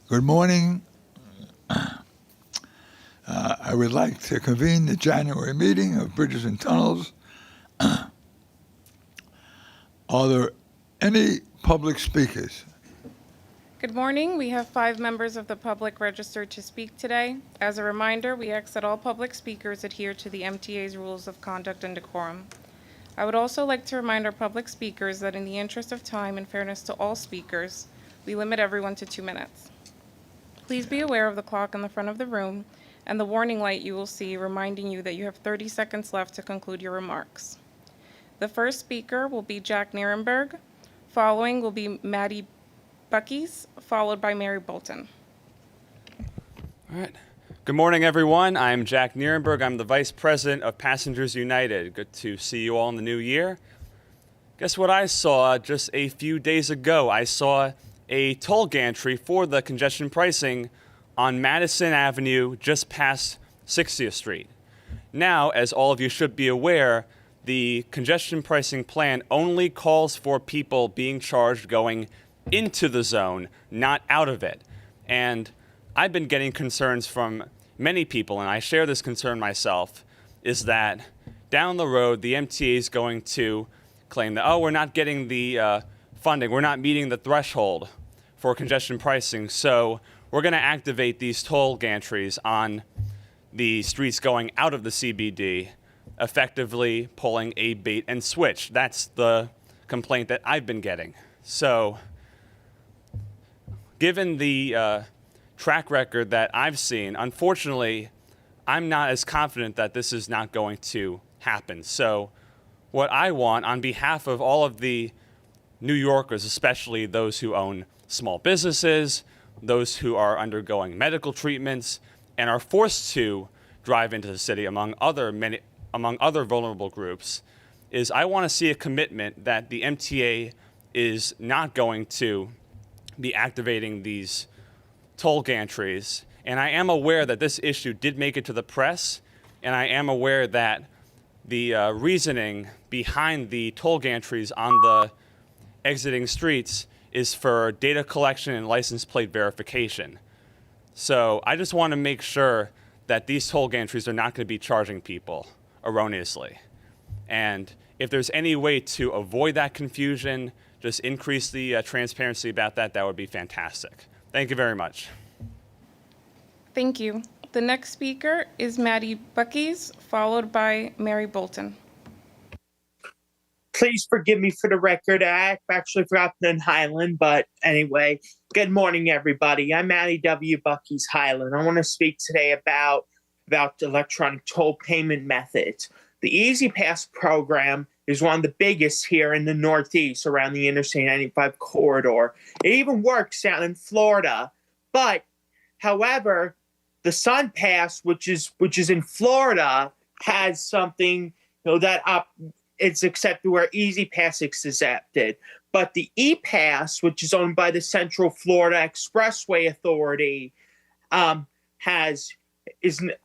Good morning. I would like to convene the January meeting of Bridges and Tunnels. Are there any public speakers? Good morning. We have 5 members of the public registered to speak today. As a reminder, we ask that all public speakers adhere to the MTA's rules of conduct and decorum. I would also like to remind our public speakers that in the interest of time and fairness to all speakers, we limit everyone to 2 minutes. Please be aware of the clock in the front of the room and the warning light you will see reminding you that you have 30 seconds left to conclude your remarks. The first speaker will be Jack Nierenberg. Following will be Maddie Buckies, followed by Mary Bolton. All right. Good morning, everyone. I'm Jack Nierenberg. I'm the Vice President of Passengers United. Good to see you all in the new year. Guess what I saw just a few days ago? I saw a toll gantry for the congestion pricing on Madison Avenue just past 60th Street. Now, as all of you should be aware, the congestion pricing plan only calls for people being charged going into the zone, not out of it. And I've been getting concerns from many people, and I share this concern myself, is that down the road, the MTA is going to claim that, oh, we're not getting the funding, we're not meeting the threshold for congestion pricing, so we're going to activate these toll gantries on the streets going out of the CBD, effectively pulling a bait and switch. That's the complaint that I've been getting. So, given the track record that I've seen, unfortunately, I'm not as confident that this is not going to happen. So what I want on behalf of all of the New Yorkers, especially those who own small businesses, those who are undergoing medical treatments, and are forced to drive into the city among other vulnerable groups, is I want to see a commitment that the MTA is not going to be activating these toll gantries. And I am aware that this issue did make it to the press, and I am aware that the reasoning behind the toll gantries on the exiting streets is for data collection and license plate verification. So I just want to make sure that these toll gantries are not going to be charging people erroneously. And if there's any way to avoid that confusion, just increase the transparency about that, that would be fantastic. Thank you very much. Thank you. The next speaker is Maddie Buckies, followed by Mary Bolton. Please forgive me for the record. I actually forgot in Highland, but anyway, good morning, everybody. I'm Maddie W. Buckies Highland. I want to speak today about the electronic toll payment methods. The Easy Pass program is one of the biggest here in the Northeast around the Interstate 95 corridor. It even works down in Florida. But, however, the Sun Pass, which is in Florida, has something that it's accepted where Easy Pass is accepted. But the E-Pass, which is owned by the Central Florida Expressway Authority, I'm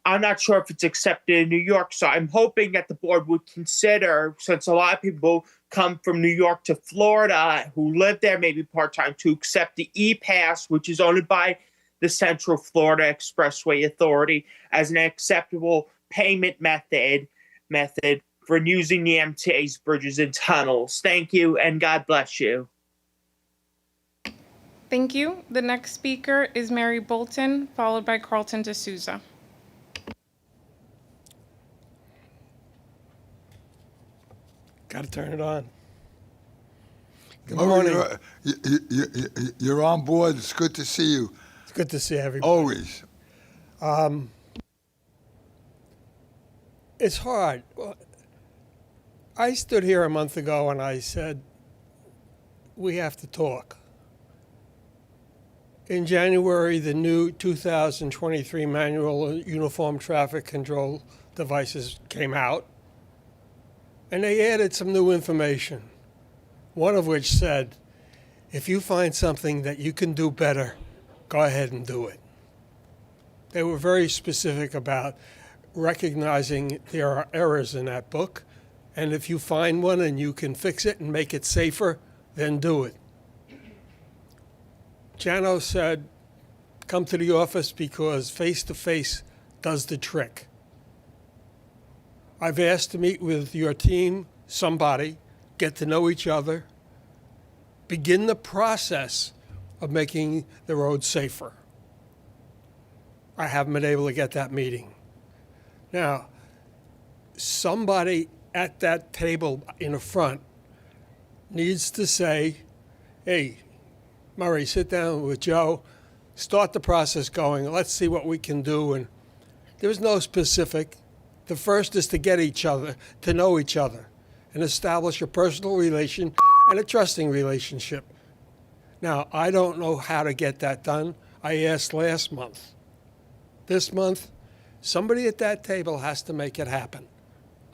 not sure if it's accepted in New York. So I'm hoping that the board would consider, since a lot of people come from New York to Florida who live there maybe part-time, to accept the E-Pass, which is owned by the Central Florida Expressway Authority, as an acceptable payment method for using the MTA's bridges and tunnels. Thank you, and God bless you. Thank you. The next speaker is Mary Bolton, followed by Carlton D'Souza. Got to turn it on. Good Oh, morning. You're on board. It's good to see you. It's good to see everybody. Always. It's hard. I stood here a month ago and I said, we have to talk. In January, the new 2023 manual uniform traffic control devices came out, and they added some new information, one of which said, if you find something that you can do better, go ahead and do it. They were very specific about recognizing there are errors in that book, and if you find one and you can fix it and make it safer, then do it. Jano said, come to the office because face-to-face does the trick. I've asked to meet with your team, somebody, get to know each other, begin the process of making the road safer. I haven't been able to get that meeting. Now, somebody at that table in the front needs to say, hey, Murray, sit down with Joe, start the process going, let's see what we can do. And there's no specific. The first is to get each other, to know each other, and establish a personal relation and a trusting relationship. Now, I don't know how to get that done. I asked last month. This month, somebody at that table has to make it happen.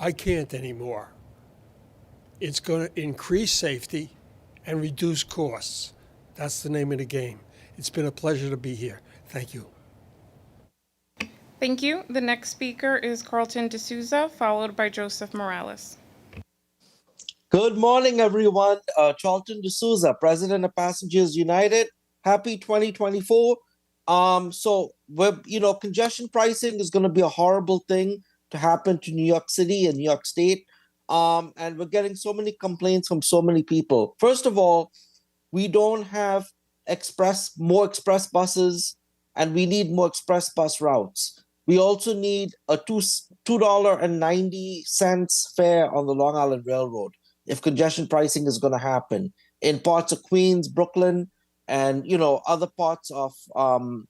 I can't anymore. It's going to increase safety and reduce costs. That's the name of the game. It's been a pleasure to be here. Thank you. Thank you. The next speaker is Carlton D'Souza, followed by Joseph Morales. Good morning, everyone. Charlton D'Souza, President of Passengers United. Happy 2024. Congestion pricing is going to be a horrible thing to happen to New York City and New York State. And we're getting so many complaints from so many people. First of all, we don't have more express buses, and we need more express bus routes. We also need a $2.90 fare on the Long Island Railroad if congestion pricing is going to happen in parts of Queens, Brooklyn, and other parts of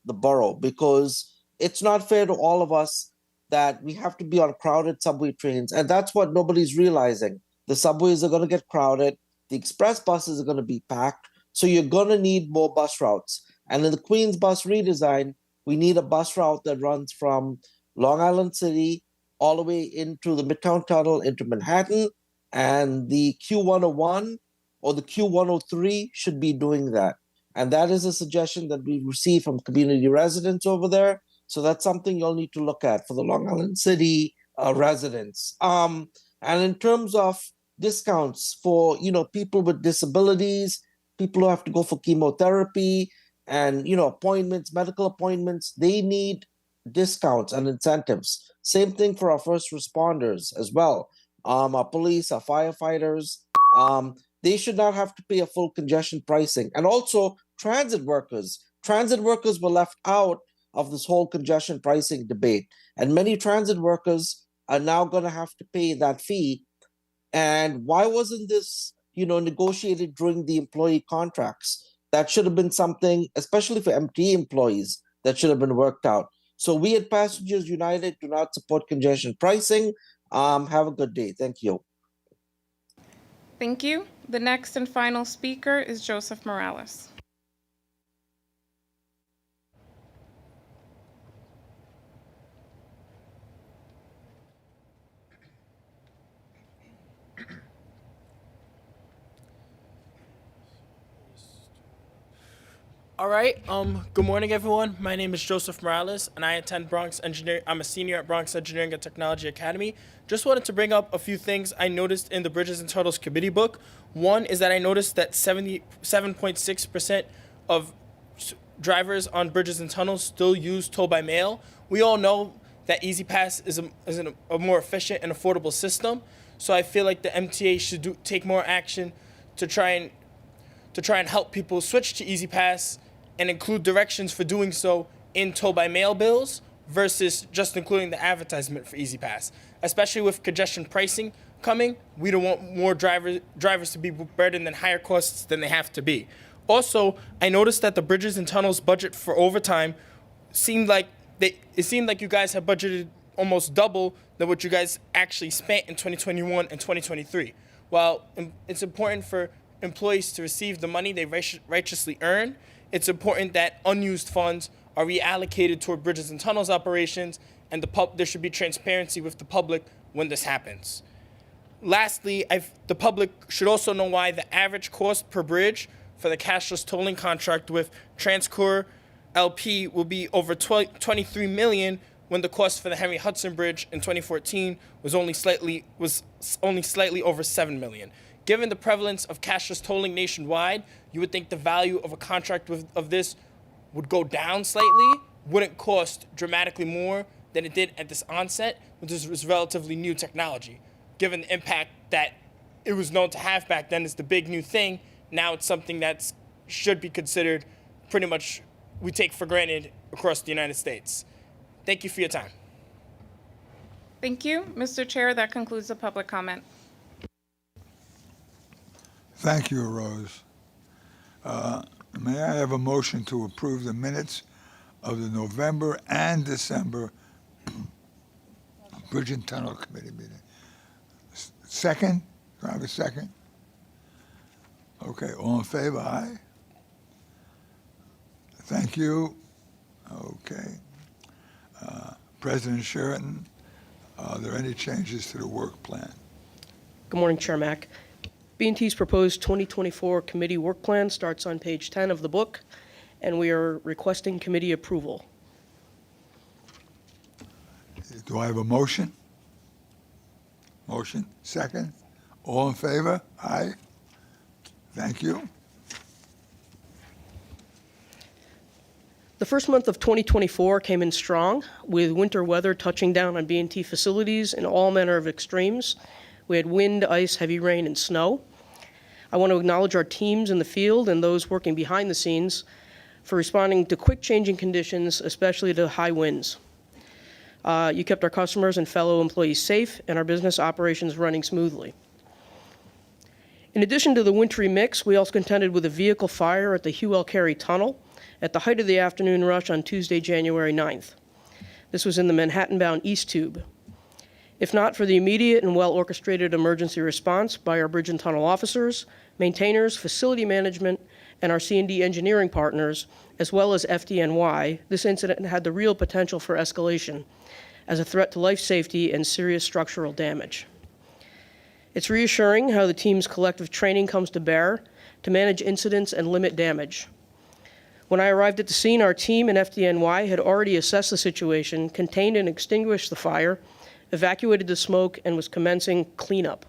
the borough, because it's not fair to all of us that we have to be on crowded subway trains. And that's what nobody's realizing. The subways are going to get crowded. The express buses are going to be packed. So you're going to need more bus routes. And in the Queens bus redesign, we need a bus route that runs from Long Island City all the way into the Midtown Tunnel into Manhattan. And the Q101 or the Q103 should be doing that. And that is a suggestion that we received from community residents over there. So that's something you'll need to look at for the Long Island City residents. And in terms of discounts for people with disabilities, people who have to go for chemotherapy and appointments, medical appointments, they need discounts and incentives. Same thing for our first responders as well. Our police, our firefighters, they should not have to pay a full congestion pricing. And also transit workers. Transit workers were left out of this whole congestion pricing debate. And many transit workers are now going to have to pay that fee. And why wasn't this, negotiated during the employee contracts? That should have been something, especially for MTA employees, that should have been worked out. So we at Passengers United do not support congestion pricing. Have a good day. Thank you. Thank you. The next and final speaker is Joseph Morales. All right. Good morning, everyone. My name is Joseph Morales, and I attend Bronx Engineering. I'm a senior at Bronx Engineering and Technology Academy. Just wanted to bring up a few things I noticed in the Bridges and Tunnels Committee book. One is that I noticed that 77.6% of drivers on bridges and tunnels still use toll by mail. We all know that Easy Pass is a more efficient and affordable system. So I feel like the MTA should take more action to try and help people switch to Easy Pass and include directions for doing so in toll by mail bills versus just including the advertisement for Easy Pass. Especially with congestion pricing coming, we don't want more drivers to be burdened than higher costs than they have to be. Also, I noticed that the Bridges and Tunnels budget for overtime seemed like you guys have budgeted almost double than what you guys actually spent in 2021 and 2023. While it's important for employees to receive the money they righteously earn, it's important that unused funds are reallocated toward bridges and tunnels operations, and there should be transparency with the public when this happens. Lastly, the public should also know why the average cost per bridge for the cashless tolling contract with Transcor LP will be over $23 million when the cost for the Henry Hudson Bridge in 2014 was only slightly over $7 million. Given the prevalence of cashless tolling nationwide, you would think the value of a contract of this would go down slightly, wouldn't cost dramatically more than it did at this onset, which was relatively new technology. Given the impact that it was known to have back then as the big new thing, now it's something that should be considered pretty much we take for granted across the United States. Thank you for your time. Thank you. Mr. Chair, that concludes the public comment. Thank you, Rose. May I have a motion to approve the minutes of the November and December Bridge and Tunnel Committee meeting? Second? Do I have a second? Okay, all in favor, aye? Thank you. Okay. President Sheraton, are there any changes to the work plan? Good morning, Chair Mack. B&T's proposed 2024 committee work plan starts on page 10 of the book, and we are requesting committee approval. Do I have a motion? Motion, second. All in favor? Aye. Thank you. The first month of 2024 came in strong, with winter weather touching down on B&T facilities in all manner of extremes. We had wind, ice, heavy rain, and snow. I want to acknowledge our teams in the field and those working behind the scenes for responding to quick changing conditions, especially to high winds. You kept our customers and fellow employees safe and our business operations running smoothly. In addition to the wintry mix, we also contended with a vehicle fire at the Hugh L. Carey Tunnel at the height of the afternoon rush on Tuesday, January 9th. This was in the Manhattan-bound East Tube. If not for the immediate and well-orchestrated emergency response by our bridge and tunnel officers, maintainers, facility management, and our C&D engineering partners, as well as FDNY, this incident had the real potential for escalation as a threat to life safety and serious structural damage. It's reassuring how the team's collective training comes to bear to manage incidents and limit damage. When I arrived at the scene, our team and FDNY had already assessed the situation, contained and extinguished the fire, evacuated the smoke, and was commencing cleanup.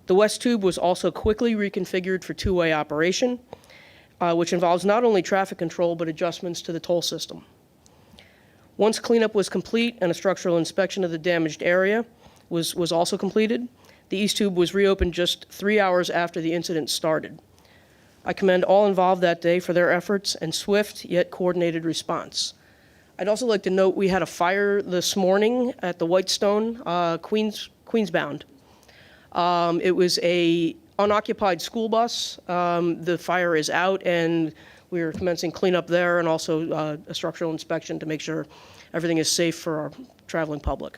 The West Tube was also quickly reconfigured for two-way operation, which involves not only traffic control but adjustments to the toll system. Once cleanup was complete and a structural inspection of the damaged area was also completed, the East Tube was reopened just 3 hours after the incident started. I commend all involved that day for their efforts and swift yet coordinated response. I'd also like to note we had a fire this morning at the Whitestone, Queensbound. It was a unoccupied school bus. The fire is out, and we are commencing cleanup there and also a structural inspection to make sure everything is safe for our traveling public.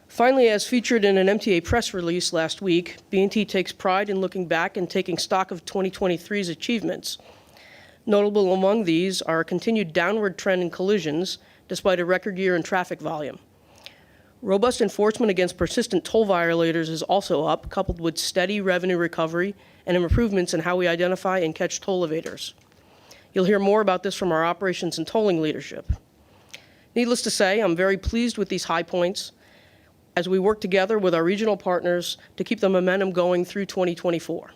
Finally, as featured in an MTA press release last week, B&T takes pride in looking back and taking stock of 2023's achievements. Notable among these are a continued downward trend in collisions, despite a record year in traffic volume. Robust enforcement against persistent toll violators is also up, coupled with steady revenue recovery and improvements in how we identify and catch toll evaders. You'll hear more about this from our operations and tolling leadership. Needless to say, I'm very pleased with these high points as we work together with our regional partners to keep the momentum going through 2024.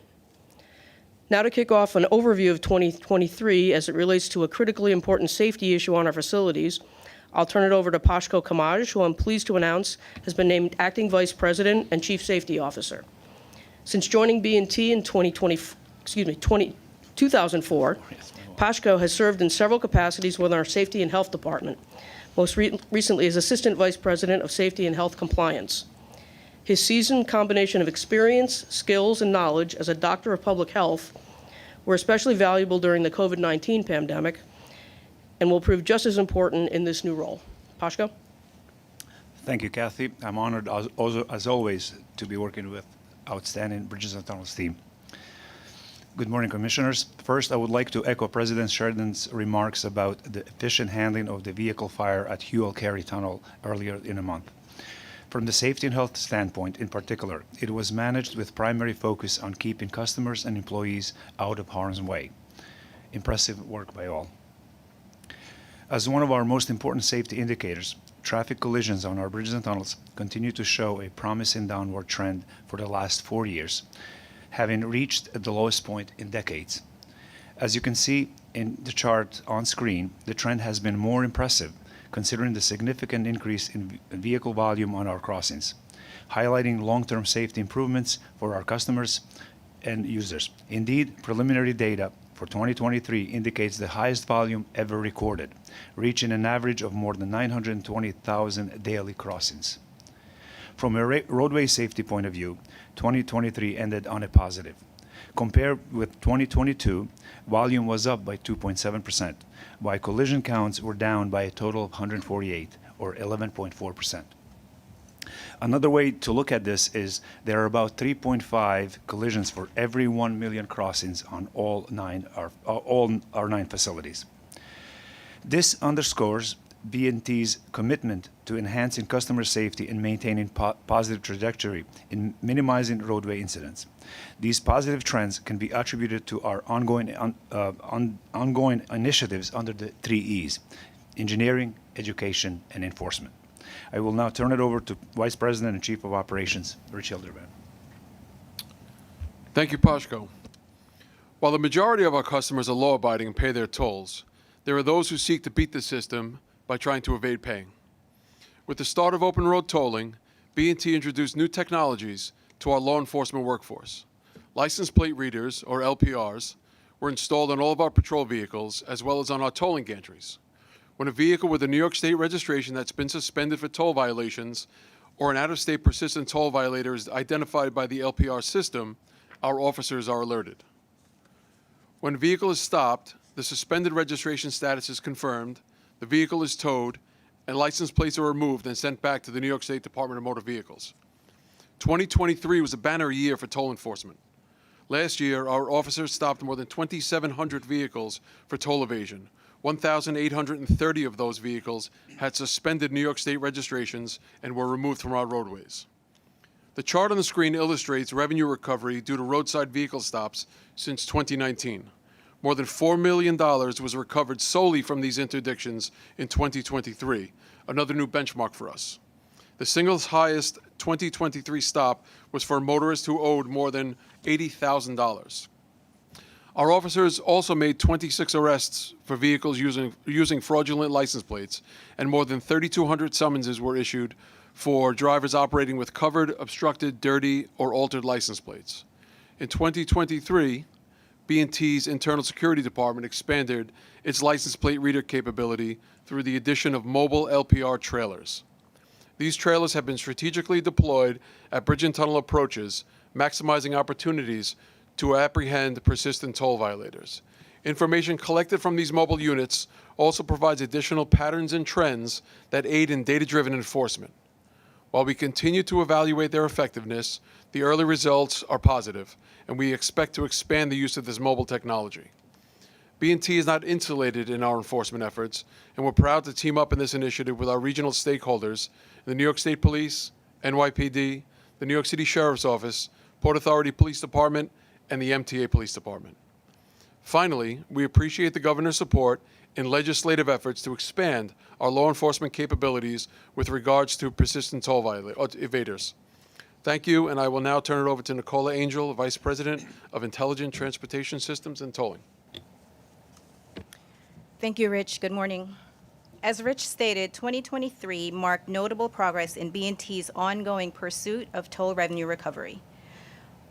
Now to kick off an overview of 2023 as it relates to a critically important safety issue on our facilities, I'll turn it over to Pashko Kamaj, who I'm pleased to announce has been named Acting Vice President and Chief Safety Officer. Since joining B&T in 2004, Pashko has served in several capacities within our Safety and Health Department, most recently as Assistant Vice President of Safety and Health Compliance. His seasoned combination of experience, skills, and knowledge as a doctor of public health were especially valuable during the COVID-19 pandemic and will prove just as important in this new role. Pashko? Thank you, Kathy. I'm honored, as always, to be working with outstanding Bridges and Tunnels team. Good morning, Commissioners. First, I would like to echo President Sheridan's remarks about the efficient handling of the vehicle fire at Hugh L. Carey Tunnel earlier in the month. From the safety and health standpoint in particular, it was managed with primary focus on keeping customers and employees out of harm's way. Impressive work by all. As one of our most important safety indicators, traffic collisions on our bridges and tunnels continue to show a promising downward trend for the last 4 years, having reached the lowest point in decades. As you can see in the chart on screen, the trend has been more impressive considering the significant increase in vehicle volume on our crossings, highlighting long-term safety improvements for our customers and users. Indeed, preliminary data for 2023 indicates the highest volume ever recorded, reaching an average of more than 920,000 daily crossings. From a roadway safety point of view, 2023 ended on a positive. Compared with 2022, volume was up by 2.7%, while collision counts were down by a total of 148, or 11.4%. Another way to look at this is there are about 3.5 collisions for every 1 million crossings on all our 9 facilities. This underscores B&T's commitment to enhancing customer safety and maintaining positive trajectory in minimizing roadway incidents. These positive trends can be attributed to our ongoing initiatives under the 3 E's: engineering, education, and enforcement. I will now turn it over to Vice President and Chief of Operations, Rich Hilderman. Thank you, Pashko. While the majority of our customers are law-abiding and pay their tolls, there are those who seek to beat the system by trying to evade paying. With the start of open road tolling, B&T introduced new technologies to our law enforcement workforce. License plate readers, or LPRs, were installed on all of our patrol vehicles as well as on our tolling gantries. When a vehicle with a New York State registration that's been suspended for toll violations or an out-of-state persistent toll violator is identified by the LPR system, our officers are alerted. When a vehicle is stopped, the suspended registration status is confirmed, the vehicle is towed, and license plates are removed and sent back to the New York State Department of Motor Vehicles. 2023 was a banner year for toll enforcement. Last year, our officers stopped more than 2,700 vehicles for toll evasion. 1,830 of those vehicles had suspended New York State registrations and were removed from our roadways. The chart on the screen illustrates revenue recovery due to roadside vehicle stops since 2019. More than $4 million was recovered solely from these interdictions in 2023, another new benchmark for us. The single highest 2023 stop was for a motorist who owed more than $80,000. Our officers also made 26 arrests for vehicles using fraudulent license plates, and more than 3,200 summonses were issued for drivers operating with covered, obstructed, dirty, or altered license plates. In 2023, B&T's Internal Security Department expanded its license plate reader capability through the addition of mobile LPR trailers. These trailers have been strategically deployed at bridge and tunnel approaches, maximizing opportunities to apprehend persistent toll violators. Information collected from these mobile units also provides additional patterns and trends that aid in data-driven enforcement. While we continue to evaluate their effectiveness, the early results are positive, and we expect to expand the use of this mobile technology. B&T is not insulated in our enforcement efforts, and we're proud to team up in this initiative with our regional stakeholders, the New York State Police, NYPD, the New York City Sheriff's Office, Port Authority Police Department, and the MTA Police Department. Finally, we appreciate the governor's support in legislative efforts to expand our law enforcement capabilities with regards to persistent toll evaders. Thank you, and I will now turn it over to Nicola Angel, Vice President of Intelligent Transportation Systems and Tolling. Thank you, Rich. Good morning. As Rich stated, 2023 marked notable progress in B&T's ongoing pursuit of toll revenue recovery.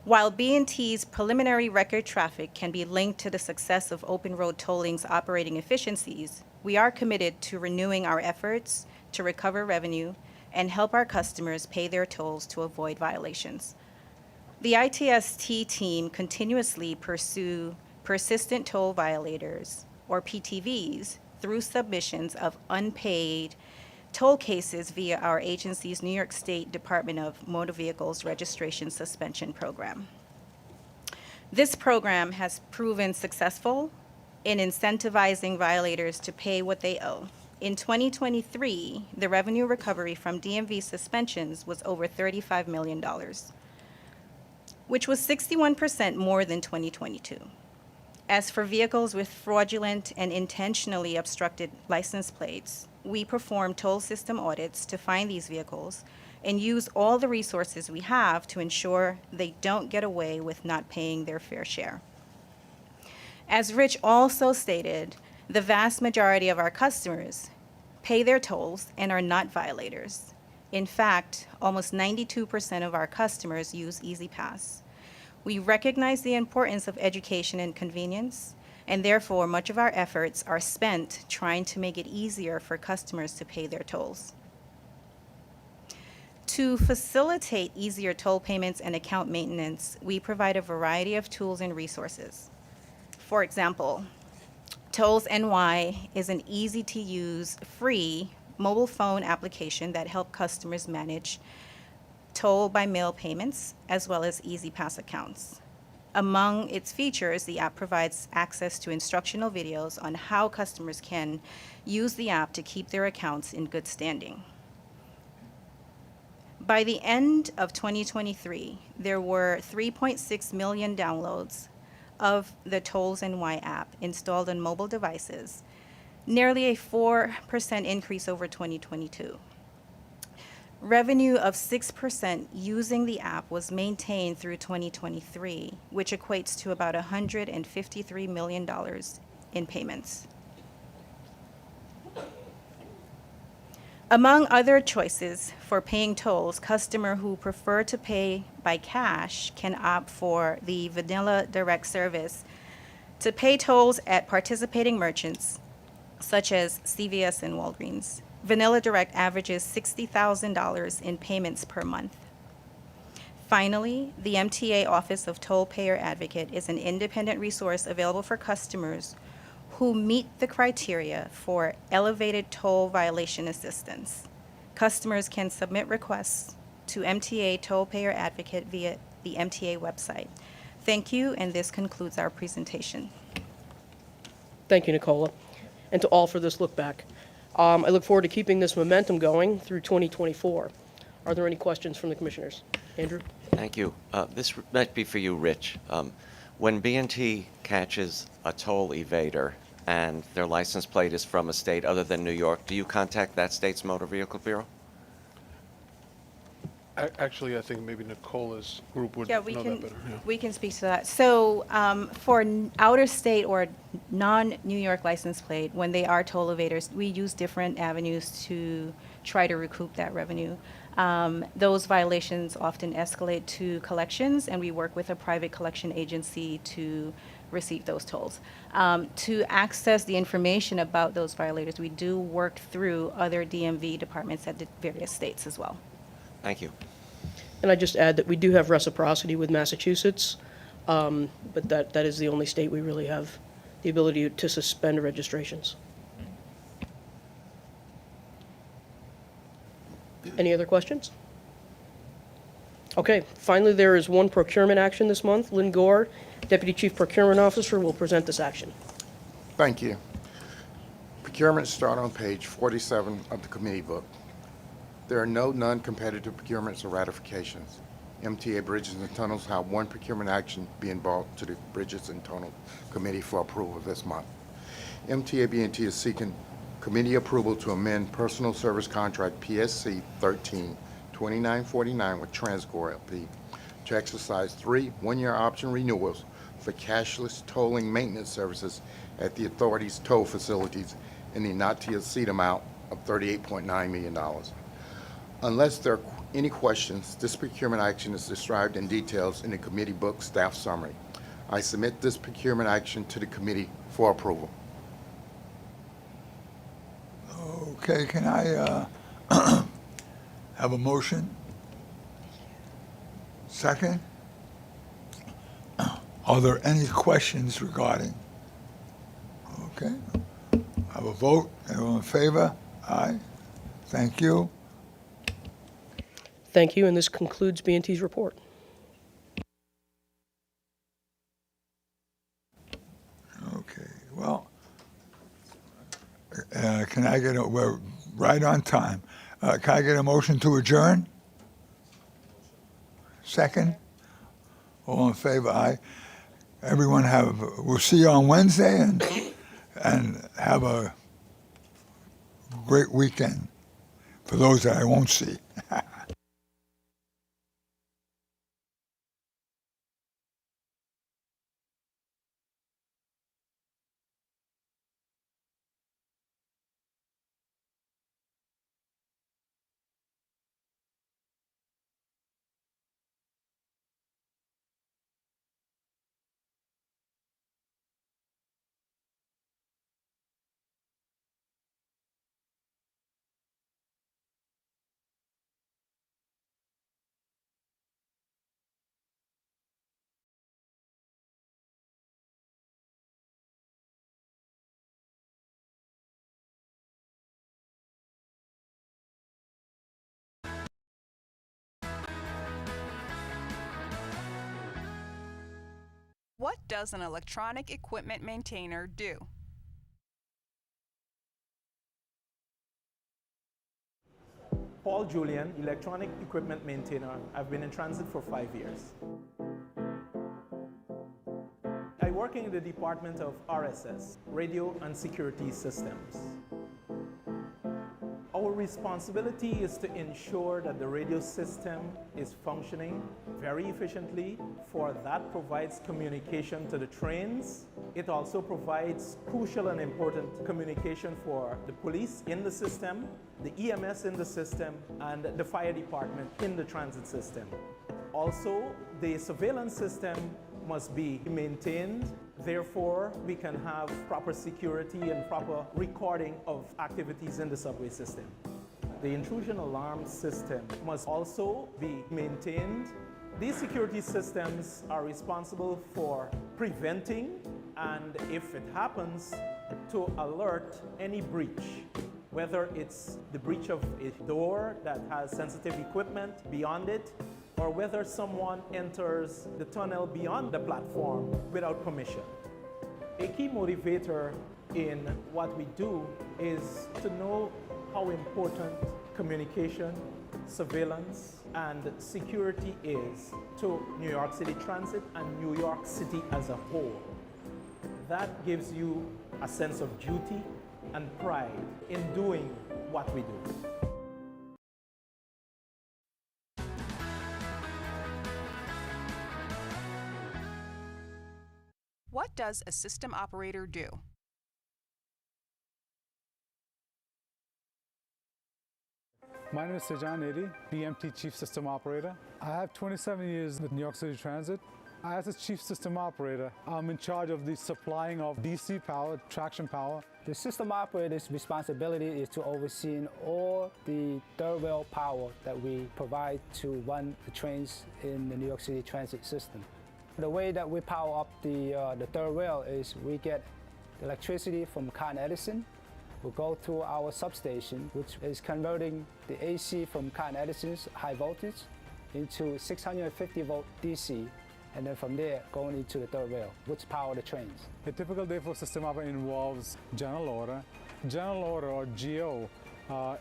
While B&T's preliminary record traffic can be linked to the success of open road tolling's operating efficiencies, we are committed to renewing our efforts to recover revenue and help our customers pay their tolls to avoid violations. The ITST team continuously pursue persistent toll violators, or PTVs, through submissions of unpaid toll cases via our agency's New York State Department of Motor Vehicles Registration Suspension Program. This program has proven successful in incentivizing violators to pay what they owe. In 2023, the revenue recovery from DMV suspensions was over $35 million, which was 61% more than 2022. As for vehicles with fraudulent and intentionally obstructed license plates, we perform toll system audits to find these vehicles and use all the resources we have to ensure they don't get away with not paying their fair share. As Rich also stated, the vast majority of our customers pay their tolls and are not violators. In fact, almost 92% of our customers use EasyPass. We recognize the importance of education and convenience, and therefore much of our efforts are spent trying to make it easier for customers to pay their tolls. To facilitate easier toll payments and account maintenance, we provide a variety of tools and resources. For example, Tolls NY is an easy-to-use, free mobile phone application that helps customers manage toll by mail payments as well as EasyPass accounts. Among its features, the app provides access to instructional videos on how customers can use the app to keep their accounts in good standing. By the end of 2023, there were 3.6 million downloads of the Tolls NY app installed on mobile devices, nearly a 4% increase over 2022. Revenue of 6% using the app was maintained through 2023, which equates to about $153 million in payments. Among other choices for paying tolls, customers who prefer to pay by cash can opt for the Vanilla Direct service to pay tolls at participating merchants such as CVS and Walgreens. Vanilla Direct averages $60,000 in payments per month. Finally, the MTA Office of Toll Payer Advocate is an independent resource available for customers who meet the criteria for elevated toll violation assistance. Customers can submit requests to MTA Toll Payer Advocate via the MTA website. Thank you, and this concludes our presentation. Thank you, Nicola, and to all for this look back. I look forward to keeping this momentum going through 2024. Are there any questions from the commissioners? Andrew? Thank you. This might be for you, Rich. When B&T catches a toll evader and their license plate is from a state other than New York, do you contact that state's motor vehicle bureau? Actually, I think maybe Nicola's group would Yeah, know that better. Yeah. we can speak to that. So for outer state or non-New York license plate, when they are toll evaders, we use different avenues to try to recoup that revenue. Those violations often escalate to collections, and we work with a private collection agency to receive those tolls. To access the information about those violators, we do work through other DMV departments at the various states as well. Thank you. And I just add that we do have reciprocity with Massachusetts, but that is the only state we really have the ability to suspend registrations. Any other questions? Okay, finally, there is one procurement action this month. Lynn Gore, Deputy Chief Procurement Officer, will present this action. Thank you. Procurement start on page 47 of the committee book. There are no non-competitive procurements or ratifications. MTA Bridges and Tunnels have one procurement action being brought to the Bridges and Tunnel Committee for approval this month. MTA B&T is seeking committee approval to amend personal service contract PSC 13-2949 with Transcore LP to exercise 3 one-year option renewals for cashless tolling maintenance services at the authority's toll facilities in the not-to-exceed amount of $38.9 million. Unless there are any questions, this procurement action is described in details in the committee book staff summary. I submit this procurement action to the committee for approval. Okay, can I have a motion? Second? Are there any questions regarding? Okay. Have a vote. Everyone in favor? Aye. Thank you. Thank you, and this concludes B&T's report. Okay, well, can I get we're right on time. Can I get a motion to adjourn? Second? All in favor? Aye. Everyone we'll see you on Wednesday and have a great weekend for those that I won't see. does an electronic equipment maintainer do? Paul Julian, electronic equipment maintainer. I've been in transit for 5 years. I work in the department of RSS, Radio and Security Systems. Our responsibility is to ensure that the radio system is functioning very efficiently, for that provides communication to the trains. It also provides crucial and important communication for the police in the system, the EMS in the system, and the fire department in the transit system. Also, the surveillance system must be maintained. Therefore, we can have proper security and proper recording of activities in the subway system. The intrusion alarm system must also be maintained. These security systems are responsible for preventing, and if it happens, to alert any breach, whether it's the breach of a door that has sensitive equipment beyond it, or whether someone enters the tunnel beyond the platform without permission. A key motivator in what we do is to know how important communication, surveillance, and security is to New York City Transit and New York City as a whole. That gives you a sense of duty and pride in doing what we do. What does a system operator do? My name is Sejan Edi, BMT Chief System Operator. I have 27 years with New York City Transit. As a Chief System Operator, I'm in charge of the supplying of DC power, traction power. The system operator's responsibility is to oversee all the third rail power that we provide to run the trains in the New York City Transit system. The way that we power up the third rail is we get electricity from Con Edison. We go through our substation, which is converting the AC from Con Edison's high voltage into 650 volt DC, and then from there going into the third rail, which power the trains. A typical day for system operator involves general order. General order, or GO,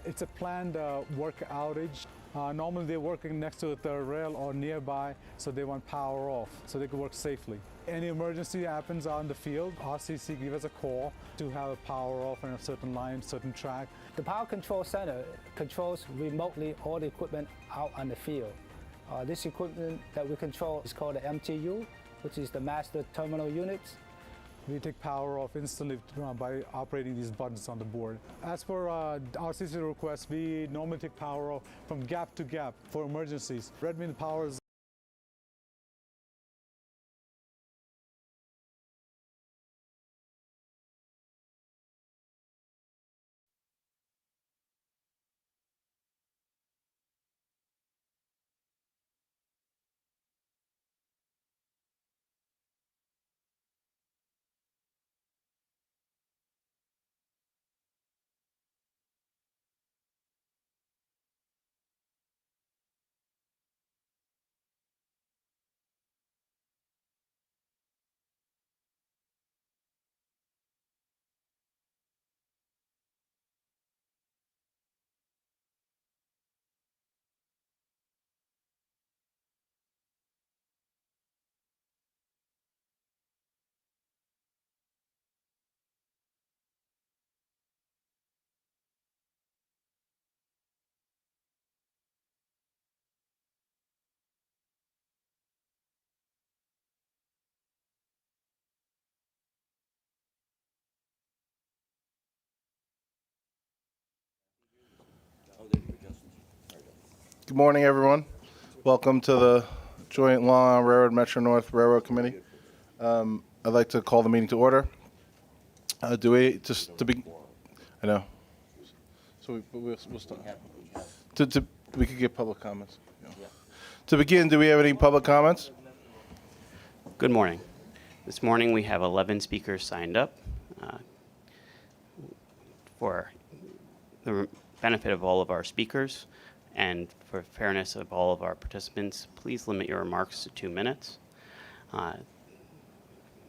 it's a planned work outage. Normally they're working next to the third rail or nearby, so they want power off so they can work safely. Any emergency happens on the field, RCC give us a call to have a power off on a certain line, certain track. The Power Control Center controls remotely all the equipment out on the field. This equipment that we control is called the MTU, which is the Master Terminal Units. We take power off instantly by operating these buttons on the board. As for RCC requests, we normally take power off from gap to gap for emergencies. Red means power is Good morning, everyone. Welcome to the Joint Long Island Railroad Metro North Railroad Committee. I'd like to call the meeting to order. I know. So we'll start. We could get public comments. Yeah. To begin, do we have any public comments? Good morning. This morning we have 11 speakers signed up. For the benefit of all of our speakers and for fairness of all of our participants, please limit your remarks to 2 minutes.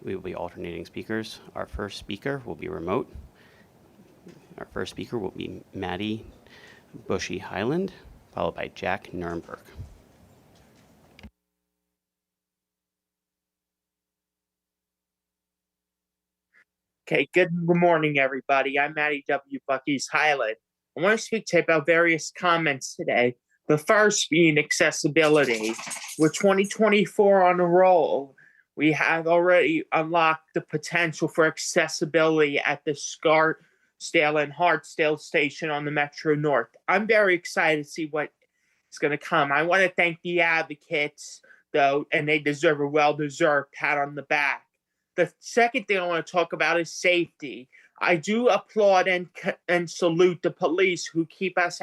We will be alternating speakers. Our first speaker will be remote. Our first speaker will be Maddie Bushy Highland, followed by Jack Nurnberg. Okay, good morning, everybody. I'm Matty W. Bucky's Highland. I want to speak to you about various comments today. The first being accessibility. With 2024 on a roll, we have already unlocked the potential for accessibility at the Scarsdale and Hartsdale station on the Metro North. I'm very excited to see what is going to come. I want to thank the advocates, though, and they deserve a well-deserved pat on the back. The second thing I want to talk about is safety. I do applaud and salute the police who keep us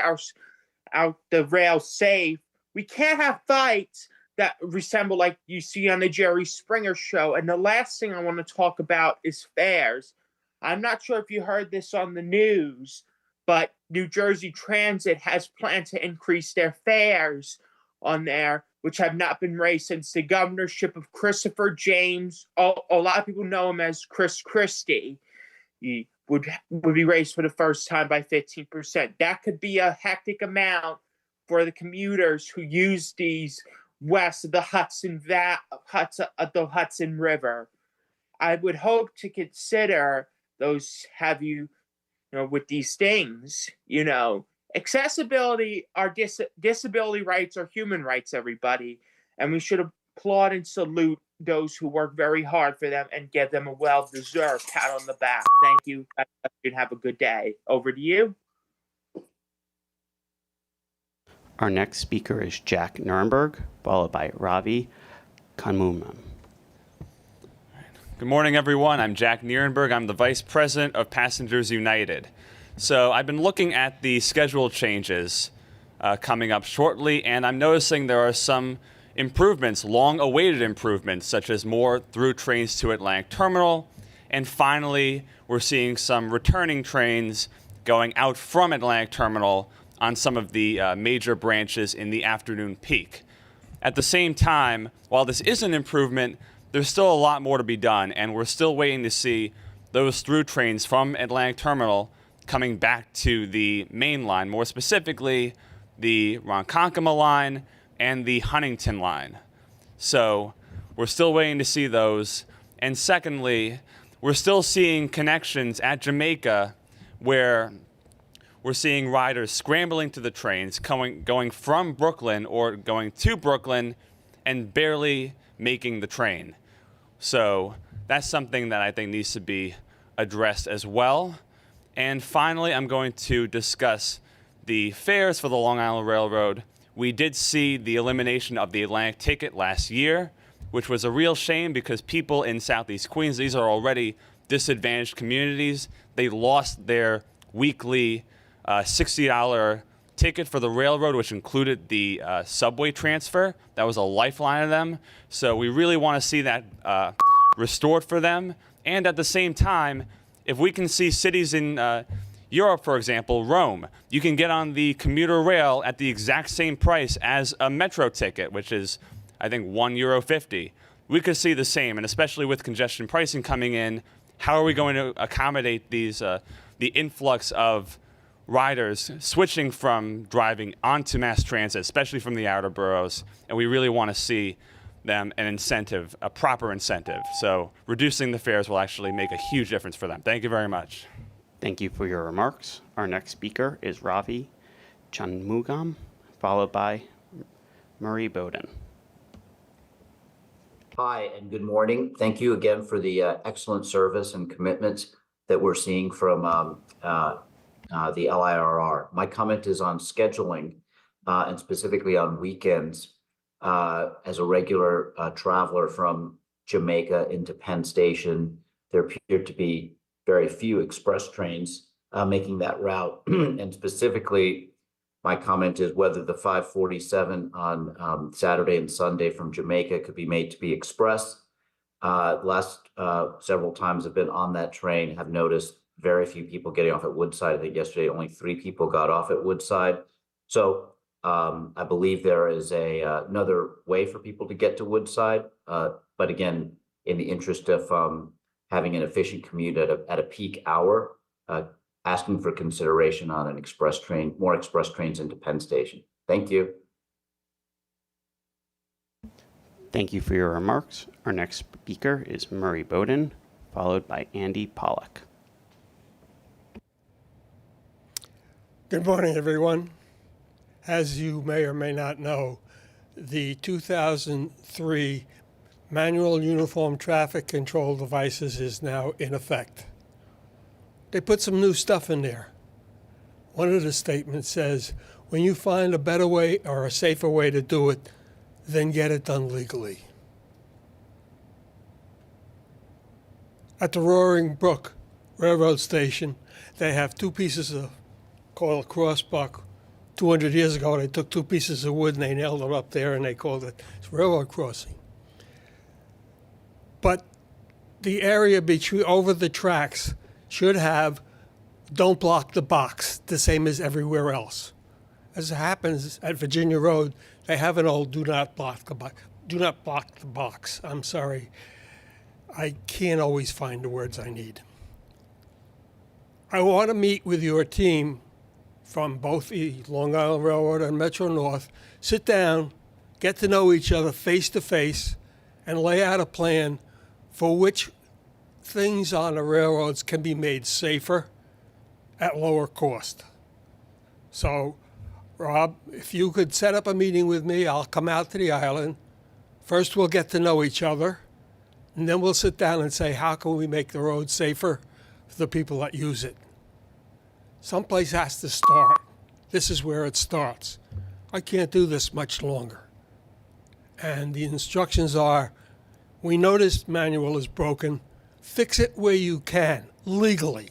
out the rails safe. We can't have fights that resemble like you see on the Jerry Springer show. And the last thing I want to talk about is fares. I'm not sure if you heard this on the news, but New Jersey Transit has planned to increase their fares on there, which have not been raised since the governorship of Christopher James. A lot of people know him as Chris Christie. He would be raised for the first time by 15%. That could be a hectic amount for the commuters who use these west of the Hudson River. I would hope to consider those with these things, accessibility, our disability rights are human rights, everybody, and we should applaud and salute those who work very hard for them and give them a well-deserved pat on the back. Thank you, and have a good day. Over to you. Our next speaker is Jack Nurnberg, followed by Ravi Kanmumam. Good morning, everyone. I'm Jack Nierenberg. I'm the Vice President of Passengers United. So I've been looking at the schedule changes coming up shortly, and I'm noticing there are some improvements, long-awaited improvements, such as more through trains to Atlantic Terminal, and finally, we're seeing some returning trains going out from Atlantic Terminal on some of the major branches in the afternoon peak. At the same time, while this is an improvement, there's still a lot more to be done, and we're still waiting to see those through trains from Atlantic Terminal coming back to the main line, more specifically the Ronkonkoma line and the Huntington line. So we're still waiting to see those. And secondly, we're still seeing connections at Jamaica where we're seeing riders scrambling to the trains, going from Brooklyn or going to Brooklyn and barely making the train. So that's something that I think needs to be addressed as well. And finally, I'm going to discuss the fares for the Long Island Railroad. We did see the elimination of the Atlantic ticket last year, which was a real shame because people in Southeast Queens, these are already disadvantaged communities, they lost their weekly $60 ticket for the railroad, which included the subway transfer. That was a lifeline to them. So we really want to see that restored for them. And at the same time, if we can see cities in Europe, for example, Rome, you can get on the commuter rail at the exact same price as a metro ticket, which is, I think, €1.50. We could see the same, and especially with congestion pricing coming in, how are we going to accommodate these the influx of riders switching from driving onto mass transit, especially from the outer boroughs? And we really want to see them an incentive, a proper incentive. So reducing the fares will actually make a huge difference for them. Thank you very much. Thank you for your remarks. Our next speaker is Ravi Chanmugam, followed by Murray Bowden. Hi, and good morning. Thank you again for the excellent service and commitments that we're seeing from the LIRR. My comment is on scheduling and specifically on weekends. As a regular traveler from Jamaica into Penn Station, there appear to be very few express trains making that route. And specifically, my comment is whether the 547 on Saturday and Sunday from Jamaica could be made to be express. Last several times I've been on that train, have noticed very few people getting off at Woodside. I think yesterday only 3 people got off at Woodside. So I believe there is another way for people to get to Woodside. But again, in the interest of having an efficient commute at a peak hour, asking for consideration on an express train, more express trains into Penn Station. Thank you. Thank you for your remarks. Our next speaker is Murray Bowden, followed by Andy Pollack. Good morning, everyone. As you may or may not know, the 2003 Manual Uniform Traffic Control Devices is now in effect. They put some new stuff in there. One of the statements says, when you find a better way or a safer way to do it, then get it done legally. At the Roaring Brook Railroad Station, they have two pieces of called a crossbar. 200 years ago, they took two pieces of wood and they nailed them up there and they called it railroad crossing. But the area between over the tracks should have don't block the box, the same as everywhere else. As it happens at Virginia Road, they have an old do not block the box. I'm sorry. I can't always find the words I need. I want to meet with your team from both the Long Island Railroad and Metro North, sit down, get to know each other face to face, and lay out a plan for which things on the railroads can be made safer at lower cost. So, Rob, if you could set up a meeting with me, I'll come out to the island. First, we'll get to know each other, and then we'll sit down and say, how can we make the road safer for the people that use it? Someplace has to start. This is where it starts. I can't do this much longer. And the instructions are, we notice manual is broken, fix it where you can, legally.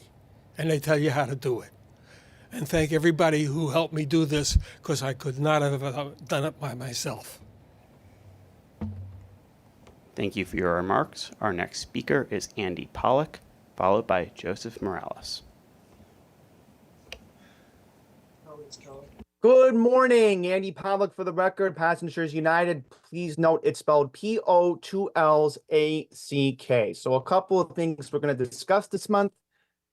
And they tell you how to do it. And thank everybody who helped me do this, because I could not have done it by myself. Thank you for your remarks. Our next speaker is Andy Pollack, followed by Joseph Morales. Good morning, Andy Pollack for the record, Passengers United. Please note it's spelled P-O, 2 L's, A-C-K. So a couple of things we're going to discuss this month.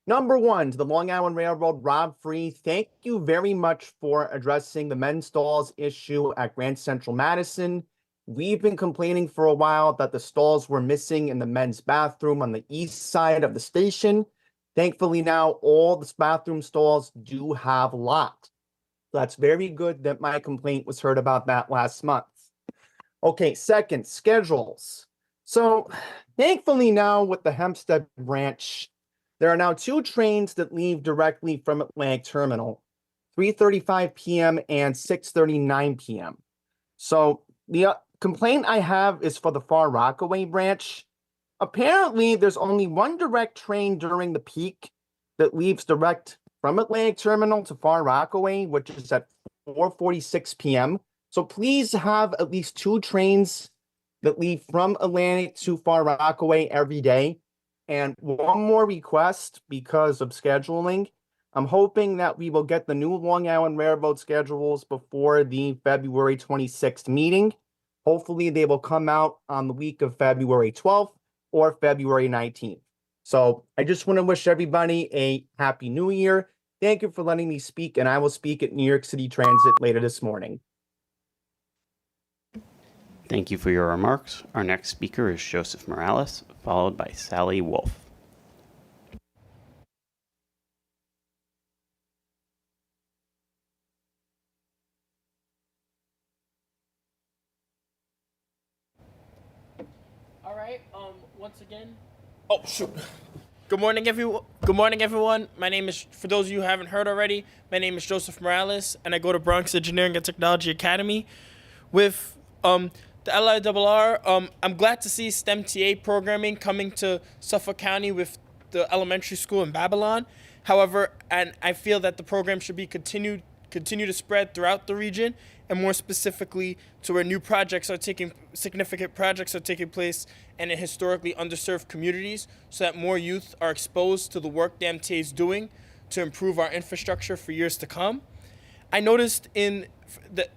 Number one, to the Long Island Railroad, Rob Free, thank you very much for addressing the men's stalls issue at Grand Central Madison. We've been complaining for a while that the stalls were missing in the men's bathroom on the east side of the station. Thankfully now, all the bathroom stalls do have locks. That's very good that my complaint was heard about that last month. Okay, second, schedules. So thankfully now with the Hempstead branch, there are now 2 trains that leave directly from Atlantic Terminal, 3:35 p.m. and 6:39 p.m. So the complaint I have is for the Far Rockaway branch. Apparently, there's only one direct train during the peak that leaves direct from Atlantic Terminal to Far Rockaway, which is at 4:46 p.m. So please have at least 2 trains that leave from Atlantic to Far Rockaway every day. And one more request because of scheduling. I'm hoping that we will get the new Long Island Railroad schedules before the February 26th meeting. Hopefully they will come out on the week of February 12th or February 19th. So I just want to wish everybody a happy new year. Thank you for letting me speak, and I will speak at New York City Transit later this morning. Thank you for your remarks. Our next speaker is Joseph Morales, followed by Sally Wolf. All right. Once again. Oh shoot. Good morning, everyone. Good morning, everyone. My name is, for those of you who haven't heard already, my name is Joseph Morales, and I go to Bronx Engineering and Technology Academy. With the LIRR, I'm glad to see STEM TA programming coming to Suffolk County with the elementary school in Babylon. However, and I feel that the program should be continue to spread throughout the region, and more specifically to where significant projects are taking place and in historically underserved communities, so that more youth are exposed to the work the MTA is doing to improve our infrastructure for years to come. I noticed in the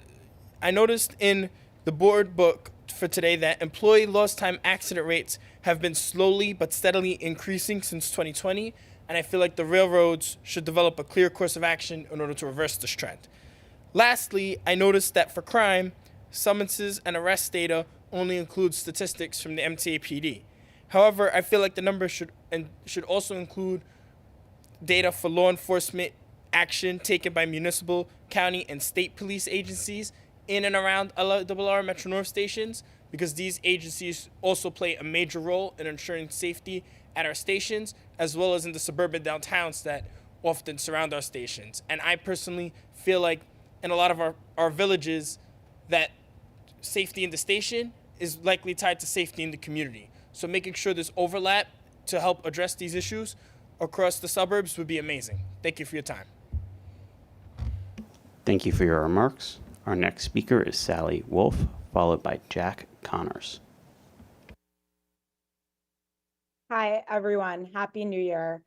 board book for today that employee lost time accident rates have been slowly but steadily increasing since 2020, and I feel like the railroads should develop a clear course of action in order to reverse this trend. Lastly, I noticed that for crime, summonses and arrest data only include statistics from the MTA PD. However, I feel like the numbers should also include data for law enforcement action taken by municipal, county, and state police agencies in and around LIRR Metro North stations, because these agencies also play a major role in ensuring safety at our stations, as well as in the suburban downtowns that often surround our stations. And I personally feel like in a lot of our villages that safety in the station is likely tied to safety in the community. So making sure there's overlap to help address these issues across the suburbs would be amazing. Thank you for your time. Thank you for your remarks. Our next speaker is Sally Wolf, followed by Jack Connors. Hi, everyone. Happy New Year.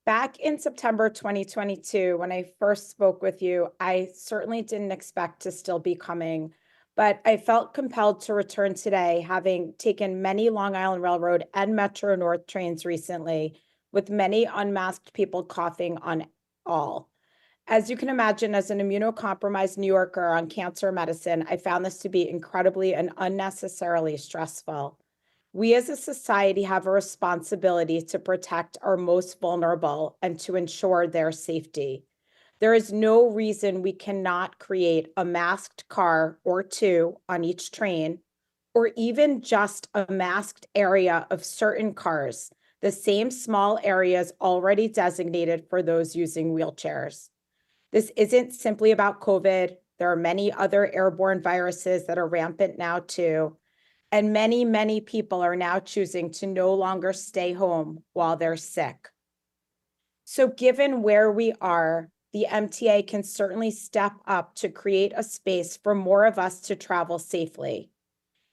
Back in September 2022, when I first spoke with you, I certainly didn't expect to still be coming, but I felt compelled to return today, having taken many Long Island Railroad and Metro North trains recently, with many unmasked people coughing on all. As you can imagine, as an immunocompromised New Yorker on cancer medicine, I found this to be incredibly and unnecessarily stressful. We as a society have a responsibility to protect our most vulnerable and to ensure their safety. There is no reason we cannot create a masked car or two on each train, or even just a masked area of certain cars, the same small areas already designated for those using wheelchairs. This isn't simply about COVID. There are many other airborne viruses that are rampant now too. And many, many people are now choosing to no longer stay home while they're sick. So given where we are, the MTA can certainly step up to create a space for more of us to travel safely.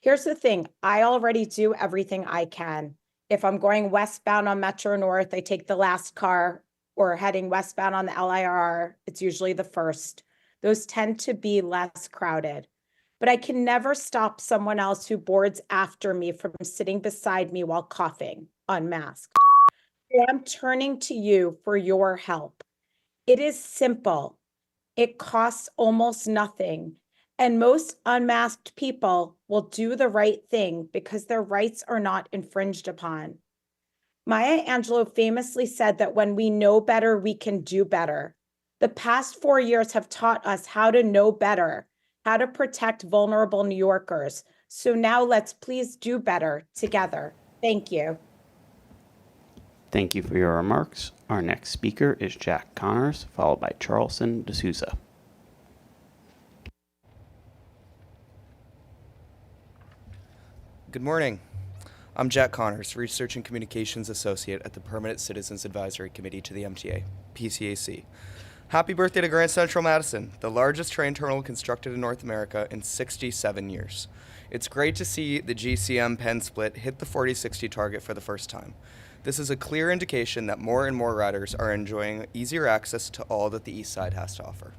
Here's the thing, I already do everything I can. If I'm going westbound on Metro North, I take the last car, or heading westbound on the LIRR, it's usually the first. Those tend to be less crowded. But I can never stop someone else who boards after me from sitting beside me while coughing, unmasked. So I'm turning to you for your help. It is simple. It costs almost nothing. And most unmasked people will do the right thing because their rights are not infringed upon. Maya Angelou famously said that when we know better, we can do better. The past 4 years have taught us how to know better, how to protect vulnerable New Yorkers. So now let's please do better together. Thank you. Thank you for your remarks. Our next speaker is Jack Connors, followed by Charleston D'Souza. Good morning. I'm Jack Connors, Research and Communications Associate at the Permanent Citizens Advisory Committee to the MTA, PCAC. Happy birthday to Grand Central Madison, the largest train terminal constructed in North America in 67 years. It's great to see the GCM Penn split hit the 40/60 target for the first time. This is a clear indication that more and more riders are enjoying easier access to all that the East Side has to offer.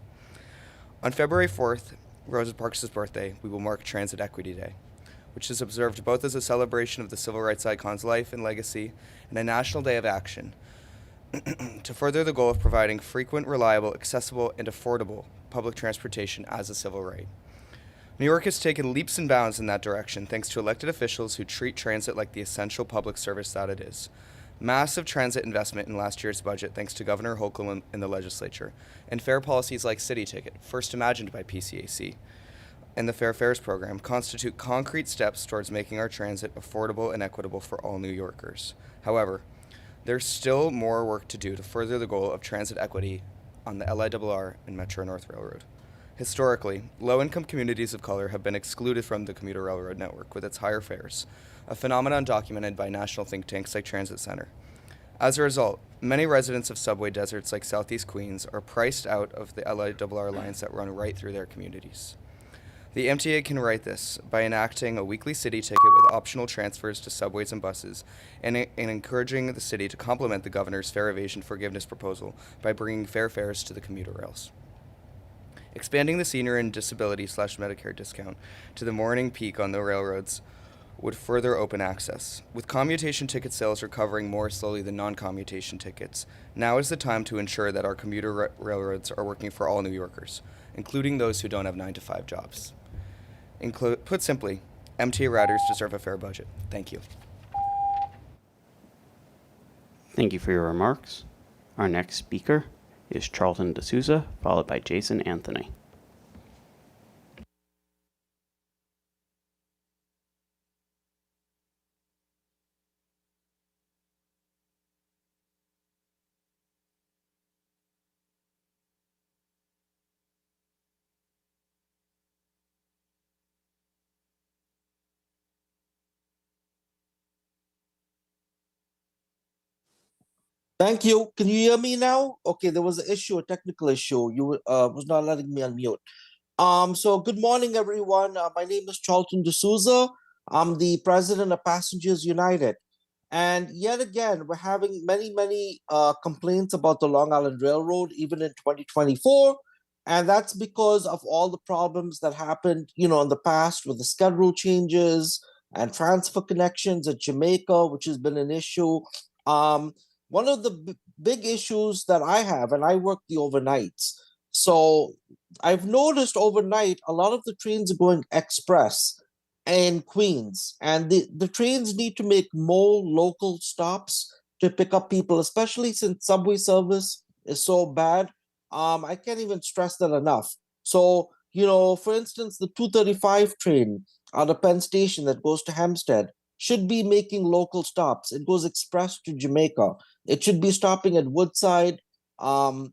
On February 4th, Rosa Parks' birthday, we will mark Transit Equity Day, which is observed both as a celebration of the civil rights icon's life and legacy and a national day of action to further the goal of providing frequent, reliable, accessible, and affordable public transportation as a civil right. New York has taken leaps and bounds in that direction thanks to elected officials who treat transit like the essential public service that it is. Massive transit investment in last year's budget thanks to Governor Hochul in the legislature, and fare policies like City Ticket, first imagined by PCAC, and the Fair Fares program constitute concrete steps towards making our transit affordable and equitable for all New Yorkers. However, there's still more work to do to further the goal of transit equity on the LIRR and Metro North Railroad. Historically, low-income communities of color have been excluded from the commuter railroad network with its higher fares, a phenomenon documented by national think tanks like Transit Center. As a result, many residents of subway deserts like Southeast Queens are priced out of the LIRR lines that run right through their communities. The MTA can right this by enacting a weekly city ticket with optional transfers to subways and buses, and encouraging the city to complement the governor's fare evasion forgiveness proposal by bringing fair fares to the commuter rails. Expanding the senior and disability/Medicare discount to the morning peak on the railroads would further open access. With commutation ticket sales recovering more slowly than non-commutation tickets, now is the time to ensure that our commuter railroads are working for all New Yorkers, including those who don't have 9-to-5 jobs. Put simply, MTA riders deserve a fair budget. Thank you. Thank you for your remarks. Our next speaker is Charlton D'Souza, followed by Jason Anthony. Thank you. Can you hear me now? Okay, there was an issue, a technical issue. You was not letting me unmute. So good morning, everyone. My name is Charlton D'Souza. I'm the president of Passengers United. And yet again, we're having many complaints about the Long Island Railroad, even in 2024. And that's because of all the problems that happened, in the past with the schedule changes and transfer connections at Jamaica, which has been an issue. One of the big issues that I have, and I work the overnights. So I've noticed overnight, a lot of the trains are going express in Queens, and the trains need to make more local stops to pick up people, especially since subway service is so bad. I can't even stress that enough. So, for instance, the 235 train out of Penn Station that goes to Hampstead should be making local stops. It goes express to Jamaica. It should be stopping at Woodside, Forest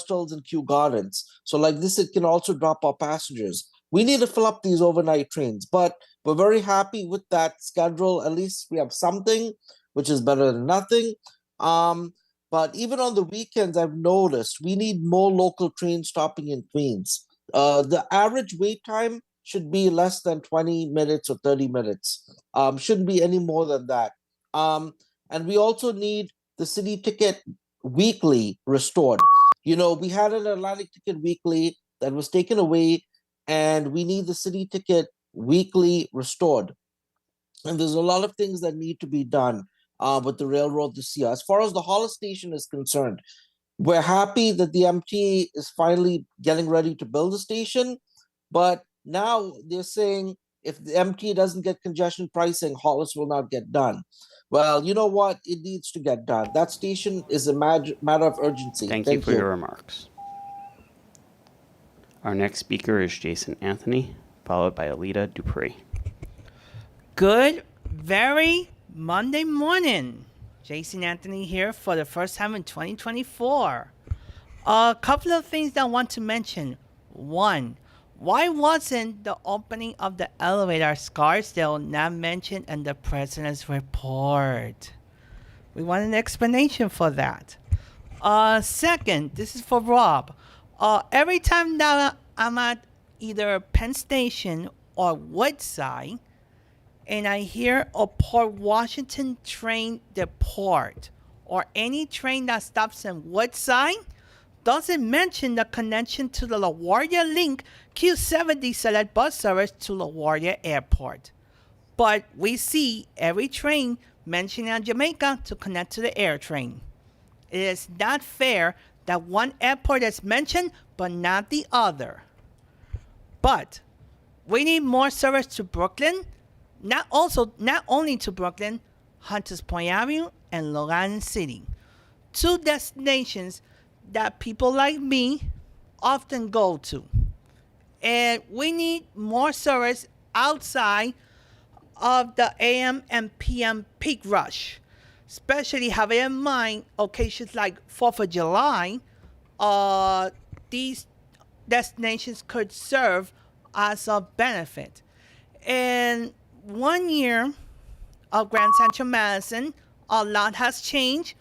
Hills and Kew Gardens. So like this, it can also drop our passengers. We need to fill up these overnight trains, but we're very happy with that schedule. At least we have something, which is better than nothing. But even on the weekends, I've noticed we need more local trains stopping in Queens. The average wait time should be less than 20 minutes or 30 minutes. Shouldn't be any more than that. And we also need the city ticket weekly restored. We had an Atlantic ticket weekly that was taken away, and we need the city ticket weekly restored. And there's a lot of things that need to be done with the railroad this year. As far as the Hollis station is concerned, we're happy that the MTA is finally getting ready to build the station, but now they're saying if the MTA doesn't get congestion pricing, Hollis will not get done. Well, you know what? It needs to get done. That station is a matter of urgency. Thank you for your remarks. Our next speaker is Jason Anthony, followed by Alita Dupree. Good, very Monday morning. Jason Anthony here for the first time in 2024. A couple of things that I want to mention. One, why wasn't the opening of the elevator at Scarsdale not mentioned in the president's report? We want an explanation for that. Second, this is for Rob. Every time that I'm at either Penn Station or Woodside, and I hear a Port Washington train depart, or any train that stops in Woodside, doesn't mention the connection to the LaGuardia Link Q70 select bus service to LaGuardia Airport. But we see every train mentioning on Jamaica to connect to the air train. It is not fair that one airport is mentioned but not the other. But we need more service to Brooklyn, not only to Brooklyn, Hunters Point Avenue and Long Island City, two destinations that people like me often go to. And we need more service outside of the AM and PM peak rush, especially having in mind occasions like 4th of July. These destinations could serve as a benefit. And 1 year of Grand Central Madison, a lot has changed,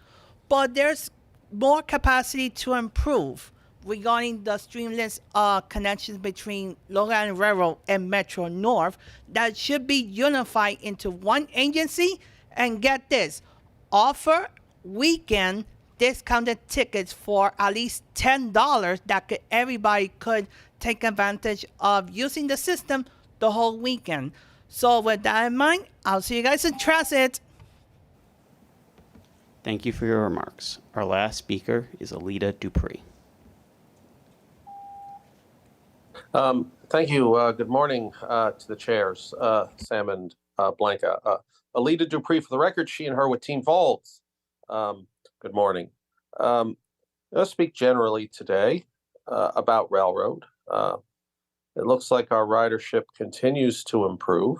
but there's more capacity to improve regarding the streamless connections between Long Island Railroad and Metro North that should be unified into one agency. And get this, offer weekend discounted tickets for at least $10 that everybody could take advantage of using the system the whole weekend. So with that in mind, I'll see you guys in transit. Thank you for your remarks. Our last speaker is Alita Dupree. Thank you. Good morning to the chairs, Sam and Blanca. Alita Dupree, for the record, she and her with Team Folds. Good morning. I'll speak generally today about railroad. It looks like our ridership continues to improve.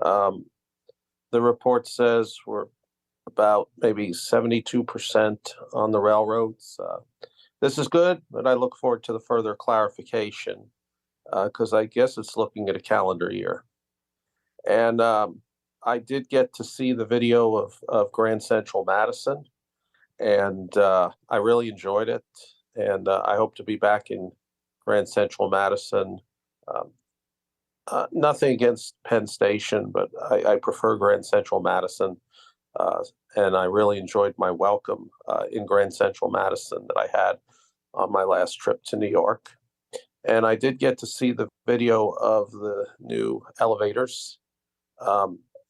The report says we're about maybe 72% on the railroads. This is good, but I look forward to the further clarification because I guess it's looking at a calendar year. And I did get to see the video of Grand Central Madison, and I really enjoyed it. And I hope to be back in Grand Central Madison. Nothing against Penn Station, but I prefer Grand Central Madison. And I really enjoyed my welcome in Grand Central Madison that I had on my last trip to New York. And I did get to see the video of the new elevators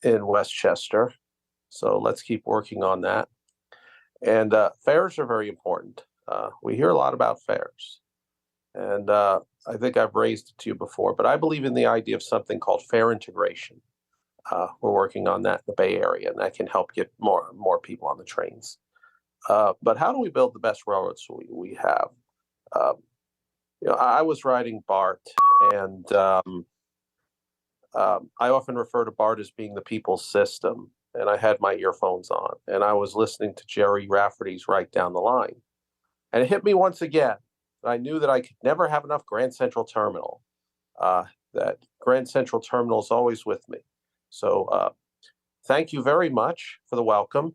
in Westchester. So let's keep working on that. And fares are very important. We hear a lot about fares. And I think I've raised it to you before, but I believe in the idea of something called fare integration. We're working on that in the Bay Area, and that can help get more people on the trains. But how do we build the best railroads we have? I was riding BART, and I often refer to BART as being the people's system. And I had my earphones on, and I was listening to Jerry Rafferty's Right Down the Line. And it hit me once again. I knew that I could never have enough Grand Central Terminal, that Grand Central Terminal is always with me. So thank you very much for the welcome,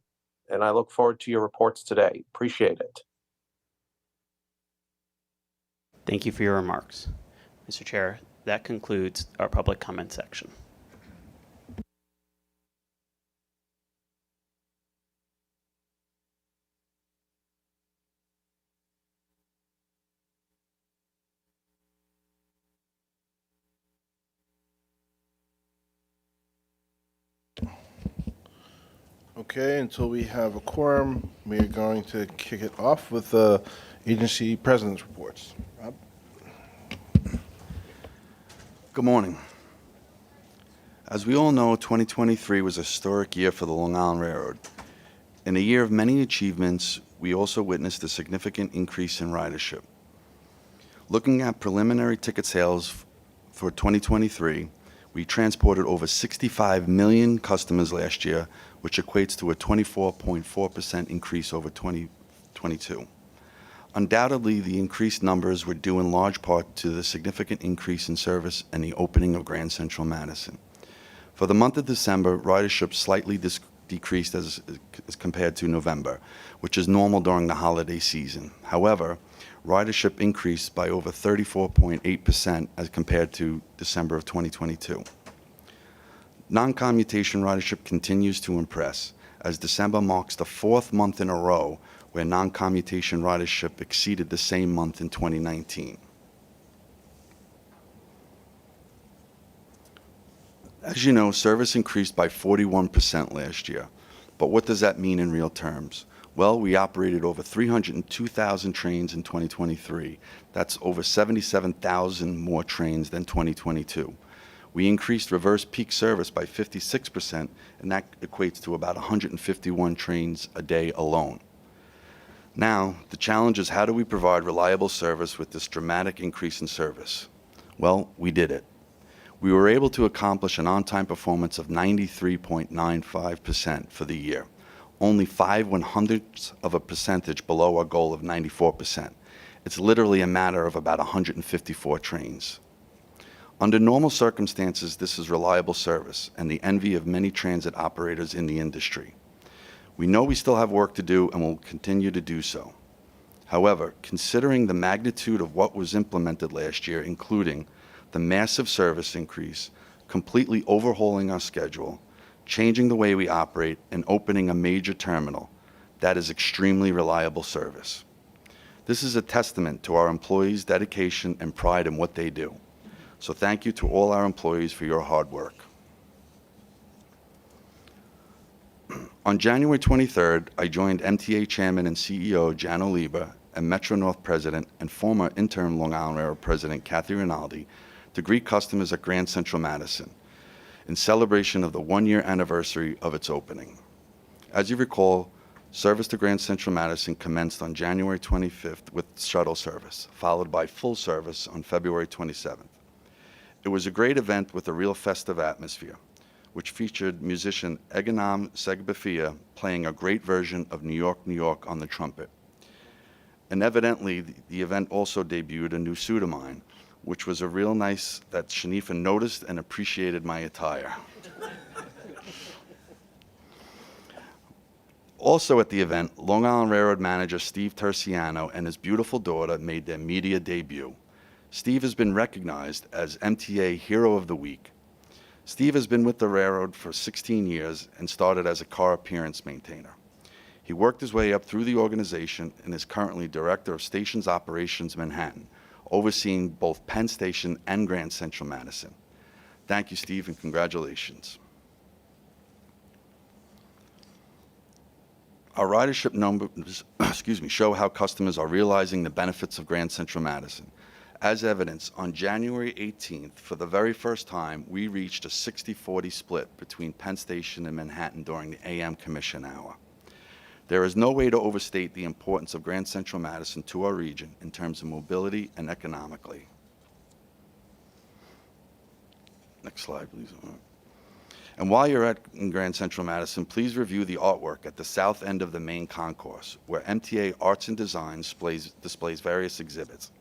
and I look forward to your reports today. Appreciate it. Thank you for your remarks. Mr. Chair, that concludes our public comment section. Okay, until we have a quorum, we are going to kick it off with the agency president's reports. Rob? Good morning. As we all know, 2023 was a historic year for the Long Island Railroad. In a year of many achievements, we also witnessed a significant increase in ridership. Looking at preliminary ticket sales for 2023, we transported over 65 million customers last year, which equates to a 24.4% increase over 2022. Undoubtedly, the increased numbers were due in large part to the significant increase in service and the opening of Grand Central Madison. For the month of December, ridership slightly decreased as compared to November, which is normal during the holiday season. However, ridership increased by over 34.8% as compared to December of 2022. Non-commutation ridership continues to impress, as December marks the fourth month in a row where non-commutation ridership exceeded the same month in 2019. As you know, service increased by 41% last year. But what does that mean in real terms? Well, we operated over 302,000 trains in 2023. That's over 77,000 more trains than 2022. We increased reverse peak service by 56%, and that equates to about 151 trains a day alone. Now, the challenge is how do we provide reliable service with this dramatic increase in service? Well, we did it. We were able to accomplish an on-time performance of 93.95% for the year, only 0.05% below our goal of 94%. It's literally a matter of about 154 trains. Under normal circumstances, this is reliable service and the envy of many transit operators in the industry. We know we still have work to do and will continue to do so. However, considering the magnitude of what was implemented last year, including the massive service increase, completely overhauling our schedule, changing the way we operate, and opening a major terminal, that is extremely reliable service. This is a testament to our employees' dedication and pride in what they do. So thank you to all our employees for your hard work. On January 23rd, I joined MTA Chairman and CEO Jan Oliva and Metro North President and former interim Long Island Railroad President Kathy Rinaldi to greet customers at Grand Central Madison in celebration of the one-year anniversary of its opening. As you recall, service to Grand Central Madison commenced on January 25th with shuttle service, followed by full service on February 27th. It was a great event with a real festive atmosphere, which featured musician Eganam Segbafia playing a great version of New York, New York on the trumpet. And evidently, the event also debuted a new suit of mine, which was a real nice that Shanifa noticed and appreciated my attire. Also at the event, Long Island Railroad manager Steve Terciano and his beautiful daughter made their media debut. Steve has been recognized as MTA Hero of the Week. Steve has been with the railroad for 16 years and started as a car appearance maintainer. He worked his way up through the organization and is currently Director of Stations Operations Manhattan, overseeing both Penn Station and Grand Central Madison. Thank you, Steve, and congratulations. Our ridership numbers show how customers are realizing the benefits of Grand Central Madison. As evidence, on January 18th, for the very first time, we reached a 60-40 split between Penn Station and Manhattan during the AM Commission hour. There is no way to overstate the importance of Grand Central Madison to our region in terms of mobility and economically. Next slide, please. And while you're in Grand Central Madison, please review the artwork at the south end of the main concourse, where MTA Arts and Design displays various exhibits.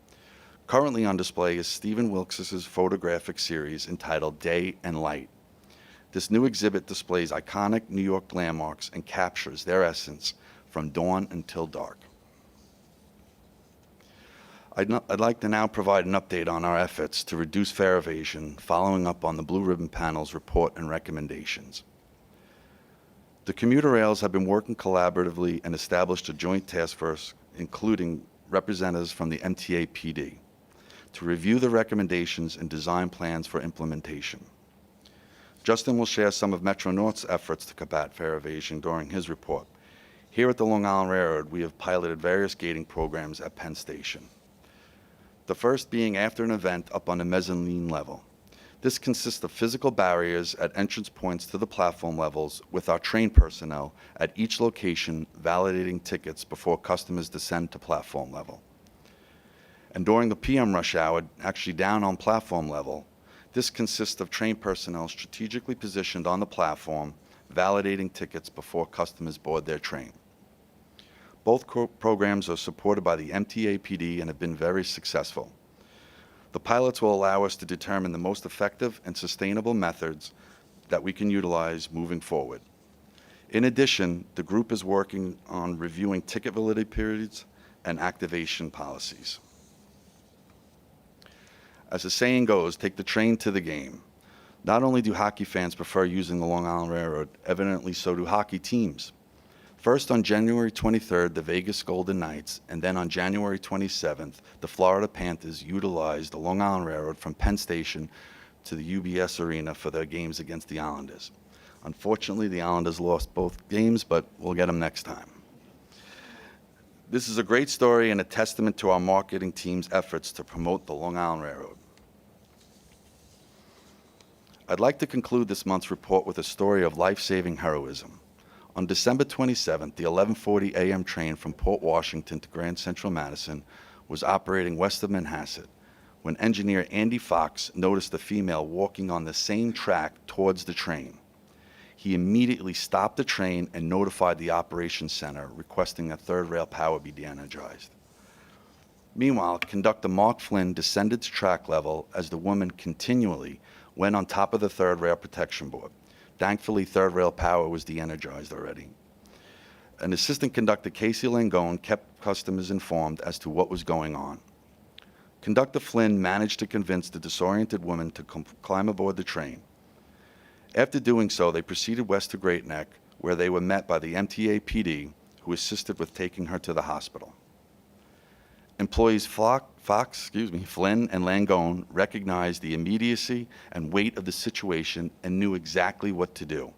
Currently on display is Stephen Wilkes' photographic series entitled Day and Light. This new exhibit displays iconic New York landmarks and captures their essence from dawn until dark. I'd like to now provide an update on our efforts to reduce fare evasion, following up on the Blue Ribbon Panel's report and recommendations. The commuter rails have been working collaboratively and established a joint task force, including representatives from the MTA PD, to review the recommendations and design plans for implementation. Justin will share some of Metro North's efforts to combat fare evasion during his report. Here at the Long Island Railroad, we have piloted various gating programs at Penn Station. The first being after an event up on the mezzanine level. This consists of physical barriers at entrance points to the platform levels with our train personnel at each location validating tickets before customers descend to platform level. And during the PM rush hour, actually down on platform level, this consists of train personnel strategically positioned on the platform, validating tickets before customers board their train. Both programs are supported by the MTA PD and have been very successful. The pilots will allow us to determine the most effective and sustainable methods that we can utilize moving forward. In addition, the group is working on reviewing ticket validity periods and activation policies. As the saying goes, take the train to the game. Not only do hockey fans prefer using the Long Island Railroad, evidently so do hockey teams. First on January 23rd, the Vegas Golden Knights, and then on January 27th, the Florida Panthers utilized the Long Island Railroad from Penn Station to the UBS Arena for their games against the Islanders. Unfortunately, the Islanders lost both games, but we'll get them next time. This is a great story and a testament to our marketing team's efforts to promote the Long Island Railroad. I'd like to conclude this month's report with a story of life-saving heroism. On December 27th, the 11:40 a.m. train from Port Washington to Grand Central Madison was operating west of Manhasset when engineer Andy Fox noticed a female walking on the same track towards the train. He immediately stopped the train and notified the operations center, requesting that third rail power be de-energized. Meanwhile, conductor Mark Flynn descended to track level as the woman continually went on top of the third rail protection board. Thankfully, third rail power was de-energized already. An assistant conductor, Casey Langone, kept customers informed as to what was going on. Conductor Flynn managed to convince the disoriented woman to climb aboard the train. After doing so, they proceeded west to Great Neck, where they were met by the MTA PD, who assisted with taking her to the hospital. Employees Flynn and Langone recognized the immediacy and weight of the situation and knew exactly what to do.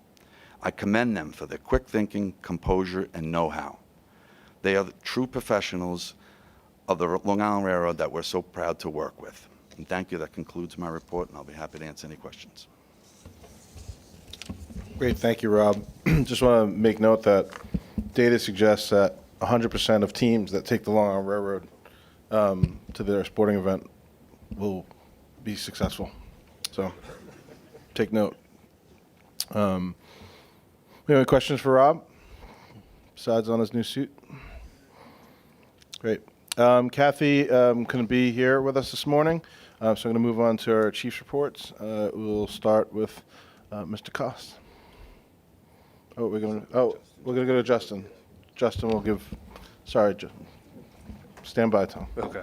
I commend them for their quick thinking, composure, and know-how. They are the true professionals of the Long Island Railroad that we're so proud to work with. And thank you. That concludes my report, and I'll be happy to answer any questions. Great, thank you, Rob. Just want to make note that data suggests that 100% of teams that take the Long Island Railroad to their sporting event will be successful. So take note. We have any questions for Rob, besides on his new suit? Great. Kathy couldn't be here with us this morning, so I'm going to move on to our chief's reports. We'll start with Mr. Cost. We're going to go to Justin. Justin will give. Sorry, stand by, Tom. Okay.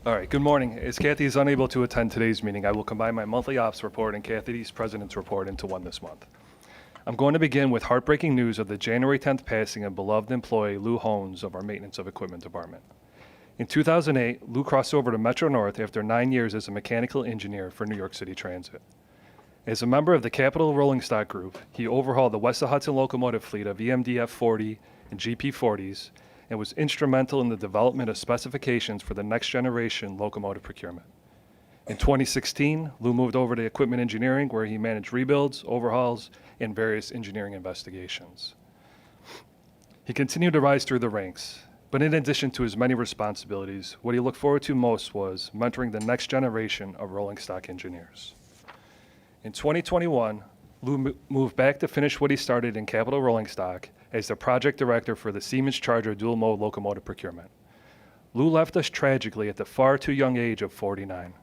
All right. Good morning. As Kathy is unable to attend today's meeting, I will combine my monthly ops report and Kathy's president's report into one this month. I'm going to begin with heartbreaking news of the January 10th passing of beloved employee Lou Hones of our Maintenance of Equipment Department. In 2008, Lou crossed over to Metro North after 9 years as a mechanical engineer for New York City Transit. As a member of the Capital Rolling Stock Group, he overhauled the West of Hudson locomotive fleet of EMDF 40 and GP 40s and was instrumental in the development of specifications for the next generation locomotive procurement. In 2016, Lou moved over to equipment engineering, where he managed rebuilds, overhauls, and various engineering investigations. He continued to rise through the ranks, but in addition to his many responsibilities, what he looked forward to most was mentoring the next generation of rolling stock engineers. In 2021, Lou moved back to finish what he started in Capital Rolling Stock as the project director for the Siemens Charger dual mode locomotive procurement. Lou left us tragically at the far too young age of 49.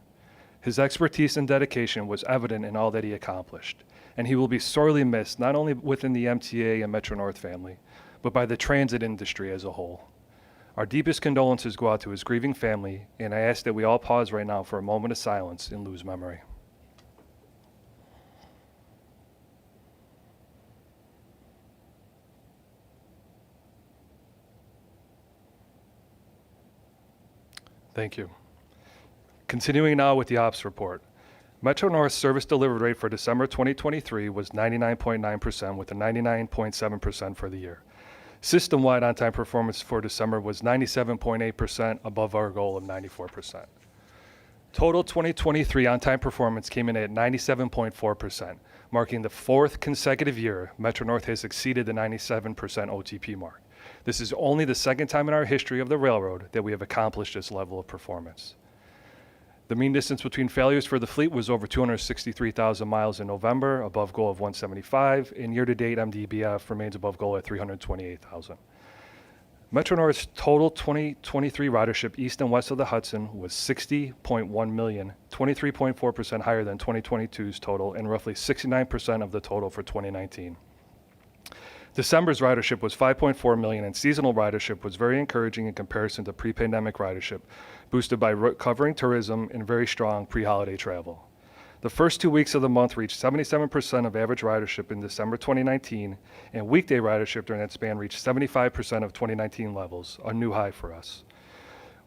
His expertise and dedication was evident in all that he accomplished, and he will be sorely missed not only within the MTA and Metro North family, but by the transit industry as a whole. Our deepest condolences go out to his grieving family, and I ask that we all pause right now for a moment of silence in Lou's memory. Thank you. Continuing now with the ops report. Metro North's service delivery rate for December 2023 was 99.9% with a 99.7% for the year. System-wide on-time performance for December was 97.8%, above our goal of 94%. Total 2023 on-time performance came in at 97.4%, marking the fourth consecutive year Metro North has exceeded the 97% OTP mark. This is only the second time in our history of the railroad that we have accomplished this level of performance. The mean distance between failures for the fleet was over 263,000 miles in November, above goal of 175, and year-to-date MDBF remains above goal at 328,000. Metro North's total 2023 ridership east and west of the Hudson was 60.1 million, 23.4% higher than 2022's total, and roughly 69% of the total for 2019. December's ridership was 5.4 million, and seasonal ridership was very encouraging in comparison to pre-pandemic ridership, boosted by recovering tourism and very strong pre-holiday travel. The first 2 weeks of the month reached 77% of average ridership in December 2019, and weekday ridership during that span reached 75% of 2019 levels, a new high for us.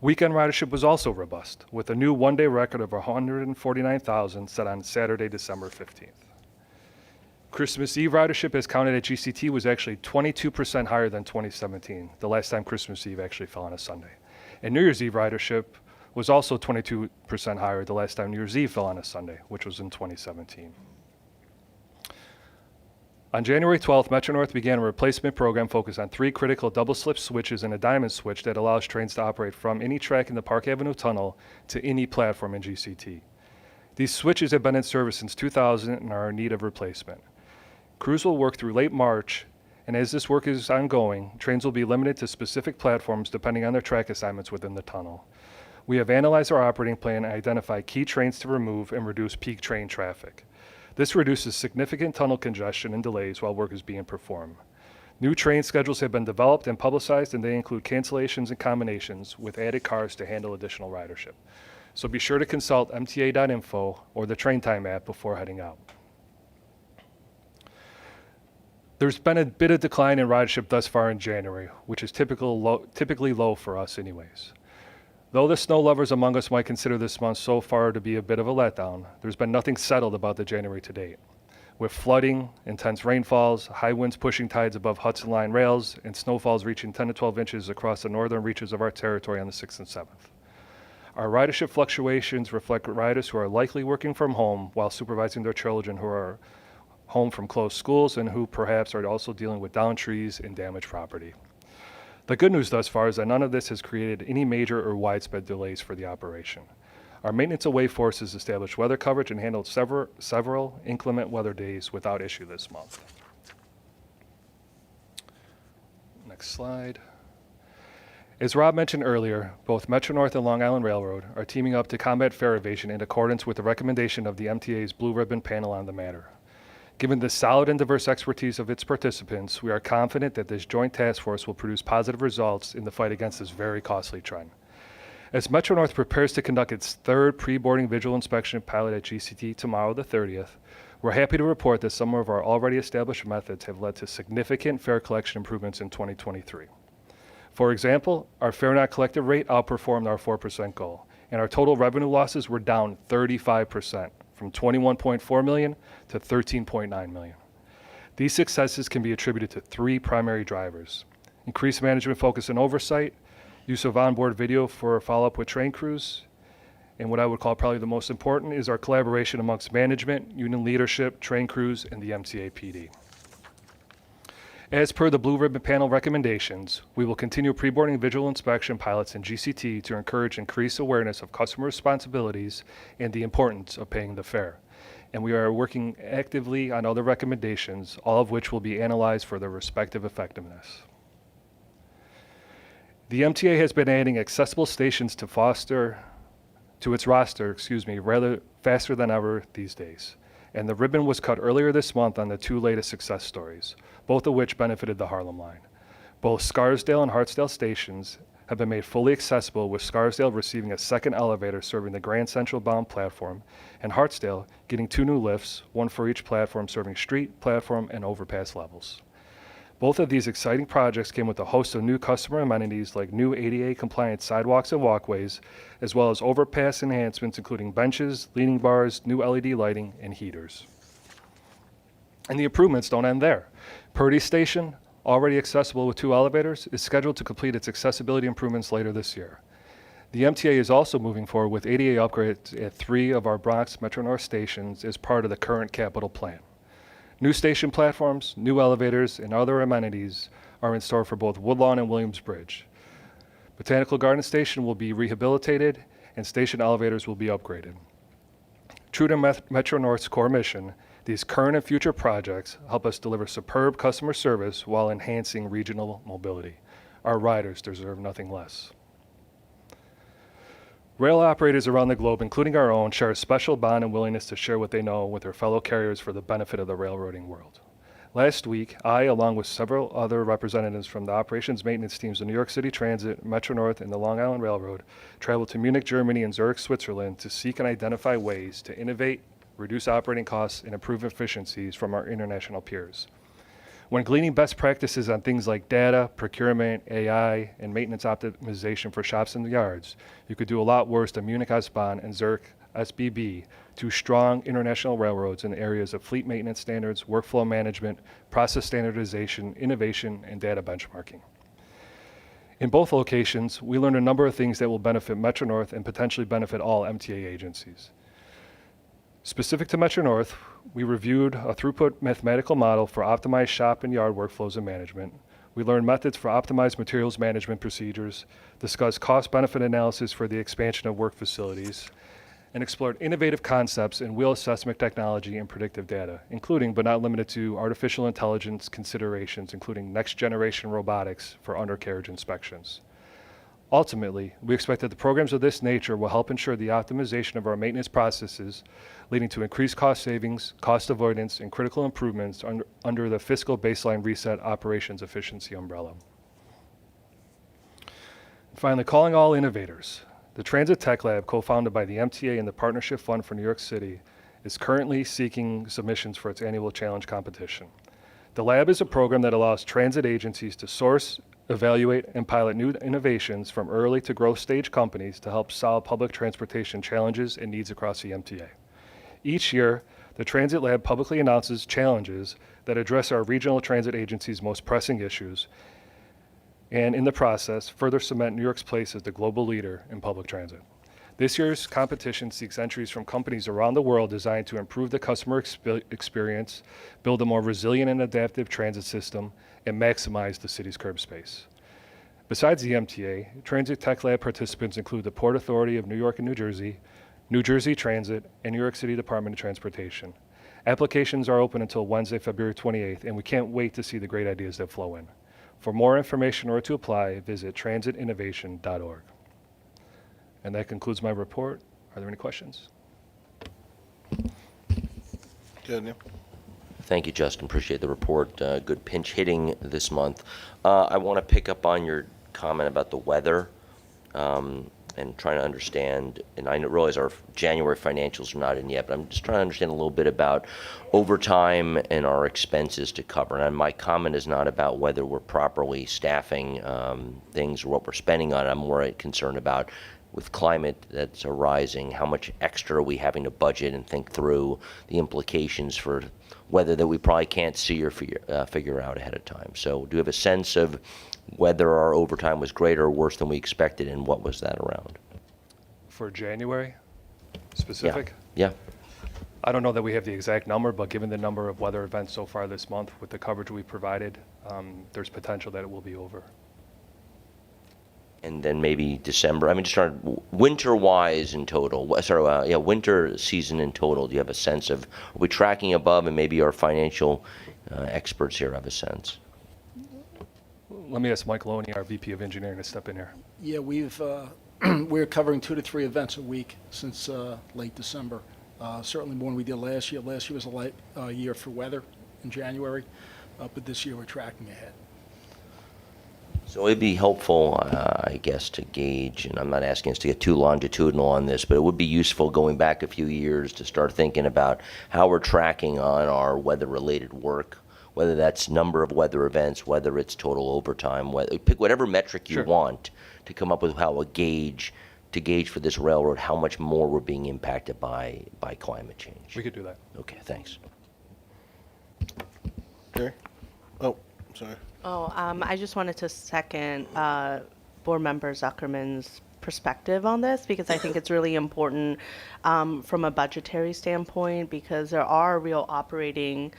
Weekend ridership was also robust, with a new one-day record of 149,000 set on Saturday, December 15th. Christmas Eve ridership as counted at GCT was actually 22% higher than 2017, the last time Christmas Eve actually fell on a Sunday. And New Year's Eve ridership was also 22% higher the last time New Year's Eve fell on a Sunday, which was in 2017. On January 12th, Metro North began a replacement program focused on 3 critical double-slip switches and a diamond switch that allows trains to operate from any track in the Park Avenue Tunnel to any platform in GCT. These switches have been in service since 2000 and are in need of replacement. Crews will work through late March, and as this work is ongoing, trains will be limited to specific platforms depending on their track assignments within the tunnel. We have analyzed our operating plan and identified key trains to remove and reduce peak train traffic. This reduces significant tunnel congestion and delays while work is being performed. New train schedules have been developed and publicized, and they include cancellations and combinations with added cars to handle additional ridership. So be sure to consult mta.info or the Train Time app before heading out. There's been a bit of decline in ridership thus far in January, which is typically low for us anyways. Though the snow lovers among us might consider this month so far to be a bit of a letdown, there's been nothing settled about the January to date. with flooding, intense rainfalls, high winds pushing tides above Hudson Line rails, and snowfalls reaching 10 to 12 inches across the northern reaches of our territory on the 6th and 7th. Our ridership fluctuations reflect riders who are likely working from home while supervising their children who are home from closed schools and who perhaps are also dealing with downed trees and damaged property. The good news thus far is that none of this has created any major or widespread delays for the operation. Our maintenance away force has established weather coverage and handled several inclement weather days without issue this month. Next slide. As Rob mentioned earlier, both Metro-North and Long Island Railroad are teaming up to combat fare evasion in accordance with the recommendation of the MTA's Blue Ribbon Panel on the matter. Given the solid and diverse expertise of its participants, we are confident that this joint task force will produce positive results in the fight against this very costly trend. As Metro-North prepares to conduct its third pre-boarding visual inspection pilot at GCT tomorrow, the 30th, we're happy to report that some of our already established methods have led to significant fare collection improvements in 2023. For example, our fare not collected rate outperformed our 4% goal, and our total revenue losses were down 35%, from $21.4 million to $13.9 million. These successes can be attributed to three primary drivers: increased management focus and oversight, use of onboard video for follow-up with train crews, and what I would call probably the most important is our collaboration amongst management, union leadership, train crews, and the MTA PD. As per the Blue Ribbon Panel recommendations, we will continue pre-boarding visual inspection pilots in GCT to encourage increased awareness of customer responsibilities and the importance of paying the fare. And we are working actively on other recommendations, all of which will be analyzed for their respective effectiveness. The MTA has been adding accessible stations to its roster, rather faster than ever these days. And the ribbon was cut earlier this month on the two latest success stories, both of which benefited the Harlem Line. Both Scarsdale and Hartsdale stations have been made fully accessible, with Scarsdale receiving a second elevator serving the Grand Central bound platform, and Hartsdale getting two new lifts, one for each platform serving street, platform, and overpass levels. Both of these exciting projects came with a host of new customer amenities like new ADA-compliant sidewalks and walkways, as well as overpass enhancements including benches, leaning bars, new LED lighting, and heaters. And the improvements don't end there. Purdy Station, already accessible with two elevators, is scheduled to complete its accessibility improvements later this year. The MTA is also moving forward with ADA upgrades at 3 of our Bronx Metro-North stations as part of the current capital plan. New station platforms, new elevators, and other amenities are in store for both Woodlawn and Williamsbridge. Botanical Garden Station will be rehabilitated, and station elevators will be upgraded. True to Metro-North's core mission, these current and future projects help us deliver superb customer service while enhancing regional mobility. Our riders deserve nothing less. Rail operators around the globe, including our own, share a special bond and willingness to share what they know with their fellow carriers for the benefit of the railroading world. Last week, I, along with several other representatives from the operations maintenance teams of New York City Transit, Metro-North, and the Long Island Railroad, traveled to Munich, Germany, and Zurich, Switzerland to seek and identify ways to innovate, reduce operating costs, and improve efficiencies from our international peers. When gleaning best practices on things like data, procurement, AI, and maintenance optimization for shops and yards, you could do a lot worse than Munich S-Bahn and Zurich SBB, two strong international railroads in the areas of fleet maintenance standards, workflow management, process standardization, innovation, and data benchmarking. In both locations, we learned a number of things that will benefit Metro-North and potentially benefit all MTA agencies. Specific to Metro-North, we reviewed a throughput mathematical model for optimized shop and yard workflows and management. We learned methods for optimized materials management procedures, discussed cost-benefit analysis for the expansion of work facilities, and explored innovative concepts in wheel assessment technology and predictive data, including but not limited to artificial intelligence considerations, including next-generation robotics for undercarriage inspections. Ultimately, we expect that the programs of this nature will help ensure the optimization of our maintenance processes, leading to increased cost savings, cost avoidance, and critical improvements under the fiscal baseline reset operations efficiency umbrella. And finally, calling all innovators. The Transit Tech Lab, co-founded by the MTA and the Partnership Fund for New York City, is currently seeking submissions for its annual challenge competition. The lab is a program that allows transit agencies to source, evaluate, and pilot new innovations from early to growth stage companies to help solve public transportation challenges and needs across the MTA. Each year, The Transit Lab publicly announces challenges that address our regional transit agency's most pressing issues, and in the process, further cement New York's place as the global leader in public transit. This year's competition seeks entries from companies around the world designed to improve the customer experience, build a more resilient and adaptive transit system, and maximize the city's curb space. Besides the MTA, Transit Tech Lab participants include the Port Authority of New York and New Jersey Transit, and New York City Department of Transportation. Applications are open until Wednesday, February 28th, and we can't wait to see the great ideas that flow in. For more information or to apply, visit transitinnovation.org. And that concludes my report. Are there any questions? Good, Neil. Thank you, Justin. Appreciate the report. Good pinch hitting this month. I want to pick up on your comment about the weather and trying to understand, and I realize our January financials are not in yet, but I'm just trying to understand a little bit about overtime and our expenses to cover. And my comment is not about whether we're properly staffing things or what we're spending on it. I'm more concerned about with climate that's arising, how much extra are we having to budget and think through the implications for weather that we probably can't see or figure out ahead of time. So do you have a sense of whether our overtime was greater or worse than we expected, and what was that around? For January specific? Yeah. I don't know that we have the exact number, but given the number of weather events so far this month with the coverage we provided, there's potential that it will be over. And then maybe December, I mean, just winter-wise in total, winter season in total, do you have a sense of, are we tracking above, and maybe our financial experts here have a sense? Let me ask Mike Loney, our VP of Engineering, to step in here. Yeah, we're covering 2 to 3 events a week since late December. Certainly more than we did last year. Last year was a light year for weather in January, but this year we're tracking ahead. So it'd be helpful, I guess, to gauge, and I'm not asking us to get too longitudinal on this, but it would be useful going back a few years to start thinking about how we're tracking on our weather-related work, whether that's number of weather events, whether it's total overtime, pick whatever metric you want to come up with how to gauge for this railroad how much more we're being impacted by climate change. We could do that. Okay, thanks. Jerry? Oh, sorry. I just wanted to second Board Member Zuckerman's perspective on this, because I think it's really important from a budgetary standpoint, because there are real operating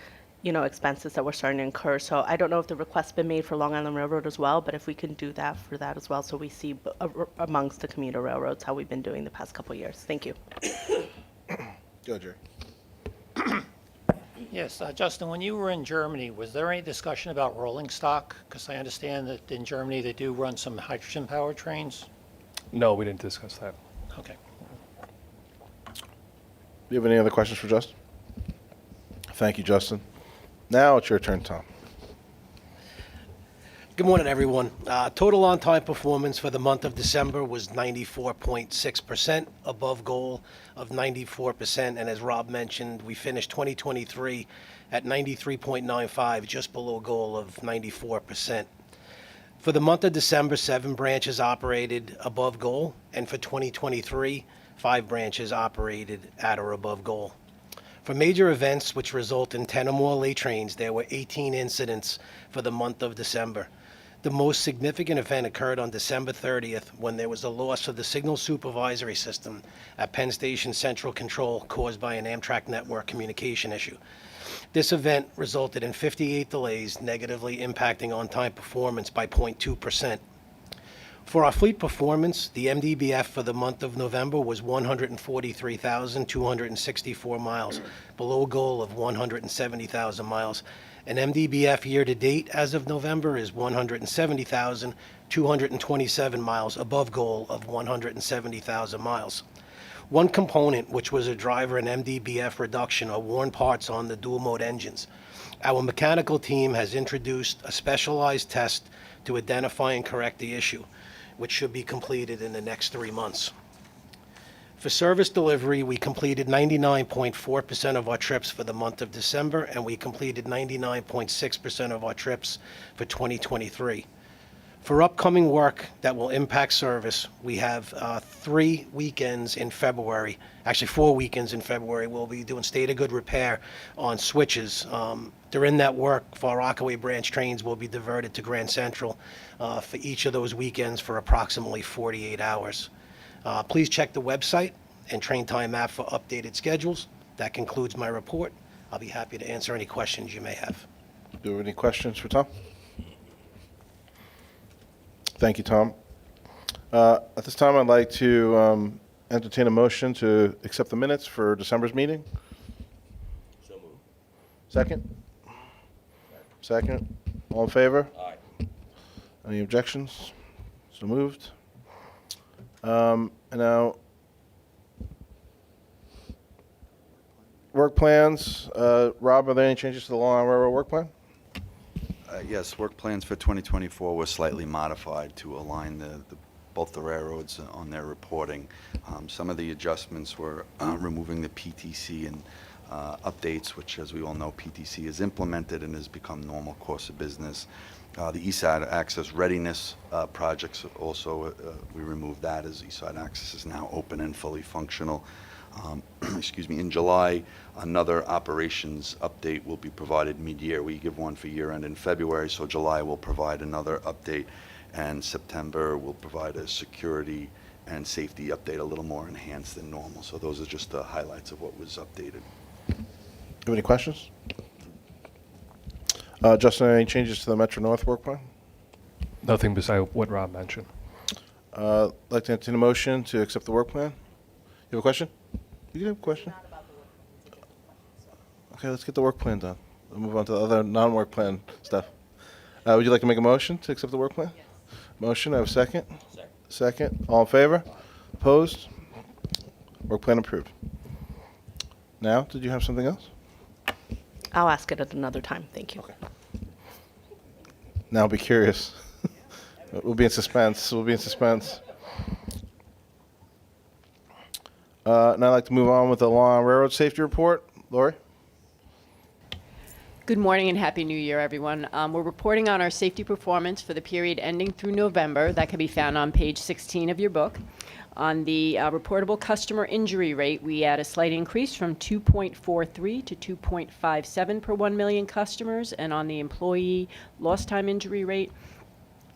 expenses that we're starting to incur. So I don't know if the request's been made for Long Island Railroad as well, but if we can do that for that as well, so we see amongst the commuter railroads how we've been doing the past couple of years. Thank you. Go, Jerry. Yes, Justin, when you were in Germany, was there any discussion about rolling stock? Because I understand that in Germany they do run some hydrogen-powered trains. No, we didn't discuss that. Okay. Do you have any other questions for Justin? Thank you, Justin. Now it's your turn, Tom. Good morning, everyone. Total on-time performance for the month of December was 94.6%, above goal of 94%. And as Rob mentioned, we finished 2023 at 93.95, just below goal of 94%. For the month of December, 7 branches operated above goal. And for 2023, 5 branches operated at or above goal. For major events which result in 10 or more late trains, there were 18 incidents for the month of December. The most significant event occurred on December 30th when there was a loss of the signal supervisory system at Penn Station Central Control caused by an Amtrak network communication issue. This event resulted in 58 delays, negatively impacting on-time performance by 0.2%. For our fleet performance, the MDBF for the month of November was 143,264 miles, below goal of 170,000 miles. And MDBF year-to-date as of November is 170,227 miles, above goal of 170,000 miles. One component, which was a driver and MDBF reduction, are worn parts on the dual-mode engines. Our mechanical team has introduced a specialized test to identify and correct the issue, which should be completed in the next 3 months. For service delivery, we completed 99.4% of our trips for the month of December, and we completed 99.6% of our trips for 2023. For upcoming work that will impact service, we have 3 weekends in February, actually 4 weekends in February. We'll be doing state of good repair on switches. During that work, Far Rockaway branch trains will be diverted to Grand Central for each of those weekends for approximately 48 hours. Please check the website and Train Time app for updated schedules. That concludes my report. I'll be happy to answer any questions you may have. Do you have any questions for Tom? Thank you, Tom. At this time, I'd like to entertain a motion to accept the minutes for December's meeting. So moved. Second? Second. All in favor? Aye. Any objections? So moved. And now, work plans. Rob, are there any changes to the Long Island Railroad work plan? Yes, work plans for 2024 were slightly modified to align both the railroads on their reporting. Some of the adjustments were removing the PTC and updates, which, as we all know, PTC is implemented and has become normal course of business. The East Side Access Readiness projects also, we removed that as East Side Access is now open and fully functional. Excuse me, in July, another operations update will be provided mid-year. We give one for year-end in February, so July will provide another update, and September will provide a security and safety update a little more enhanced than normal. So those are just the highlights of what was updated. Do you have any questions? Justin, any changes to the Metro North work plan? Nothing beside what Rob mentioned. I'd like to entertain a motion to accept the work plan. You have a question? You can have a question. Okay, let's get the work plan done. We'll move on to the other non-work plan stuff. Would you like to make a motion to accept the work plan? Yes. Motion, I have a second. Second. All in favor? Opposed? Work plan approved. Now, did you have something else? I'll ask it at another time. Thank you. Okay. Now I'll be curious. We'll be in suspense. We'll be in suspense. Now I'd like to move on with the Long Island Railroad Safety Report. Lori? Good morning and Happy New Year, everyone. We're reporting on our safety performance for the period ending through November. That can be found on page 16 of your book. On the reportable customer injury rate, we had a slight increase from 2.43 to 2.57 per 1 million customers. And on the employee lost time injury rate,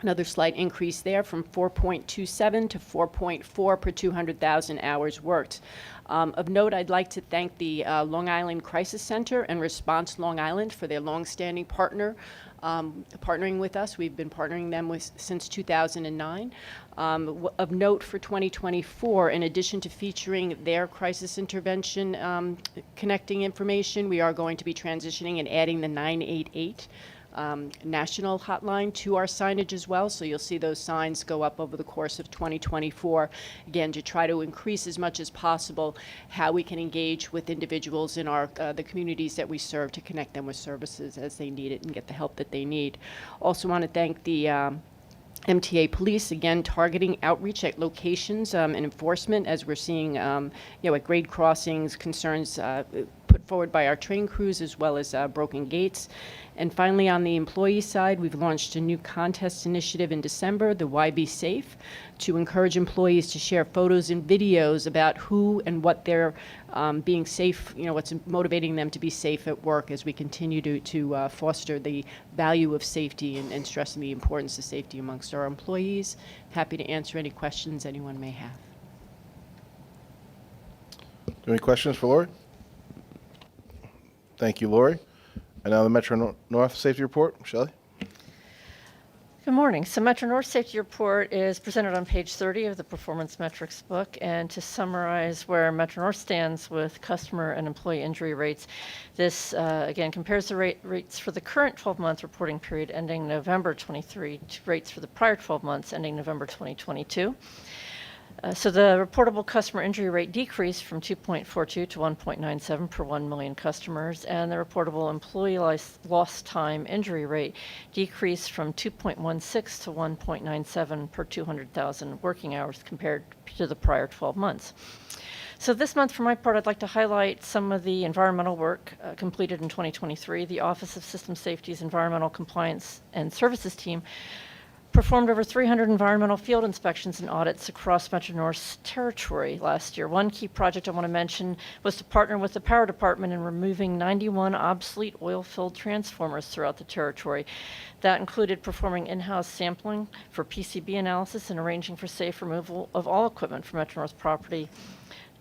another slight increase there from 4.27 to 4.4 per 200,000 hours worked. Of note, I'd like to thank the Long Island Crisis Center and Response Long Island for their longstanding partnering with us. We've been partnering them since 2009. Of note for 2024, in addition to featuring their crisis intervention connecting information, we are going to be transitioning and adding the 988 national hotline to our signage as well. So you'll see those signs go up over the course of 2024, again, to try to increase as much as possible how we can engage with individuals in our the communities that we serve to connect them with services as they need it and get the help that they need. Also want to thank the MTA Police, again, targeting outreach at locations and enforcement, as we're seeing, at grade crossings, concerns put forward by our train crews, as well as broken gates. And finally, on the employee side, we've launched a new contest initiative in December, the Why Be Safe, to encourage employees to share photos and videos about who and what they're being safe, what's motivating them to be safe at work, as we continue to foster the value of safety and stressing the importance of safety amongst our employees. Happy to answer any questions anyone may have. Any questions for Lori? Thank you, Lori. And now the Metro North Safety Report. Shelley? Good morning. So Metro North Safety Report is presented on page 30 of the Performance Metrics book. And to summarize where Metro North stands with customer and employee injury rates, this, again, compares the rates for the current 12-month reporting period ending November 23 to rates for the prior 12 months ending November 2022. So the reportable customer injury rate decreased from 2.42 to 1.97 per 1 million customers, and the reportable employee lost time injury rate decreased from 2.16 to 1.97 per 200,000 working hours compared to the prior 12 months. So this month, for my part, I'd like to highlight some of the environmental work completed in 2023. The Office of System Safety's Environmental Compliance and Services team performed over 300 environmental field inspections and audits across Metro North's territory last year. One key project I want to mention was to partner with the Power Department in removing 91 obsolete oil-filled transformers throughout the territory. That included performing in-house sampling for PCB analysis and arranging for safe removal of all equipment from Metro North property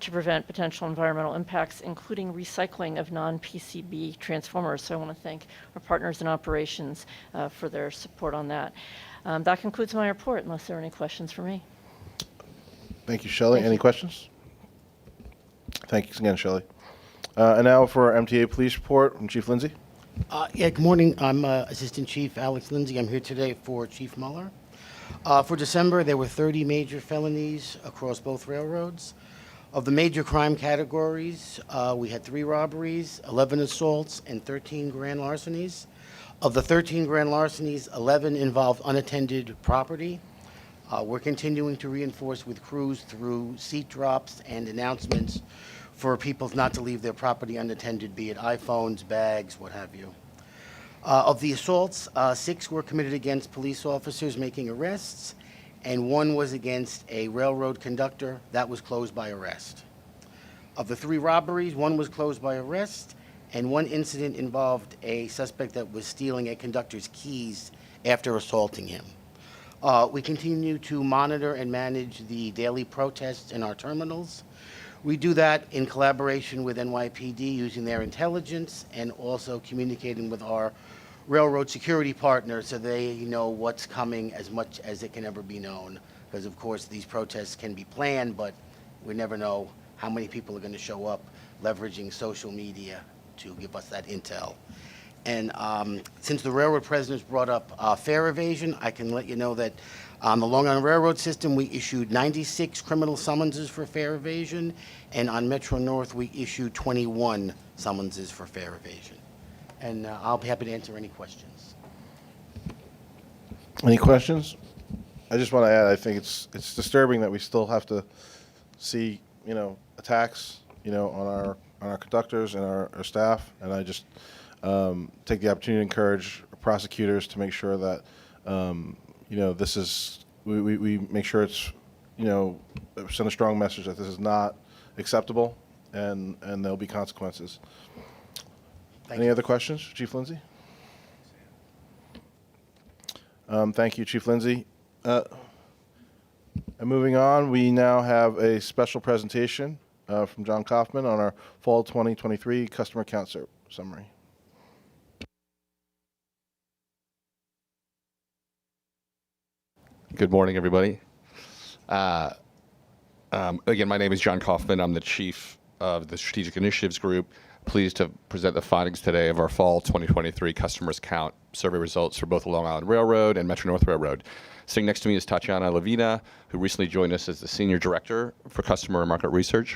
to prevent potential environmental impacts, including recycling of non-PCB transformers. So I want to thank our partners in operations for their support on that. That concludes my report, unless there are any questions for me. Thank you, Shelley. Any questions? Thanks again, Shelley. And now for our MTA Police Report from Chief Lindsay. Yeah, good morning. I'm Assistant Chief Alex Lindsay. I'm here today for Chief Mueller. For December, there were 30 major felonies across both railroads. Of the major crime categories, we had 3 robberies, 11 assaults, and 13 grand larcenies. Of the 13 grand larcenies, 11 involved unattended property. We're continuing to reinforce with crews through seat drops and announcements for people not to leave their property unattended, be it iPhones, bags, what have you. Of the assaults, 6 were committed against police officers making arrests, and 1 was against a railroad conductor. That was closed by arrest. Of the 3 robberies, 1 was closed by arrest, and 1 incident involved a suspect that was stealing a conductor's keys after assaulting him. We continue to monitor and manage the daily protests in our terminals. We do that in collaboration with NYPD using their intelligence and also communicating with our railroad security partners so they know what's coming as much as it can ever be known. Because, of course, these protests can be planned, but we never know how many people are going to show up leveraging social media to give us that intel. And since the railroad president brought up fare evasion, I can let you know that on the Long Island Railroad system, we issued 96 criminal summonses for fare evasion, and on Metro North, we issued 21 summonses for fare evasion. And I'll be happy to answer any questions. Any questions? I just want to add, I think it's disturbing that we still have to see, attacks, on our conductors and our staff. And I just take the opportunity to encourage prosecutors to make sure that, this is, we make sure it's, send a strong message that this is not acceptable and there'll be consequences. Any other questions, Chief Lindsay? Thank you, Chief Lindsay. And moving on, we now have a special presentation from John Kaufman on our Fall 2023 Customer Account Summary. Good morning, everybody. Again, my name is John Kaufman. I'm the Chief of the Strategic Initiatives Group. Pleased to present the findings today of our Fall 2023 Customers Count survey results for both the Long Island Railroad and Metro North Railroad. Sitting next to me is Tatiana Levina, who recently joined us as the Senior Director for Customer and Market Research.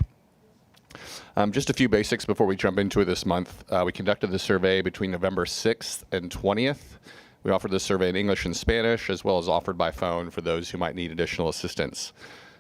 Just a few basics before we jump into it this month. We conducted the survey between November 6th and 20th. We offered the survey in English and Spanish, as well as offered by phone for those who might need additional assistance.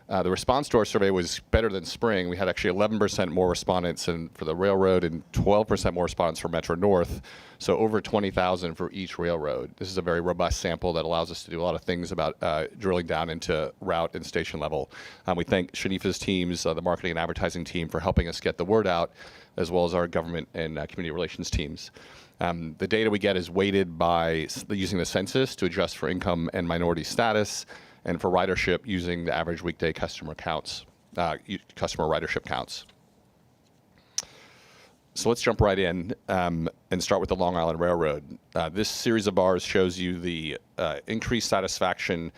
The response to our survey was better than spring. We had actually 11% more respondents for the railroad and 12% more respondents for Metro North, so over 20,000 for each railroad. This is a very robust sample that allows us to do a lot of things about drilling down into route and station level. We thank Shanifa's teams, the marketing and advertising team, for helping us get the word out, as well as our government and community relations teams. The data we get is weighted by using the census to adjust for income and minority status, and for ridership using the average weekday customer counts, customer ridership counts. So let's jump right in and start with the Long Island Railroad. This series of bars shows you the increased satisfaction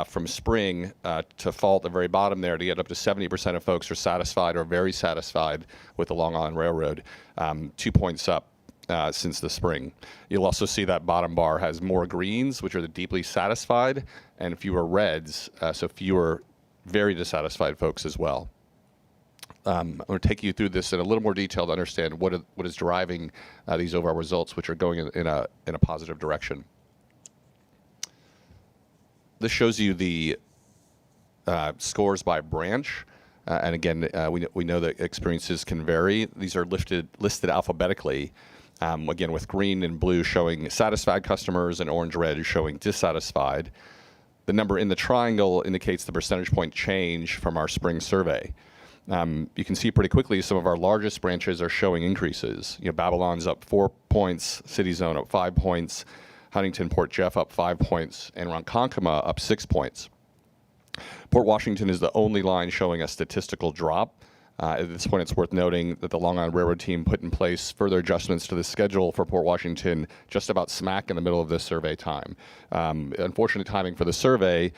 from spring to fall at the very bottom there, to get up to 70% of folks are satisfied or very satisfied with the Long Island Railroad, 2 points up since the spring. You'll also see that bottom bar has more greens, which are the deeply satisfied, and fewer reds, so fewer very dissatisfied folks as well. I'm going to take you through this in a little more detail to understand what is driving these overall results, which are going in a positive direction. This shows you the scores by branch. And again, we know that experiences can vary. These are listed alphabetically. Again, with green and blue showing satisfied customers and orange red showing dissatisfied. The number in the triangle indicates the percentage point change from our spring survey. You can see pretty quickly some of our largest branches are showing increases. Babylon's up 4 points, City Zone up 5 points, Huntington Port Jeff up 5 points, and Ronkonkoma up 6 points. Port Washington is the only line showing a statistical drop. At this point, it's worth noting that the Long Island Railroad team put in place further adjustments to the schedule for Port Washington just about smack in the middle of this survey time. Unfortunate timing for the survey,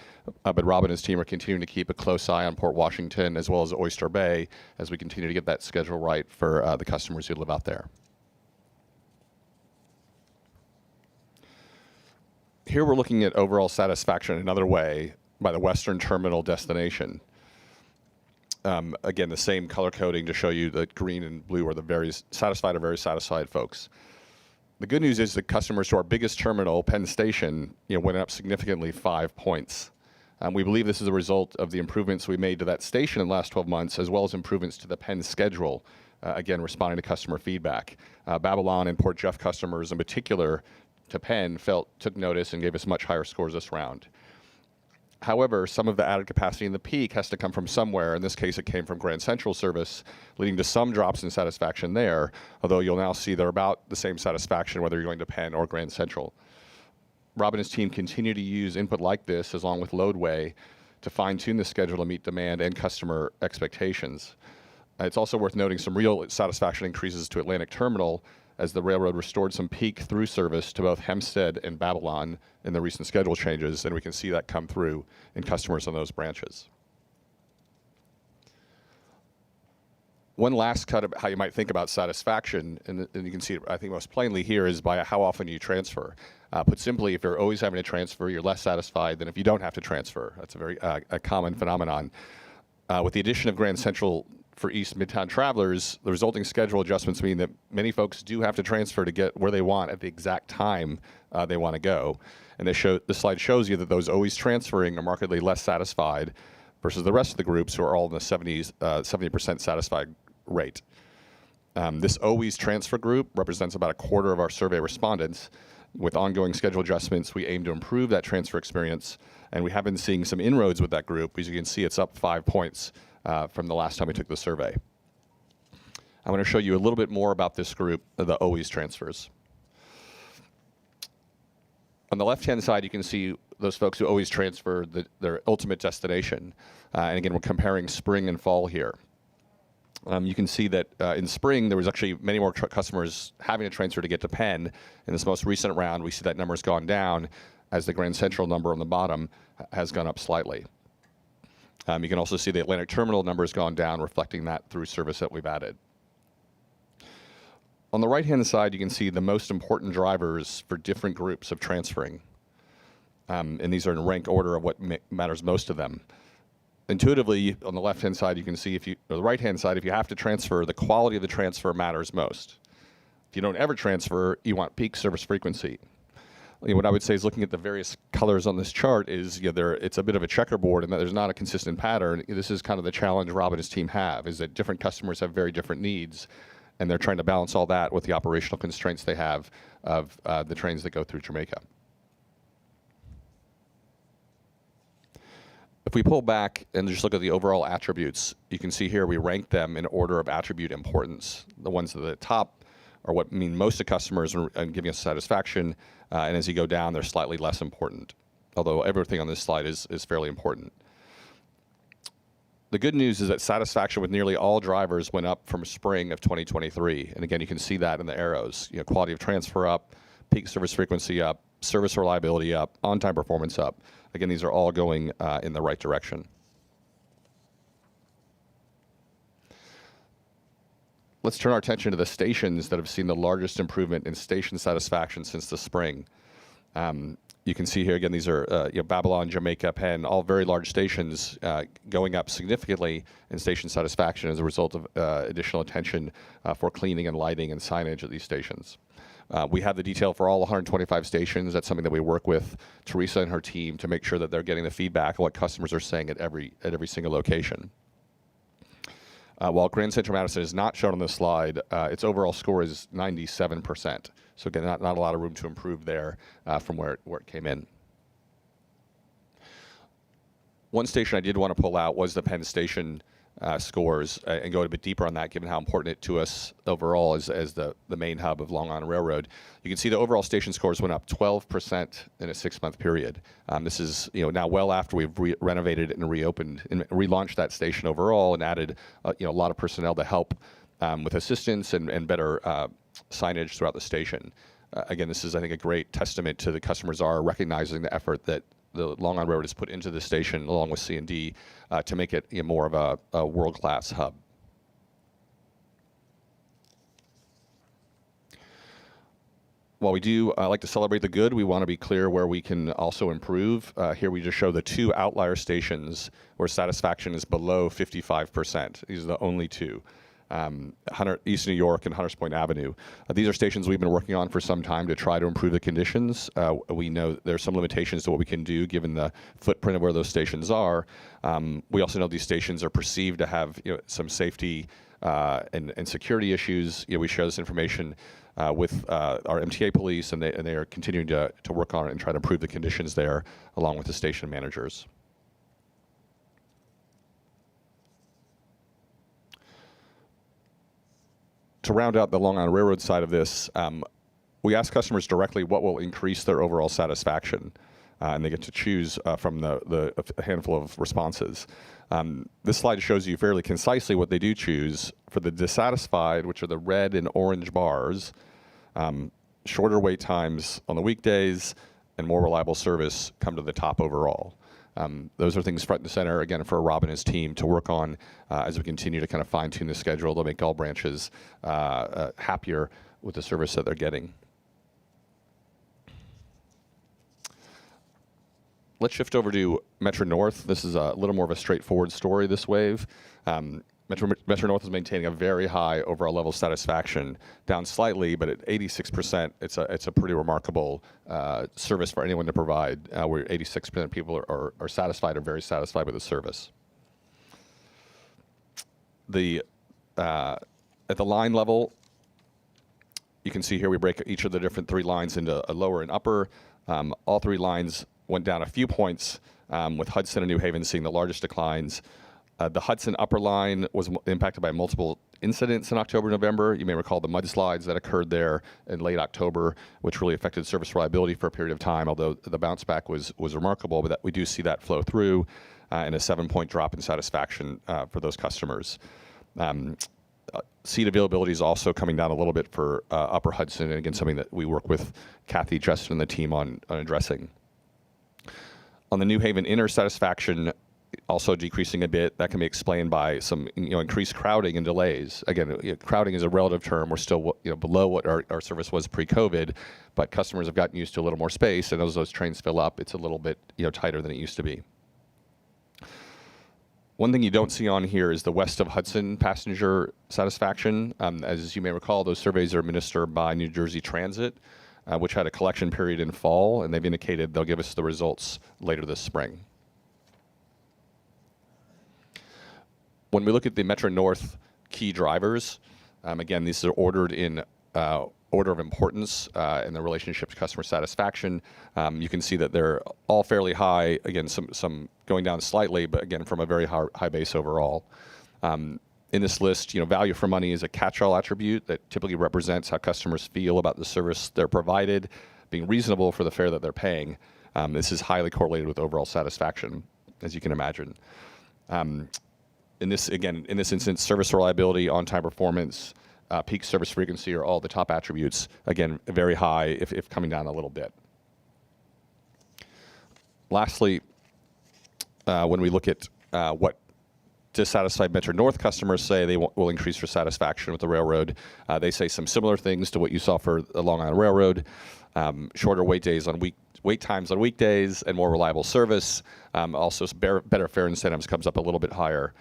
but Rob and his team are continuing to keep a close eye on Port Washington as well as Oyster Bay as we continue to get that schedule right for the customers who live out there. Here we're looking at overall satisfaction another way by the Western Terminal destination. Again, the same color coding to show you that green and blue are the very satisfied or very satisfied folks. The good news is that customers to our biggest terminal, Penn Station, went up significantly 5 points. We believe this is a result of the improvements we made to that station in the last 12 months, as well as improvements to the Penn schedule, again, responding to customer feedback. Babylon and Port Jeff customers in particular to Penn took notice and gave us much higher scores this round. However, some of the added capacity in the peak has to come from somewhere. In this case, it came from Grand Central service, leading to some drops in satisfaction there, although you'll now see they're about the same satisfaction whether you're going to Penn or Grand Central. Rob and his team continue to use input like this, along with loadway, to fine-tune the schedule to meet demand and customer expectations. It's also worth noting some real satisfaction increases to Atlantic Terminal as the railroad restored some peak through service to both Hempstead and Babylon in the recent schedule changes, and we can see that come through in customers on those branches. One last cut of how you might think about satisfaction, and you can see it, I think, most plainly here, is by how often you transfer. Put simply, if you're always having to transfer, you're less satisfied than if you don't have to transfer. That's a very a common phenomenon. With the addition of Grand Central for East Midtown travelers, the resulting schedule adjustments mean that many folks do have to transfer to get where they want at the exact time they want to go. And the slide shows you that those always transferring are markedly less satisfied versus the rest of the groups who are all in the 70% satisfied rate. This always transfer group represents about a quarter of our survey respondents. With ongoing schedule adjustments, we aim to improve that transfer experience, and we have been seeing some inroads with that group. As you can see, it's up 5 points from the last time we took the survey. I'm going to show you a little bit more about this group, the always transfers. On the left-hand side, you can see those folks who always transfer their ultimate destination. And again, we're comparing spring and fall here. You can see that in spring, there was actually many more customers having to transfer to get to Penn. In this most recent round, we see that number's gone down as the Grand Central number on the bottom has gone up slightly. You can also see the Atlantic Terminal number has gone down, reflecting that through service that we've added. On the right-hand side, you can see the most important drivers for different groups of transferring. And these are in rank order of what matters most to them. Intuitively, on the left-hand side, you can see or the right-hand side, if you have to transfer, the quality of the transfer matters most. If you don't ever transfer, you want peak service frequency. What I would say is looking at the various colors on this chart is it's a bit of a checkerboard and that there's not a consistent pattern. This is kind of the challenge Rob and his team have, is that different customers have very different needs, and they're trying to balance all that with the operational constraints they have of the trains that go through Jamaica. If we pull back and just look at the overall attributes, you can see here we rank them in order of attribute importance. The ones at the top are what mean most to customers and giving us satisfaction, and as you go down, they're slightly less important, although everything on this slide is fairly important. The good news is that satisfaction with nearly all drivers went up from spring of 2023, and again, you can see that in the arrows. Quality of transfer up, peak service frequency up, service reliability up, on-time performance up. Again, these are all going in the right direction. Let's turn our attention to the stations that have seen the largest improvement in station satisfaction since the spring. You can see here, again, these are Babylon, Jamaica, Penn, all very large stations going up significantly in station satisfaction as a result of additional attention for cleaning and lighting and signage at these stations. We have the detail for all 125 stations. That's something that we work with Teresa and her team to make sure that they're getting the feedback on what customers are saying at every single location. While Grand Central Madison is not shown on this slide, its overall score is 97%. So again, not a lot of room to improve there from where it came in. One station I did want to pull out was the Penn Station scores and go a bit deeper on that, given how important it to us overall as the main hub of Long Island Railroad. You can see the overall station scores went up 12% in a 6-month period. This is now well after we've renovated and reopened and relaunched that station overall and added a lot of personnel to help with assistance and better signage throughout the station. Again, this is, I think, a great testament to the customers are recognizing the effort that the Long Island Railroad has put into the station, along with C&D, to make it more of a world-class hub. While we do like to celebrate the good, we want to be clear where we can also improve. Here we just show the 2 outlier stations where satisfaction is below 55%. These are the only 2. East New York and Hunters Point Avenue. These are stations we've been working on for some time to try to improve the conditions. We know there's some limitations to what we can do given the footprint of where those stations are. We also know these stations are perceived to have some safety and security issues. We share this information with our MTA police, and they are continuing to work on it and try to improve the conditions there along with the station managers. To round out the Long Island Railroad side of this, we ask customers directly what will increase their overall satisfaction, and they get to choose from a handful of responses. This slide shows you fairly concisely what they do choose. For the dissatisfied, which are the red and orange bars, shorter wait times on the weekdays and more reliable service come to the top overall. Those are things front and center, again, for Rob and his team to work on as we continue to kind of fine-tune the schedule to make all branches happier with the service that they're getting. Let's shift over to Metro North. This is a little more of a straightforward story this wave. Metro North is maintaining a very high overall level of satisfaction, down slightly, but at 86%, it's a pretty remarkable service for anyone to provide, where 86% of people are satisfied or very satisfied with the service. At the line level, you can see here we break each of the different 3 lines into a lower and upper. All 3 lines went down a few points, with Hudson and New Haven seeing the largest declines. The Hudson upper line was impacted by multiple incidents in October, November. You may recall the mudslides that occurred there in late October, which really affected service reliability for a period of time, although the bounce back was remarkable, but we do see that flow through and a 7-point drop in satisfaction for those customers. Seat availability is also coming down a little bit for Upper Hudson, and again, something that we work with Kathy, Justin, and the team on addressing. On the New Haven inner, satisfaction also decreasing a bit. That can be explained by some increased crowding and delays. Again, crowding is a relative term. We're still below what our service was pre-COVID, but customers have gotten used to a little more space, and as those trains fill up, it's a little bit tighter than it used to be. One thing you don't see on here is the west of Hudson passenger satisfaction. As you may recall, those surveys are administered by New Jersey Transit, which had a collection period in fall, and they've indicated they'll give us the results later this spring. When we look at the Metro North key drivers, again, these are ordered in order of importance in the relationship to customer satisfaction. You can see that they're all fairly high. Again, some going down slightly, but again, from a very high base overall. In this list, value for money is a catch-all attribute that typically represents how customers feel about the service they're provided, being reasonable for the fare that they're paying. This is highly correlated with overall satisfaction, as you can imagine. In this instance, service reliability, on-time performance, peak service frequency are all the top attributes. Again, very high, if coming down a little bit. Lastly, when we look at what dissatisfied Metro North customers say they will increase their satisfaction with the railroad, they say some similar things to what you saw for the Long Island Railroad. Shorter wait times on weekdays and more reliable service. Also, better fare incentives comes up a little bit higher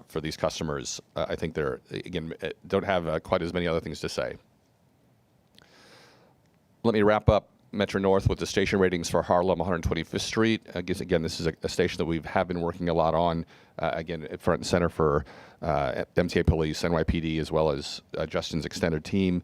for these customers. I think they're, again, don't have quite as many other things to say. Let me wrap up Metro North with the station ratings for Harlem 125th Street. Again, this is a station that we have been working a lot on, again, front and center for MTA Police, NYPD, as well as Justin's extended team.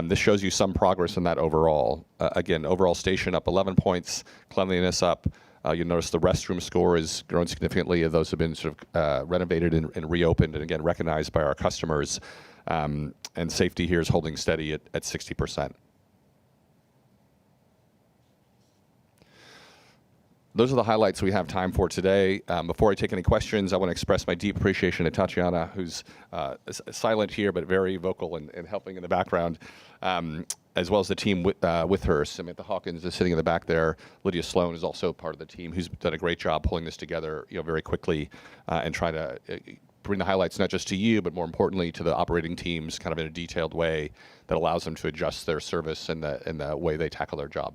This shows you some progress in that overall. Again, overall station up 11 points, cleanliness up, You'll notice the restroom score has grown significantly. Those have been sort of renovated and reopened, and again, recognized by our customers. And safety here is holding steady at 60%. Those are the highlights we have time for today. Before I take any questions, I want to express my deep appreciation to Tatiana, who's silent here but very vocal and helping in the background, as well as the team with her. Samantha Hawkins is sitting in the back there. Lydia Sloan is also part of the team, who's done a great job pulling this together, very quickly and trying to bring the highlights not just to you, but more importantly to the operating teams, kind of in a detailed way that allows them to adjust their service and the way they tackle their job.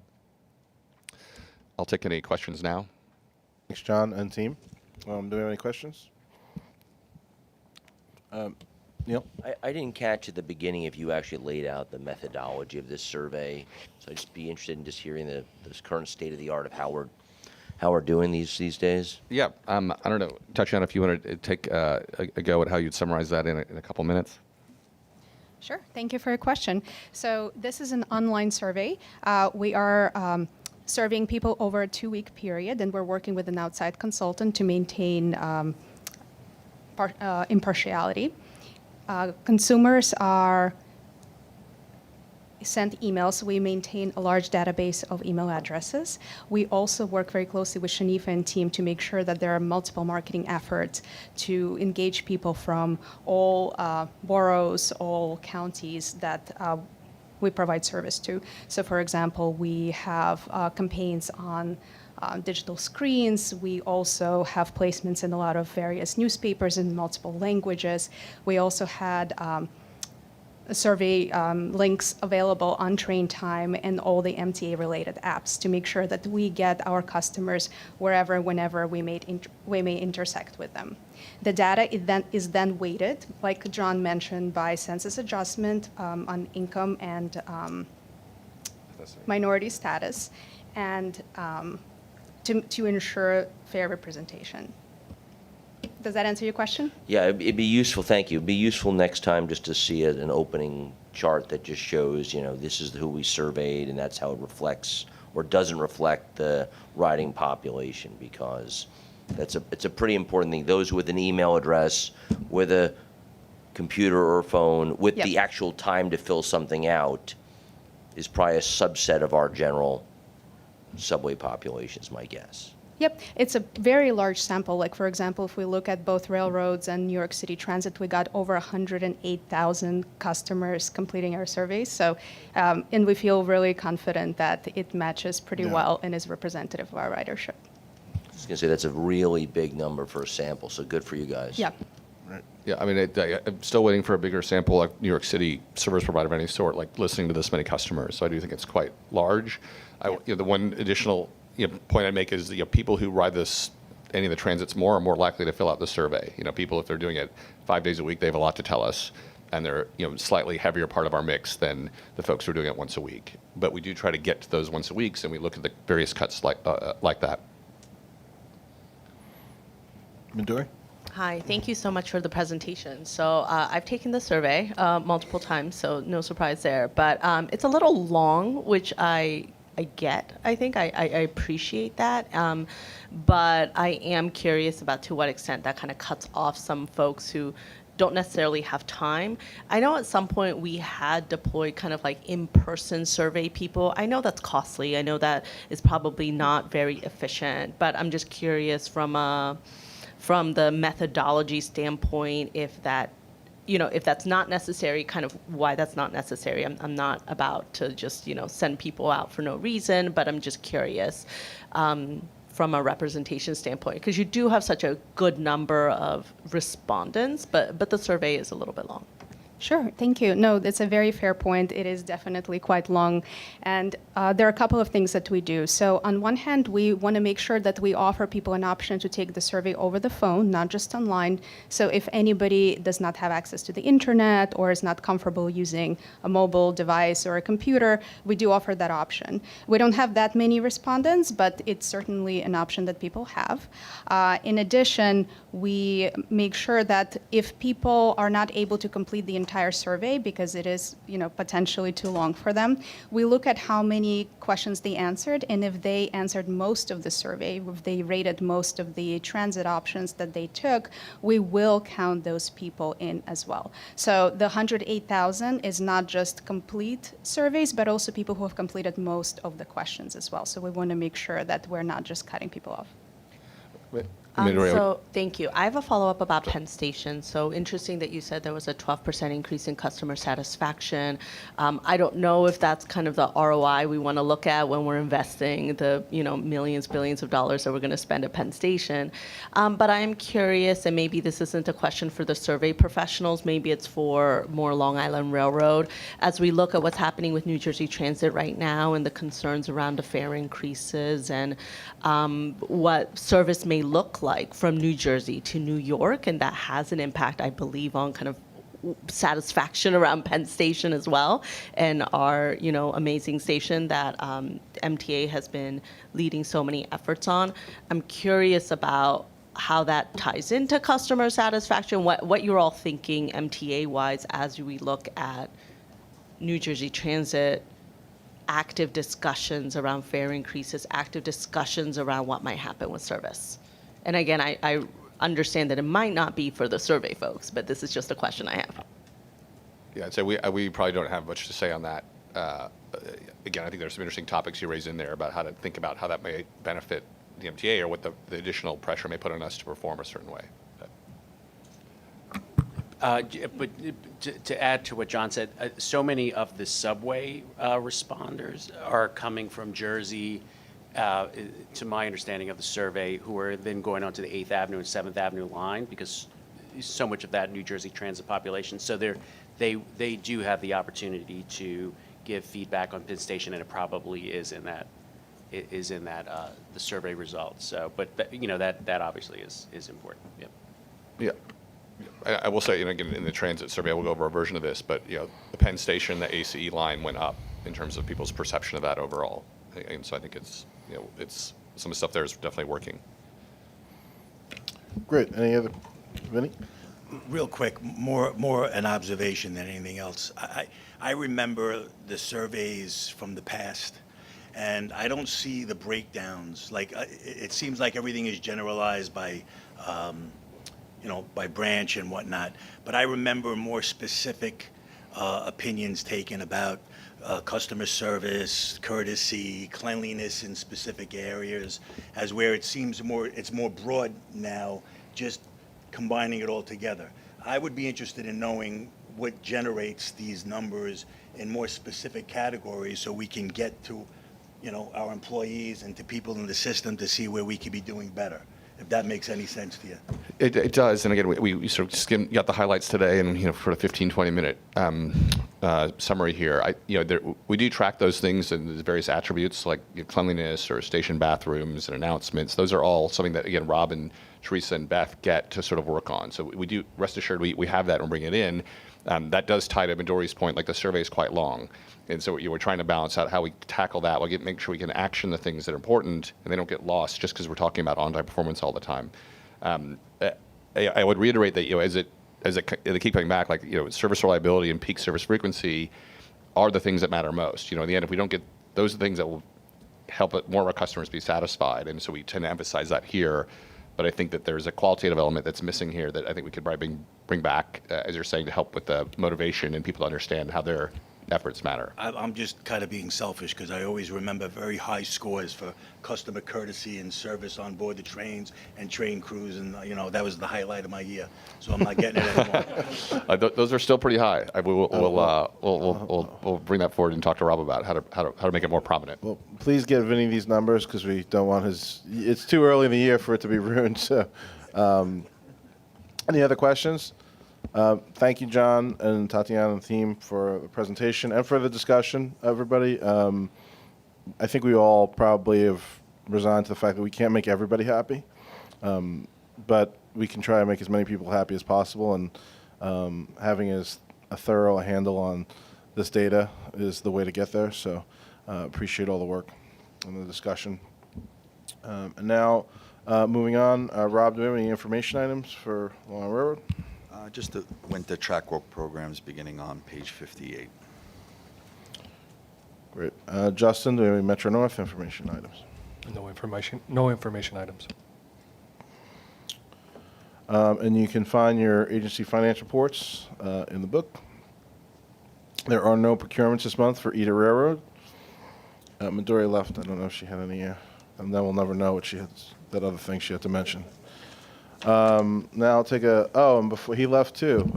I'll take any questions now. Thanks, John and team. Do we have any questions? Neil? I didn't catch at the beginning if you actually laid out the methodology of this survey. So I'd just be interested in just hearing this current state of the art of how we're doing these days. Yeah, I don't know, Tatiana, if you want to take a go at how you'd summarize that in a couple minutes. Sure. Thank you for your question. So this is an online survey. We are surveying people over a 2-week period, and we're working with an outside consultant to maintain impartiality. Consumers are sent emails. We maintain a large database of email addresses. We also work very closely with Shanifa and team to make sure that there are multiple marketing efforts to engage people from all boroughs, all counties that we provide service to. So for example, we have campaigns on digital screens. We also have placements in a lot of various newspapers in multiple languages. We also had survey links available on Train Time and all the MTA related apps to make sure that we get our customers wherever, whenever we may intersect with them. The data is then weighted, like John mentioned, by census adjustment on income and minority status, and to ensure fair representation. Does that answer your question? Yeah, it'd be useful. Thank you. It'd be useful next time just to see an opening chart that just shows, this is who we surveyed, and that's how it reflects or doesn't reflect the riding population, because it's a pretty important thing. Those with an email address, with a computer or phone, with the actual time to fill something out, is probably a subset of our general subway population, is my guess. Yep, it's a very large sample. Like, for example, if we look at both railroads and New York City Transit, we got over 108,000 customers completing our surveys. So, and we feel really confident that it matches pretty well and is representative of our ridership. I was going to say that's a really big number for a sample, so good for you guys. Yeah. Right. Yeah, I mean, I'm still waiting for a bigger sample, like New York City service provider of any sort, like listening to this many customers. So I do think it's quite large. The one additional point I'd make is people who ride any of the transits more are more likely to fill out the survey. People, if they're doing it 5 days a week, they have a lot to tell us, and they're slightly heavier part of our mix than the folks who are doing it once a week. But we do try to get to those once a week, and we look at the various cuts like that. Midori? Hi, thank you so much for the presentation. So I've taken the survey multiple times, so no surprise there. But it's a little long, which I get. I think I appreciate that. But I am curious about to what extent that kind of cuts off some folks who don't necessarily have time. I know at some point we had deployed kind of like in-person survey people. I know that's costly. I know that is probably not very efficient, but I'm just curious from the methodology standpoint, if that's not necessary, kind of why that's not necessary. I'm not about to just, send people out for no reason, but I'm just curious from a representation standpoint, because you do have such a good number of respondents, but the survey is a little bit long. Sure, thank you. No, that's a very fair point. It is definitely quite long. And there are a couple of things that we do. So on one hand, we want to make sure that we offer people an option to take the survey over the phone, not just online. So if anybody does not have access to the internet or is not comfortable using a mobile device or a computer, we do offer that option. We don't have that many respondents, but it's certainly an option that people have. In addition, we make sure that if people are not able to complete the entire survey because it is, potentially too long for them. We look at how many questions they answered, and if they answered most of the survey, if they rated most of the transit options that they took, we will count those people in as well. So the 108,000 is not just complete surveys, but also people who have completed most of the questions as well. So we want to make sure that we're not just cutting people off. So thank you. I have a follow-up about Penn Station. So interesting that you said there was a 12% increase in customer satisfaction. I don't know if that's kind of the ROI we want to look at when we're investing the millions, billions of dollars that we're going to spend at Penn Station. But I'm curious, and maybe this isn't a question for the survey professionals, maybe it's for more Long Island Railroad, as we look at what's happening with New Jersey Transit right now and the concerns around the fare increases and what service may look like from New Jersey to New York, and that has an impact, I believe, on kind of satisfaction around Penn Station as well, and our amazing station that MTA has been leading so many efforts on. I'm curious about how that ties into customer satisfaction, what you're all thinking MTA-wise as we look at New Jersey Transit, active discussions around fare increases, active discussions around what might happen with service. And again, I understand that it might not be for the survey folks, but this is just a question I have. Yeah, I'd say we probably don't have much to say on that. Again, I think there's some interesting topics you raise in there about how to think about how that may benefit the MTA or what the additional pressure may put on us to perform a certain way. But to add to what John said, so many of the subway responders are coming from Jersey, to my understanding of the survey, who are then going on to the 8th Avenue and 7th Avenue line because so much of that New Jersey Transit population. So they do have the opportunity to give feedback on Penn Station, and it probably is in that the survey results. So, but that obviously is important. Yep. Yeah. I will say, again, in the transit survey, we'll go over a version of this, but the Penn Station, the ACE line went up in terms of people's perception of that overall, and so I think it's some of the stuff there is definitely working. Great. Any other, Vinny? Real quick, more an observation than anything else. I remember the surveys from the past, and I don't see the breakdowns. Like it seems like everything is generalized by. By branch and whatnot. But I remember more specific opinions taken about customer service, courtesy, cleanliness in specific areas, as where it seems it's more broad now, just combining it all together. I would be interested in knowing what generates these numbers in more specific categories so we can get to, our employees and to people in the system to see where we could be doing better. If that makes any sense to you. It does, and again, we sort of got the highlights today, and for a 15-20 minute summary here. We do track those things and the various attributes like cleanliness or station bathrooms and announcements. Those are all something that again Rob and Teresa and Beth get to sort of work on. So we do rest assured we have that and bring it in. That does tie to Midori's point, like the survey is quite long. And so we're trying to balance out how we tackle that. We'll make sure we can action the things that are important and they don't get lost just because we're talking about on-time performance all the time. I would reiterate that as they keep coming back, service reliability and peak service frequency are the things that matter most. In the end, if we don't get those are the things that will help more of our customers be satisfied. And so we tend to emphasize that here. But I think that there's a qualitative element that's missing here that I think we could probably bring back, as you're saying, to help with the motivation and people to understand how their efforts matter. I'm just kind of being selfish because I always remember very high scores for customer courtesy and service on board the trains and train crews, and that was the highlight of my year. So I'm not getting it anymore. Those are still pretty high. We'll bring that forward and talk to Rob about how to make it more prominent. Well, please get Vinny these numbers because we don't want his. It's too early in the year for it to be ruined. So, any other questions? Thank you, John and Tatiana and the team for the presentation and for the discussion, everybody. I think we all probably have resigned to the fact that we can't make everybody happy, but we can try and make as many people happy as possible, and having as a thorough handle on this data is the way to get there. So appreciate all the work and the discussion. And now, moving on, Rob, do we have any information items for Long Island Railroad? Just the winter track walk programs beginning on page 58. Great. Justin, do we have any Metro North information items? No information items. And you can find your agency finance reports in the book. There are no procurements this month for either railroad. Midori left. I don't know if she had any, and then we'll never know what she had, that other thing she had to mention. Now I'll take and before he left too,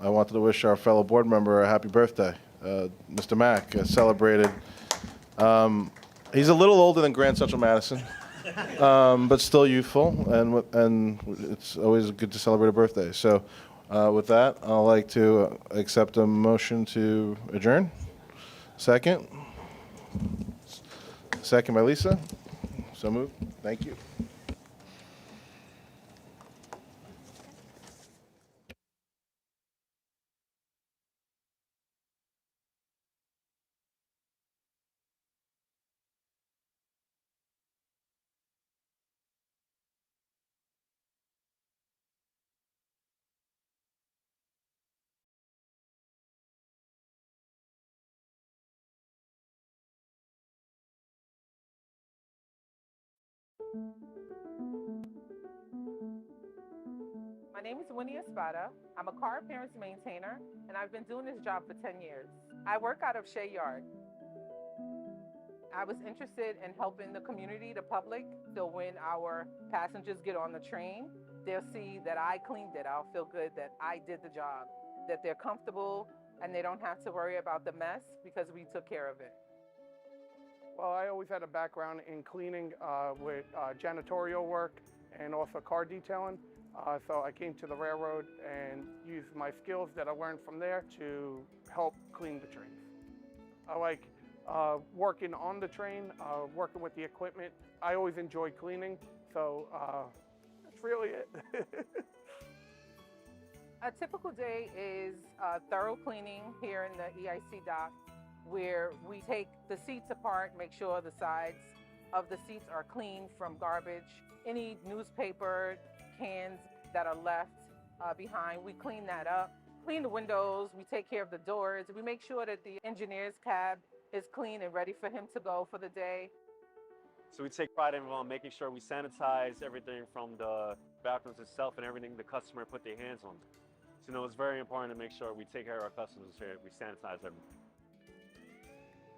I wanted to wish our fellow board member a happy birthday. Mr. Mack celebrated. He's a little older than Grand Central Madison, but still youthful, and it's always good to celebrate a birthday. So with that, I'd like to accept a motion to adjourn. Second? Second by Lisa. So moved. Thank you. My name is Winnie Espada. I'm a car appearance maintainer, and I've been doing this job for 10 years. I work out of Shea Yard. I was interested in helping the community, the public, so when our passengers get on the train, they'll see that I cleaned it. I'll feel good that I did the job, that they're comfortable, and they don't have to worry about the mess because we took care of it. Well, I always had a background in cleaning with janitorial work and also car detailing. So I came to the railroad and used my skills that I learned from there to help clean the trains. I like working on the train, working with the equipment. I always enjoy cleaning, so that's really it. A typical day is thorough cleaning here in the EIC dock, where we take the seats apart, make sure the sides of the seats are clean from garbage. Any newspaper, cans that are left behind, we clean that up. Clean the windows, we take care of the doors. We make sure that the engineer's cab is clean and ready for him to go for the day. So we take pride in making sure we sanitize everything from the bathrooms itself and everything the customer put their hands on. So it's very important to make sure we take care of our customers here. We sanitize everything.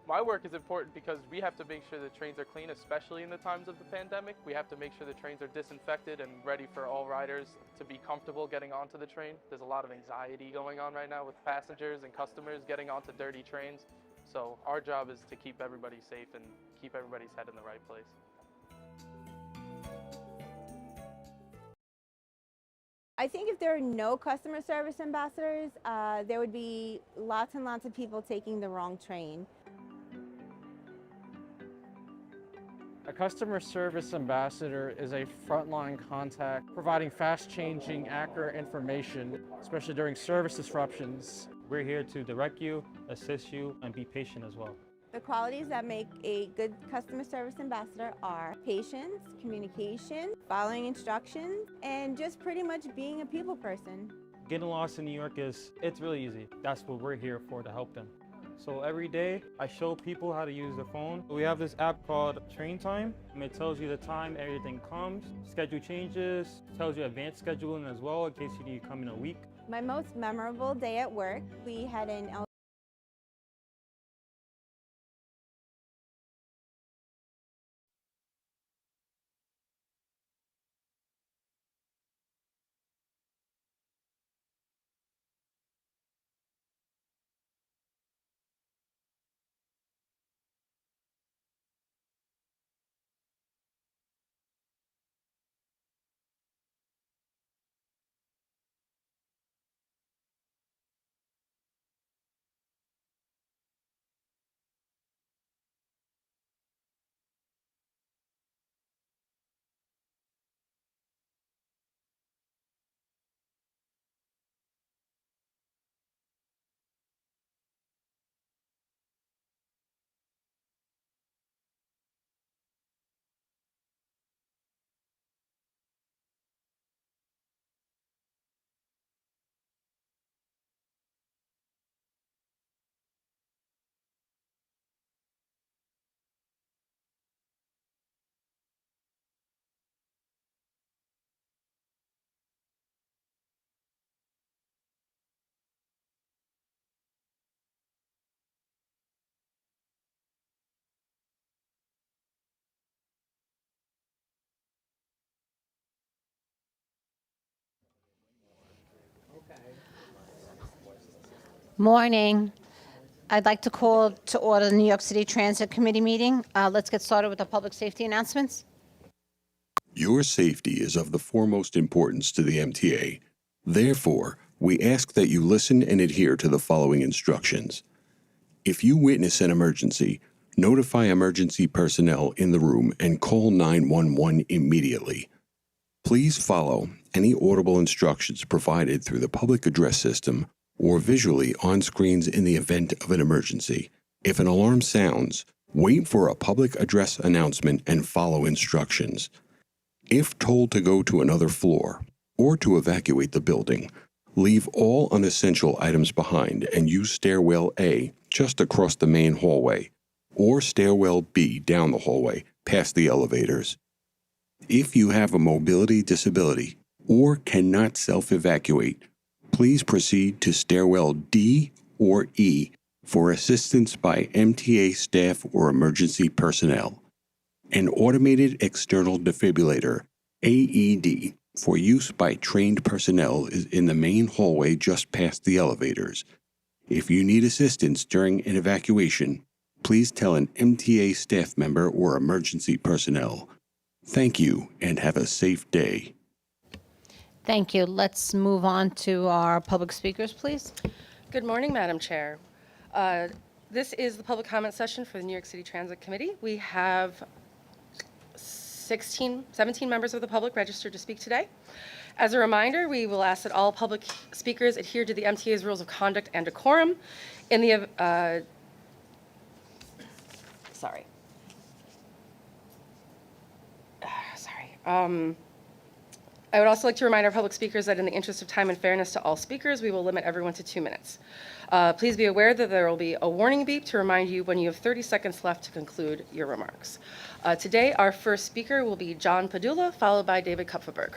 My work is important because we have to make sure the trains are clean, especially in the times of the pandemic. We have to make sure the trains are disinfected and ready for all riders to be comfortable getting onto the train. There's a lot of anxiety going on right now with passengers and customers getting onto dirty trains. So our job is to keep everybody safe and keep everybody's head in the right place. I think if there are no customer service ambassadors, there would be lots and lots of people taking the wrong train. A customer service ambassador is a frontline contact providing fast-changing, accurate information, especially during service disruptions. We're here to direct you, assist you, and be patient as well. The qualities that make a good customer service ambassador are patience, communication, following instructions, and just pretty much being a people person. Getting lost in New York it's really easy. That's what we're here for, to help them. So every day, I show people how to use the phone. We have this app called Train Time, and it tells you the time everything comes, schedule changes, tells you advanced scheduling as well in case you need to come in a week. My most memorable day at work, we had an Morning. I'd like to call to order the New York City Transit Committee meeting. Let's get started with the public safety announcements. Your safety is of the foremost importance to the MTA. Therefore, we ask that you listen and adhere to the following instructions. If you witness an emergency, notify emergency personnel in the room and call 911 immediately. Please follow any audible instructions provided through the public address system or visually on screens in the event of an emergency. If an alarm sounds, wait for a public address announcement and follow instructions. If told to go to another floor or to evacuate the building, leave all unessential items behind and use stairwell A just across the main hallway or stairwell B down the hallway past the elevators. If you have a mobility disability or cannot self-evacuate, please proceed to stairwell D or E for assistance by MTA staff or emergency personnel. An automated external defibrillator, AED, for use by trained personnel is in the main hallway just past the elevators. If you need assistance during an evacuation, please tell an MTA staff member or emergency personnel. Thank you and have a safe day. Thank you. Let's move on to our public speakers, please. Good morning, Madam Chair. This is the public comment session for the New York City Transit Committee. We have 17 members of the public registered to speak today. As a reminder, we will ask that all public speakers adhere to the MTA's rules of conduct and decorum. In the I would also like to remind our public speakers that in the interest of time and fairness to all speakers, we will limit everyone to 2 minutes. Please be aware that there will be a warning beep to remind you when you have 30 seconds left to conclude your remarks. Today, our first speaker will be John Padula, followed by David Kupferberg.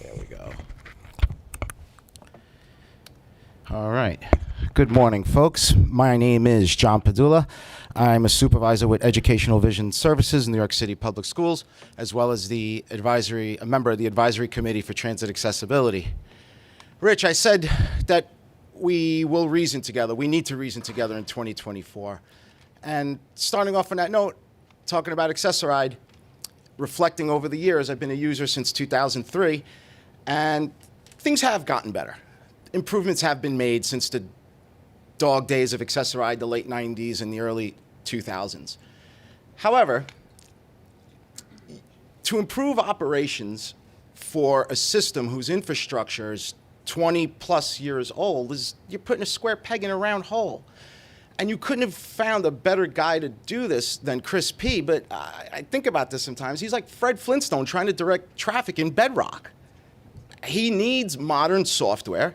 There we go. All right. Good morning, folks. My name is John Padula. I'm a supervisor with Educational Vision Services in New York City Public Schools, as well as a member of the Advisory Committee for Transit Accessibility. Rich, I said that we will reason together. We need to reason together in 2024. And starting off on that note, talking about Accessoride, reflecting over the years, I've been a user since 2003, and things have gotten better. Improvements have been made since the dog days of Accessoride, the late 90s and the early 2000s. However, to improve operations for a system whose infrastructure is 20 plus years old, you're putting a square peg in a round hole. And you couldn't have found a better guy to do this than Chris P., but I think about this sometimes. He's like Fred Flintstone trying to direct traffic in Bedrock. He needs modern software,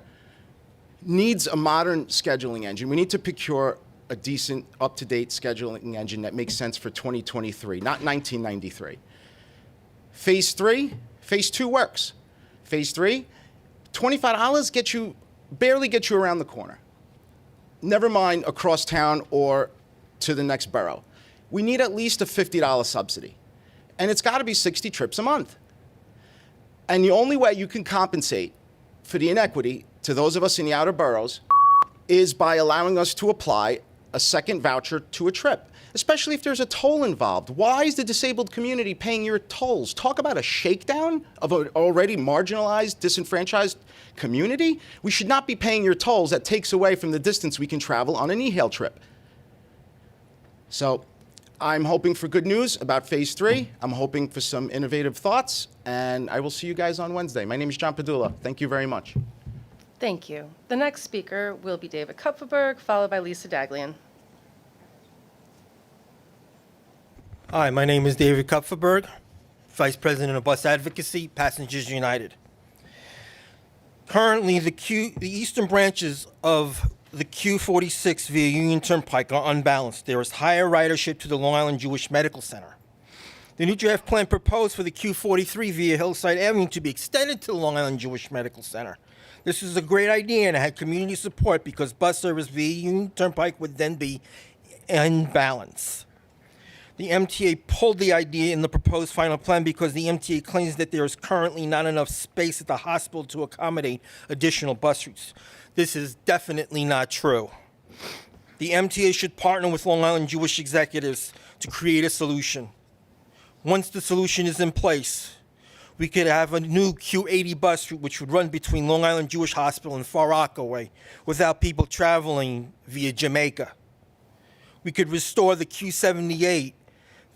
needs a modern scheduling engine. We need to procure a decent, up-to-date scheduling engine that makes sense for 2023, not 1993. Phase 2 works. Phase 3, $25 barely gets you around the corner. Never mind across town or to the next borough. We need at least a $50 subsidy. And it's got to be 60 trips a month. And the only way you can compensate for the inequity to those of us in the outer boroughs is by allowing us to apply a second voucher to a trip, especially if there's a toll involved. Why is the disabled community paying your tolls? Talk about a shakedown of an already marginalized, disenfranchised community. We should not be paying your tolls. That takes away from the distance we can travel on an e-hail trip. So I'm hoping for good news about Phase 3. I'm hoping for some innovative thoughts, and I will see you guys on Wednesday. My name is John Padula. Thank you very much. Thank you. The next speaker will be David Kupferberg, followed by Lisa Daglian. Hi, my name is David Kupferberg, Vice President of Bus Advocacy, Passengers United. Currently, the eastern branches of the Q46 via Union Turnpike are unbalanced. There is higher ridership to the Long Island Jewish Medical Center. The new draft plan proposed for the Q43 via Hillside Avenue to be extended to the Long Island Jewish Medical Center. This is a great idea and it had community support because bus service via Union Turnpike would then be in balance. The MTA pulled the idea in the proposed final plan because the MTA claims that there is currently not enough space at the hospital to accommodate additional bus routes. This is definitely not true. The MTA should partner with Long Island Jewish executives to create a solution. Once the solution is in place, we could have a new Q80 bus route which would run between Long Island Jewish Hospital and Far Rockaway without people traveling via Jamaica. We could restore the Q78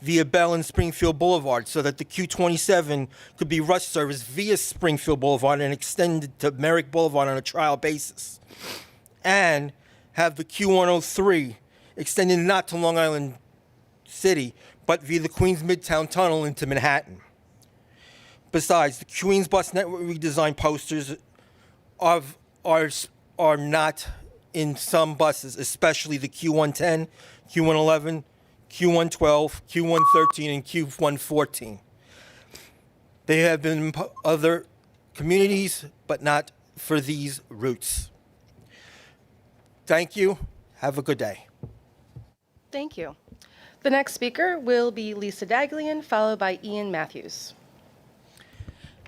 via Bell and Springfield Boulevard so that the Q27 could be rush service via Springfield Boulevard and extended to Merrick Boulevard on a trial basis. And have the Q103 extended not to Long Island City, but via the Queens Midtown Tunnel into Manhattan. Besides, the Queens Bus Network redesign posters are not in some buses, especially the Q110, Q111, Q112, Q113, and Q114. They have been in other communities, but not for these routes. Thank you. Have a good day. Thank you. The next speaker will be Lisa Daglian, followed by Ian Matthews.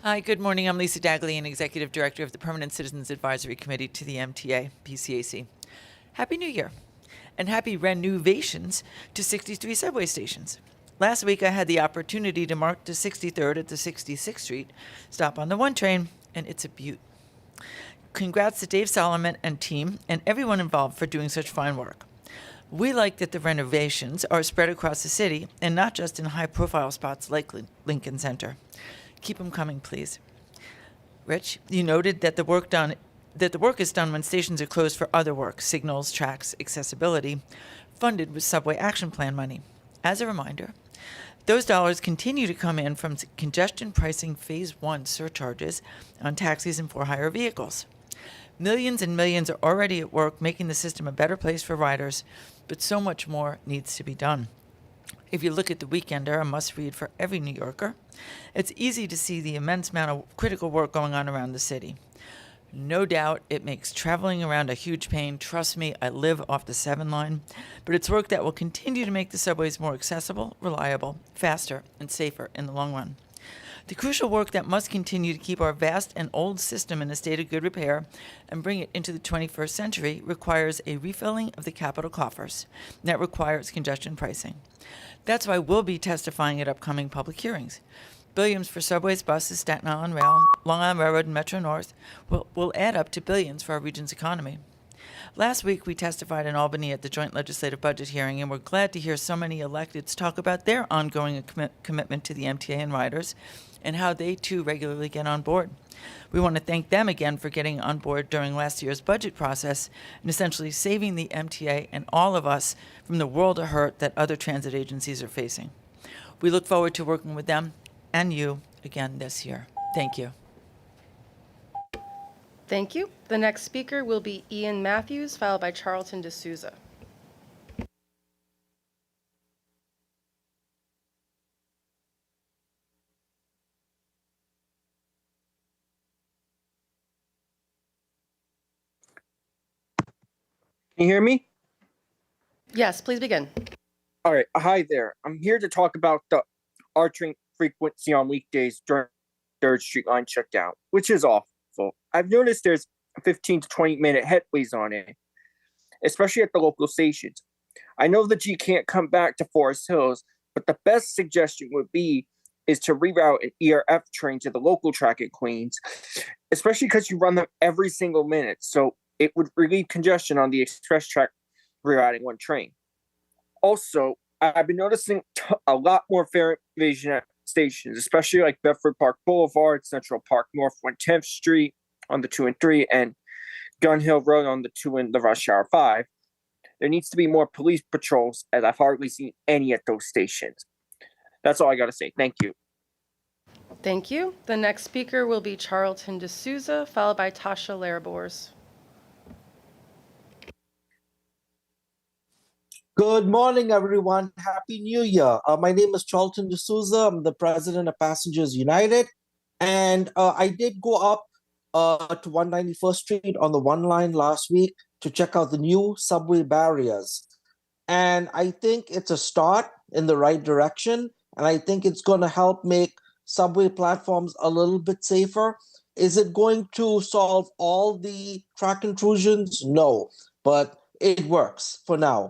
Hi, good morning. I'm Lisa Daglian, Executive Director of the Permanent Citizens Advisory Committee to the MTA, PCAC. Happy New Year, and happy renovations to 63 subway stations. Last week, I had the opportunity to mark the 63rd at the 66th Street stop on the 1 train, and it's a beaut. Congrats to Dave Solomon and team and everyone involved for doing such fine work. We like that the renovations are spread across the city and not just in high-profile spots like Lincoln Center. Keep them coming, please. Rich, you noted that the work is done when stations are closed for other work, signals, tracks, accessibility, funded with Subway Action Plan money. As a reminder, those dollars continue to come in from congestion pricing Phase 1 surcharges on taxis and for-hire vehicles. Millions and millions are already at work making the system a better place for riders, but so much more needs to be done. If you look at The Weekender, a must-read for every New Yorker, it's easy to see the immense amount of critical work going on around the city. No doubt it makes traveling around a huge pain. Trust me, I live off the 7 line, but it's work that will continue to make the subways more accessible, reliable, faster, and safer in the long run. The crucial work that must continue to keep our vast and old system in a state of good repair and bring it into the 21st century requires a refilling of the capital coffers. That requires congestion pricing. That's why we'll be testifying at upcoming public hearings. Billions for subways, buses, Staten Island Rail, Long Island Railroad, and Metro North will add up to billions for our region's economy. Last week, we testified in Albany at the joint legislative budget hearing, and we're glad to hear so many electeds talk about their ongoing commitment to the MTA and riders and how they, too, regularly get on board. We want to thank them again for getting on board during last year's budget process and essentially saving the MTA and all of us from the world of hurt that other transit agencies are facing. We look forward to working with them and you again this year. Thank you. Thank you. The next speaker will be Ian Matthews, followed by Charlton D'Souza. Can you hear me? Yes, please begin. All right. Hi there. I'm here to talk about the R train frequency on weekdays during 3rd Street line shutdown, which is awful. I've noticed there's 15 to 20-minute headways on it, especially at the local stations. I know that you can't come back to Forest Hills, but the best suggestion would be is to reroute an ERF train to the local track at Queens, especially because you run them every single minute. So it would relieve congestion on the express track rerouting one train. Also, I've been noticing a lot more fare evasion at stations, especially like Bedford Park Boulevard, Central Park North 110th Street on the 2 and 3, and Gun Hill Road on the 2 and the rush hour 5. There needs to be more police patrols, as I've hardly seen any at those stations. That's all I got to say. Thank you. Thank you. The next speaker will be Charlton D'Souza, followed by Tasha Larabors. Good morning, everyone. Happy New Year. My name is Charlton D'Souza. I'm the president of Passengers United. And I did go up to 191st Street on the one line last week to check out the new subway barriers. And I think it's a start in the right direction. And I think it's going to help make subway platforms a little bit safer. Is it going to solve all the track intrusions? No, but it works for now.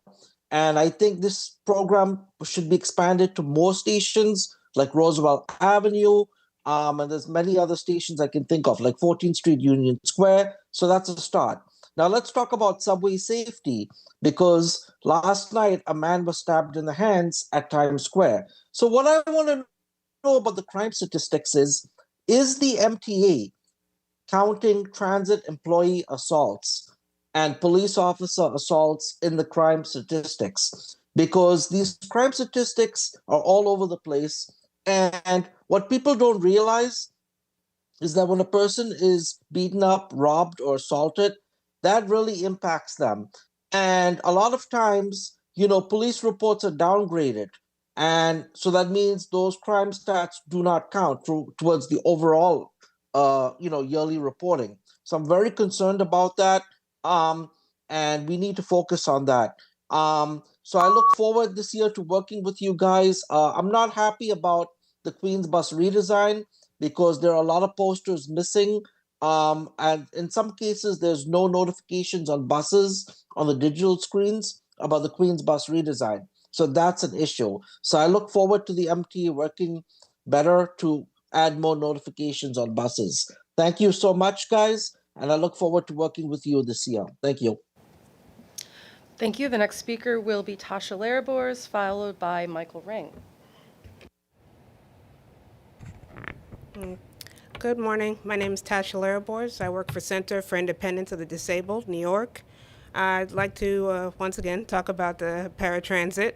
And I think this program should be expanded to more stations like Roosevelt Avenue. And there's many other stations I can think of, like 14th Street, Union Square. So that's a start. Now let's talk about subway safety, because last night a man was stabbed in the hands at Times Square. So what I want to know about the crime statistics is the MTA counting transit employee assaults and police officer assaults in the crime statistics? Because these crime statistics are all over the place. And what people don't realize is that when a person is beaten up, robbed, or assaulted, that really impacts them. And a lot of times, police reports are downgraded. And so that means those crime stats do not count towards the overall, yearly reporting. So I'm very concerned about that. And we need to focus on that. So I look forward this year to working with you guys. I'm not happy about the Queens bus redesign because there are a lot of posters missing. And in some cases, there's no notifications on buses on the digital screens about the Queens bus redesign. So that's an issue. So I look forward to the MTA working better to add more notifications on buses. Thank you so much, guys. And I look forward to working with you this year. Thank you. Thank you. The next speaker will be Tasha Larabors, followed by Michael Ring. Good morning. My name is Tasha Larabors. I work for Center for Independence of the Disabled, New York. I'd like to once again talk about the paratransit.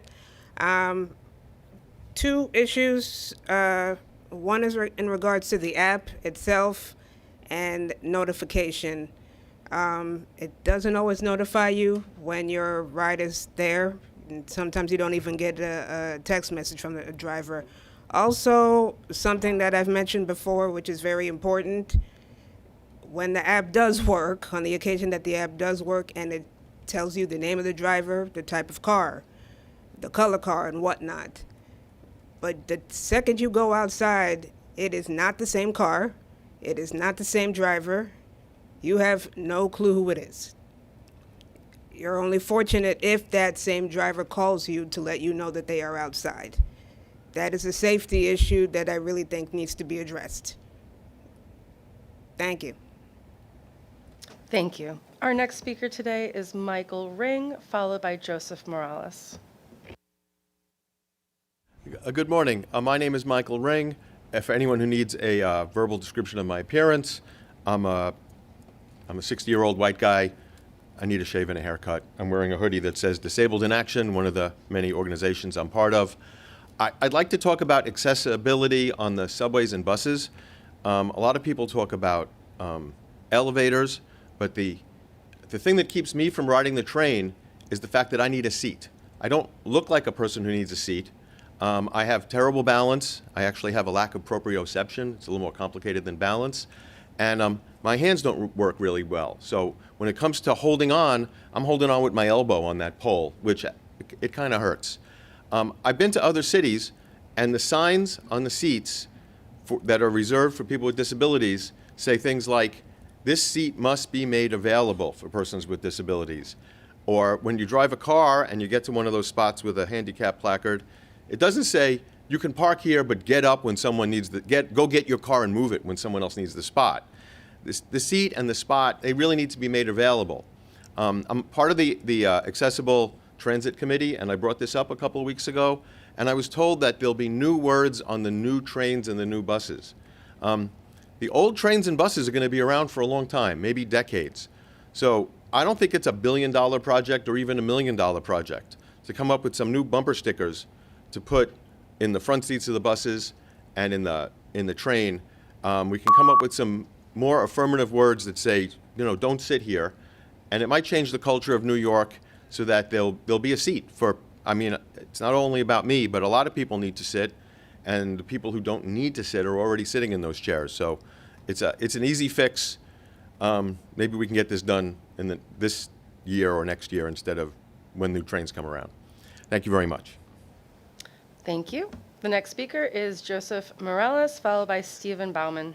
Two issues. One is in regards to the app itself and notification. It doesn't always notify you when your ride is there. And sometimes you don't even get a text message from the driver. Also, something that I've mentioned before, which is very important, when the app does work, on the occasion that the app does work and it tells you the name of the driver, the type of car, the color car, and whatnot. But the second you go outside, it is not the same car. It is not the same driver. You have no clue who it is. You're only fortunate if that same driver calls you to let you know that they are outside. That is a safety issue that I really think needs to be addressed. Thank you. Thank you. Our next speaker today is Michael Ring, followed by Joseph Morales. Good morning. My name is Michael Ring. For anyone who needs a verbal description of my appearance, I'm a 60-year-old white guy. I need a shave and a haircut. I'm wearing a hoodie that says Disabled in Action, one of the many organizations I'm part of. I'd like to talk about accessibility on the subways and buses. A lot of people talk about elevators, but the thing that keeps me from riding the train is the fact that I need a seat. I don't look like a person who needs a seat. I have terrible balance. I actually have a lack of proprioception. It's a little more complicated than balance. And my hands don't work really well. So when it comes to holding on, I'm holding on with my elbow on that pole, which it kind of hurts. I've been to other cities, and the signs on the seats that are reserved for people with disabilities say things like, this seat must be made available for persons with disabilities. Or when you drive a car and you get to one of those spots with a handicap placard, it doesn't say, you can park here, but get up when someone needs go get your car and move it when someone else needs the spot. The seat and the spot, they really need to be made available. I'm part of the Accessible Transit Committee, and I brought this up a couple of weeks ago, and I was told that there'll be new words on the new trains and the new buses. The old trains and buses are going to be around for a long time, maybe decades. So I don't think it's $1 billion project or even $1 million project to come up with some new bumper stickers to put in the front seats of the buses and in the train. We can come up with some more affirmative words that say, don't sit here, and it might change the culture of New York so that there'll be a seat for. It's not only about me, but a lot of people need to sit, and the people who don't need to sit are already sitting in those chairs. So it's an easy fix maybe we can get this done in this year or next year instead of when new trains come around. Thank you very much. Thank you. The next speaker is Joseph Morales, followed by Stephen Bauman.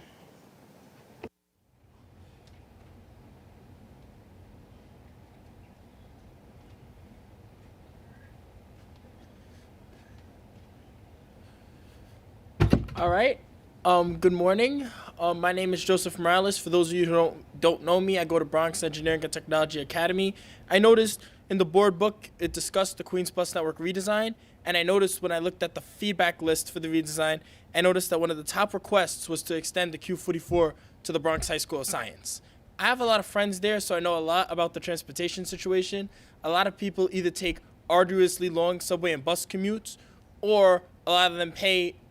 All right. Good morning. My name is Joseph Morales. For those of you who don't know me, I go to Bronx Engineering and Technology Academy. I noticed in the board book, it discussed the Queens Bus Network redesign. And I noticed when I looked at the feedback list for the redesign, I noticed that one of the top requests was to extend the Q44 to the Bronx High School of Science. I have a lot of friends there, so I know a lot about the transportation situation. A lot of people either take arduously long subway and bus commutes, or a lot of them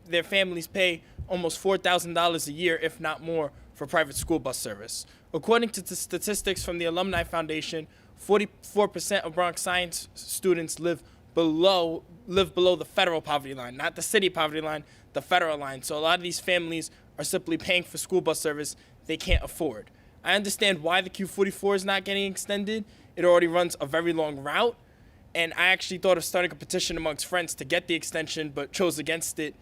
their families pay almost $4,000 a year, if not more, for private school bus service. According to the statistics from the Alumni Foundation, 44% of Bronx Science students live below the federal poverty line, not the city poverty line, the federal line. So a lot of these families are simply paying for school bus service they can't afford. I understand why the Q44 is not getting extended. It already runs a very long route, and I actually thought of starting a petition amongst friends to get the extension, but chose against it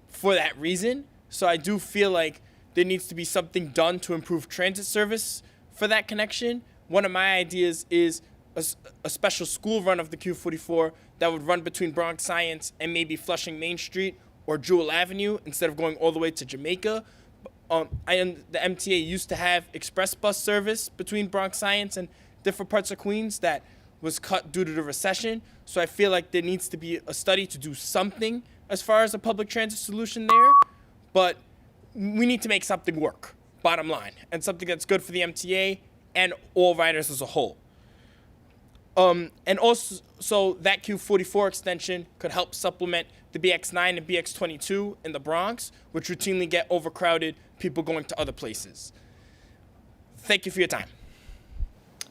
for that reason. So I do feel like there needs to be something done to improve transit service for that connection. One of my ideas is a special school run of the Q44 that would run between Bronx Science and maybe Flushing Main Street or Jewel Avenue instead of going all the way to Jamaica. The MTA used to have express bus service between Bronx Science and different parts of Queens that was cut due to the recession. So I feel like there needs to be a study to do something as far as a public transit solution there. But we need to make something work, bottom line, and something that's good for the MTA and all riders as a whole. And also, so that Q44 extension could help supplement the BX9 and BX22 in the Bronx, which routinely get overcrowded, people going to other places. Thank you for your time.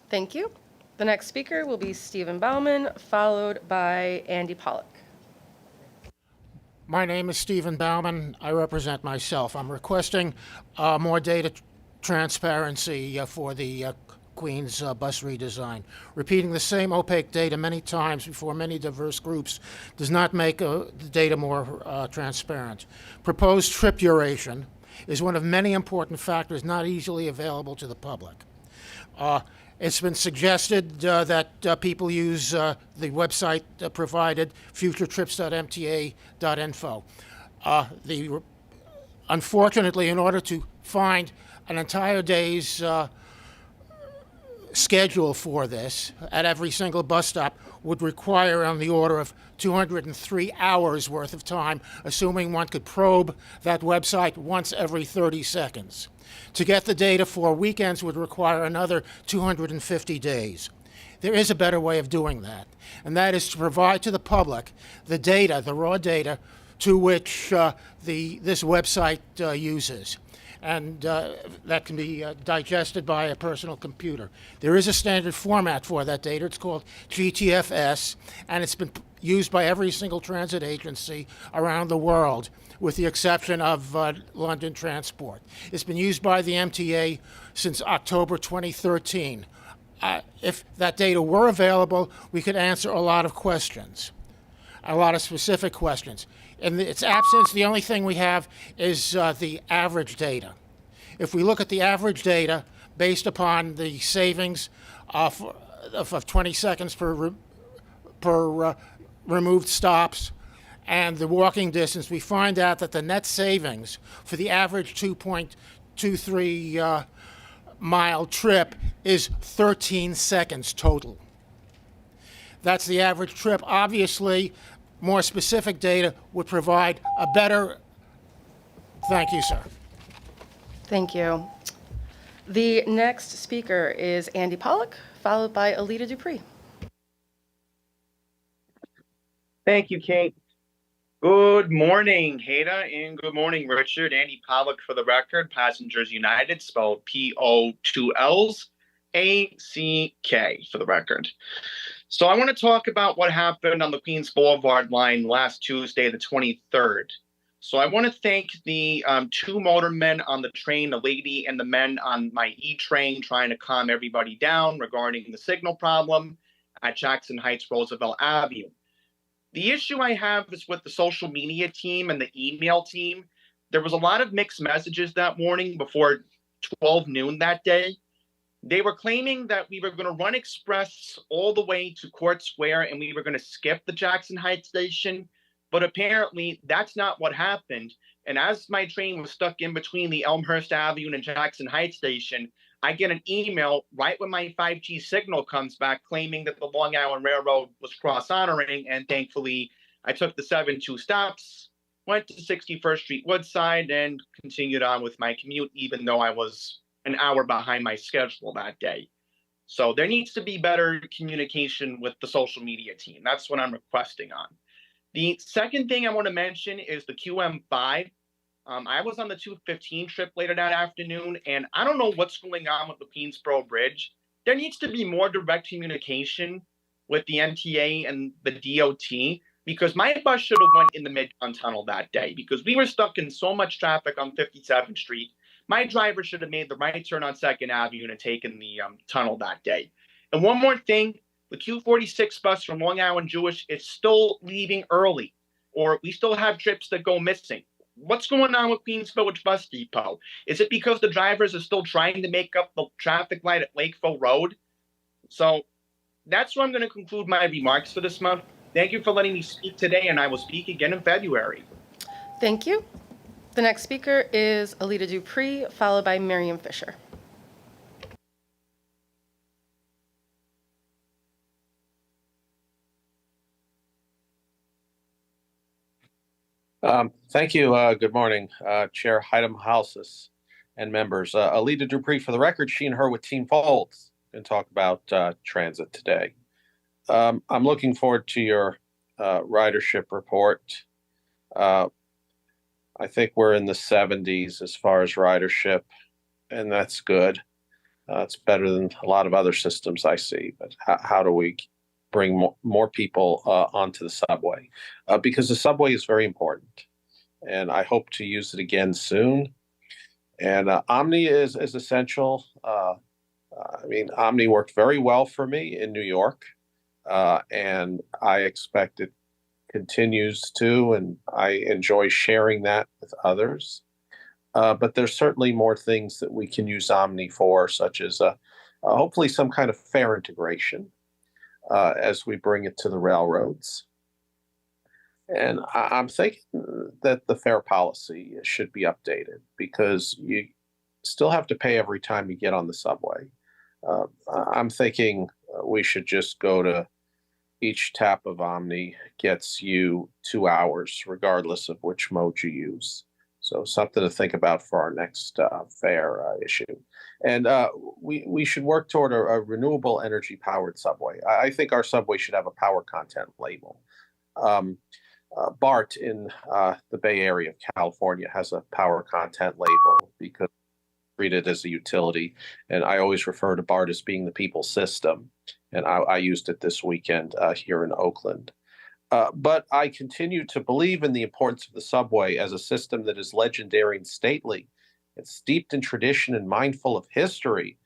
Thank you. The next speaker will be Stephen Bauman, followed by Andy Pollock. My name is Stephen Bauman. I represent myself. I'm requesting more data transparency for the Queens bus redesign. Repeating the same opaque data many times before many diverse groups does not make the data more transparent. Proposed trip duration is one of many important factors not easily available to the public. It's been suggested that people use the website provided, futuretrips.mta.info. Unfortunately, in order to find an entire day's schedule for this at every single bus stop would require on the order of 203 hours worth of time, assuming one could probe that website once every 30 seconds. To get the data for weekends would require another 250 days. There is a better way of doing that, and that is to provide to the public the data, the raw data, to which this website uses. And that can be digested by a personal computer. There is a standard format for that data. It's called GTFS, and it's been used by every single transit agency around the world, with the exception of London Transport. It's been used by the MTA since October 2013. If that data were available, we could answer a lot of questions, a lot of specific questions. In its absence, the only thing we have is the average data. If we look at the average data based upon the savings of 20 seconds per removed stops and the walking distance, we find out that the net savings for the average 2.23 mile trip is 13 seconds total. That's the average trip. Obviously, more specific data would provide a better. Thank you, sir. Thank you. The next speaker is Andy Pollock, followed by Alita Dupree. Thank you, Kate. Good morning, Hada, and good morning, Richard. Andy Pollock for the record. Passengers United, spelled P-O-2-Ls, A-C-K for the record. So I want to talk about what happened on the Queens Boulevard line last Tuesday, the 23rd. So I want to thank the two motormen on the train, the lady and the men on my E-train, trying to calm everybody down regarding the signal problem at Jackson Heights Roosevelt Avenue. The issue I have is with the social media team and the email team. There was a lot of mixed messages that morning before 12 noon that day. They were claiming that we were going to run express all the way to Court Square and we were going to skip the Jackson Heights station. But apparently that's not what happened. And as my train was stuck in between the Elmhurst Avenue and Jackson Heights station, I get an email right when my 5G signal comes back claiming that the Long Island Railroad was cross-honoring. And thankfully, I took the 7-2 stops, went to 61st Street Woodside, and continued on with my commute, even though I was an hour behind my schedule that day. So there needs to be better communication with the social media team. That's what I'm requesting on. The second thing I want to mention is the QM5. I was on the 215 trip later that afternoon, and I don't know what's going on with the Queensboro Bridge. There needs to be more direct communication with the MTA and the DOT, because my bus should have went in the Midtown Tunnel that day, because we were stuck in so much traffic on 57th Street. My driver should have made the right turn on 2nd Avenue and taken the tunnel that day. And one more thing, the Q46 bus from Long Island Jewish is still leaving early, or we still have trips that go missing. What's going on with Queens Village Bus Depot? Is it because the drivers are still trying to make up the traffic light at Lakeville Road? So that's where I'm going to conclude my remarks for this month. Thank you for letting me speak today, and I will speak again in February. Thank you. The next speaker is Alita Dupree, followed by Miriam Fisher. Thank you. Good morning, Chair Haidam Halsis and members. Alita Dupree, for the record, she and her with Team Folds can talk about transit today. I'm looking forward to your ridership report. I think we're in the 70s as far as ridership, and that's good. It's better than a lot of other systems I see, but how do we bring more people onto the subway? Because the subway is very important, and I hope to use it again soon. And Omni is essential. Omni worked very well for me in New York, and I expect it continues to, and I enjoy sharing that with others. But there's certainly more things that we can use Omni for, such as hopefully some kind of fare integration as we bring it to the railroads. And I'm thinking that the fare policy should be updated, because you still have to pay every time you get on the subway. I'm thinking we should just go to each tap of Omni gets you 2 hours, regardless of which mode you use. So something to think about for our next fare issue. And we should work toward a renewable energy powered subway. I think our subway should have a power content label. BART in the Bay Area of California has a power content label because treat it as a utility. And I always refer to BART as being the people's system. And I used it this weekend here in Oakland. But I continue to believe in the importance of the subway as a system that is legendary and stately. It's steeped in tradition and mindful of history,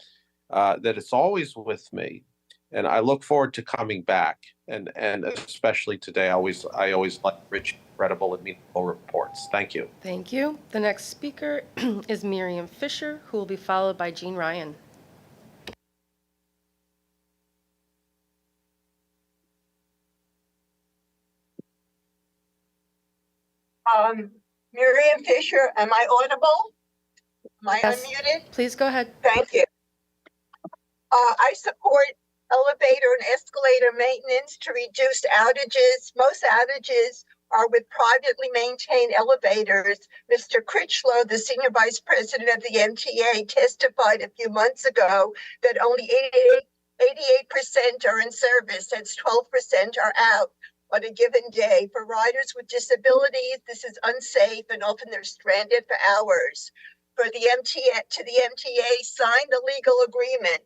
that it's always with me. And I look forward to coming back. And especially today, I always like rich, credible, and meaningful reports. Thank you. Thank you. The next speaker is Miriam Fisher, who will be followed by Jean Ryan. Miriam Fisher, am I audible? Am I Yes. unmuted? Please go ahead. Thank you. I support elevator and escalator maintenance to reduce outages. Most outages are with privately maintained elevators. Mr. Critchlow, the Senior Vice President of the MTA, testified a few months ago that only 88% are in service. That's 12% are out on a given day. For riders with disabilities, this is unsafe, and often they're stranded for hours. For the MTA, sign the legal agreement.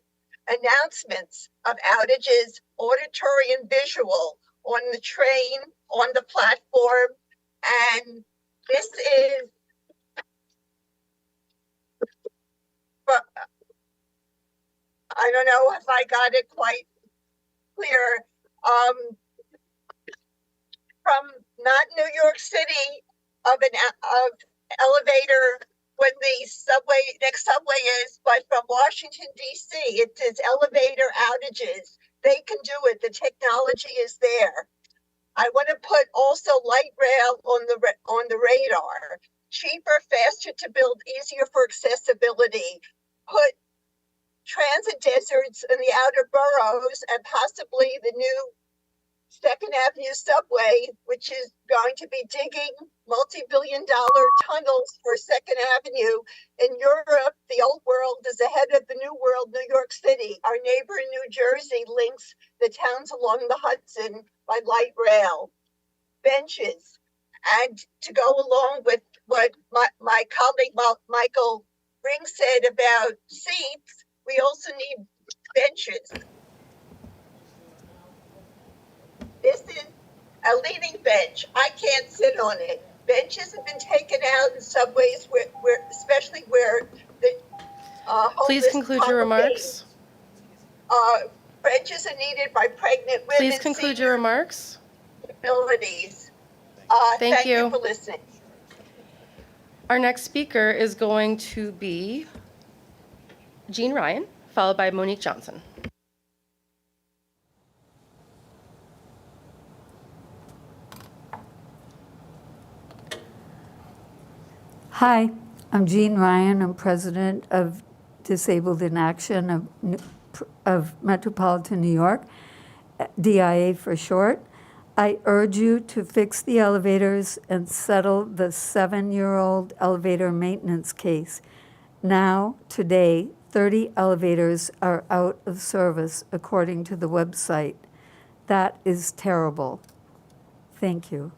Announcements of outages, auditory and visual, on the train, on the platform, and This is, but I don't know if I got it quite clear. From not New York City of elevator when the next subway is, but from Washington D.C. It is elevator outages. They can do it. The technology is there. I want to put also light rail on the radar. Cheaper, faster to build, easier for accessibility. Put transit deserts in the outer boroughs and possibly the new Second Avenue subway, which is going to be digging multi-billion-dollar tunnels for Second Avenue. In Europe, the old world is ahead of the new world, New York City. Our neighbor in New Jersey links the towns along the Hudson by light rail. Benches. And to go along with what my colleague Michael Ring said about seats, we also need benches. This is a leaning bench. I can't sit on it. Benches have been taken out in subways, where especially where the Please conclude your remarks. Benches are needed by pregnant women. Please conclude your remarks. Abilities. Thank you for listening. Our next speaker is going to be Jean Ryan, followed by Monique Johnson. Hi, I'm Jean Ryan. I'm president of Disabled in Action of Metropolitan New York, DIA for short. I urge you to fix the elevators and settle the 7-year-old elevator maintenance case. Now, today, 30 elevators are out of service according to the website. That is terrible. Thank you.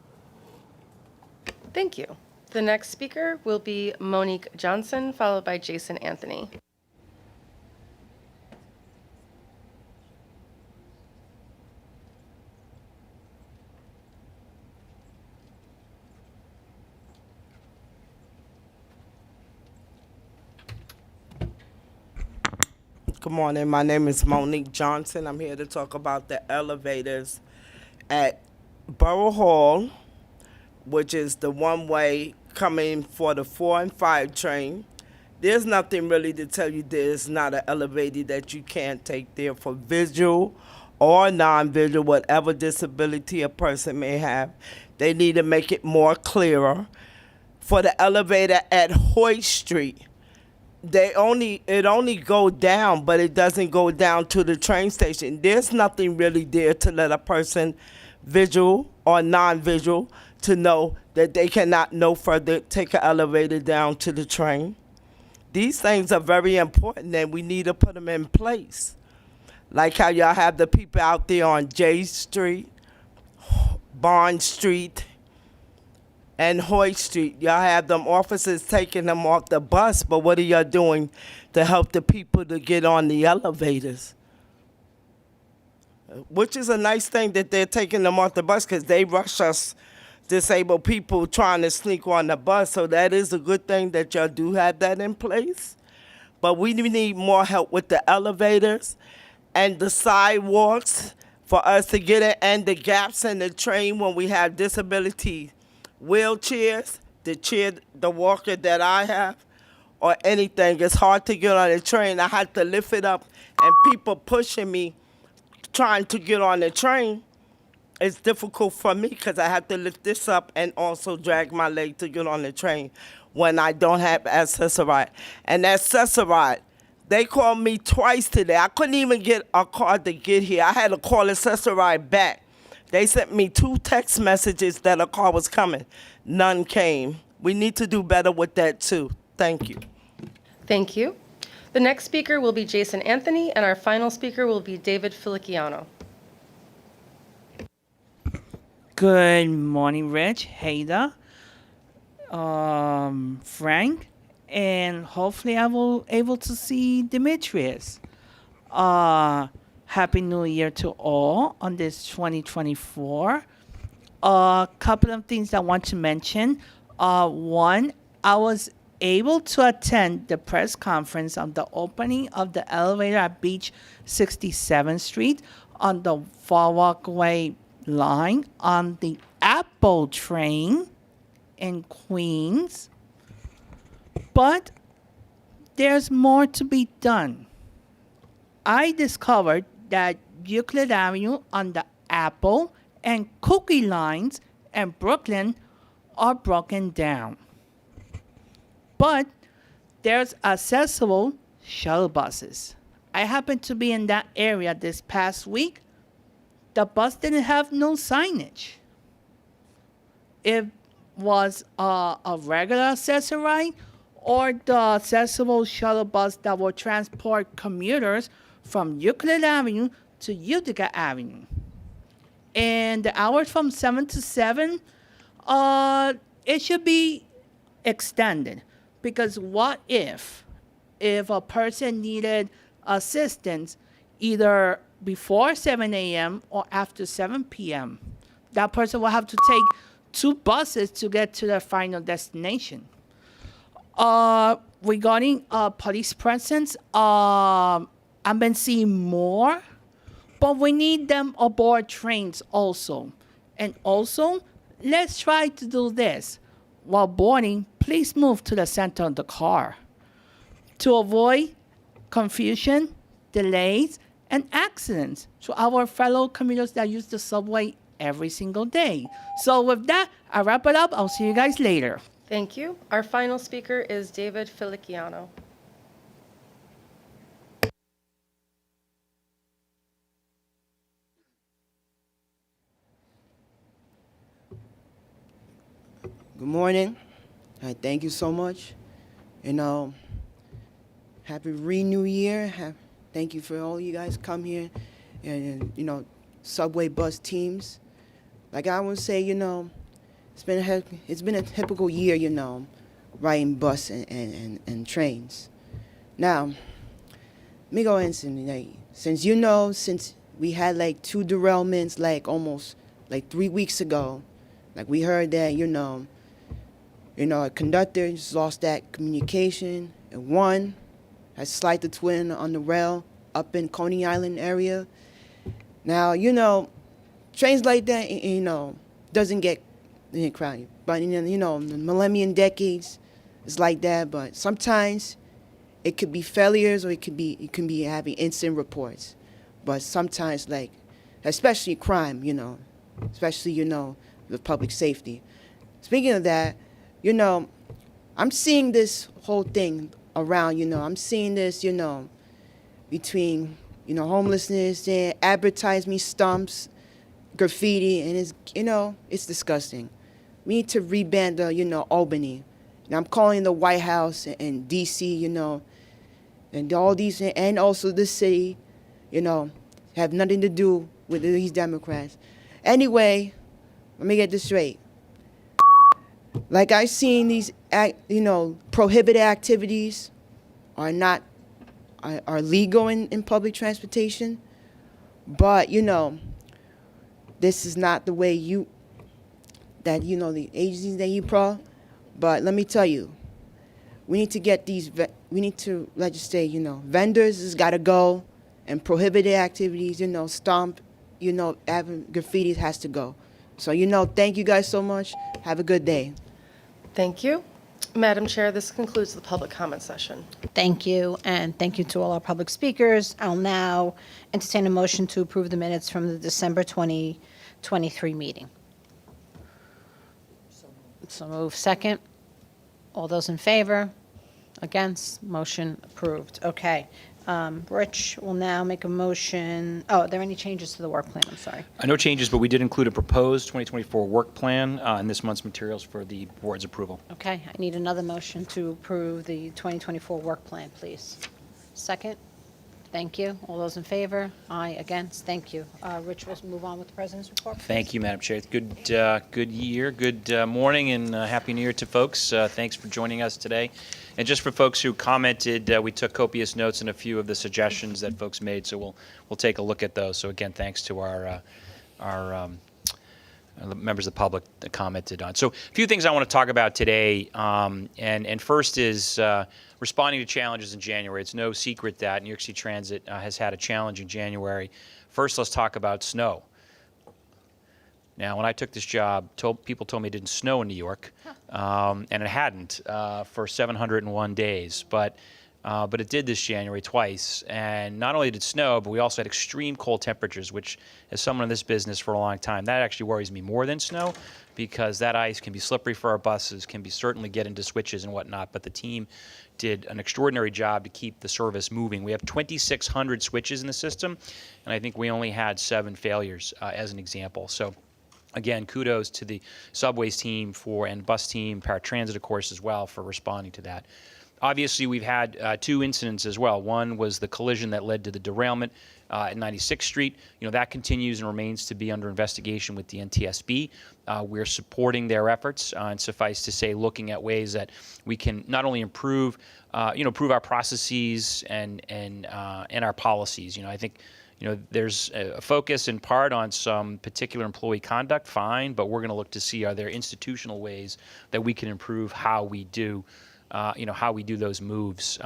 Thank you. The next speaker will be Monique Johnson, followed by Jason Anthony. Good morning. My name is Monique Johnson. I'm here to talk about the elevators at Borough Hall, which is the one-way coming for the 4 and 5 train. There's nothing really to tell you there's not an elevator that you can't take there for visual or non-visual, whatever disability a person may have. They need to make it more clearer. For the elevator at Hoyt Street, it only go down, but it doesn't go down to the train station. There's nothing really there to let a person, visual or non-visual, to know that they cannot no further take an elevator down to the train. These things are very important and we need to put them in place. Like how y'all have the people out there on J Street, Bond Street, and Hoyt Street. Y'all have them officers taking them off the bus, but what are y'all doing to help the people to get on the elevators? Which is a nice thing that they're taking them off the bus, because they rush us disabled people trying to sneak on the bus. So that is a good thing that y'all do have that in place. But we need more help with the elevators and the sidewalks for us to get it, and the gaps in the train when we have disability wheelchairs, the walker that I have, or anything. It's hard to get on the train. I had to lift it up, and people pushing me trying to get on the train. It's difficult for me because I have to lift this up and also drag my leg to get on the train when I don't have accessoride. And accessoride, they called me twice today. I couldn't even get a card to get here. I had to call accessoride back. They sent me 2 text messages that a car was coming. None came. We need to do better with that too. Thank you. Thank you. The next speaker will be Jason Anthony, and our final speaker will be David Feliciano. Good morning, Rich, Haida, Frank, and hopefully I will able to see Demetrius. Happy New Year to all on this 2024. A couple of things I want to mention. One, I was able to attend the press conference on the opening of the elevator at Beach 67th Street on the Fall Walkway line on the Apple train in Queens. But there's more to be done. I discovered that Euclid Avenue on the Apple and Cookie lines in Brooklyn are broken down. But there's accessible shuttle buses. I happened to be in that area this past week. The bus didn't have no signage. It was a regular access ride or the accessible shuttle bus that will transport commuters from Euclid Avenue to Utica Avenue. And the hours from 7 to 7, it should be extended. Because what if a person needed assistance either before 7 a.m. or after 7 p.m.? That person will have to take 2 buses to get to their final destination. Regarding police presence, I've been seeing more, but we need them aboard trains also. And also, let's try to do this. While boarding, please move to the center of the car to avoid confusion, delays, and accidents to our fellow commuters that use the subway every single day. So with that, I wrap it up. I'll see you guys later. Thank you. Our final speaker is David Feliciano. Good morning. Thank you so much. And happy Renew Year. Thank you for all you guys come here and subway bus teams. Like I would say, it's been a typical year, riding bus and trains. Now, let me go in since we had like 2 derailments almost 3 weeks ago. Like we heard that, a conductor just lost that communication, and one has slid the twin on the rail up in Coney Island area. Now, trains like that, doesn't get crowded. But, the millennium decades, it's like that. But sometimes it could be failures or it can be having incident reports. But sometimes, especially crime, especially, the public safety. Speaking of that, I'm seeing this whole thing around, I'm seeing this, between, homelessness and advertisement stumps, graffiti, and it's disgusting. We need to reband the, Albany. And I'm calling the White House and D.C., and all these, and also the city, have nothing to do with these Democrats. Anyway, let me get this straight. Like I've seen these, prohibited activities are legal in public transportation, but this is not the way the agencies that you pro. But let me tell you, we need to get we need to legislate. Vendors has got to go, and prohibited activities, stomp, having graffitis has to go. So, thank you guys so much. Have a good day. Thank you. Madam Chair, this concludes the public comment session. Thank you, and thank you to all our public speakers. I'll now entertain a motion to approve the minutes from the December 2023 meeting. So move. Second. All those in favor? Against? Motion approved. Okay. Rich will now make a motion. Oh, are there any changes to the work plan? I'm sorry. No changes, but we did include a proposed 2024 work plan in this month's materials for the board's approval. Okay. I need another motion to approve the 2024 work plan, please. Second. Thank you. All those in favor? Aye. Against? Thank you. Rich, we'll move on with the President's report. Please. Thank you, Madam Chair. Good year, good morning, and Happy New Year to folks. Thanks for joining us today. And just for folks who commented, we took copious notes on a few of the suggestions that folks made, so we'll take a look at those. So again, thanks to our the members of the public that commented on. So a few things I want to talk about today, and first is responding to challenges in January. It's no secret that New York City Transit has had a challenging January. First, let's talk about snow. Now, when I took this job, people told me it didn't snow in New York, and it hadn't for 701 days. But it did this January twice. And not only did it snow, but we also had extreme cold temperatures, which, as someone in this business for a long time, that actually worries me more than snow, because that ice can be slippery for our buses, can be certainly get into switches and whatnot. But the team did an extraordinary job to keep the service moving. We have 2,600 switches in the system, and I think we only had 7 failures as an example. So again, kudos to the subways team and bus team, Paratransit, of course, as well, for responding to that. Obviously, we've had 2 incidents as well. One was the collision that led to the derailment at 96th Street. That continues and remains to be under investigation with the NTSB. We're supporting their efforts, and suffice to say, looking at ways that we can not only improve our processes and our policies. I think there's a focus in part on some particular employee conduct, fine, but we're going to look to see, are there institutional ways that we can improve how we do those moves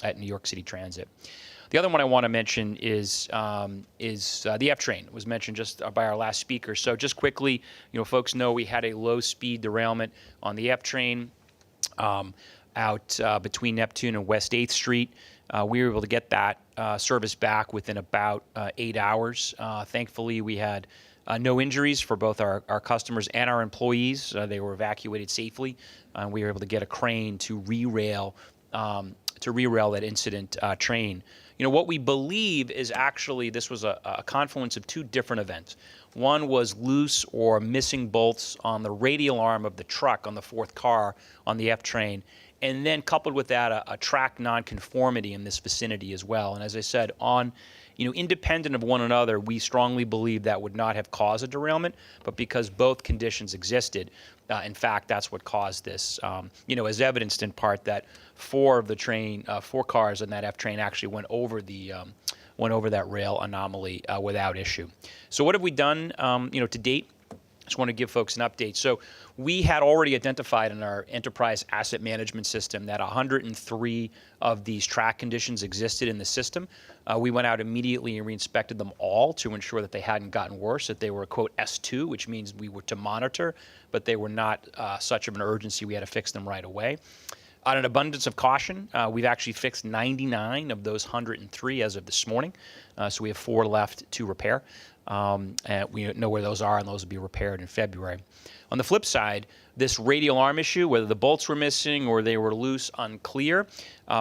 at New York City Transit. The other one I want to mention is the F train. It was mentioned just by our last speaker. So just quickly, folks know we had a low-speed derailment on the F train out between Neptune and West 8th Street. We were able to get that service back within about 8 hours. Thankfully, we had no injuries for both our customers and our employees. They were evacuated safely, and we were able to get a crane to re-rail that incident train. What we believe is actually this was a confluence of 2 different events. One was loose or missing bolts on the radial arm of the truck on the 4th car on the F train, and then coupled with that a track nonconformity in this vicinity as well. And as I said, independent of one another, we strongly believe that would not have caused a derailment, but because both conditions existed, in fact, that's what caused this. As evidenced in part that 4 cars on that F train actually went over that rail anomaly without issue. So what have we done, to date? Just want to give folks an update. So we had already identified in our enterprise asset management system that 103 of these track conditions existed in the system. We went out immediately and re-inspected them all to ensure that they hadn't gotten worse, that they were, quote, S2, which means we were to monitor, but they were not such of an urgency we had to fix them right away. Out of an abundance of caution, we've actually fixed 99 of those 103 as of this morning. So we have 4 left to repair. And we know where those are, and those will be repaired in February. On the flip side, this radial arm issue, whether the bolts were missing or they were loose, unclear.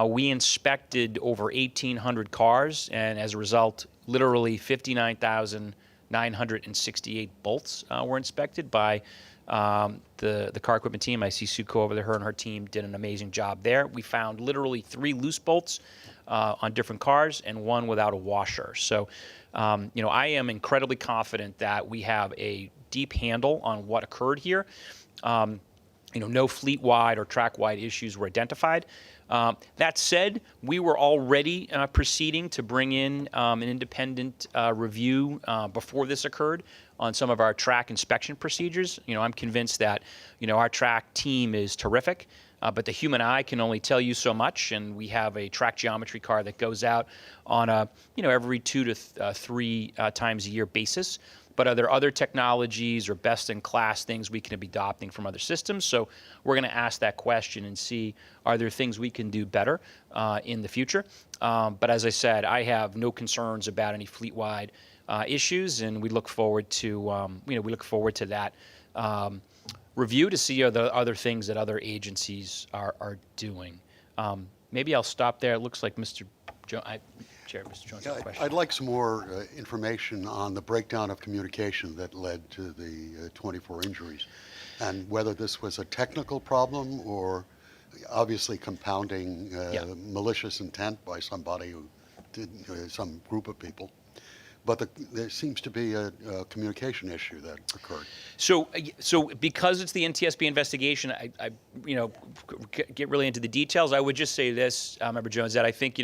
We inspected over 1,800 cars, and as a result, literally 59,968 bolts were inspected by the car equipment team. I see Suko over there. Her and her team did an amazing job there. We found literally 3 loose bolts on different cars and 1 without a washer. So, I am incredibly confident that we have a deep handle on what occurred here. No fleet-wide or track-wide issues were identified. That said, we were already proceeding to bring in an independent review before this occurred on some of our track inspection procedures. I'm convinced that, our track team is terrific, but the human eye can only tell you so much, and we have a track geometry car that goes out on a, every 2 to 3 times a year basis. But are there other technologies or best-in-class things we can be adopting from other systems? So we're going to ask that question and see, are there things we can do better in the future? But as I said, I have no concerns about any fleet-wide issues, and we look forward to that review to see other things that other agencies are doing. Maybe I'll stop there. It looks like Mr. Chair, Mr. Jones has a question. I'd like some more information on the breakdown of communication that led to the 24 injuries, and whether this was a technical problem or obviously compounding malicious intent by somebody who did, some group of people. but there seems to be a communication issue that occurred. So because it's the NTSB investigation, I get really into the details. I would just say this, Member Jones, that I think,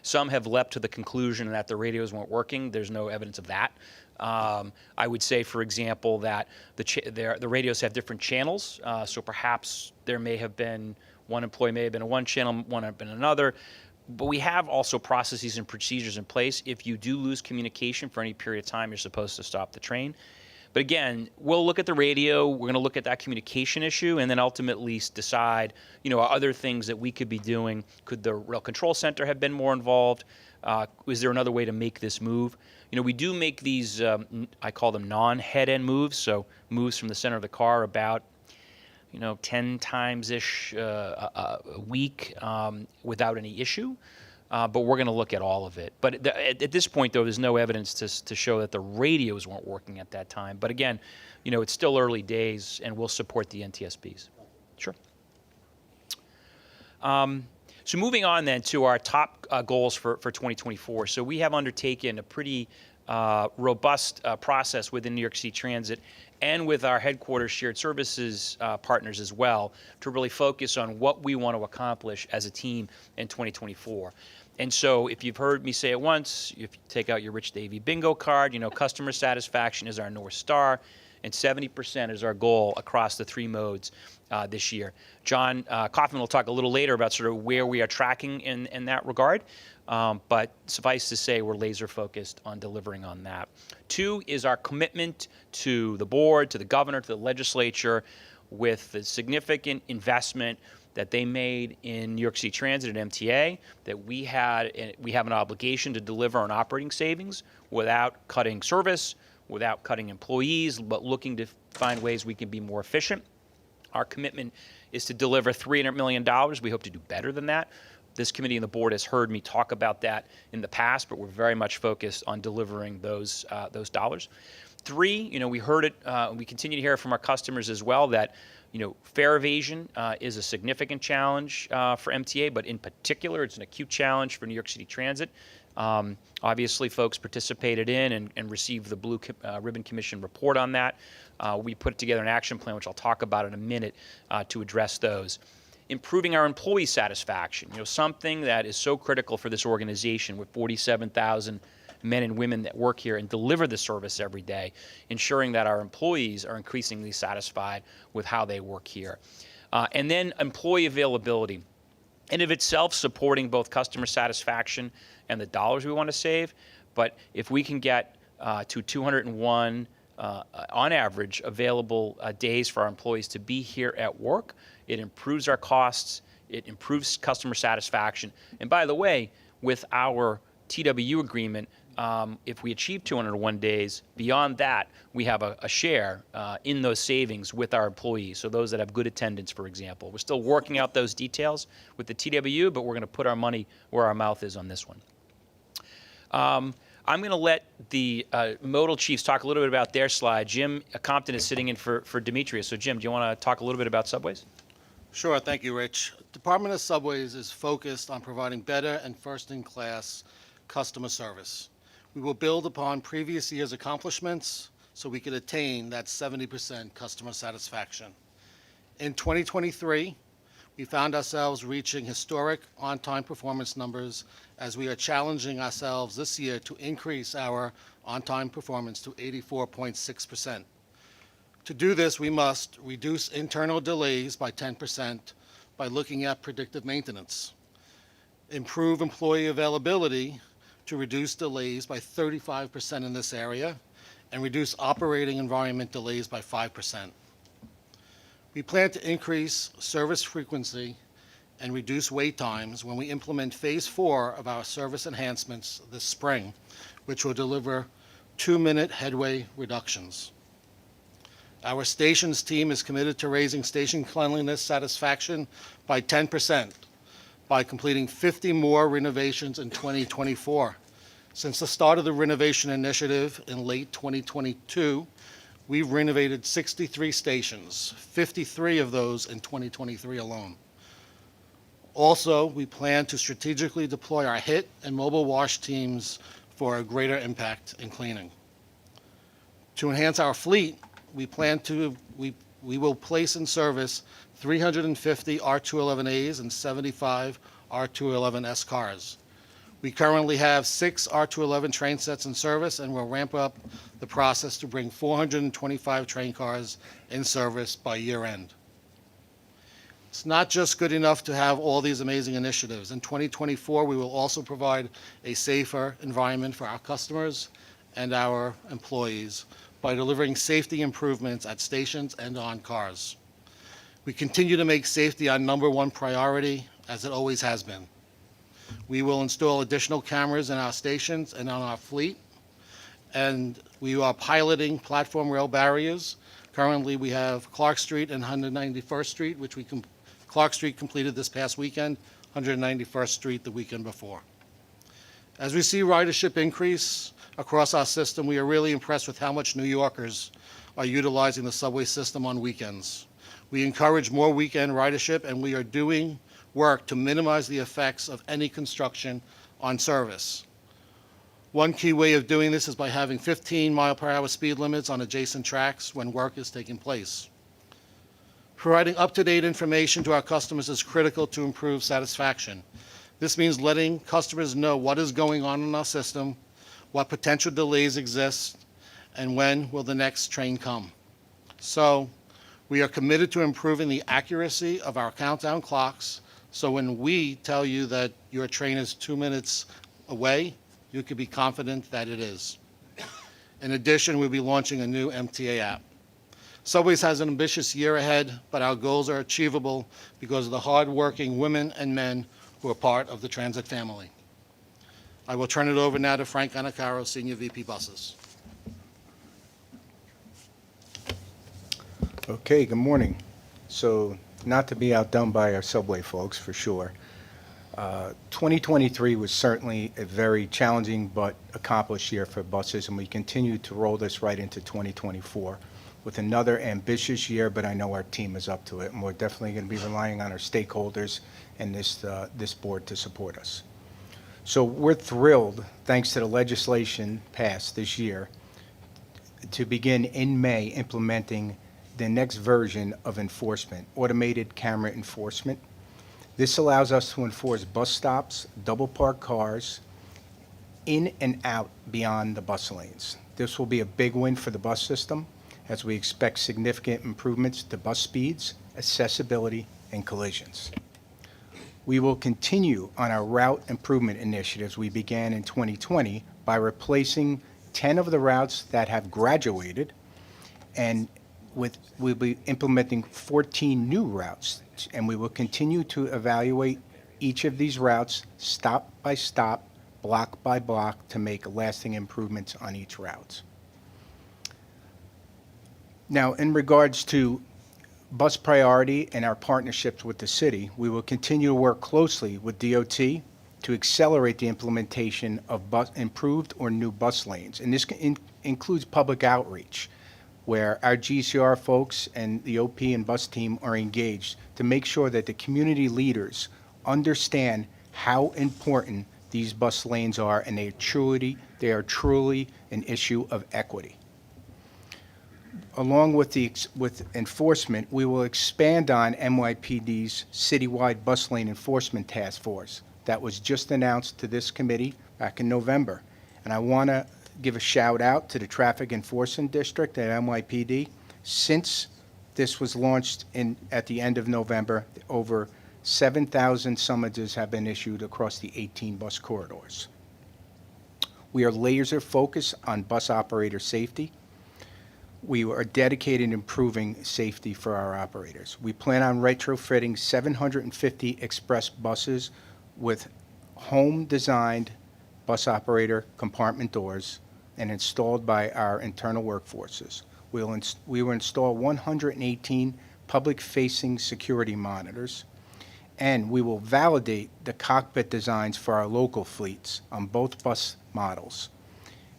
some have leapt to the conclusion that the radios weren't working. There's no evidence of that. I would say, for example, that the radios have different channels. So perhaps there may have been one employee may have been in one channel, one have been in another. But we have also processes and procedures in place. If you do lose communication for any period of time, you're supposed to stop the train. But again, we'll look at the radio, we're going to look at that communication issue, and then ultimately decide, are other things that we could be doing? Could the Rail Control Center have been more involved? Is there another way to make this move? We do make these, I call them non-head-end moves, so moves from the center of the car about 10 times-ish a week without any issue. But we're going to look at all of it. But at this point, though, there's no evidence to show that the radios weren't working at that time. But again, it's still early days, and we'll support the NTSBs. Sure. So moving on then to our top goals for 2024. So we have undertaken a pretty robust process within New York City Transit and with our headquarters shared services partners as well to really focus on what we want to accomplish as a team in 2024. And so if you've heard me say it once, if you take out your Rich Davey bingo card, customer satisfaction is our North Star, and 70% is our goal across the three modes this year. John Kaufman will talk a little later about sort of where we are tracking in that regard. But suffice to say, we're laser focused on delivering on that. 2 is our commitment to the board, to the governor, to the legislature, with the significant investment that they made in New York City Transit and MTA, that we have an obligation to deliver on operating savings without cutting service, without cutting employees, but looking to find ways we can be more efficient. Our commitment is to deliver $300 million. We hope to do better than that. This committee and the board has heard me talk about that in the past, but we're very much focused on delivering those dollars. 3, we heard it, we continue to hear from our customers as well that, fare evasion is a significant challenge for MTA, but in particular, it's an acute challenge for New York City Transit. Obviously, folks participated in and received the Blue Ribbon Commission report on that. We put together an action plan, which I'll talk about in a minute, to address those. Improving our employee satisfaction, something that is so critical for this organization with 47,000 men and women that work here and deliver the service every day, ensuring that our employees are increasingly satisfied with how they work here. And then employee availability. In of itself, supporting both customer satisfaction and the dollars we want to save. But if we can get to 201 on average available days for our employees to be here at work, it improves our costs, it improves customer satisfaction. And by the way, with our TWU agreement, if we achieve 201 days, beyond that, we have a share in those savings with our employees, so those that have good attendance, for example. We're still working out those details with the TWU, but we're going to put our money where our mouth is on this one. I'm going to let the modal chiefs talk a little bit about their slide. Jim Compton is sitting in for Demetrius. So, Jim, do you want to talk a little bit about subways? Sure. Thank you, Rich. Department of Subways is focused on providing better and first-in-class customer service. We will build upon previous year's accomplishments so we can attain that 70% customer satisfaction. In 2023, we found ourselves reaching historic on-time performance numbers as we are challenging ourselves this year to increase our on-time performance to 84.6%. To do this, we must reduce internal delays by 10% by looking at predictive maintenance, improve employee availability to reduce delays by 35% in this area, and reduce operating environment delays by 5%. We plan to increase service frequency and reduce wait times when we implement Phase 4 of our service enhancements this spring, which will deliver 2-minute headway reductions. Our stations team is committed to raising station cleanliness satisfaction by 10% by completing 50 more renovations in 2024. Since the start of the renovation initiative in late 2022, we've renovated 63 stations, 53 of those in 2023 alone. Also, we plan to strategically deploy our HIT and mobile wash teams for a greater impact in cleaning. To enhance our fleet, we will place in service 350 R211As and 75 R211S cars. We currently have 6 R211 train sets in service, and we'll ramp up the process to bring 425 train cars in service by year end. It's not just good enough to have all these amazing initiatives. In 2024, we will also provide a safer environment for our customers and our employees by delivering safety improvements at stations and on cars. We continue to make safety our #1 priority, as it always has been. We will install additional cameras in our stations and on our fleet, and we are piloting platform rail barriers. Currently, we have Clark Street and 191st Street, which Clark Street completed this past weekend, 191st Street the weekend before. As we see ridership increase across our system, we are really impressed with how much New Yorkers are utilizing the subway system on weekends. We encourage more weekend ridership, and we are doing work to minimize the effects of any construction on service. One key way of doing this is by having 15-mile-per-hour speed limits on adjacent tracks when work is taking place. Providing up-to-date information to our customers is critical to improve satisfaction. This means letting customers know what is going on in our system, what potential delays exist, and when will the next train come. So, we are committed to improving the accuracy of our countdown clocks, so when we tell you that your train is 2 minutes away, you can be confident that it is. In addition, we'll be launching a new MTA app. Subways has an ambitious year ahead, but our goals are achievable because of the hard-working women and men who are part of the transit family. I will turn it over now to Frank Anacaro, Senior VP Buses. Okay, good morning. So, not to be outdone by our subway folks, for sure. 2023 was certainly a very challenging but accomplished year for buses, and we continue to roll this right into 2024 with another ambitious year, but I know our team is up to it, and we're definitely going to be relying on our stakeholders and this board to support us. So we're thrilled, thanks to the legislation passed this year, to begin in May implementing the next version of enforcement, automated camera enforcement. This allows us to enforce bus stops, double parked cars, in and out beyond the bus lanes. This will be a big win for the bus system, as we expect significant improvements to bus speeds, accessibility, and collisions. We will continue on our route improvement initiatives we began in 2020 by replacing 10 of the routes that have graduated, and we'll be implementing 14 new routes, and we will continue to evaluate each of these routes stop by stop, block by block, to make lasting improvements on each route. Now, in regards to bus priority and our partnerships with the city, we will continue to work closely with DOT to accelerate the implementation of improved or new bus lanes. And this includes public outreach, where our GCR folks and the OP and bus team are engaged to make sure that the community leaders understand how important these bus lanes are, and they are truly an issue of equity. Along with enforcement, we will expand on NYPD's citywide bus lane enforcement task force that was just announced to this committee back in November. And I want to give a shout out to the Traffic Enforcement District at NYPD. Since this was launched at the end of November, over 7,000 summonses have been issued across the 18 bus corridors. We are laser focused on bus operator safety. We are dedicated to improving safety for our operators. We plan on retrofitting 750 express buses with home-designed bus operator compartment doors and installed by our internal workforces. We will install 118 public-facing security monitors, and we will validate the cockpit designs for our local fleets on both bus models.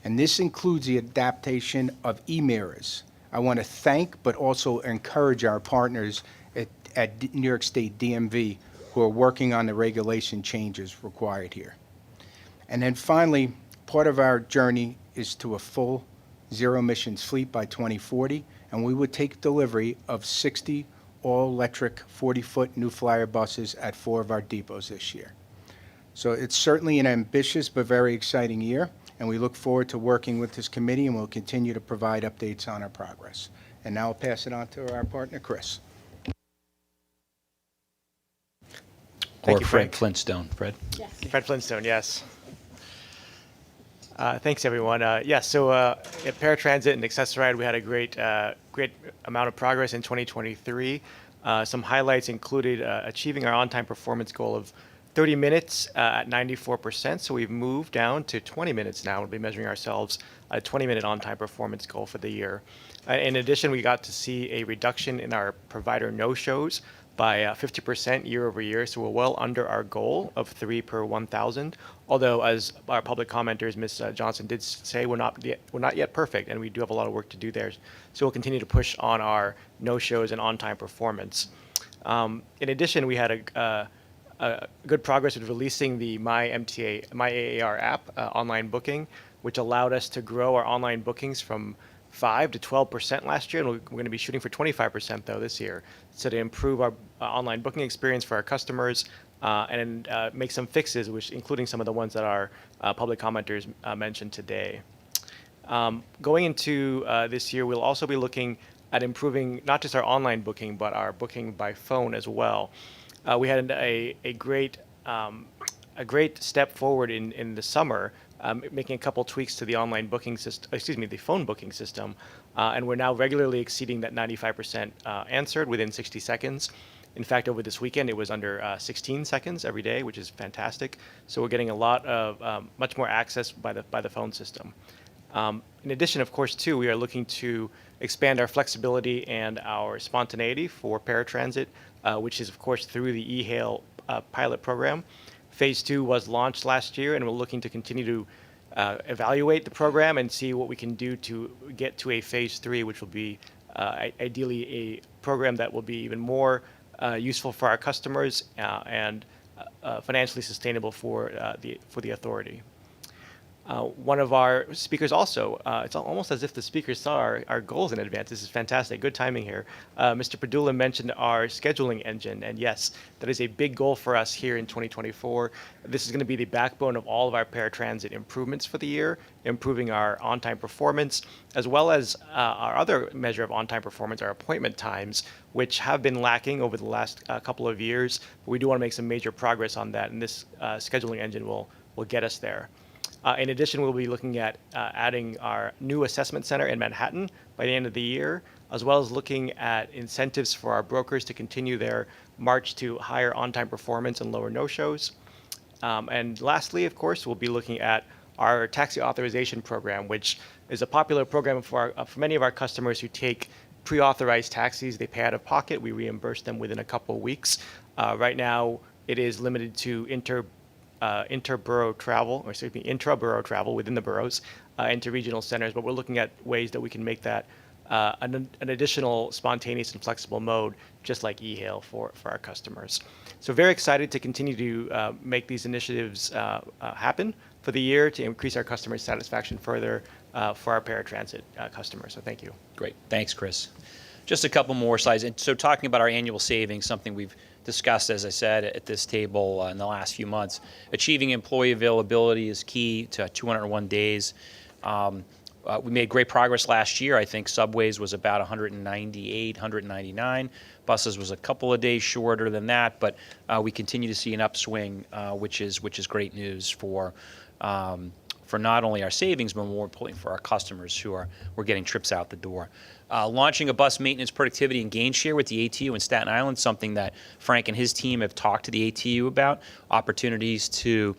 And this includes the adaptation of e-mirrors. I want to thank but also encourage our partners at New York State DMV who are working on the regulation changes required here. And then finally, part of our journey is to a full zero-emissions fleet by 2040, and we would take delivery of 60 all-electric 40-foot New Flyer buses at 4 of our depots this year. So it's certainly an ambitious but very exciting year, and we look forward to working with this committee, and we'll continue to provide updates on our progress. And now I'll pass it on to our partner, Chris. Thank Or you, Fred Frank. Flintstone. Fred? Fred Flintstone, yes. Thanks, everyone. So at Paratransit and Accessoride, we had a great amount of progress in 2023. Some highlights included achieving our on-time performance goal of 30 minutes at 94%. So we've moved down to 20 minutes now. We'll be measuring ourselves at a 20-minute on-time performance goal for the year. In addition, we got to see a reduction in our provider no-shows by 50% year over year. So we're well under our goal of 3 per 1,000. Although, as our public commenters, Ms. Johnson did say, we're not yet perfect, and we do have a lot of work to do there. So we'll continue to push on our no-shows and on-time performance. In addition, we had a good progress with releasing the My AAR app online booking, which allowed us to grow our online bookings from 5 to 12% last year, and we're going to be shooting for 25% though this year. So to improve our online booking experience for our customers and make some fixes, which including some of the ones that our public commenters mentioned today. Going into this year, we'll also be looking at improving not just our online booking, but our booking by phone as well. We had a great step forward in the summer, making a couple tweaks to the online booking system, the phone booking system, and we're now regularly exceeding that 95% answered within 60 seconds. In fact, over this weekend, it was under 16 seconds every day, which is fantastic. So we're getting a lot of much more access by the phone system. In addition, of course, too, we are looking to expand our flexibility and our spontaneity for paratransit, which is, of course, through the eHail pilot program. Phase 2 was launched last year, and we're looking to continue to evaluate the program and see what we can do to get to a Phase 3, which will be ideally a program that will be even more useful for our customers and financially sustainable for the authority. One of our speakers also, it's almost as if the speakers saw our goals in advance. This is fantastic. Good timing here. Mr. Padula mentioned our scheduling engine, and yes, that is a big goal for us here in 2024. This is going to be the backbone of all of our paratransit improvements for the year, improving our on-time performance, as well as our other measure of on-time performance, our appointment times, which have been lacking over the last couple of years. But we do want to make some major progress on that, and this scheduling engine will get us there. In addition, we'll be looking at adding our new assessment center in Manhattan by the end of the year, as well as looking at incentives for our brokers to continue their march to higher on-time performance and lower no-shows. And lastly, of course, we'll be looking at our taxi authorization program, which is a popular program for many of our customers who take pre-authorized taxis. They pay out of pocket. We reimburse them within a couple of weeks. Right now, it is limited to intra-borough travel within the boroughs into regional centers, but we're looking at ways that we can make that an additional spontaneous and flexible mode, just like eHail for our customers. So very excited to continue to make these initiatives happen for the year to increase our customer satisfaction further for our paratransit customers. So thank you. Great. Thanks, Chris. Just a couple more slides. And so talking about our annual savings, something we've discussed, as I said, at this table in the last few months. Achieving employee availability is key to 201 days. We made great progress last year. I think subways was about 198, 199. Buses was a couple of days shorter than that, but we continue to see an upswing, which is great news for not only our savings, but more importantly for our customers who we're getting trips out the door. Launching a bus maintenance productivity and gain share with the ATU in Staten Island, something that Frank and his team have talked to the ATU about, opportunities to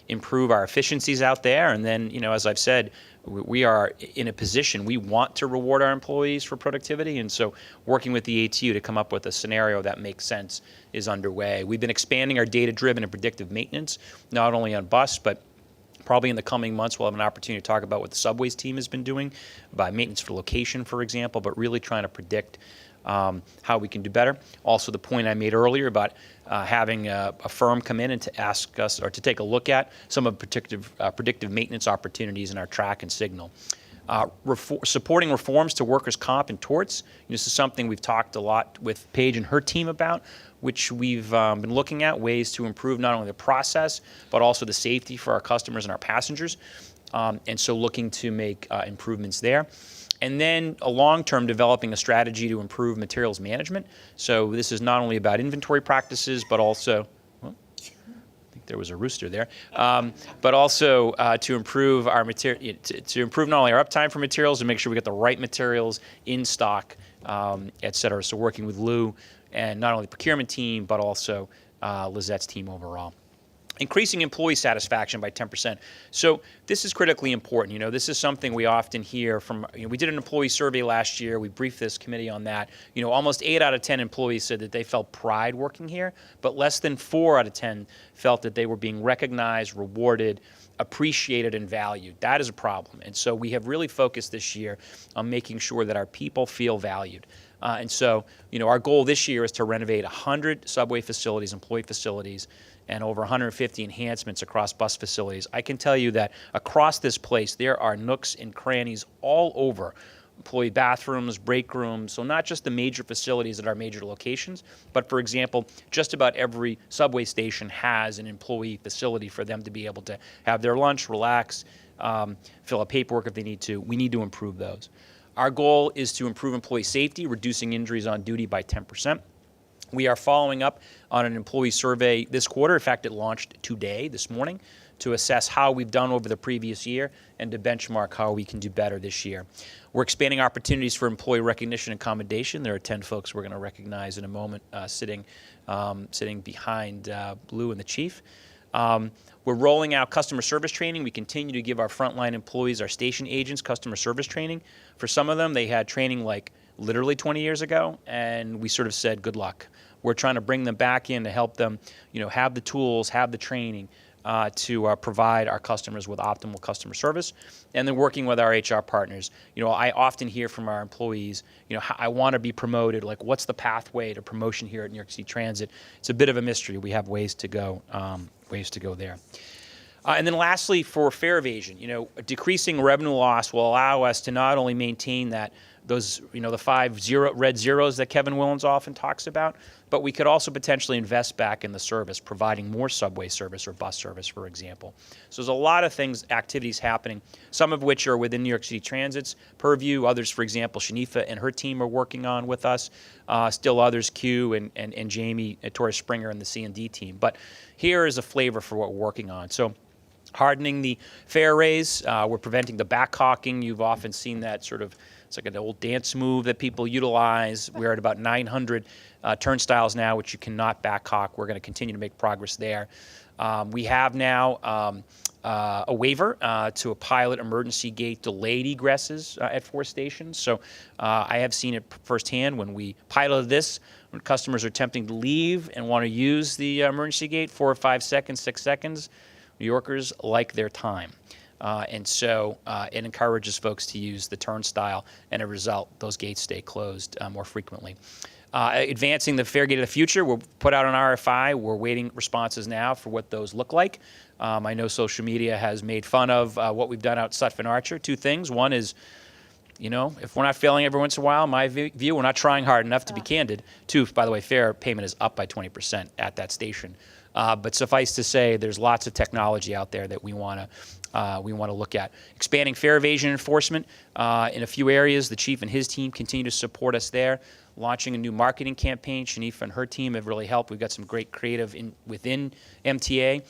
improve our efficiencies out there. And then, as I've said, we are in a position, we want to reward our employees for productivity. And so working with the ATU to come up with a scenario that makes sense is underway. We've been expanding our data-driven and predictive maintenance, not only on bus, but probably in the coming months, we'll have an opportunity to talk about what the subways team has been doing by maintenance for location, for example, but really trying to predict how we can do better. Also, the point I made earlier about having a firm come in and to ask us or to take a look at some of predictive maintenance opportunities in our track and signal. Supporting reforms to workers' comp and torts. This is something we've talked a lot with Paige and her team about, which we've been looking at ways to improve not only the process, but also the safety for our customers and our passengers. And so looking to make improvements there. And then a long-term developing a strategy to improve materials management. So this is not only about inventory practices, but also, well, I think there was a rooster there, but also to improve our to improve not only our uptime for materials and make sure we get the right materials in stock, et cetera. So working with Lou and not only the procurement team, but also Lizette's team overall. Increasing employee satisfaction by 10%. So this is critically important. This is something we often hear from, we did an employee survey last year. We briefed this committee on that. Almost 8 out of 10 employees said that they felt pride working here, but less than 4 out of 10 felt that they were being recognized, rewarded, appreciated, and valued. That is a problem. And so we have really focused this year on making sure that our people feel valued. And so, our goal this year is to renovate 100 subway facilities, employee facilities, and over 150 enhancements across bus facilities. I can tell you that across this place, there are nooks and crannies all over. Employee bathrooms, break rooms, so not just the major facilities at our major locations, but for example, just about every subway station has an employee facility for them to be able to have their lunch, relax, fill out paperwork if they need to. We need to improve those. Our goal is to improve employee safety, reducing injuries on duty by 10%. We are following up on an employee survey this quarter. In fact, it launched today, this morning, to assess how we've done over the previous year and to benchmark how we can do better this year. We're expanding opportunities for employee recognition and commendation. There are 10 folks we're going to recognize in a moment sitting behind Blue and the chief. We're rolling out customer service training. We continue to give our frontline employees, our station agents, customer service training. For some of them, they had training like literally 20 years ago, and we sort of said, good luck. We're trying to bring them back in to help them, have the tools, have the training to provide our customers with optimal customer service, and then working with our HR partners. I often hear from our employees, I want to be promoted. Like, what's the pathway to promotion here at New York City Transit? It's a bit of a mystery. We have ways to go there. And then lastly, for fare evasion, decreasing revenue loss will allow us to not only maintain those, the 5 red zeros that Kevin Willens often talks about, but we could also potentially invest back in the service, providing more subway service or bus service, for example. So there's a lot of activities happening, some of which are within New York City Transit's purview. Others, for example, Shanifa and her team are working on with us. Still others, Q and Jamie, Torres Springer, and the C&D team. But here is a flavor for what we're working on. So hardening the fare raise, we're preventing the backhawking. You've often seen that sort of, it's like an old dance move that people utilize. We're at about 900 turnstiles now, which you cannot backhawk. We're going to continue to make progress there. We have now a waiver to a pilot emergency gate delayed egresses at 4 stations. So I have seen it firsthand when we piloted this, when customers are attempting to leave and want to use the emergency gate, 4 or 5 seconds, 6 seconds. New Yorkers like their time. And so it encourages folks to use the turnstile, and as a result, those gates stay closed more frequently. Advancing the fare gate of the future, we'll put out an RFI. We're waiting responses now for what those look like. I know social media has made fun of what we've done out Sutphin Archer. 2 things. One is, if we're not failing every once in a while, in my view, we're not trying hard enough to be candid. 2, by the way, fare payment is up by 20% at that station. But suffice to say, there's lots of technology out there that we want to look at. Expanding fare evasion enforcement in a few areas. The chief and his team continue to support us there. Launching a new marketing campaign. Shanifa and her team have really helped. We've got some great creative within MTA.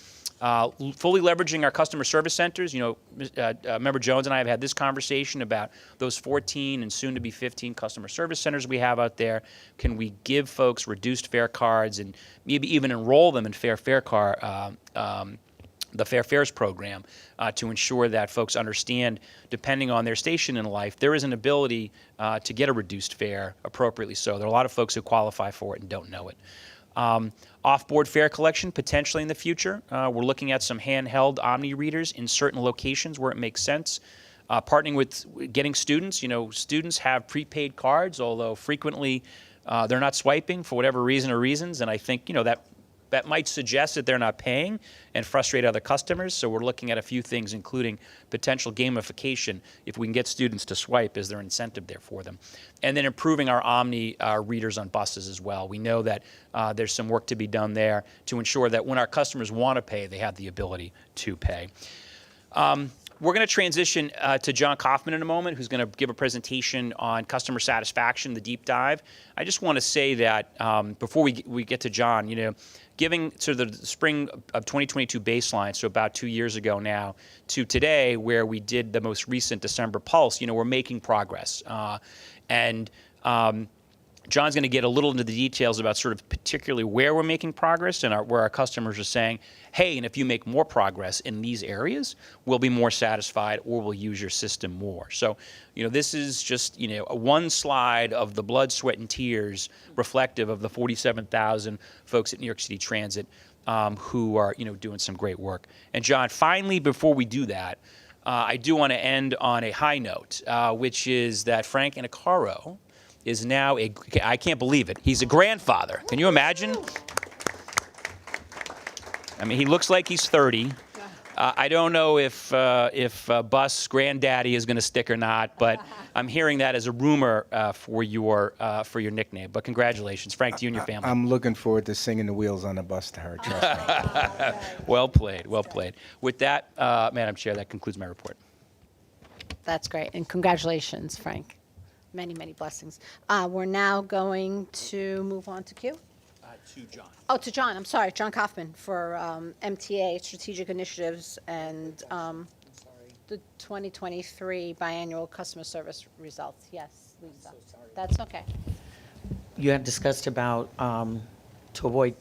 Fully leveraging our customer service centers. Member Jones and I have had this conversation about those 14 and soon to be 15 customer service centers we have out there. Can we give folks reduced fare cards and maybe even enroll them in the Fair Fares program to ensure that folks understand, depending on their station in life, there is an ability to get a reduced fare appropriately. So there are a lot of folks who qualify for it and don't know it. Off-board fare collection potentially in the future. We're looking at some handheld Omni readers in certain locations where it makes sense. Partnering with getting students. Students have prepaid cards, although frequently they're not swiping for whatever reason or reasons, and I think that might suggest that they're not paying and frustrate other customers. So we're looking at a few things, including potential gamification. If we can get students to swipe, is there an incentive there for them? And then improving our Omni readers on buses as well. We know that there's some work to be done there to ensure that when our customers want to pay, they have the ability to pay. We're going to transition to John Kaufman in a moment, who's going to give a presentation on customer satisfaction, the deep dive. I just want to say that before we get to John, giving sort of the spring of 2022 baseline, so about 2 years ago now, to today, where we did the most recent December pulse, we're making progress. John's going to get a little into the details about sort of particularly where we're making progress and where our customers are saying, hey, and if you make more progress in these areas, we'll be more satisfied or we'll use your system more. So, this is just, one slide of the blood, sweat, and tears reflective of the 47,000 folks at New York City Transit who are, doing some great work. And John, finally, before we do that, I do want to end on a high note, which is that Frank Anacaro is now I can't believe it, he's a grandfather. Can you imagine? I mean, he looks like he's 30. I don't know if Bus Granddaddy is going to stick or not, but I'm hearing that as a rumor for your nickname. But congratulations, Frank, to you and your family. I'm looking forward to singing the wheels on the bus to her, trust me. Well played, well played. With that, Madam Chair, that concludes my report. That's great, and congratulations, Frank. Many, many blessings. We're now going to move on to Q. To John. Oh, to John. I'm sorry, John Kaufman for MTA Strategic Initiatives and the 2023 biannual customer service results. Yes, Lisa. That's okay. You had discussed about to avoid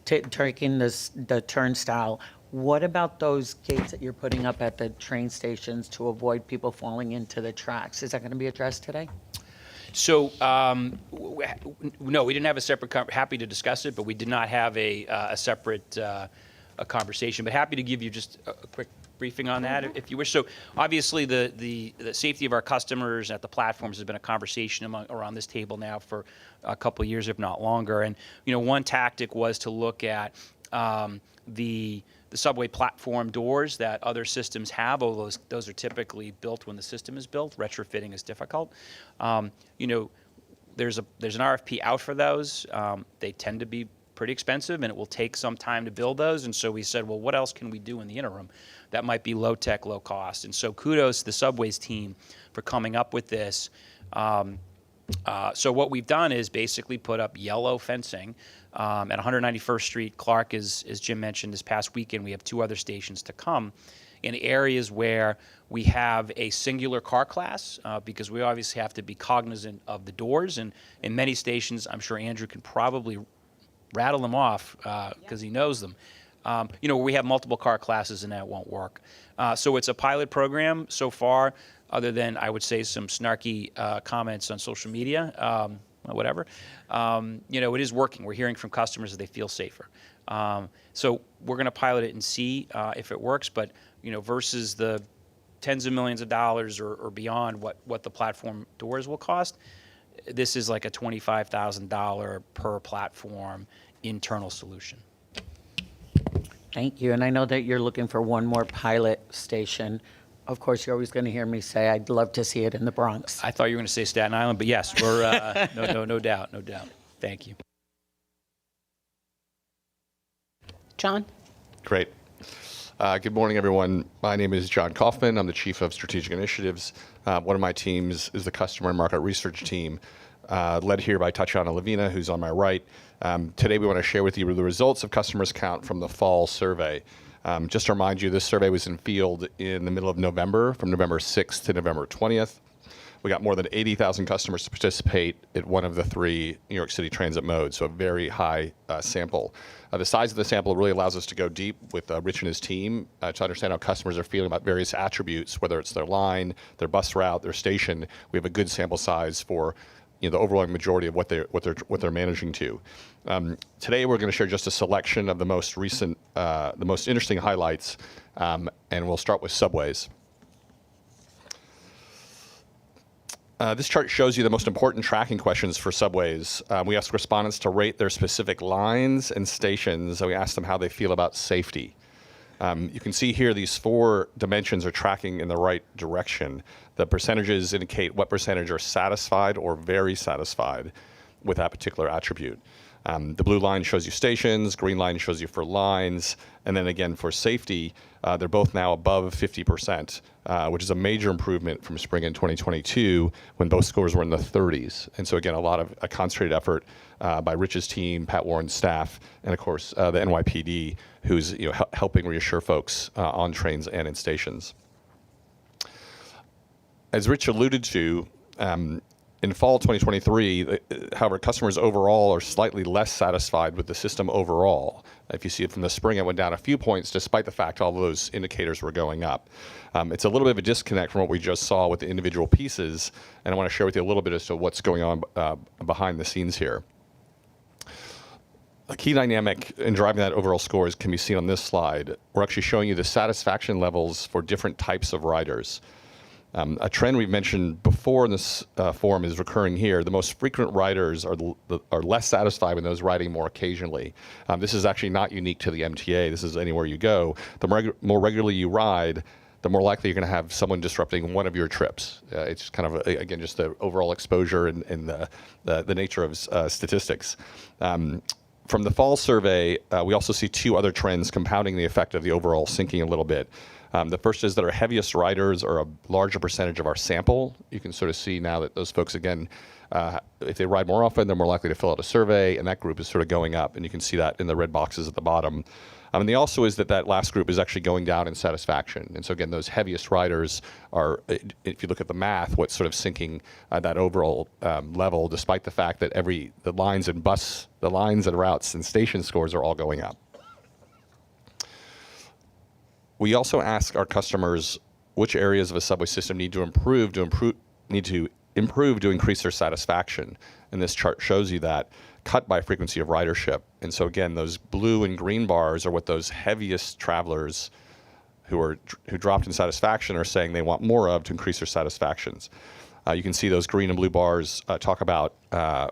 taking the turnstile. What about those gates that you're putting up at the train stations to avoid people falling into the tracks? Is that going to be addressed today? So, no, we didn't have a separate, happy to discuss it, but we did not have a separate a conversation. But happy to give you just a quick briefing on that, if you wish. So, obviously, the safety of our customers at the platforms has been a conversation around this table now for a couple of years, if not longer. And, one tactic was to look at the subway platform doors that other systems have, although those are typically built when the system is built. Retrofitting is difficult. There's an RFP out for those. They tend to be pretty expensive, and it will take some time to build those. And so we said, well, what else can we do in the interim that might be low tech, low cost? And so kudos to the subways team for coming up with this. So what we've done is basically put up yellow fencing at 191st Street. Clark, as Jim mentioned, this past weekend, we have 2 other stations to come in areas where we have a singular car class because we obviously have to be cognizant of the doors. And in many stations, I'm sure Andrew can probably rattle them off because he knows them. We have multiple car classes and that won't work. So it's a pilot program so far, other than, I would say, some snarky comments on social media, whatever. It is working. We're hearing from customers that they feel safer. So we're going to pilot it and see if it works, but, versus the tens of millions of dollars or beyond what the platform doors will cost, this is like a $25,000 per platform internal solution. Thank you. And I know that you're looking for one more pilot station. Of course, you're always going to hear me say I'd love to see it in the Bronx. I thought you were going to say Staten Island, but yes, we're no doubt. Thank you. John? Great. Good morning, everyone. My name is John Kaufman. I'm the Chief of Strategic Initiatives. One of my teams is the Customer and Market Research team, led here by Tatiana Lavina, who's on my right. Today, we want to share with you the results of customers count from the fall survey. Just to remind you, this survey was in field in the middle of November, from November 6th to November 20th. We got more than 80,000 customers to participate at one of the 3 New York City Transit modes, so a very high sample. The size of the sample really allows us to go deep with Rich and his team to understand how customers are feeling about various attributes, whether it's their line, their bus route, their station. We have a good sample size for the overwhelming majority of what they're managing to. Today, we're going to share just a selection of the most recent, the most interesting highlights, and we'll start with subways. This chart shows you the most important tracking questions for subways. We ask respondents to rate their specific lines and stations, and we ask them how they feel about safety. You can see here these 4 dimensions are tracking in the right direction. The percentages indicate what percentage are satisfied or very satisfied with that particular attribute. The blue line shows you stations, green line shows you for lines, and then again for safety, they're both now above 50%, which is a major improvement from spring in 2022 when both scores were in the 30s. And so again, a lot of a concentrated effort by Rich's team, Pat Warren's staff, and of course the NYPD, who's helping reassure folks on trains and in stations. As Rich alluded to, in fall 2023, however, customers overall are slightly less satisfied with the system overall. If you see it from the spring, it went down a few points despite the fact all those indicators were going up. It's a little bit of a disconnect from what we just saw with the individual pieces, and I want to share with you a little bit as to what's going on behind the scenes here. A key dynamic in driving that overall scores can be seen on this slide. We're actually showing you the satisfaction levels for different types of riders. A trend we've mentioned before in this forum is recurring here. The most frequent riders are less satisfied with those riding more occasionally. This is actually not unique to the MTA. This is anywhere you go. The more regularly you ride, the more likely you're going to have someone disrupting one of your trips. It's kind of, again, just the overall exposure and the nature of statistics. From the fall survey, we also see 2 other trends compounding the effect of the overall sinking a little bit. The first is that our heaviest riders are a larger percentage of our sample. You can sort of see now that those folks, again, if they ride more often, they're more likely to fill out a survey, and that group is sort of going up, and you can see that in the red boxes at the bottom. And the also is that last group is actually going down in satisfaction. And so again, those heaviest riders are, if you look at the math, what's sort of sinking that overall level, despite the fact that the lines and routes and station scores are all going up. We also ask our customers which areas of a subway system need to improve to increase their satisfaction. And this chart shows you that cut by frequency of ridership. And so again, those blue and green bars are what those heaviest travelers who dropped in satisfaction are saying they want more of to increase their satisfactions. You can see those green and blue bars talk about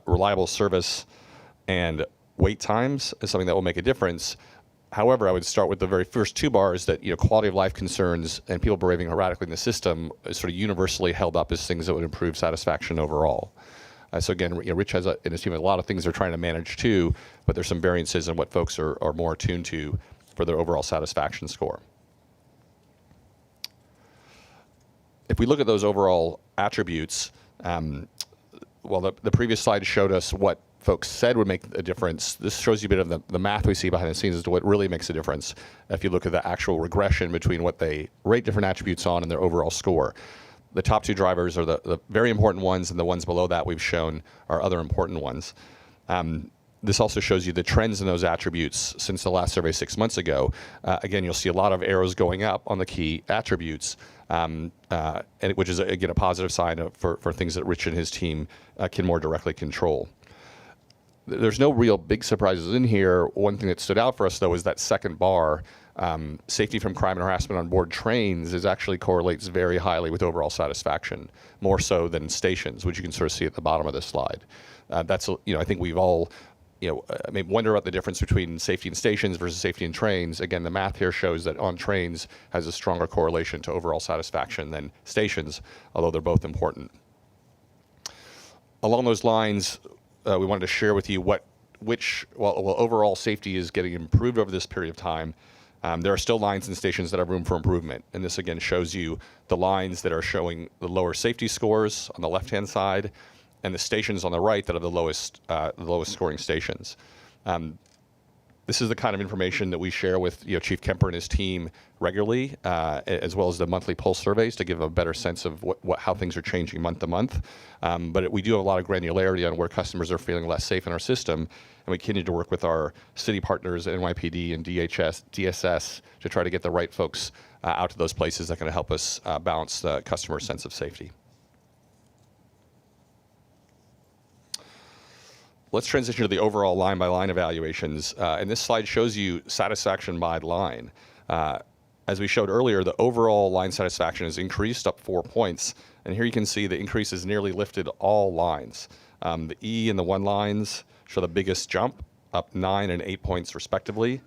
reliable service and wait times as something that will make a difference. However, I would start with the very first 2 bars that quality of life concerns and people behaving erratically in the system is sort of universally held up as things that would improve satisfaction overall. So again, Rich has in his team a lot of things they're trying to manage too, but there's some variances in what folks are more attuned to for their overall satisfaction score. If we look at those overall attributes, well, the previous slide showed us what folks said would make a difference. This shows you a bit of the math we see behind the scenes as to what really makes a difference if you look at the actual regression between what they rate different attributes on and their overall score. The top 2 drivers are the very important ones, and the ones below that we've shown are other important ones. This also shows you the trends in those attributes since the last survey 6 months ago. Again, you'll see a lot of arrows going up on the key attributes, which is, again, a positive sign for things that Rich and his team can more directly control. There's no real big surprises in here. One thing that stood out for us, though, is that second bar. Safety from crime and harassment on board trains actually correlates very highly with overall satisfaction, more so than stations, which you can sort of see at the bottom of this slide. That's, I think we've all, maybe wonder about the difference between safety in stations versus safety in trains. Again, the math here shows that on trains has a stronger correlation to overall satisfaction than stations, although they're both important. Along those lines, we wanted to share with you while overall safety is getting improved over this period of time. There are still lines and stations that have room for improvement. And this again shows you the lines that are showing the lower safety scores on the left-hand side and the stations on the right that are the lowest scoring stations. This is the kind of information that we share with Chief Kemper and his team regularly, as well as the monthly pulse surveys to give a better sense of how things are changing month to month. But we do have a lot of granularity on where customers are feeling less safe in our system, and we continue to work with our city partners, NYPD and DSS, to try to get the right folks out to those places that can help us balance the customer sense of safety. Let's transition to the overall line-by-line evaluations. And this slide shows you satisfaction by line. As we showed earlier, the overall line satisfaction has increased up 4 points. And here you can see the increase has nearly lifted all lines. The E and the 1 lines show the biggest jump, up 9 and 8 points respectively.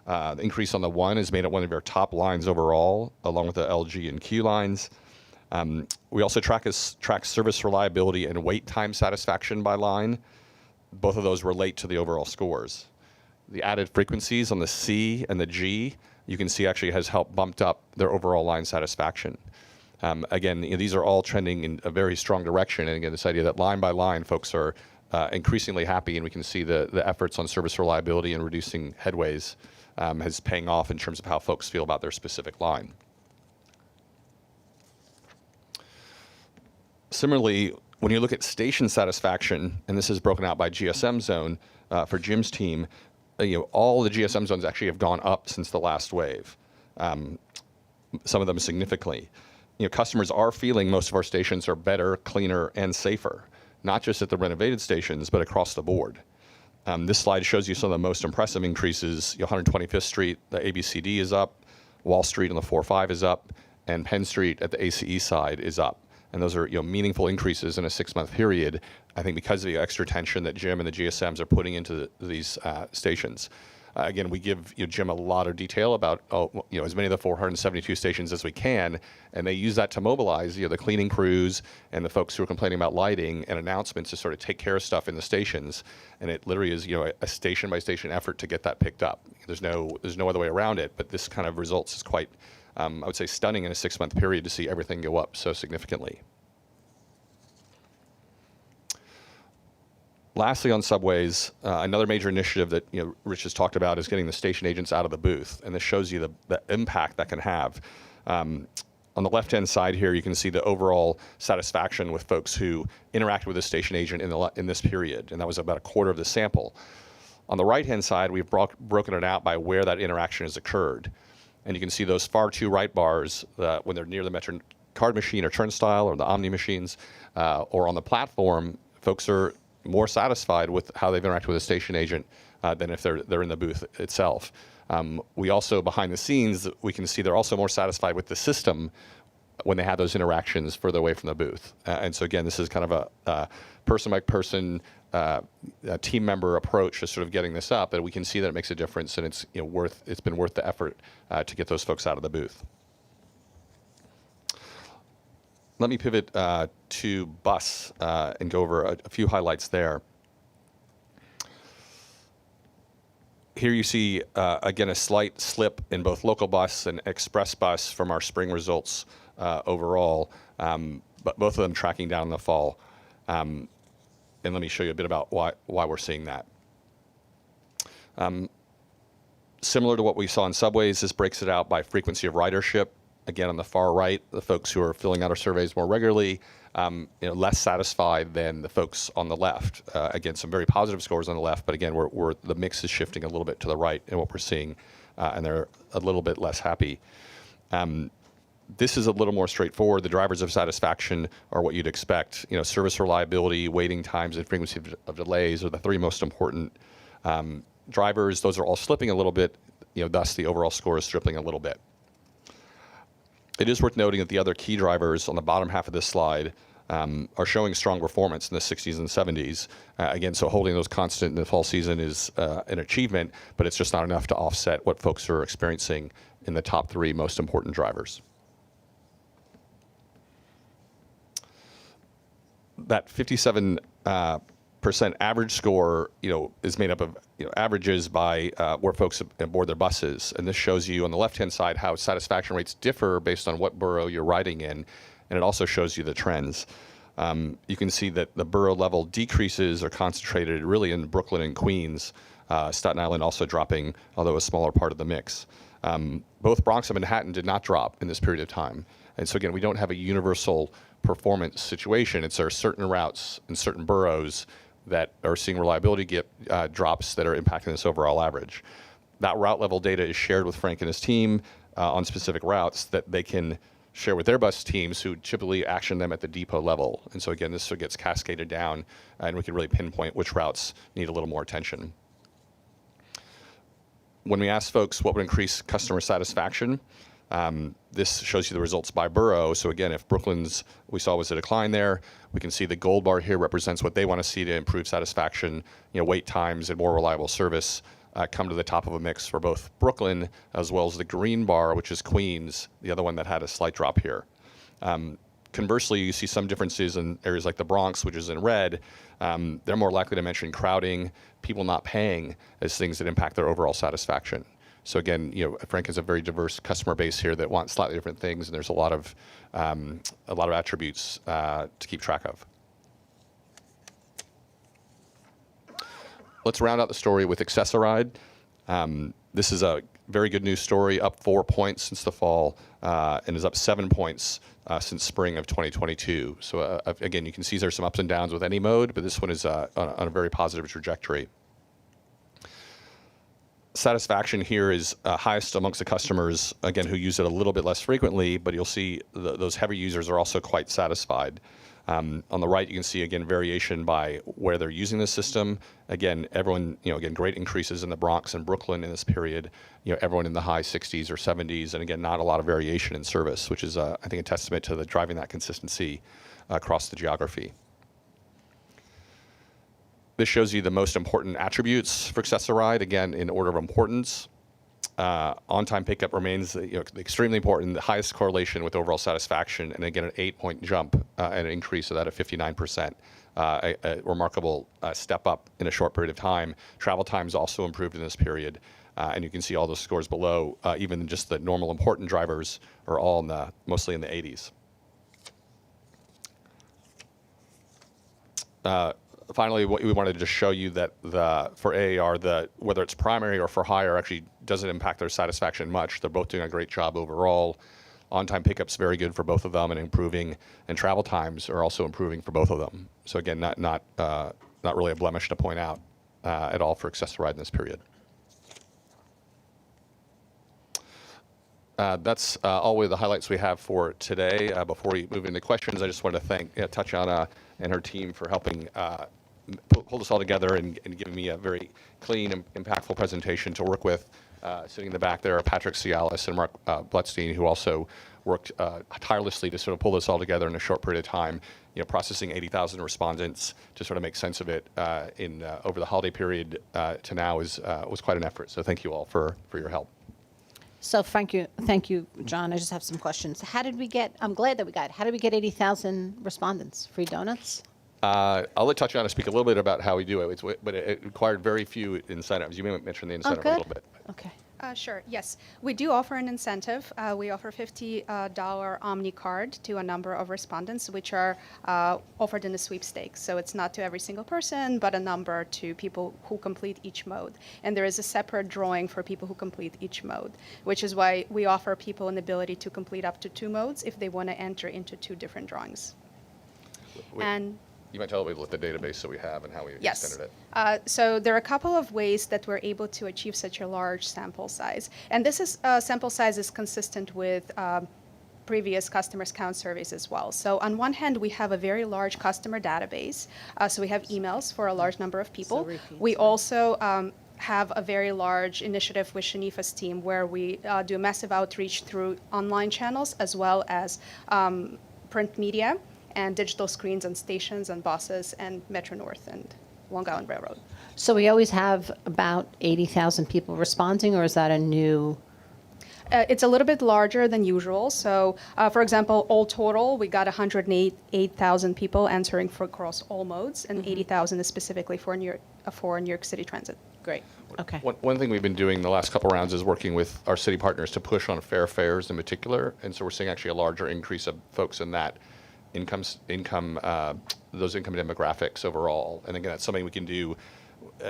The increase on the 1 has made it one of our top lines overall, along with the LG and Q lines. We also track service reliability and wait time satisfaction by line. Both of those relate to the overall scores. The added frequencies on the C and the G, you can see actually has helped bumped up their overall line satisfaction. Again, these are all trending in a very strong direction. And again, this idea that line by line, folks are increasingly happy, and we can see the efforts on service reliability and reducing headways is paying off in terms of how folks feel about their specific line. Similarly, when you look at station satisfaction, and this is broken out by GSM zone for Jim's team, all the GSM zones actually have gone up since the last wave. Some of them significantly. Customers are feeling most of our stations are better, cleaner, and safer, not just at the renovated stations, but across the board. This slide shows you some of the most impressive increases. 125th Street, the ABCD is up, Wall Street on the 4-5 is up, and Penn Street at the ACE side is up. And those are meaningful increases in a 6-month period, I think because of the extra attention that Jim and the GSMs are putting into these stations. Again, we give Jim a lot of detail about as many of the 472 stations as we can, and they use that to mobilize the cleaning crews and the folks who are complaining about lighting and announcements to sort of take care of stuff in the stations. And it literally is a station by station effort to get that picked up. There's no other way around it. But this kind of results is quite, I would say, stunning in a 6-month period to see everything go up so significantly. Lastly, on subways, another major initiative that Rich has talked about is getting the station agents out of the booth, and this shows you the impact that can have. On the left-hand side here, you can see the overall satisfaction with folks who interact with a station agent in this period, and that was about a quarter of the sample. On the right-hand side, we've broken it out by where that interaction has occurred, and you can see those far two right bars when they're near the Metro card machine or turnstile or the Omni machines or on the platform. Folks are more satisfied with how they've interacted with a station agent than if they're in the booth itself. We also, behind the scenes, we can see they're also more satisfied with the system when they have those interactions further away from the booth. And so again, this is kind of a person-by-person, team member approach to sort of getting this up, and we can see that it makes a difference, and it's been worth the effort to get those folks out of the booth. Let me pivot to bus and go over a few highlights there. Here you see, again, a slight slip in both local bus and express bus from our spring results overall, but both of them tracking down in the fall. And let me show you a bit about why we're seeing that. Similar to what we saw in subways, this breaks it out by frequency of ridership. Again, on the far right, the folks who are filling out our surveys more regularly, less satisfied than the folks on the left. Again, some very positive scores on the left, but again, the mix is shifting a little bit to the right in what we're seeing, and they're a little bit less happy. This is a little more straightforward. The drivers of satisfaction are what you'd expect. Service reliability, waiting times, and frequency of delays are the 3 most important drivers. Those are all slipping a little bit. Thus, the overall score is stripping a little bit. It is worth noting that the other key drivers on the bottom half of this slide are showing strong performance in the 60s and 70s. Again, so holding those constant in the fall season is an achievement, but it's just not enough to offset what folks are experiencing in the top 3 most important drivers. That 57% average score, is made up of averages by where folks board their buses, and this shows you on the left-hand side how satisfaction rates differ based on what borough you're riding in, and it also shows you the trends. You can see that the borough level decreases are concentrated really in Brooklyn and Queens. Staten Island also dropping, although a smaller part of the mix. Both Bronx and Manhattan did not drop in this period of time, and so again, we don't have a universal performance situation. There are certain routes in certain boroughs that are seeing reliability drops that are impacting this overall average. That route level data is shared with Frank and his team on specific routes that they can share with their bus teams who typically action them at the depot level. And so again, this sort of gets cascaded down, and we can really pinpoint which routes need a little more attention. When we ask folks what would increase customer satisfaction, This shows you the results by borough. So again, if Brooklyn's we saw was a decline there, we can see the gold bar here represents what they want to see to improve satisfaction, wait times and more reliable service. Come to the top of a mix for both Brooklyn as well as the green bar, which is Queens, the other one that had a slight drop here. Conversely, you see some differences in areas like the Bronx, which is in red. They're more likely to mention crowding, people not paying as things that impact their overall satisfaction. So again, Frank has a very diverse customer base here that wants slightly different things, and there's a lot of attributes to keep track of. Let's round out the story with Accessoride. This is a very good news story, up 4 points since the fall, and is up 7 points since spring of 2022. So again, you can see there's some ups and downs with any mode, but this one is on a very positive trajectory. Satisfaction here is highest amongst the customers, again, who use it a little bit less frequently, but you'll see those heavy users are also quite satisfied. On the right, you can see, again, variation by where they're using the system. Again, everyone, again, great increases in the Bronx and Brooklyn in this period. Everyone in the high 60s or 70s, and again, not a lot of variation in service, which is, I think, a testament to driving that consistency across the geography. This shows you the most important attributes for Accessoride, again, in order of importance. On-time pickup remains extremely important, the highest correlation with overall satisfaction, and again, an 8-point jump and an increase of that of 59%. A remarkable step up in a short period of time. Travel times also improved in this period, and you can see all those scores below. Even just the normal important drivers are all mostly in the 80s. Finally, what we wanted to just show you that for AAR, whether it's primary or for hire, actually doesn't impact their satisfaction much. They're both doing a great job overall. On-time pickup's very good for both of them and improving, and travel times are also improving for both of them. So again, not really a blemish to point out at all for Accessoride in this period. That's all the highlights we have for today. Before we move into questions, I just wanted to thank Tatjana and her team for helping pull this all together and giving me a very clean and impactful presentation to work with. Sitting in the back there are Patrick Cialis and Mark Blutstein, who also worked tirelessly to sort of pull this all together in a short period of time. Processing 80,000 respondents to sort of make sense of it over the holiday period to now was quite an effort. So thank you all for your help. So thank you, John. I just have some questions. I'm glad that we got, how did we get 80,000 respondents? Free donuts? I'll let Tatjana speak a little bit about how we do it, but it required very few incentives. You may mention the incentive a little bit. Okay. Sure, yes. We do offer an incentive. We offer $50 Omni card to a number of respondents, which are offered in the sweepstakes. So it's not to every single person, but a number to people who complete each mode. And there is a separate drawing for people who complete each mode, which is why we offer people an ability to complete up to 2 modes if they want to enter into 2 different drawings. You might tell me what the database that we have and how we extended it. So there are a couple of ways that we're able to achieve such a large sample size. And this sample size is consistent with previous customers count surveys as well. So on one hand, we have a very large customer database. So we have emails for a large number of people. We also have a very large initiative with Shanifa's team where we do massive outreach through online channels as well as print media and digital screens on stations and buses and Metro North and Long Island Railroad. So we always have about 80,000 people responding, or is that a new? It's a little bit larger than usual. So, for example, all total, we got 108,000 people answering for across all modes, and 80,000 is specifically for New York City Transit. Great. Okay. One thing we've been doing the last couple rounds is working with our city partners to push on fair fares in particular, and so we're seeing actually a larger increase of folks in that those income demographics overall. And again, that's something we can do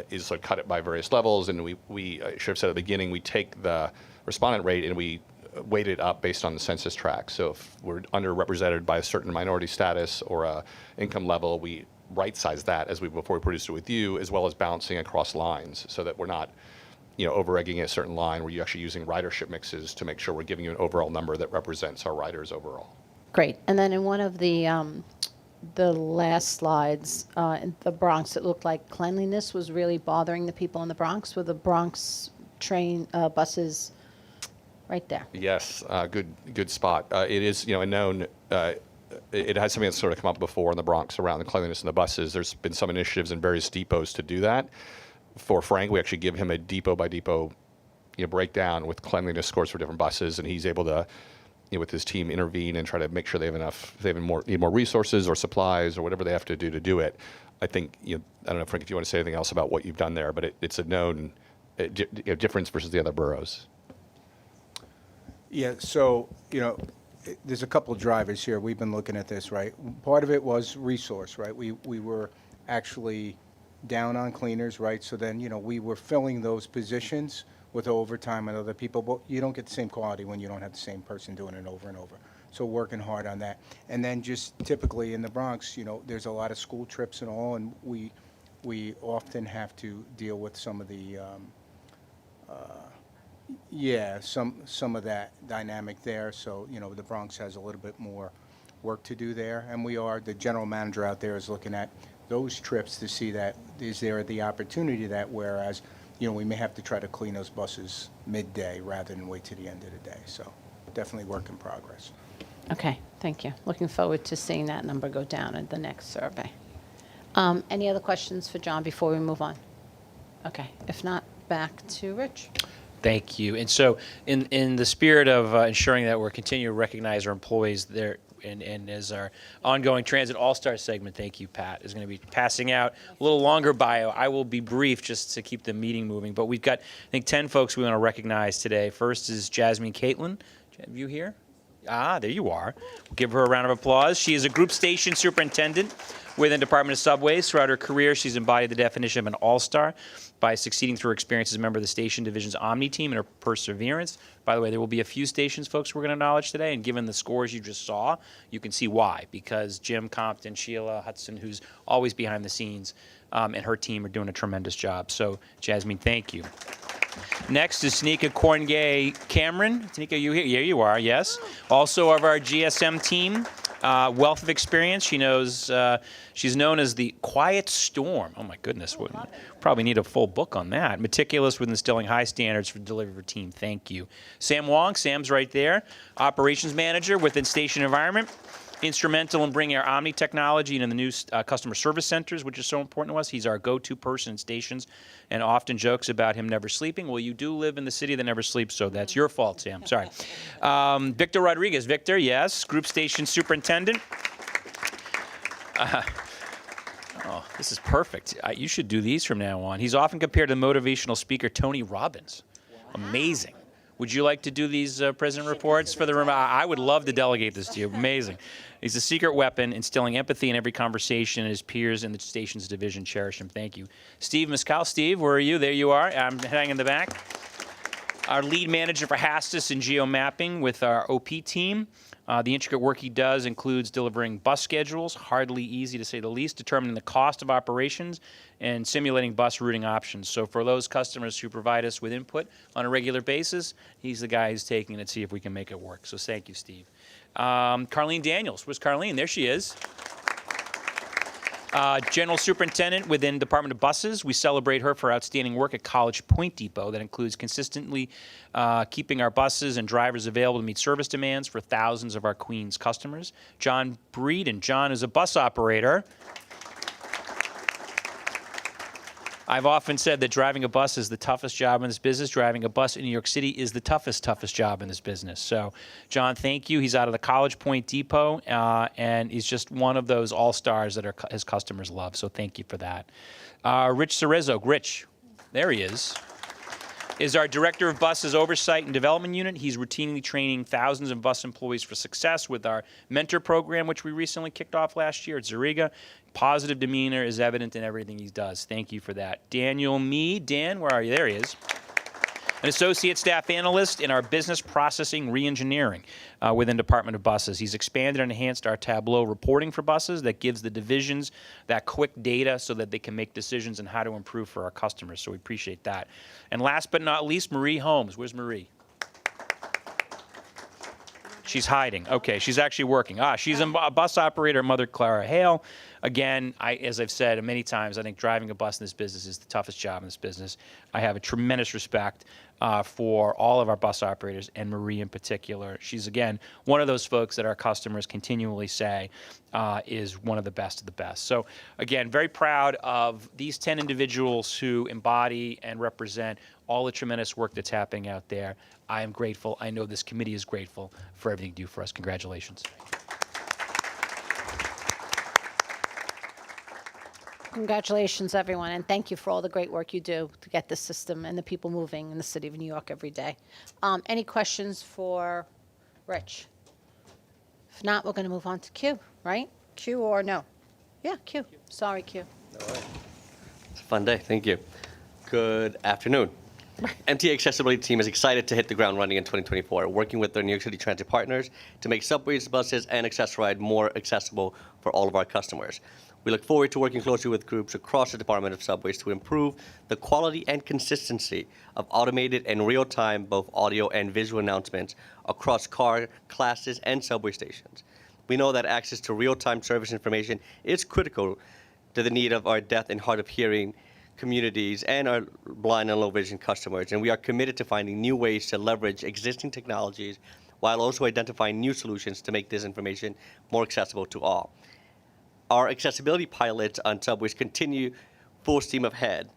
is sort of cut it by various levels. And we I should have said at the beginning, we take the respondent rate and we weight it up based on the census tract. So if we're underrepresented by a certain minority status or a income level, we right-size that before we produce it with you, as well as balancing across lines so that we're not over-egging a certain line where you're actually using ridership mixes to make sure we're giving you an overall number that represents our riders overall. Great. And then in one of the last slides, in the Bronx, it looked like cleanliness was really bothering the people in the Bronx. Were the Bronx buses right there. Yes, good spot. It is, a known. It has something that's sort of come up before in the Bronx around the cleanliness in the buses. There's been some initiatives in various depots to do that. For Frank, we actually give him a depot by depot, breakdown with cleanliness scores for different buses, and he's able to, with his team, intervene and try to make sure they have enough. If they need more resources or supplies or whatever they have to do it. I think, I don't know, Frank, if you want to say anything else about what you've done there, but it's a known difference versus the other boroughs. Yeah, so, there's a couple of drivers here. We've been looking at this, right? Part of it was resource, right? We were actually down on cleaners, right? So then, we were filling those positions with overtime and other people, but you don't get the same quality when you don't have the same person doing it over and over. So working hard on that. And then just typically in the Bronx, there's a lot of school trips and all, and we often have to deal with some of the, some of that dynamic there. So, the Bronx has a little bit more work to do there. And the general manager out there is looking at those trips to see that is there the opportunity that whereas, we may have to try to clean those buses midday rather than wait to the end of the day. So definitely work in progress. Okay, thank you. Looking forward to seeing that number go down in the next survey. Any other questions for John before we move on? Okay, if not, back to Rich. Thank you. And so in the spirit of ensuring that we're continuing to recognize our employees there, and as our ongoing Transit All-Star segment, thank you, Pat, is going to be passing out a little longer bio. I will be brief just to keep the meeting moving, but we've got, I think, 10 folks we want to recognize today. First is Jasmine Caitlin. Have you here? Ah, there you are. We'll give her a round of applause. She is a group station superintendent within Department of Subways. Throughout her career, she's embodied the definition of an all-star by succeeding through her experience as a member of the station division's Omni team and her perseverance. By the way, there will be a few stations folks we're going to acknowledge today, and given the scores you just saw, you can see why. Because Jim Compton, Sheila Hudson, who's always behind the scenes, and her team are doing a tremendous job. So, Jasmine, thank you. Next is Tanika Corngay Cameron. Tanika, you here? Yeah, you are, yes. Also of our GSM team. Wealth of experience. She knows, she's known as the Quiet Storm. Oh my goodness, we probably need a full book on that. Meticulous with instilling high standards for delivery of her team. Thank you. Sam Wong, Sam's right there. Operations Manager within Station Environment. Instrumental in bringing our Omni technology into the new customer service centers, which is so important to us. He's our go-to person in stations and often jokes about him never sleeping. Well, you do live in the city that never sleeps, so that's your fault, Sam. Sorry. Victor Rodriguez. Victor, yes, Group Station Superintendent. Oh, this is perfect. You should do these from now on. He's often compared to motivational speaker Tony Robbins. Wow. Amazing. Would you like to do these president reports for the room? I would love to delegate this to you. Amazing. He's a secret weapon, instilling empathy in every conversation, and his peers in the station's division cherish him. Thank you. Steve Mescal. Steve, where are you? There you are. I'm hanging in the back. Our lead manager for Hastis and geomapping with our OP team. The intricate work he does includes delivering bus schedules, hardly easy to say the least, determining the cost of operations, and simulating bus routing options. So for those customers who provide us with input on a regular basis, he's the guy who's taking it to see if we can make it work. So thank you, Steve. Carlene Daniels. Where's Carlene? There she is. General Superintendent within Department of Buses. We celebrate her for outstanding work at College Point Depot that includes consistently keeping our buses and drivers available to meet service demands for thousands of our Queens customers. John Breeden. John is a bus operator. I've often said that driving a bus is the toughest job in this business. Driving a bus in New York City is the toughest job in this business. So, John, thank you. He's out of the College Point Depot, and he's just one of those all-stars that his customers love. So thank you for that. Rich Cerezo. Rich, there he is our Director of Buses Oversight and Development Unit. He's routinely training thousands of bus employees for success with our mentor program, which we recently kicked off last year at Zariga. Positive demeanor is evident in everything he does. Thank you for that. Daniel Mead. Dan, where are you? There he is. An associate staff analyst in our business processing reengineering within Department of Buses. He's expanded and enhanced our Tableau reporting for buses that gives the divisions that quick data so that they can make decisions on how to improve for our customers. So we appreciate that. And last but not least, Marie Holmes. Where's Marie? She's hiding. Okay, she's actually working. She's a bus operator, Mother Clara Hale. Again, as I've said many times, I think driving a bus in this business is the toughest job in this business. I have a tremendous respect for all of our bus operators, and Marie in particular. She's, again, one of those folks that our customers continually say is one of the best of the best. So, again, very proud of these 10 individuals who embody and represent all the tremendous work that's happening out there. I am grateful. I know this committee is grateful for everything you do for us. Congratulations. Congratulations, everyone, and thank you for all the great work you do to get the system and the people moving in the city of New York every day. Any questions for Rich? If not, we're going to move on to Q, right? Q or no? Yeah, Q. Sorry, Q. It's a fun day. Thank you. Good afternoon. MTA Accessibility Team is excited to hit the ground running in 2024, working with their New York City Transit partners to make subways, buses, and Access-Ride more accessible for all of our customers. We look forward to working closely with groups across the Department of Subways to improve the quality and consistency of automated and real-time both audio and visual announcements across car classes and subway stations. We know that access to real-time service information is critical to the need of our deaf and hard of hearing communities and our blind and low vision customers, and we are committed to finding new ways to leverage existing technologies while also identifying new solutions to make this information more accessible to all. Our accessibility pilots on subways continue full steam ahead.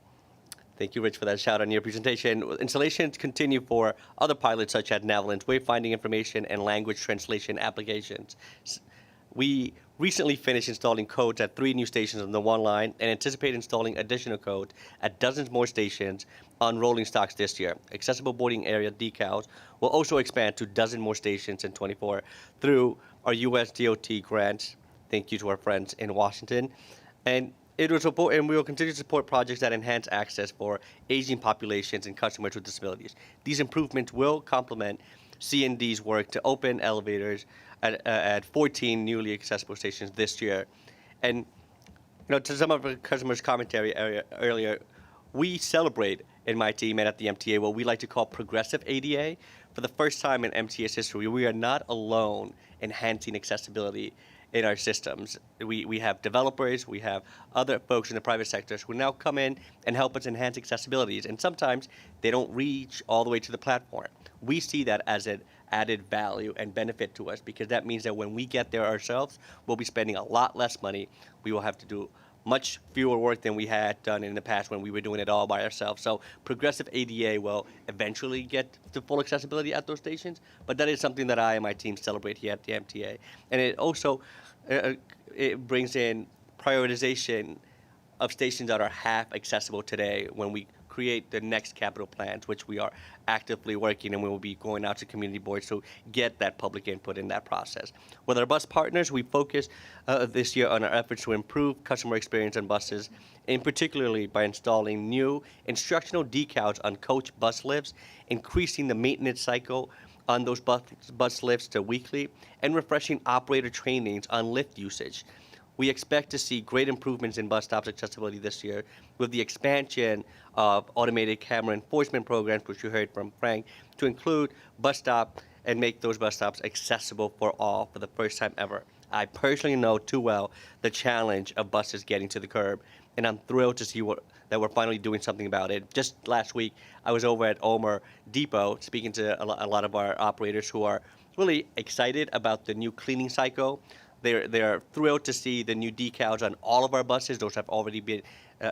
Thank you, Rich, for that shout on your presentation. Installations continue for other pilots such as Navalent's wayfinding information and language translation applications. We recently finished installing codes at 3 new stations on the one line and anticipate installing additional codes at dozens more stations on rolling stocks this year. Accessible boarding area decals will also expand to dozen more stations in 24 through our U.S. DOT grants. Thank you to our friends in Washington. And it will support, and we will continue to support projects that enhance access for aging populations and customers with disabilities. These improvements will complement C&D's work to open elevators at 14 newly accessible stations this year. And to some of the customers' commentary earlier, we celebrate in my team and at the MTA what we like to call progressive ADA. For the first time in MTA's history, we are not alone enhancing accessibility in our systems. We have developers, we have other folks in the private sectors who now come in and help us enhance accessibilities, and sometimes they don't reach all the way to the platform. We see that as an added value and benefit to us, because that means that when we get there ourselves, we'll be spending a lot less money. We will have to do much fewer work than we had done in the past when we were doing it all by ourselves. So progressive ADA will eventually get to full accessibility at those stations, but that is something that I and my team celebrate here at the MTA. And it also it brings in prioritization of stations that are half accessible today when we create the next capital plans, which we are actively working, and we will be going out to community boards to get that public input in that process. With our bus partners, we focus this year on our efforts to improve customer experience on buses, in particularly by installing new instructional decals on coach bus lifts, increasing the maintenance cycle on those bus lifts to weekly, and refreshing operator trainings on lift usage. We expect to see great improvements in bus stops accessibility this year with the expansion of automated camera enforcement programs, which you heard from Frank, to include bus stop and make those bus stops accessible for all for the first time ever. I personally know too well the challenge of buses getting to the curb, and I'm thrilled to see that we're finally doing something about it. Just last week, I was over at Omer Depot speaking to a lot of our operators who are really excited about the new cleaning cycle. They're thrilled to see the new decals on all of our buses. Those have already been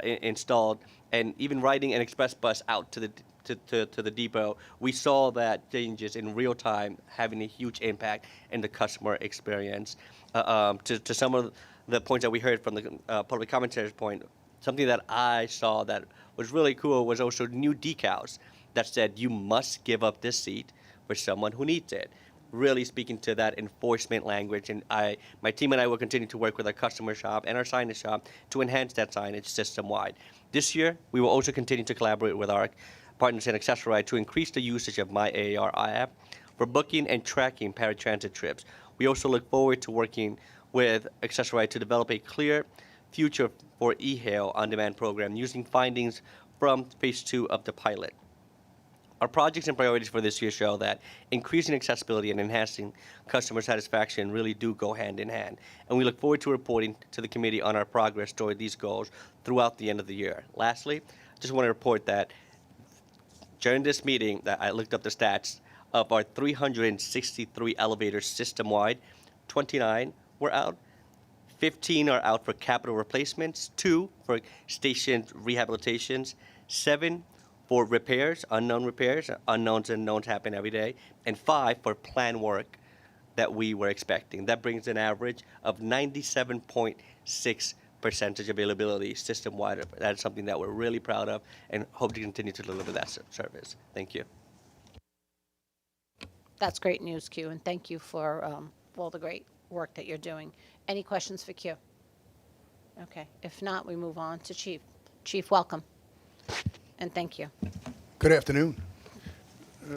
installed. And even riding an express bus out to the depot, we saw that changes in real time, having a huge impact in the customer experience. To some of the points that we heard from the public commentary's point, something that I saw that was really cool was also new decals that said you must give up this seat for someone who needs it. Really speaking to that enforcement language, and my team and I will continue to work with our customer shop and our signage shop to enhance that signage system-wide. This year, we will also continue to collaborate with our partners in Access-Ride to increase the usage of My AAR app for booking and tracking paratransit trips. We also look forward to working with Access-Ride to develop a clear future for e-hail on-demand program using findings from phase 2 of the pilot. Our projects and priorities for this year show that increasing accessibility and enhancing customer satisfaction really do go hand in hand, and we look forward to reporting to the committee on our progress toward these goals throughout the end of the year. Lastly, I just want to report that During this meeting, that I looked up the stats, of our 363 elevators system-wide, 29 were out. 15 are out for capital replacements, 2 for station rehabilitations, 7 for repairs, unknowns and knowns happen every day, and 5 for planned work that we were expecting. That brings an average of 97.6% availability system-wide. That is something that we're really proud of and hope to continue to deliver that service. Thank you. That's great news, Q, and thank you for all the great work that you're doing. Any questions for Q? Okay, if not, we move on to Chief. Chief, welcome, and thank you. Good afternoon.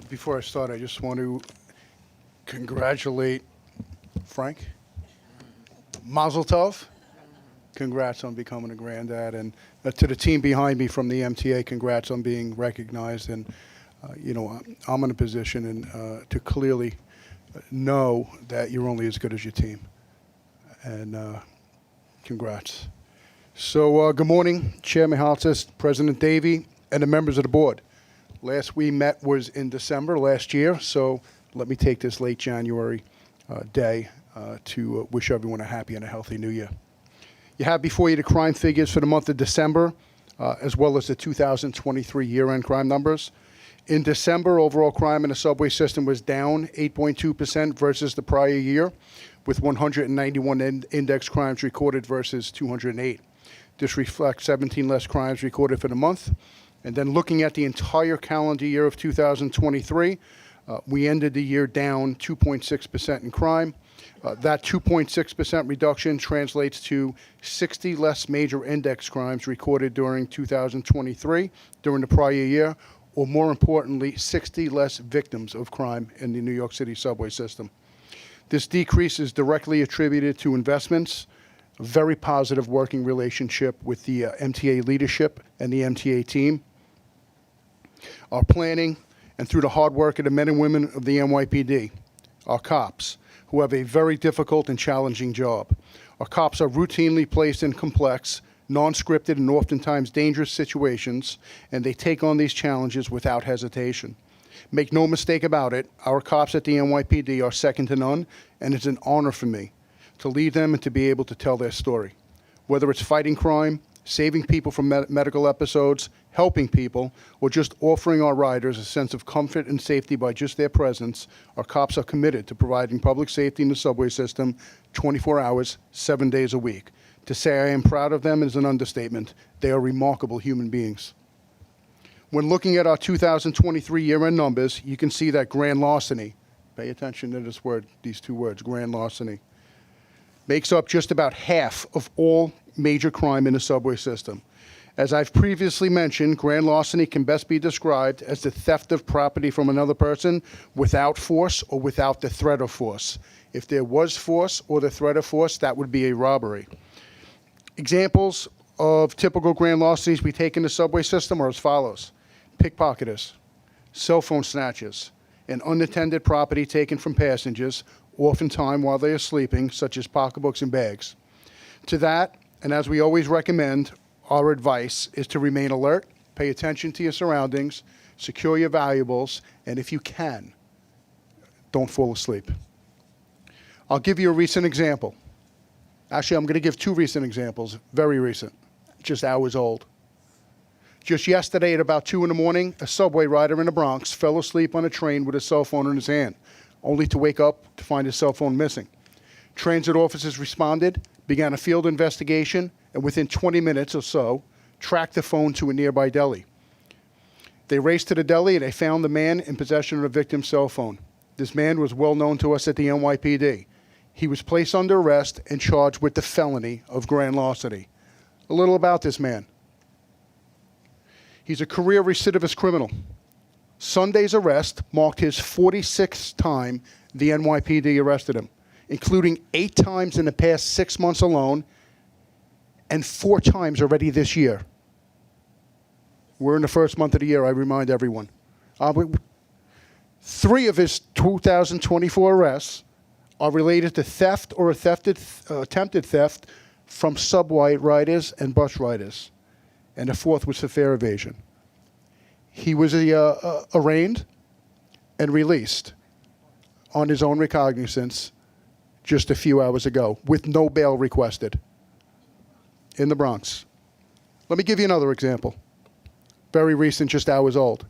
Before I start, I just want to congratulate Frank. Mazel tov. Congrats on becoming a granddad. And to the team behind me from the MTA, congrats on being recognized. And, I'm in a position to clearly know that you're only as good as your team. And congrats. So good morning, Chair Mihalcis, President Davey, and the members of the board. Last we met was in December last year, so let me take this late January day to wish everyone a happy and a healthy new year. You have before you the crime figures for the month of December, as well as the 2023 year-end crime numbers. In December, overall crime in the subway system was down 8.2% versus the prior year, with 191 index crimes recorded versus 208. This reflects 17 less crimes recorded for the month. And then looking at the entire calendar year of 2023, we ended the year down 2.6% in crime. That 2.6% reduction translates to 60 less major index crimes recorded during 2023 during the prior year, or more importantly, 60 less victims of crime in the New York City subway system. This decrease is directly attributed to investments, a very positive working relationship with the MTA leadership and the MTA team, our planning, and through the hard work of the men and women of the NYPD, our cops, who have a very difficult and challenging job. Our cops are routinely placed in complex, non-scripted, and oftentimes dangerous situations, and they take on these challenges without hesitation. Make no mistake about it, our cops at the NYPD are second to none, and it's an honor for me to lead them and to be able to tell their story. Whether it's fighting crime, saving people from medical episodes, helping people, or just offering our riders a sense of comfort and safety by just their presence, our cops are committed to providing public safety in the subway system 24 hours, 7 days a week. To say I am proud of them is an understatement. They are remarkable human beings. When looking at our 2023 year-end numbers, you can see that grand larceny, pay attention to this word, these two words, grand larceny, makes up just about half of all major crime in the subway system. As I've previously mentioned, grand larceny can best be described as the theft of property from another person without force or without the threat of force. If there was force or the threat of force, that would be a robbery. Examples of typical grand larcenies we take in the subway system are as follows: pickpocketers, cell phone snatches, and unattended property taken from passengers, oftentimes while they are sleeping, such as pocketbooks and bags. To that, and as we always recommend, our advice is to remain alert, pay attention to your surroundings, secure your valuables, and if you can, don't fall asleep. I'll give you a recent example. Actually, I'm going to give two recent examples, very recent, just hours old. Just yesterday at about 2 in the morning, a subway rider in the Bronx fell asleep on a train with a cell phone in his hand, only to wake up to find his cell phone missing. Transit officers responded, began a field investigation, and within 20 minutes or so, tracked the phone to a nearby deli. They raced to the deli and they found the man in possession of the victim's cell phone. This man was well known to us at the NYPD. He was placed under arrest and charged with the felony of grand larceny. A little about this man. He's a career recidivist criminal. Sunday's arrest marked his 46th time the NYPD arrested him, including 8 times in the past 6 months alone and 4 times already this year. We're in the first month of the year, I remind everyone. 3 of his 2024 arrests are related to theft or attempted theft from subway riders and bus riders, and the 4th was for fare evasion. He was arraigned and released on his own recognizance just a few hours ago with no bail requested in the Bronx. Let me give you another example. Very recent, just hours old.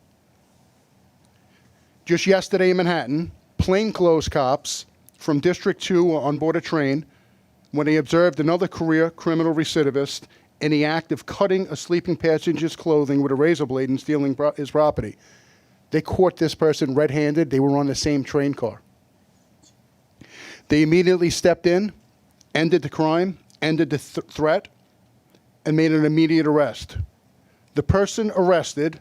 Just yesterday in Manhattan, plainclothes cops from District 2 were on board a train when they observed another career criminal recidivist in the act of cutting a sleeping passenger's clothing with a razor blade and stealing his property. They caught this person red-handed. They were on the same train car. They immediately stepped in, ended the crime, ended the threat, and made an immediate arrest. The person arrested,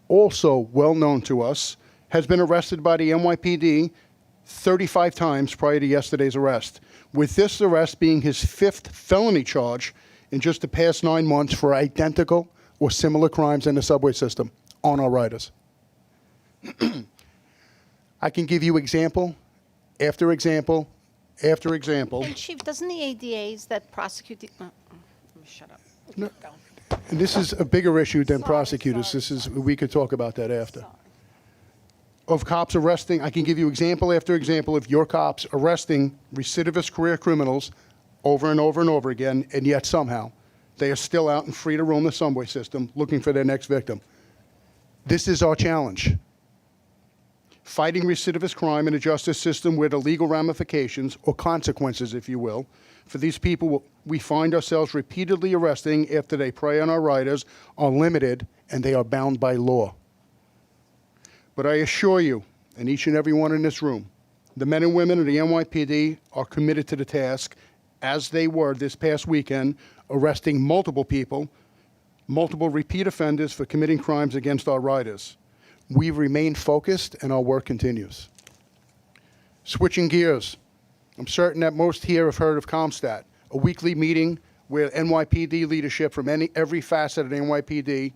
also well known to us, has been arrested by the NYPD 35 times prior to yesterday's arrest, with this arrest being his 5th felony charge in just the past 9 months for identical or similar crimes in the subway system on our riders. I can give you example after example after example. And Chief, doesn't the ADAs that prosecute the, let me shut up. No, and this is a bigger issue than prosecutors. We could talk about that after. Of cops arresting, I can give you example after example of your cops arresting recidivist career criminals over and over and over again, and yet somehow they are still out and free to roam the subway system looking for their next victim. This is our challenge. Fighting recidivist crime in a justice system where the legal ramifications, or consequences, if you will, for these people we find ourselves repeatedly arresting after they prey on our riders are limited, and they are bound by law. But I assure you, and each and every one in this room, the men and women of the NYPD are committed to the task, as they were this past weekend, arresting multiple people, multiple repeat offenders for committing crimes against our riders. We remain focused, and our work continues. Switching gears, I'm certain that most here have heard of ComStat, a weekly meeting where NYPD leadership from every facet of the NYPD,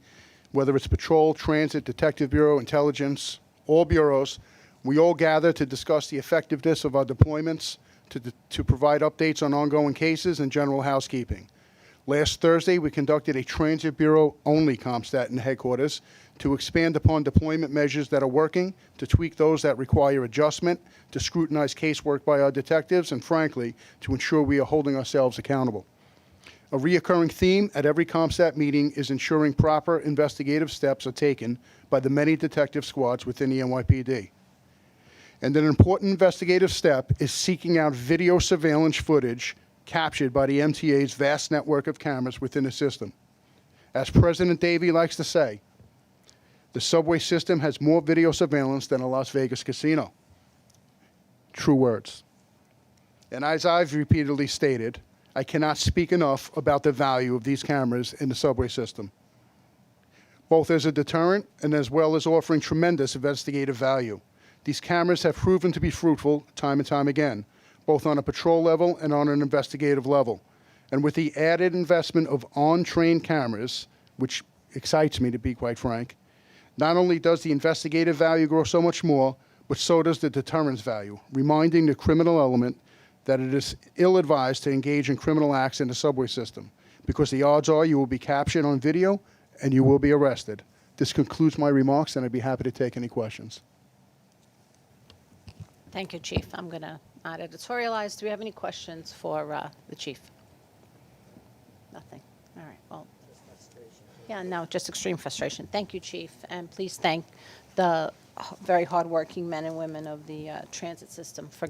whether it's patrol, transit, detective bureau, intelligence, all bureaus, we all gather to discuss the effectiveness of our deployments, to provide updates on ongoing cases and general housekeeping. Last Thursday, we conducted a Transit Bureau-only ComStat in headquarters to expand upon deployment measures that are working, to tweak those that require adjustment, to scrutinize casework by our detectives, and frankly, to ensure we are holding ourselves accountable. A reoccurring theme at every ComStat meeting is ensuring proper investigative steps are taken by the many detective squads within the NYPD. And an important investigative step is seeking out video surveillance footage captured by the MTA's vast network of cameras within the system. As President Davey likes to say, the subway system has more video surveillance than a Las Vegas casino. True words. And as I've repeatedly stated, I cannot speak enough about the value of these cameras in the subway system, both as a deterrent and as well as offering tremendous investigative value. These cameras have proven to be fruitful time and time again, both on a patrol level and on an investigative level. And with the added investment of on-train cameras, which excites me to be quite frank, not only does the investigative value grow so much more, but so does the deterrence value, reminding the criminal element that it is ill-advised to engage in criminal acts in the subway system, because the odds are you will be captured on video and you will be arrested. This concludes my remarks, and I'd be happy to take any questions. Thank you, Chief. I'm going to not editorialize. Do we have any questions for the Chief? Nothing. All right. Well, yeah, no, just extreme frustration. Thank you, Chief. And please thank the very hardworking men and women of the transit system for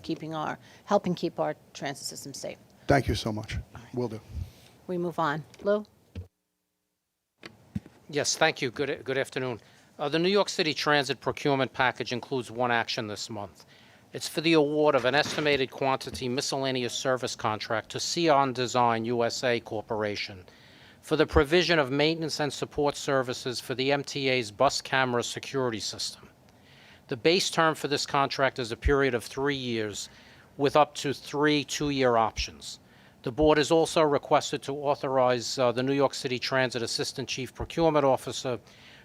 helping keep our transit system safe. Thank you so much. Will do. We move on. Lou? Yes, thank you. Good afternoon. The New York City Transit procurement package includes one action this month. It's for the award of an estimated quantity miscellaneous service contract to Sion Design USA Corporation for the provision of maintenance and support services for the MTA's bus camera security system. The base term for this contract is a period of 3 years with up to 3 two-year options. The board is also requested to authorize the New York City Transit Assistant Chief Procurement Officer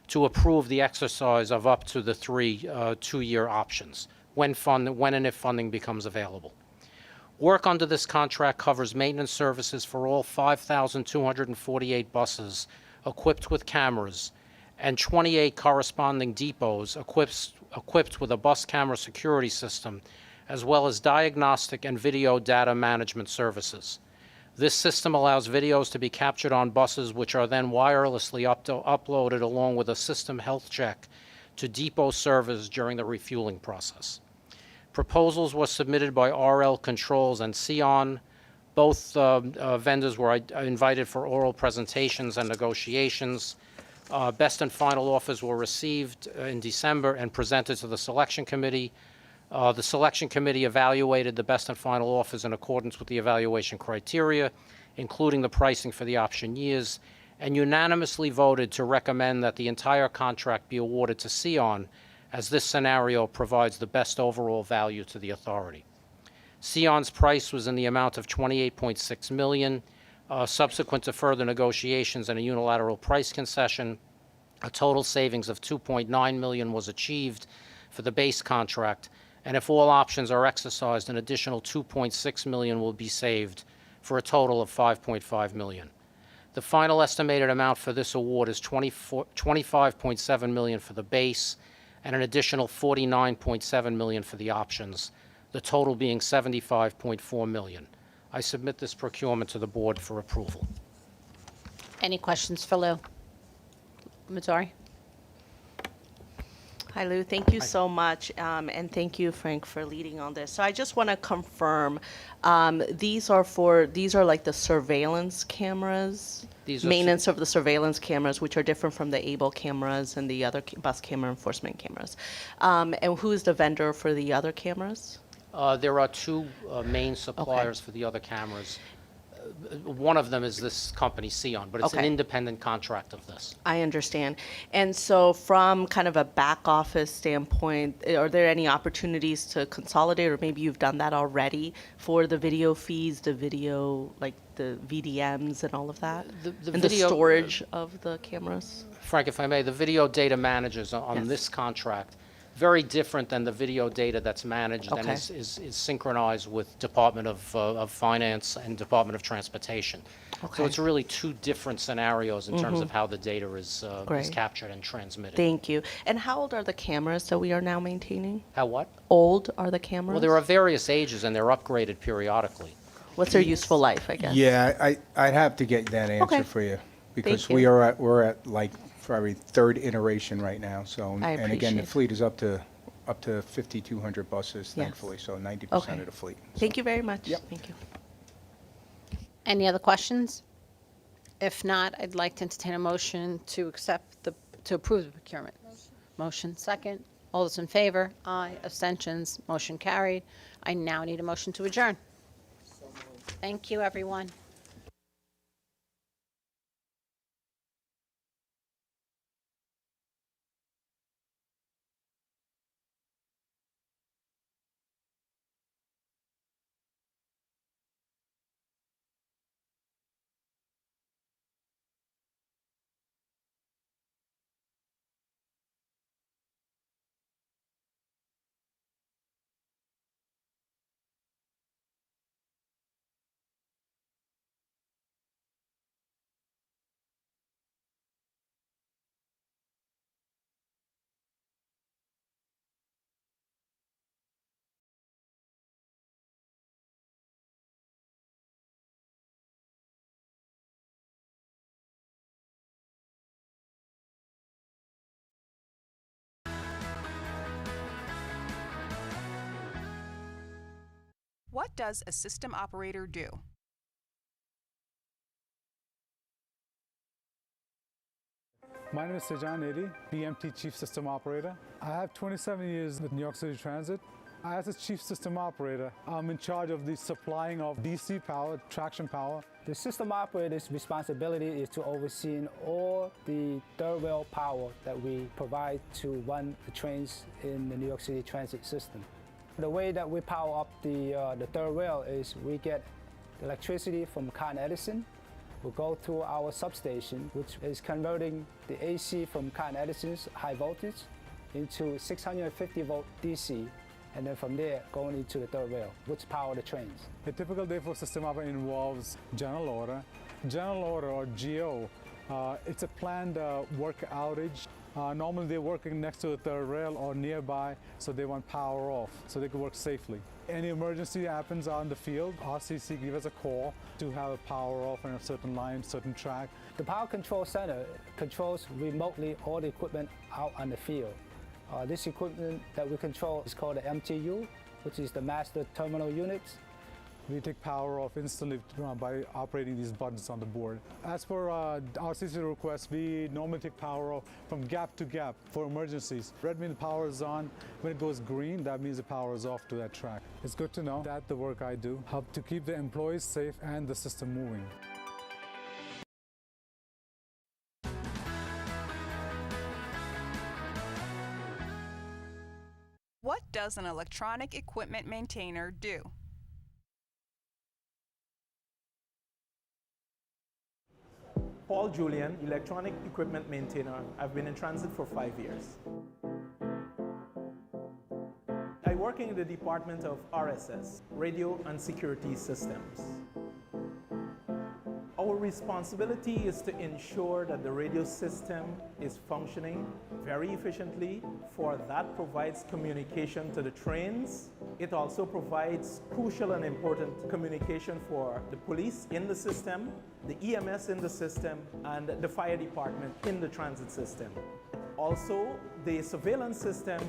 to approve the exercise of up to the 3 two-year options when and if funding becomes available. Work under this contract covers maintenance services for all 5,248 buses equipped with cameras and 28 corresponding depots equipped with a bus camera security system, as well as diagnostic and video data management services. This system allows videos to be captured on buses, which are then wirelessly uploaded along with a system health check to depot servers during the refueling process. Proposals were submitted by RL Controls and Sion. Both vendors were invited for oral presentations and negotiations. Best and final offers were received in December and presented to the selection committee. The selection committee evaluated the best and final offers in accordance with the evaluation criteria, including the pricing for the option years, and unanimously voted to recommend that the entire contract be awarded to Sion, as this scenario provides the best overall value to the authority. Sion's price was in the amount of $28.6 million. Subsequent to further negotiations and a unilateral price concession, a total savings of $2.9 million was achieved for the base contract, and if all options are exercised, an additional $2.6 million will be saved for a total of $5.5 million. The final estimated amount for this award is $25.7 million for the base and an additional $49.7 million for the options, the total being $75.4 million. I submit this procurement to the board for approval. Any questions for Lou? Mazzari? Hi, Lou. Thank you so much, and thank you, Frank, for leading on this. So I just want to confirm, these are like the surveillance cameras, These are maintenance of the surveillance cameras, which are different from the ABLE cameras and the other bus camera enforcement cameras. And who is the vendor for the other cameras? There are two main suppliers for the other cameras. One of them is this company, Sion, but it's an independent contract of this. I understand. And so from kind of a back office standpoint, are there any opportunities to consolidate, or maybe you've done that already for the video feeds, the video, like the VDMs and all of that? And the storage of the cameras? Frank, if I may, the video data managers on this contract, very different than the video data that's managed and is synchronized with Department of Finance and Department of Transportation. So it's really two different scenarios in terms of how the data is captured and transmitted. Thank you. And how old are the cameras that we are now maintaining? How what? Old are the cameras? Well, there are various ages and they're upgraded periodically. What's their useful life, I guess? Yeah, I'd have to get that answer for you, because Thank you. we're at like probably third iteration right now. So I and again, the appreciate fleet is up to 5,200 buses, Yes. thankfully. So 90% Okay. of the fleet. Thank you very much. Yep. Thank you. Any other questions? If not, I'd like to entertain a motion to approve the procurement. Motion second. All those in favor? Aye. Abstentions? Motion carried. I now need a motion to adjourn. Thank you, everyone. What does a system operator do? My name is Sejan Edi, BMT Chief System Operator. I have 27 years with New York City Transit. As a Chief System Operator, I'm in charge of the supplying of DC power, traction power. The system operator's responsibility is to oversee all the third rail power that we provide to run the trains in the New York City Transit system. The way that we power up the third rail is we get electricity from Con Edison. We'll go through our substation, which is converting the AC from Con Edison's high voltage into 650 volt DC, and then from there going into the third rail, which power the trains. A typical day for system operator involves general order. General order, or GO, It's a planned work outage. Normally they're working next to the third rail or nearby, so they want power off so they can work safely. Any emergency happens on the field, RCC give us a call to have a power off on a certain line, certain track. The Power Control Center controls remotely all the equipment out on the field. This equipment that we control is called the MTU, which is the Master Terminal Units. We take power off instantly by operating these buttons on the board. As for RCC requests, we normally take power off from gap to gap for emergencies. Red means the power is on. When it goes green, that means the power is off to that track. It's good to know that the work I do helps to keep the employees safe and the system moving. What does an electronic equipment maintainer do? Paul Julian, electronic equipment maintainer. I've been in transit for 5 years. I work in the department of RSS, Radio and Security Systems. Our responsibility is to ensure that the radio system is functioning very efficiently, for that provides communication to the trains. It also provides crucial and important communication for the police in the system, the EMS in the system, and the fire department in the transit system. Also, the surveillance system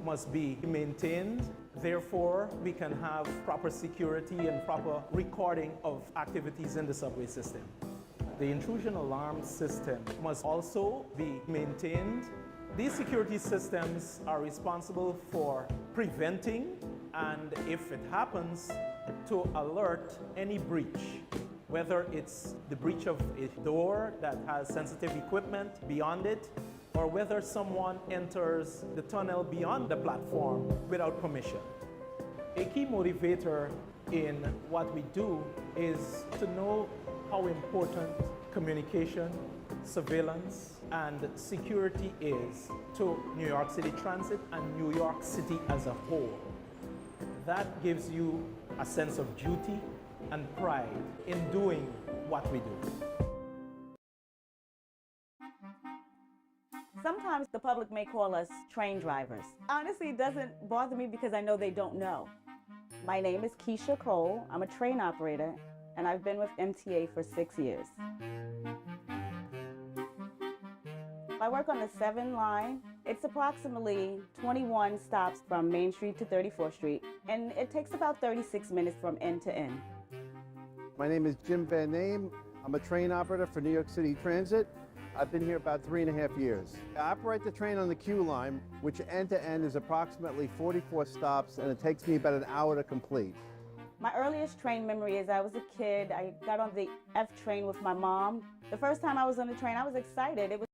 must be maintained. Therefore, we can have proper security and proper recording of activities in the subway system. The intrusion alarm system must also be maintained. These security systems are responsible for preventing, and if it happens, to alert any breach, whether it's the breach of a door that has sensitive equipment beyond it, or whether someone enters the tunnel beyond the platform without permission. A key motivator in what we do is to know how important communication, surveillance, and security is to New York City Transit and New York City as a whole. That gives you a sense of duty and pride in doing what we do. Sometimes the public may call us train drivers. Honestly, it doesn't bother me because I know they don't know. My name is Keisha Cole. I'm a train operator, and I've been with MTA for 6 years. I work on the 7 line. It's approximately 21 stops from Main Street to 34th Street, and it takes about 36 minutes from end to end. My name is Jim Van Name. I'm a train operator for New York City Transit. I've been here about 3.5 years. I operate the train on the Q line, which end to end is approximately 44 stops, and it takes me about an hour to complete. My earliest train memory is I was a kid. I got on the F train with my mom. The first time I was on the train, I was excited. It was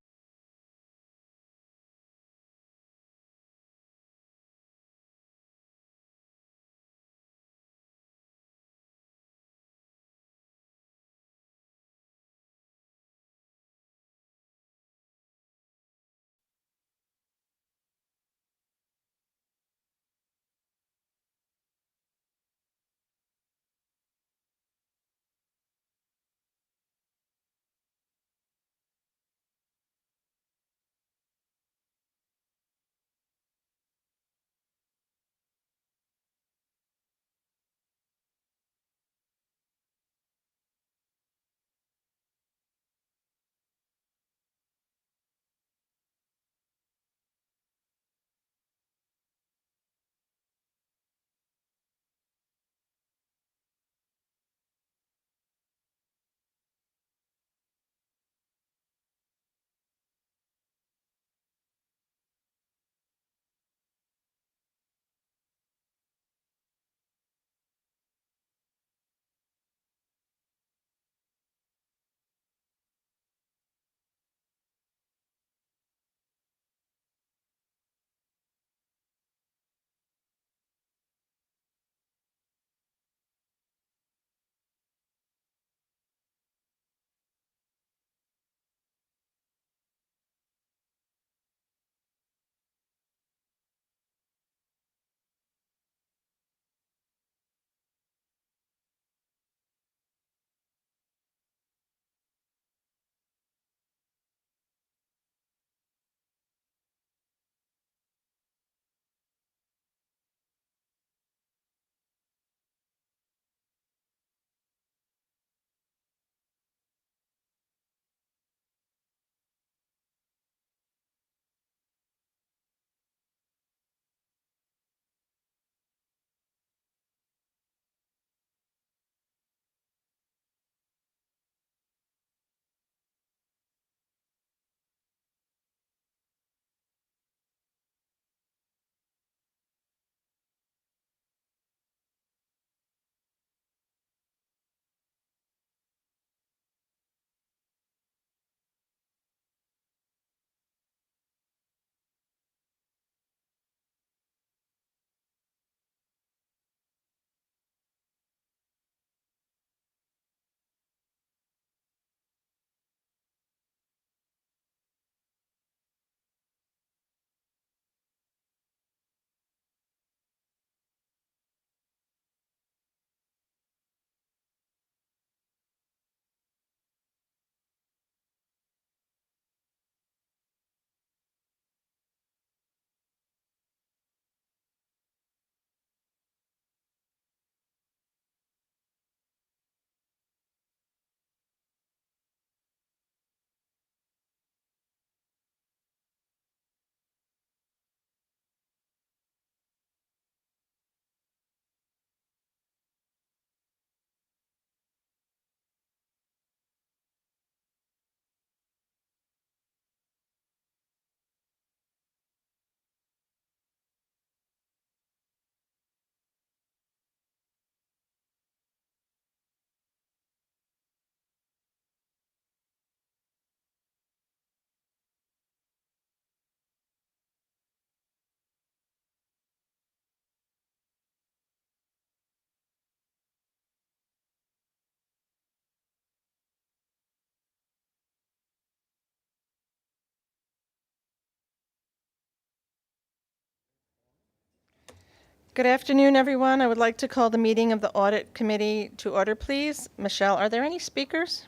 Good afternoon, everyone. I would like to call the meeting of the Audit Committee to order, please. Michelle, are there any speakers?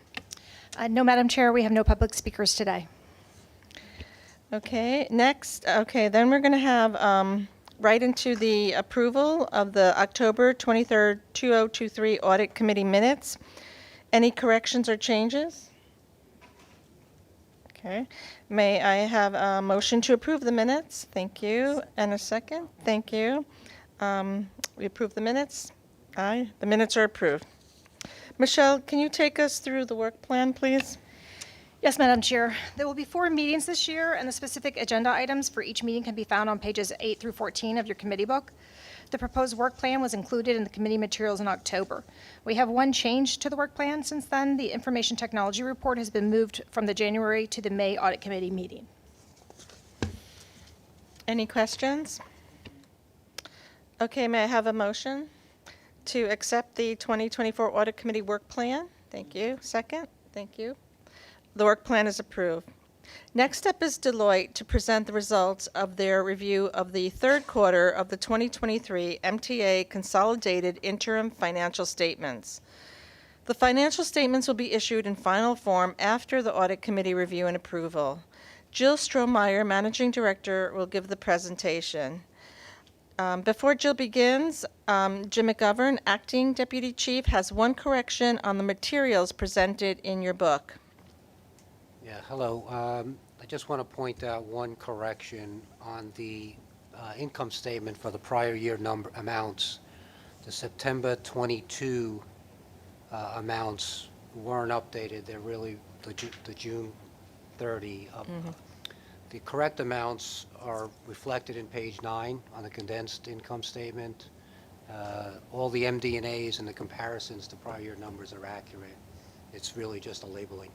No, Madam Chair, we have no public speakers today. Okay, next, then we're going to have right into the approval of the October 23rd, 2023 Audit Committee minutes. Any corrections or changes? Okay. May I have a motion to approve the minutes? Thank you. And a second? Thank you. We approve the minutes? Aye. The minutes are approved. Michelle, can you take us through the work plan, please? Yes, Madam Chair. There will be 4 meetings this year, and the specific agenda items for each meeting can be found on pages 8 through 14 of your committee book. The proposed work plan was included in the committee materials in October. We have one change to the work plan since then. The information technology report has been moved from the January to the May Audit Committee meeting. Any questions? Okay, may I have a motion to accept the 2024 Audit Committee work plan? Thank you. Second? Thank you. The work plan is approved. Next up is Deloitte to present the results of their review of the third quarter of the 2023 MTA Consolidated Interim Financial Statements. The financial statements will be issued in final form after the Audit Committee review and approval. Jill Strohmeyer, Managing Director, will give the presentation. Before Jill begins, Jim McGovern, Acting Deputy Chief, has one correction on the materials presented in your book. Yeah, hello. I just want to point out one correction on the income statement for the prior year amounts. The September 22 amounts weren't updated. They're really the June 30. The correct amounts are reflected in page 9 on the condensed income statement. All the MD&As and the comparisons to prior year numbers are accurate. It's really just a labeling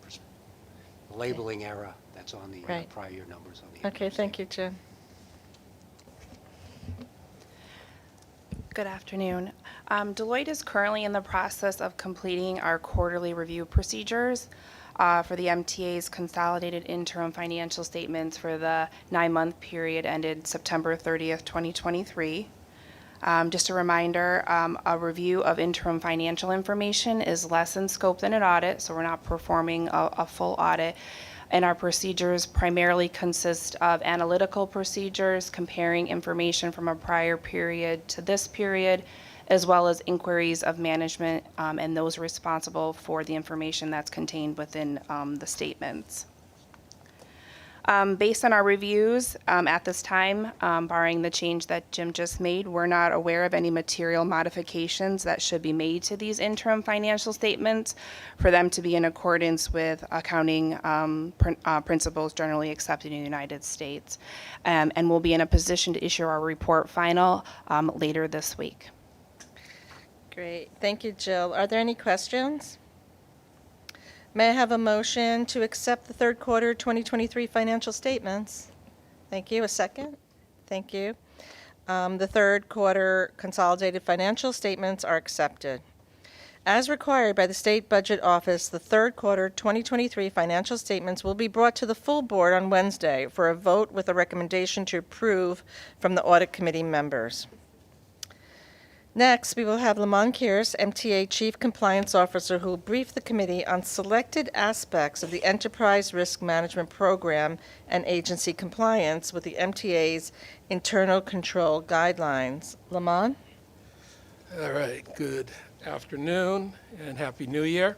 error that's on the Right. prior year numbers on the Okay, thank you, Jim. Good afternoon. Deloitte is currently in the process of completing our quarterly review procedures for the MTA's consolidated interim financial statements for the 9-month period ended September 30th, 2023. Just a reminder, a review of interim financial information is less in scope than an audit, so we're not performing a full audit. And our procedures primarily consist of analytical procedures, comparing information from a prior period to this period, as well as inquiries of management and those responsible for the information that's contained within the statements. Based on our reviews at this time, barring the change that Jim just made, we're not aware of any material modifications that should be made to these interim financial statements for them to be in accordance with accounting principles generally accepted in the United States. And we'll be in a position to issue our report final later this week. Great. Thank you, Jill. Are there any questions? May I have a motion to accept the third quarter 2023 financial statements? Thank you. A second? Thank you. The third quarter consolidated financial statements are accepted. As required by the State Budget Office, the third quarter 2023 financial statements will be brought to the full board on Wednesday for a vote with a recommendation to approve from the Audit Committee members. Next, we will have Lamont Kears, MTA Chief Compliance Officer, who will brief the committee on selected aspects of the Enterprise Risk Management Program and agency compliance with the MTA's internal control guidelines. Lamont? All right, good afternoon and Happy New Year.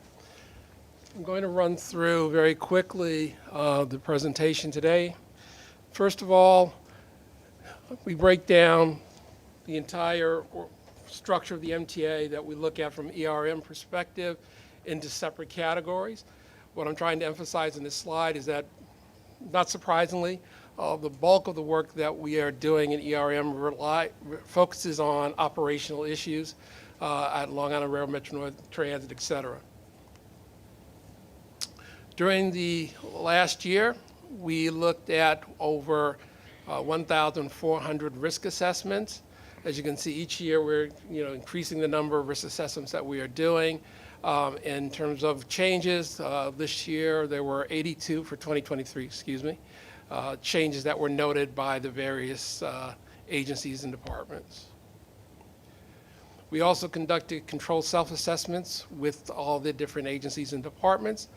I'm going to run through very quickly the presentation today. First of all, we break down the entire structure of the MTA that we look at from ERM perspective into separate categories. What I'm trying to emphasize in this slide is that, not surprisingly, the bulk of the work that we are doing in ERM focuses on operational issues at Long Island Railroad, Metro North Transit, et cetera. During the last year, we looked at over 1,400 risk assessments. As you can see, each year we're increasing the number of risk assessments that we are doing. In terms of changes, this year there were 82 for 2023, excuse me, changes that were noted by the various agencies and departments. We also conducted controlled self-assessments with all the different agencies and departments.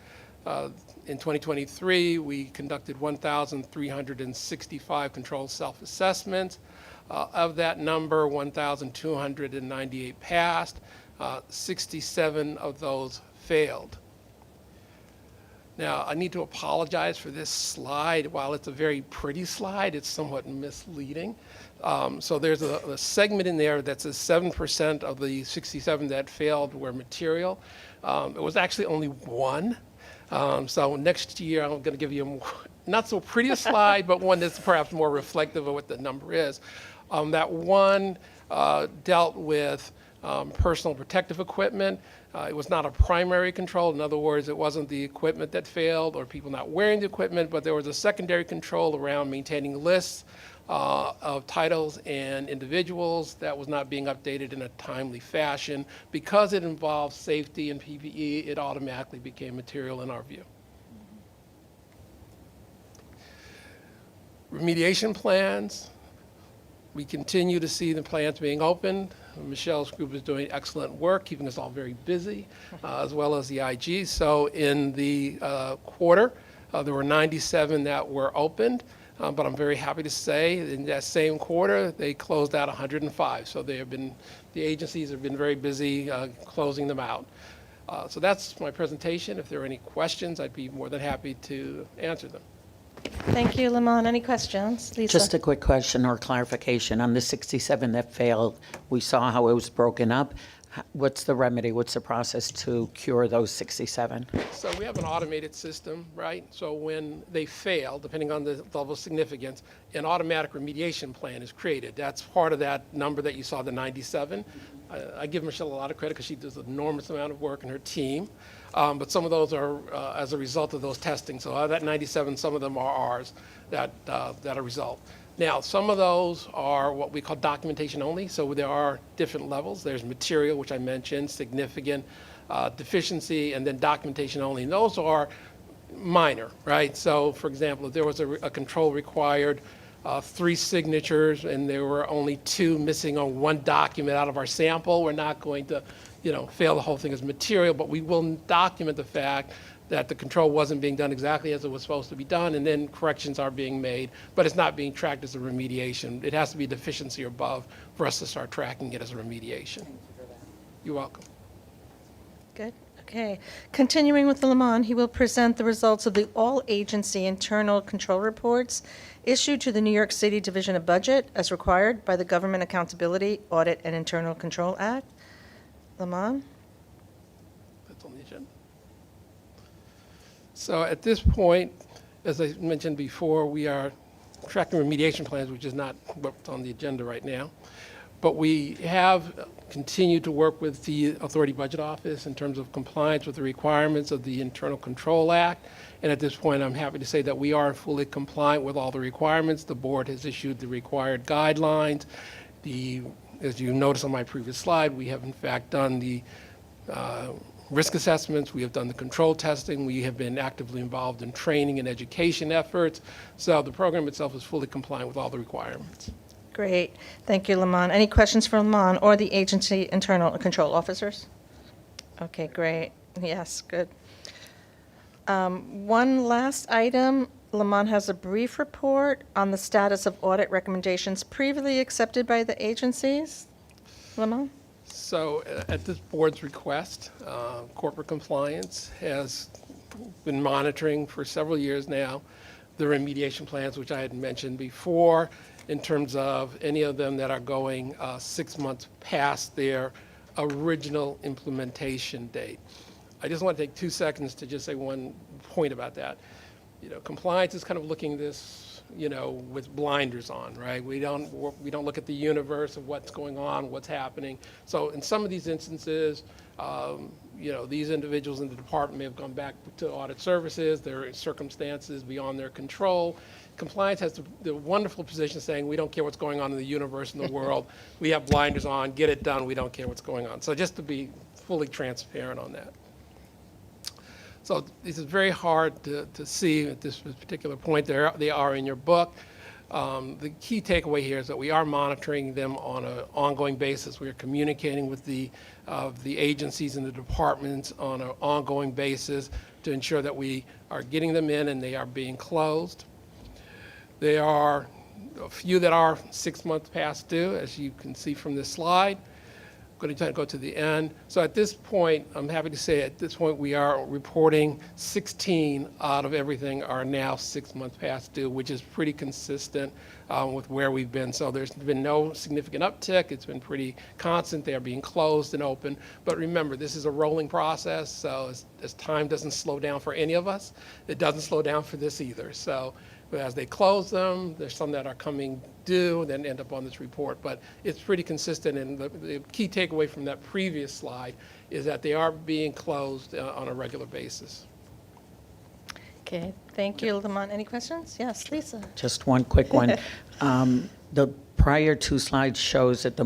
In 2023, we conducted 1,365 controlled self-assessments. Of that number, 1,298 passed, 67 of those failed. Now, I need to apologize for this slide. While it's a very pretty slide, it's somewhat misleading. So there's a segment in there that says 7% of the 67 that failed were material. It was actually only one. So next year, I'm going to give you a more, not so pretty a slide, but one that's perhaps more reflective of what the number is. That one dealt with personal protective equipment. It was not a primary control. In other words, it wasn't the equipment that failed or people not wearing the equipment, but there was a secondary control around maintaining lists of titles and individuals that was not being updated in a timely fashion. Because it involved safety and PPE, it automatically became material in our view. Remediation plans. We continue to see the plants being opened. Michelle's group is doing excellent work, keeping us all very busy, as well as the IG. So in the quarter, there were 97 that were opened, but I'm very happy to say in that same quarter, they closed out 105. So the agencies have been very busy closing them out. So that's my presentation. If there are any questions, I'd be more than happy to answer them. Thank you, Lamont. Any questions? Lisa? Just a quick question or clarification. On the 67 that failed, we saw how it was broken up. What's the remedy? What's the process to cure those 67? So we have an automated system, right? So when they fail, depending on the level of significance, an automatic remediation plan is created. That's part of that number that you saw, the 97. I give Michelle a lot of credit because she does an enormous amount of work in her team. But some of those are as a result of those testing. So out of that 97, some of them are ours that are a result. Now, some of those are what we call documentation only. So there are different levels. There's material, which I mentioned, significant deficiency, and then documentation only. And those are minor, right? So, for example, if there was a control required 3 signatures and there were only 2 missing on one document out of our sample, we're not going to fail the whole thing as material, but we will document the fact that the control wasn't being done exactly as it was supposed to be done, and then corrections are being made, but it's not being tracked as a remediation. It has to be a deficiency or above for us to start tracking it as a remediation. Thank you for that. You're welcome. Good. Okay. Continuing with Lamont, he will present the results of the all-agency internal control reports issued to the New York City Division of Budget as required by the Government Accountability, Audit, and Internal Control Act. Lamont? That's on the agenda. So at this point, as I mentioned before, we are tracking remediation plans, which is not what's on the agenda right now. But we have continued to work with the Authority Budget Office in terms of compliance with the requirements of the Internal Control Act. And at this point, I'm happy to say that we are fully compliant with all the requirements. The board has issued the required guidelines. As you noticed on my previous slide, we have in fact done the risk assessments, we have done the control testing, we have been actively involved in training and education efforts. So the program itself is fully compliant with all the requirements. Great. Thank you, Lamont. Any questions for Lamont or the agency internal control officers? Okay, great. Yes, good. One last item. Lamont has a brief report on the status of audit recommendations previously accepted by the agencies. Lamont? So at this board's request, corporate compliance has been monitoring for several years now the remediation plans, which I had mentioned before, in terms of any of them that are going 6 months past their original implementation date. I just want to take 2 seconds to just say one point about that. Compliance is kind of looking this, with blinders on, right? We don't look at the universe of what's going on, what's happening. So in some of these instances, these individuals in the department may have gone back to audit services. There are circumstances beyond their control. Compliance has the wonderful position saying, we don't care what's going on in the universe, in the world. We have blinders on, get it done, we don't care what's going on. So just to be fully transparent on that. So this is very hard to see at this particular point. They are in your book. The key takeaway here is that we are monitoring them on an ongoing basis. We are communicating with the agencies and the departments on an ongoing basis to ensure that we are getting them in and they are being closed. There are a few that are 6 months past due, as you can see from this slide. I'm going to go to the end. So at this point, I'm happy to say at this point we are reporting 16 out of everything are now 6 months past due, which is pretty consistent with where we've been. So there's been no significant uptick. It's been pretty constant. They are being closed and open. But remember, this is a rolling process, so as time doesn't slow down for any of us, it doesn't slow down for this either. So as they close them, there's some that are coming due, then end up on this report. But it's pretty consistent, and the key takeaway from that previous slide is that they are being closed on a regular basis. Okay, thank you, Lamont. Any questions? Yes, Lisa. Just one quick one. The prior two slides shows that the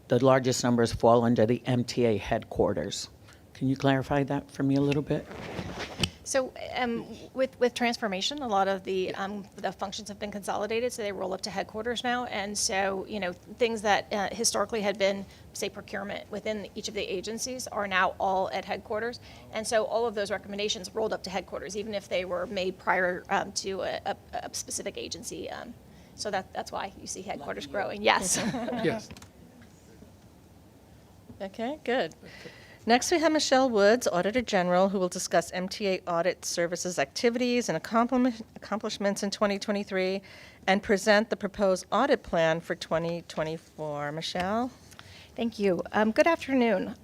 largest numbers fall under the MTA headquarters. Can you clarify that for me a little bit? So with transformation, a lot of the functions have been consolidated, so they roll up to headquarters now. And so, things that historically had been, say, procurement within each of the agencies are now all at headquarters. And so all of those recommendations rolled up to headquarters, even if they were made prior to a specific agency. So that's why you see headquarters growing. Yes. Yes. Okay, good. Next, we have Michelle Woods, Auditor General, who will discuss MTA Audit Services activities and accomplishments in 2023 and present the proposed audit plan for 2024. Michelle? Thank you. Good afternoon.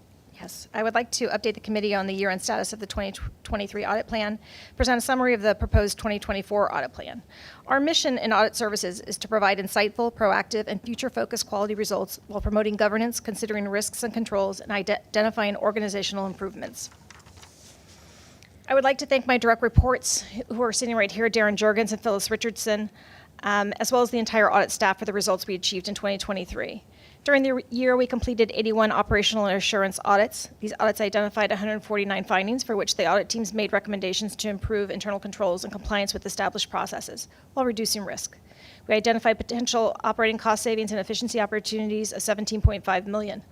Yes, I would like to update the committee on the year-end status of the 2023 audit plan, present a summary of the proposed 2024 audit plan. Our mission in audit services is to provide insightful, proactive, and future-focused quality results while promoting governance, considering risks and controls, and identifying organizational improvements. I would like to thank my direct reports, who are sitting right here, Darren Juergens and Phyllis Richardson, as well as the entire audit staff for the results we achieved in 2023. During the year, we completed 81 operational and assurance audits. These audits identified 149 findings for which the audit teams made recommendations to improve internal controls and compliance with established processes while reducing risk. We identified potential operating cost savings and efficiency opportunities of $17.5 million.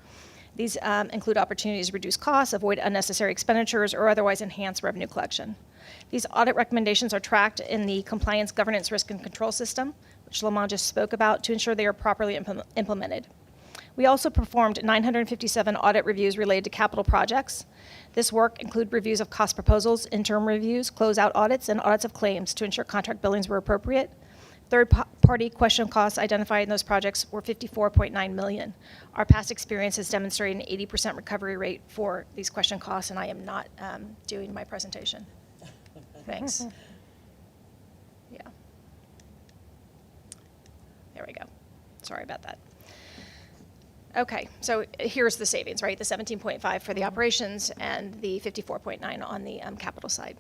These include opportunities to reduce costs, avoid unnecessary expenditures, or otherwise enhance revenue collection. These audit recommendations are tracked in the Compliance Governance Risk and Control System, which Lamont just spoke about, to ensure they are properly implemented. We also performed 957 audit reviews related to capital projects. This work included reviews of cost proposals, interim reviews, closeout audits, and audits of claims to ensure contract billings were appropriate. Third-party question costs identified in those projects were $54.9 million. Our past experience has demonstrated an 80% recovery rate for these question costs, and I am not doing my presentation. Thanks. Yeah. There we go. Sorry about that. Okay, so here's the savings, right? The 17.5 for the operations and the 54.9 on the capital side.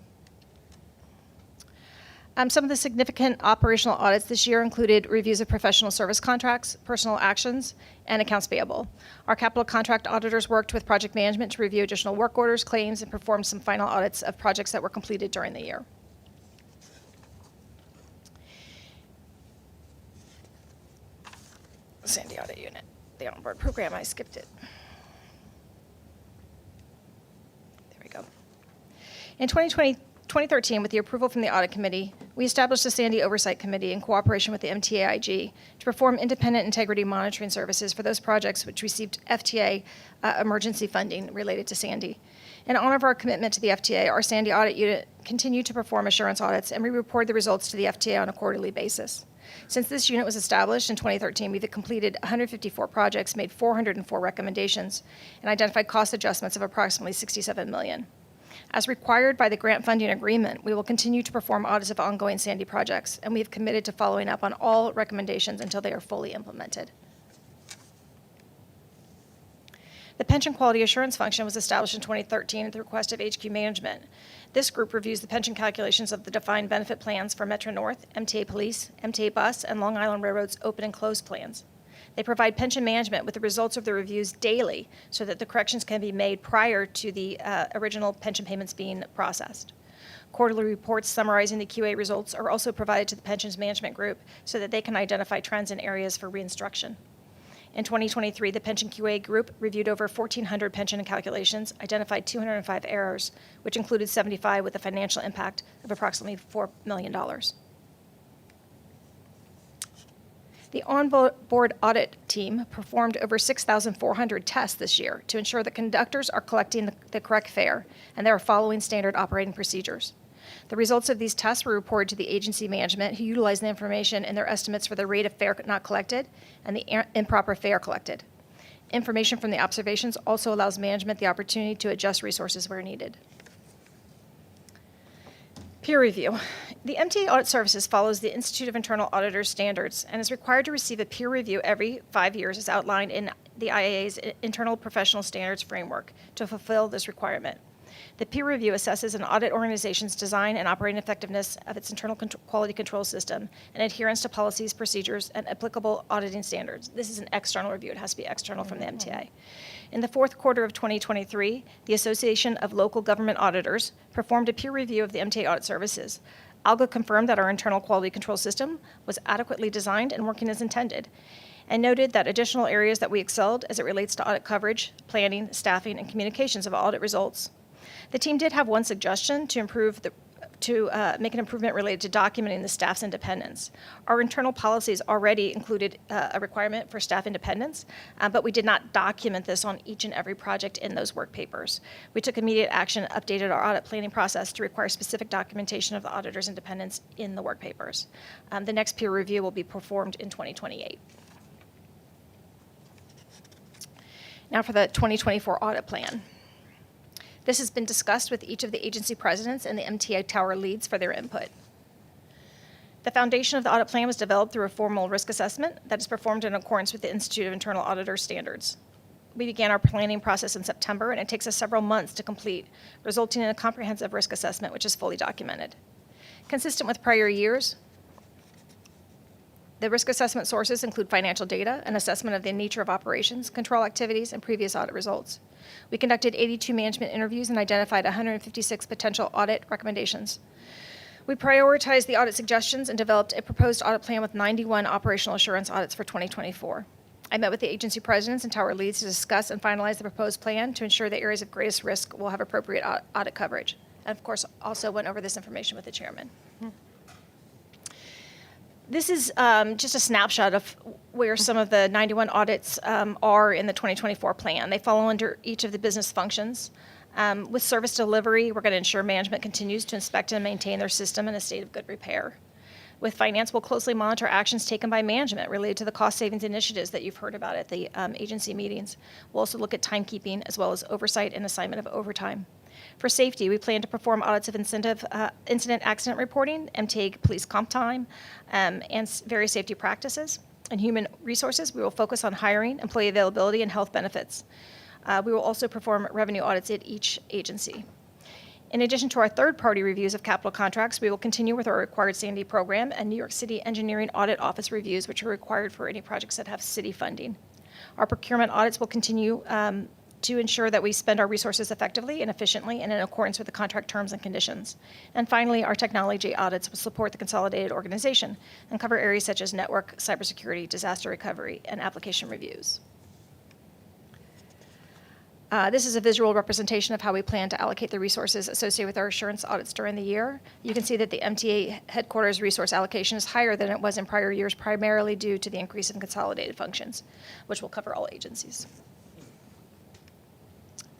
Some of the significant operational audits this year included reviews of professional service contracts, personal actions, and accounts payable. Our capital contract auditors worked with project management to review additional work orders, claims, and performed some final audits of projects that were completed during the year. Sandy Audit Unit. The onboard program, I skipped it. There we go. In 2013, with the approval from the Audit Committee, we established a Sandy Oversight Committee in cooperation with the MTA IG to perform independent integrity monitoring services for those projects which received FTA emergency funding related to Sandy. In honor of our commitment to the FTA, our Sandy Audit Unit continued to perform assurance audits, and we report the results to the FTA on a quarterly basis. Since this unit was established in 2013, we've completed 154 projects, made 404 recommendations, and identified cost adjustments of approximately $67 million. As required by the grant funding agreement, we will continue to perform audits of ongoing Sandy projects, and we have committed to following up on all recommendations until they are fully implemented. The Pension Quality Assurance Function was established in 2013 at the request of HQ Management. This group reviews the pension calculations of the defined benefit plans for Metro North, MTA Police, MTA Bus, and Long Island Railroad's open and closed plans. They provide pension management with the results of the reviews daily so that the corrections can be made prior to the original pension payments being processed. Quarterly reports summarizing the QA results are also provided to the Pensions Management Group so that they can identify trends and areas for reinstruction. In 2023, the Pension QA Group reviewed over 1,400 pension calculations, identified 205 errors, which included 75 with a financial impact of approximately $4 million. The on-board audit team performed over 6,400 tests this year to ensure that conductors are collecting the correct fare and they are following standard operating procedures. The results of these tests were reported to the agency management, who utilized the information in their estimates for the rate of fare not collected and the improper fare collected. Information from the observations also allows management the opportunity to adjust resources where needed. Peer review. The MTA Audit Services follows the Institute of Internal Auditors standards and is required to receive a peer review every 5 years as outlined in the IAA's Internal Professional Standards Framework to fulfill this requirement. The peer review assesses an audit organization's design and operating effectiveness of its internal quality control system and adherence to policies, procedures, and applicable auditing standards. This is an external review. It has to be external from the MTA. In the fourth quarter of 2023, the Association of Local Government Auditors performed a peer review of the MTA Audit Services. ALGA confirmed that our internal quality control system was adequately designed and working as intended, and noted that additional areas that we excelled as it relates to audit coverage, planning, staffing, and communications of audit results. The team did have one suggestion to make an improvement related to documenting the staff's independence. Our internal policies already included a requirement for staff independence, but we did not document this on each and every project in those work papers. We took immediate action and updated our audit planning process to require specific documentation of the auditor's independence in the work papers. The next peer review will be performed in 2028. Now for the 2024 audit plan. This has been discussed with each of the agency presidents and the MTA tower leads for their input. The foundation of the audit plan was developed through a formal risk assessment that is performed in accordance with the Institute of Internal Auditors standards. We began our planning process in September, and it takes us several months to complete, resulting in a comprehensive risk assessment which is fully documented. Consistent with prior years, the risk assessment sources include financial data, an assessment of the nature of operations, control activities, and previous audit results. We conducted 82 management interviews and identified 156 potential audit recommendations. We prioritized the audit suggestions and developed a proposed audit plan with 91 operational assurance audits for 2024. I met with the agency presidents and tower leads to discuss and finalize the proposed plan to ensure that areas of greatest risk will have appropriate audit coverage. And of course, also went over this information with the chairman. This is just a snapshot of where some of the 91 audits are in the 2024 plan. They fall under each of the business functions. With service delivery, we're going to ensure management continues to inspect and maintain their system in a state of good repair. With finance, we'll closely monitor actions taken by management related to the cost savings initiatives that you've heard about at the agency meetings. We'll also look at timekeeping as well as oversight and assignment of overtime. For safety, we plan to perform audits of incident accident reporting, MTA police comp time, and various safety practices. In human resources, we will focus on hiring, employee availability, and health benefits. We will also perform revenue audits at each agency. In addition to our third-party reviews of capital contracts, we will continue with our required Sandy program and New York City Engineering Audit Office reviews, which are required for any projects that have city funding. Our procurement audits will continue to ensure that we spend our resources effectively and efficiently and in accordance with the contract terms and conditions. And finally, our technology audits will support the consolidated organization and cover areas such as network, cybersecurity, disaster recovery, and application reviews. This is a visual representation of how we plan to allocate the resources associated with our assurance audits during the year. You can see that the MTA headquarters resource allocation is higher than it was in prior years, primarily due to the increase in consolidated functions, which will cover all agencies.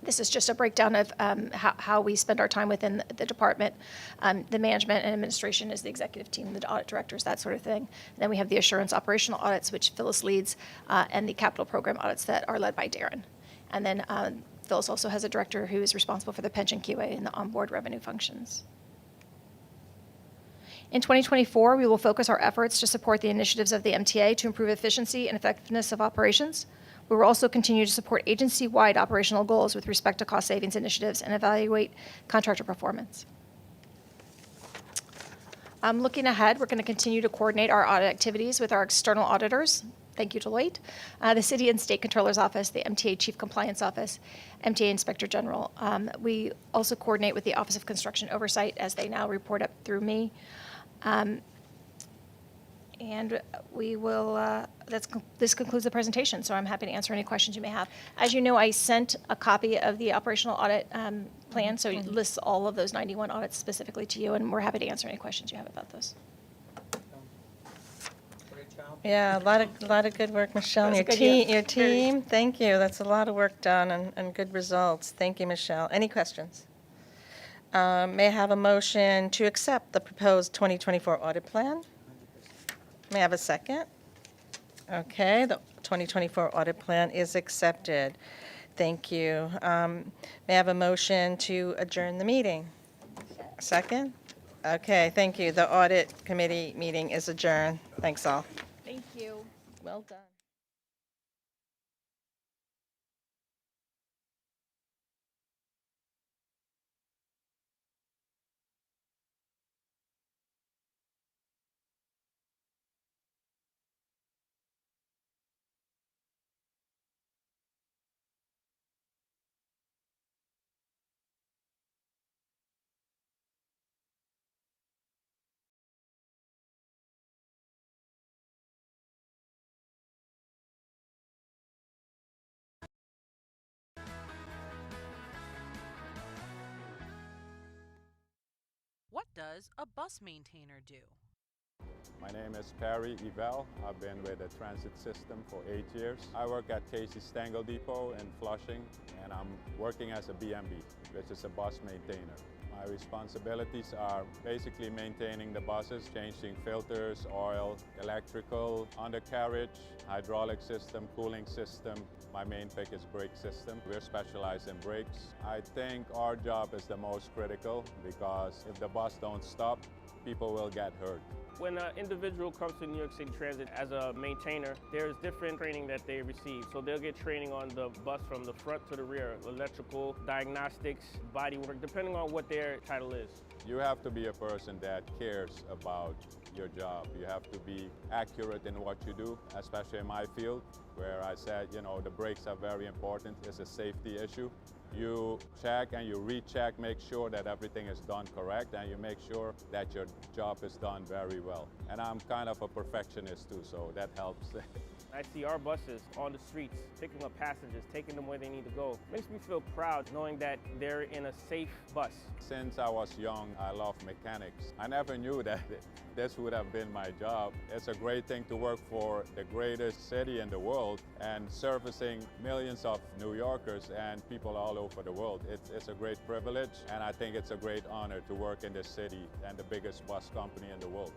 This is just a breakdown of how we spend our time within the department. The management and administration is the executive team, the audit directors, that sort of thing. And then we have the assurance operational audits, which Phyllis leads, and the capital program audits that are led by Darren. And then Phyllis also has a director who is responsible for the pension QA and the onboard revenue functions. In 2024, we will focus our efforts to support the initiatives of the MTA to improve efficiency and effectiveness of operations. We will also continue to support agency-wide operational goals with respect to cost savings initiatives and evaluate contractor performance. Looking ahead, we're going to continue to coordinate our audit activities with our external auditors. Thank you, Deloitte. The City and State Controller's Office, the MTA Chief Compliance Office, MTA Inspector General. We also coordinate with the Office of Construction Oversight, as they now report up through me. And we will, this concludes the presentation, so I'm happy to answer any questions you may have. As you know, I sent a copy of the operational audit plan, so it lists all of those 91 audits specifically to you, and we're happy to answer any questions you have about those. Yeah, a lot of good work, Michelle, and your team. Thank you. That's a lot of work done and good results. Thank you, Michelle. Any questions? May I have a motion to accept the proposed 2024 audit plan? May I have a second? Okay, the 2024 audit plan is accepted. Thank you. May I have a motion to adjourn the meeting? Second? Okay, thank you. The audit committee meeting is adjourned. Thanks all. Thank you. Well done. What does a bus maintainer do? My name is Perry Evel. I've been with the transit system for 8 years. I work at Casey Stengel Depot in Flushing, and I'm working as a BMB, which is a bus maintainer. My responsibilities are basically maintaining the buses, changing filters, oil, electrical, undercarriage, hydraulic system, cooling system. My main pick is brake system. We're specialized in brakes. I think our job is the most critical because if the bus don't stop, people will get hurt. When an individual comes to New York City Transit as a maintainer, there's different training that they receive. So they'll get training on the bus from the front to the rear, electrical, diagnostics, body work, depending on what their title is. You have to be a person that cares about your job. You have to be accurate in what you do, especially in my field, where I said, you know, the brakes are very important. It's a safety issue. You check and you recheck, make sure that everything is done correct, and you make sure that your job is done very well. And I'm kind of a perfectionist too, so that helps. I see our buses on the streets, picking up passengers, taking them where they need to go. Makes me feel proud knowing that they're in a safe bus. Since I was young, I love mechanics. I never knew that this would have been my job. It's a great thing to work for the greatest city in the world and servicing millions of New Yorkers and people all over the world. It's a great privilege, and I think it's a great honor to work in this city and the biggest bus company in the world.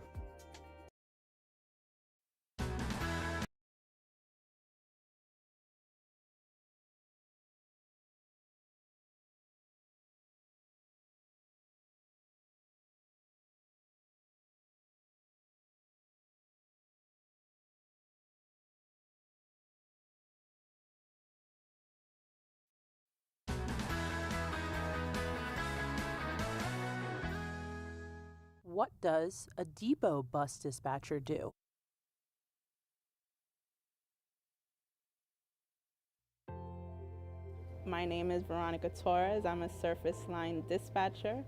What does a depot bus dispatcher do? My name is Veronica Torres. I'm a surface line dispatcher.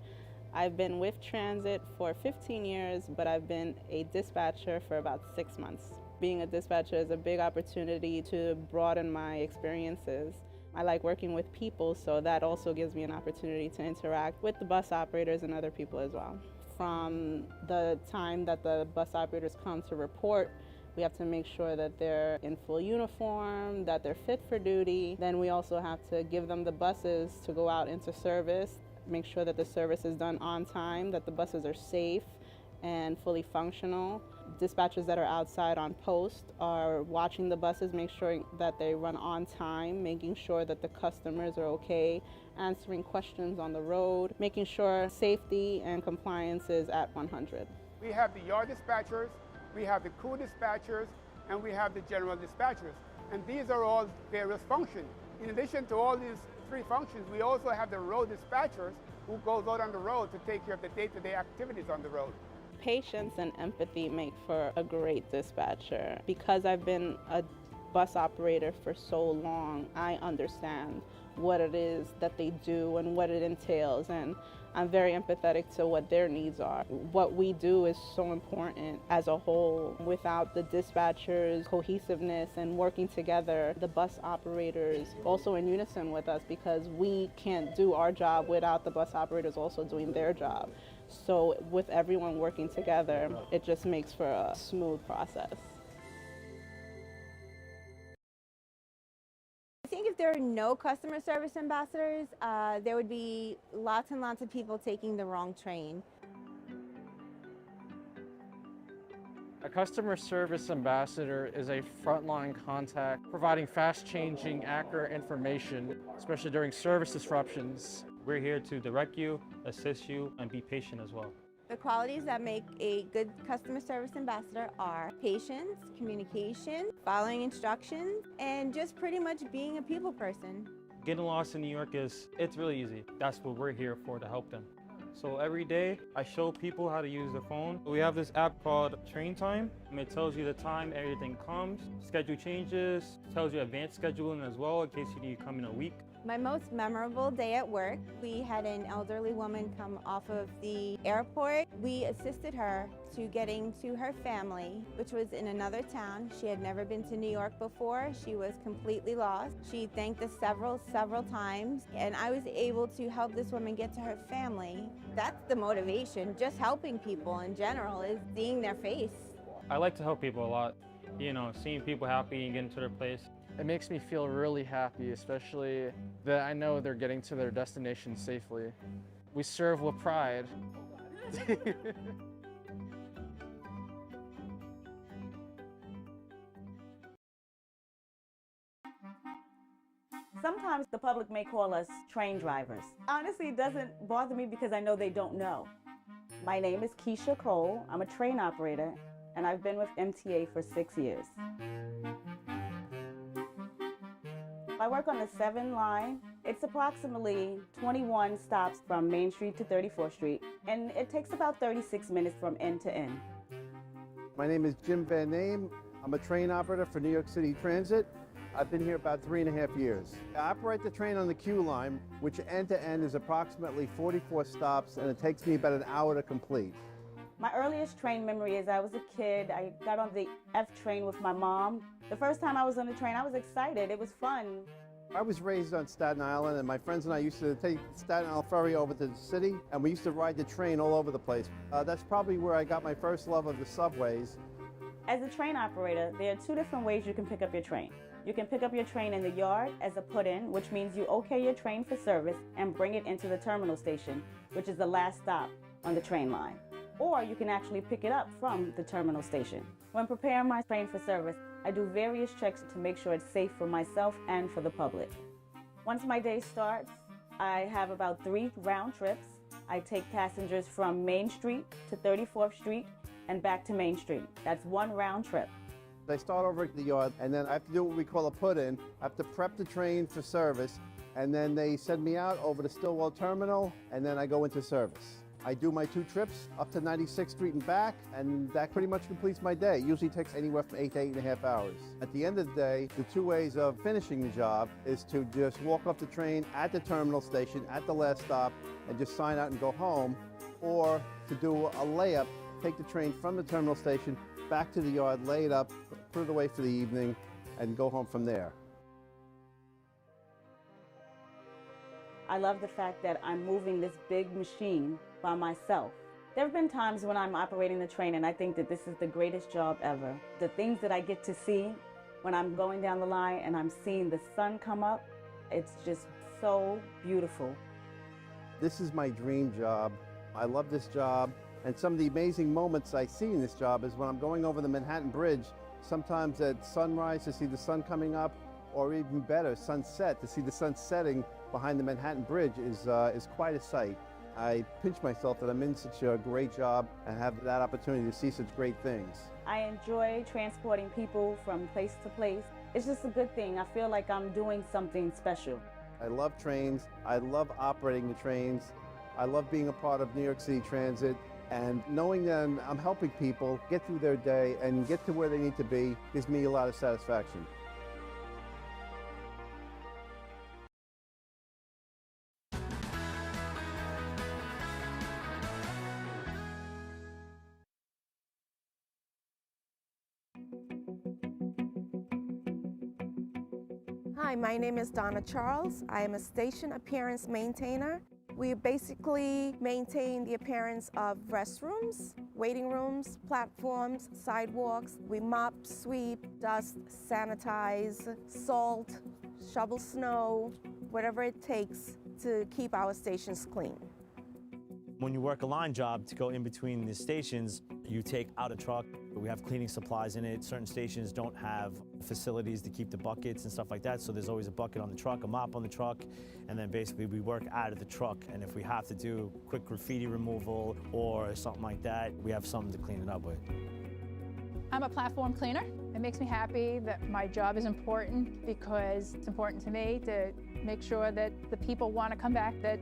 I've been with Transit for 15 years, but I've been a dispatcher for about 6 months. Being a dispatcher is a big opportunity to broaden my experiences. I like working with people, so that also gives me an opportunity to interact with the bus operators and other people as well. From the time that the bus operators come to report, we have to make sure that they're in full uniform, that they're fit for duty. Then we also have to give them the buses to go out into service, make sure that the service is done on time, that the buses are safe and fully functional. Dispatchers that are outside on post are watching the buses, make sure that they run on time, making sure that the customers are okay, answering questions on the road, making sure safety and compliance is at 100. We have the yard dispatchers, we have the crew dispatchers, and we have the general dispatchers. And these are all various functions. In addition to all these three functions, we also have the road dispatchers who goes out on the road to take care of the day-to-day activities on the road. Patience and empathy make for a great dispatcher. Because I've been a bus operator for so long, I understand what it is that they do and what it entails, and I'm very empathetic to what their needs are. What we do is so important as a whole. Without the dispatchers' cohesiveness and working together, the bus operators also in unison with us, because we can't do our job without the bus operators also doing their job. So with everyone working together, it just makes for a smooth process. I think if there are no customer service ambassadors, there would be lots and lots of people taking the wrong train. A customer service ambassador is a frontline contact providing fast-changing, accurate information, especially during service disruptions. We're here to direct you, assist you, and be patient as well. The qualities that make a good customer service ambassador are patience, communication, following instructions, and just pretty much being a people person. Getting lost in New York it's really easy. That's what we're here for, to help them. So every day, I show people how to use the phone. We have this app called Train Time. It tells you the time everything comes, schedule changes, tells you advanced scheduling as well in case you need to come in a week. My most memorable day at work, we had an elderly woman come off of the airport. We assisted her to getting to her family, which was in another town. She had never been to New York before. She was completely lost. She thanked us several times, and I was able to help this woman get to her family. That's the motivation. Just helping people in general is seeing their face. I like to help people a lot. You know, seeing people happy and getting to their place. It makes me feel really happy, especially that I know they're getting to their destination safely. We serve with pride. Sometimes the public may call us train drivers. Honestly, it doesn't bother me because I know they don't know. My name is Keisha Cole. I'm a train operator, and I've been with MTA for 6 years. I work on the 7 line. It's approximately 21 stops from Main Street to 34th Street, and it takes about 36 minutes from end to end. My name is Jim Van Name. I'm a train operator for New York City Transit. I've been here about 3.5 years. I operate the train on the Q line, which end to end is approximately 44 stops, and it takes me about an hour to complete. My earliest train memory is I was a kid. I got on the F train with my mom. The first time I was on the train, I was excited. It was fun. I was raised on Staten Island, and my friends and I used to take the Staten Island ferry over to the city, and we used to ride the train all over the place. That's probably where I got my first love of the subways. As a train operator, there are 2 different ways you can pick up your train. You can pick up your train in the yard as a put-in, which means you okay your train for service and bring it into the terminal station, which is the last stop on the train line. Or you can actually pick it up from the terminal station. When preparing my train for service, I do various checks to make sure it's safe for myself and for the public. Once my day starts, I have about 3 round trips. I take passengers from Main Street to 34th Street and back to Main Street. That's 1 round trip. I start over at the yard, and then I have to do what we call a put-in. I have to prep the train for service, and then they send me out over to Stillwell Terminal, and then I go into service. I do my 2 trips up to 96th Street and back, and that pretty much completes my day. It usually takes anywhere from 8 to 8.5 hours. At the end of the day, the 2 ways of finishing the job is to just walk off the train at the terminal station at the last stop and just sign out and go home, or to do a layup, take the train from the terminal station back to the yard, lay it up, put it away for the evening, and go home from there. I love the fact that I'm moving this big machine by myself. There have been times when I'm operating the train and I think that this is the greatest job ever. The things that I get to see when I'm going down the line and I'm seeing the sun come up, it's just so beautiful. This is my dream job. I love this job. And some of the amazing moments I see in this job is when I'm going over the Manhattan Bridge, sometimes at sunrise to see the sun coming up, or even better, sunset, to see the sun setting behind the Manhattan Bridge is quite a sight. I pinch myself that I'm in such a great job and have that opportunity to see such great things. I enjoy transporting people from place to place. It's just a good thing. I feel like I'm doing something special. I love trains. I love operating the trains. I love being a part of New York City Transit. And knowing that I'm helping people get through their day and get to where they need to be gives me a lot of satisfaction. Hi, my name is Donna Charles. I am a station appearance maintainer. We basically maintain the appearance of restrooms, waiting rooms, platforms, sidewalks. We mop, sweep, dust, sanitize, salt, shovel snow, whatever it takes to keep our stations clean. When you work a line job to go in between the stations, you take out a truck. We have cleaning supplies in it. Certain stations don't have facilities to keep the buckets and stuff like that, so there's always a bucket on the truck, a mop on the truck, and then basically we work out of the truck. And if we have to do quick graffiti removal or something like that, we have something to clean it up with. I'm a platform cleaner. It makes me happy that my job is important because it's important to me to make sure that the people want to come back, that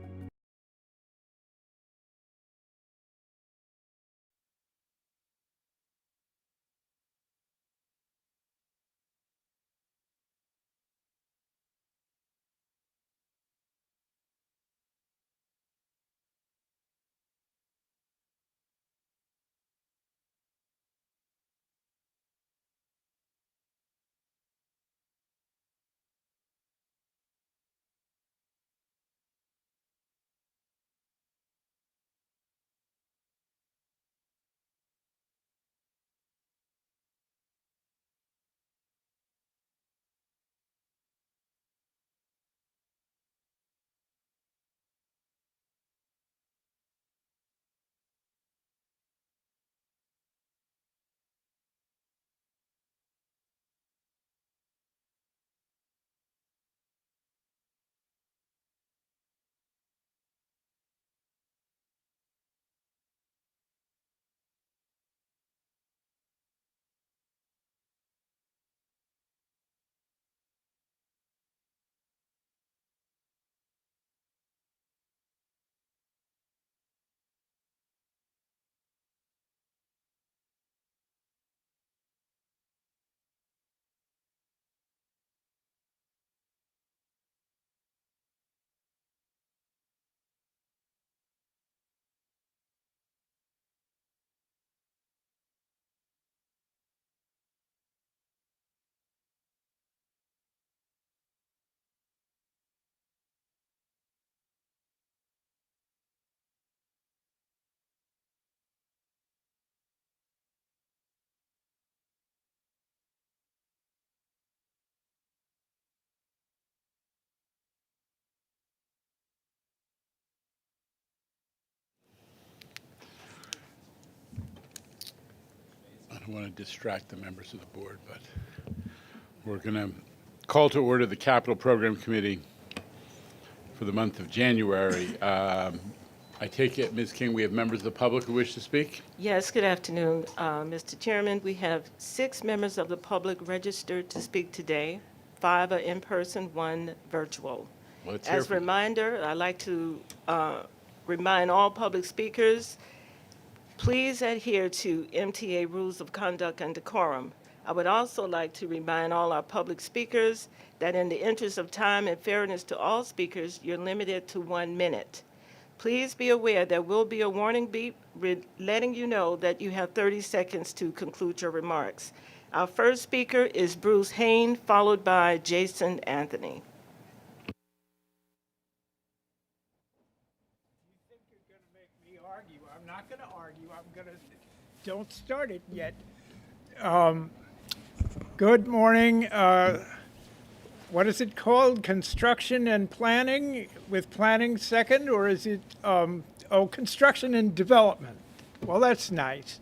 I don't want to distract the members of the board, but we're going to call to order the Capital Program Committee for the month of January. I take it, Ms. King, we have members of the public who wish to speak? Yes, good afternoon, Mr. Chairman. We have 6 members of the public registered to speak today. 5 are in person, 1 virtual. Let's hear As a from you. reminder, I'd like to remind all public speakers, please adhere to MTA rules of conduct and decorum. I would also like to remind all our public speakers that in the interest of time and fairness to all speakers, you're limited to 1 minute. Please be aware there will be a warning beep letting you know that you have 30 seconds to conclude your remarks. Our first speaker is Bruce Hain, followed by Jason Anthony. I'm not going to argue. Don't start it yet. Good morning. What is it called? Construction and planning, with planning second, or is it, construction and development? Well, that's nice.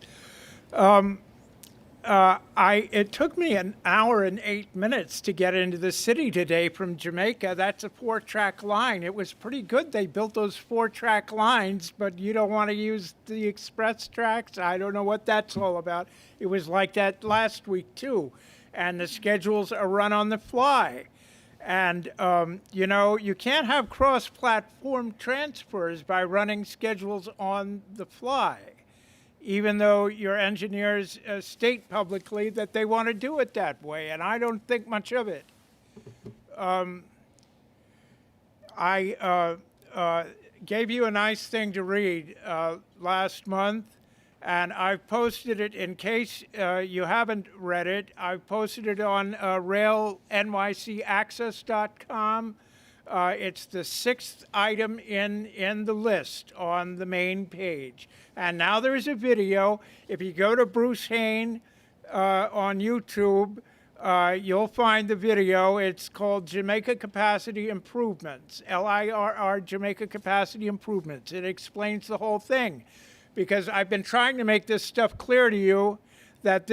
It took me an hour and 8 minutes to get into the city today from Jamaica. That's a 4-track line. It was pretty good. They built those 4-track lines, but you don't want to use the express tracks. I don't know what that's all about. It was like that last week too. And the schedules are run on the fly. And, you can't have cross-platform transfers by running schedules on the fly. even though your engineers state publicly that they want to do it that way, and I don't think much of it. I gave you a nice thing to read last month, and I've posted it in case you haven't read it. I've posted it on railnycaccess.com. It's the 6th item in the list on the main page. And now there's a video. If you go to Bruce Hain on YouTube, you'll find the video. It's called Jamaica Capacity Improvements, LIRR, Jamaica Capacity Improvements. It explains the whole thing, because I've been trying to make this stuff clear to you, that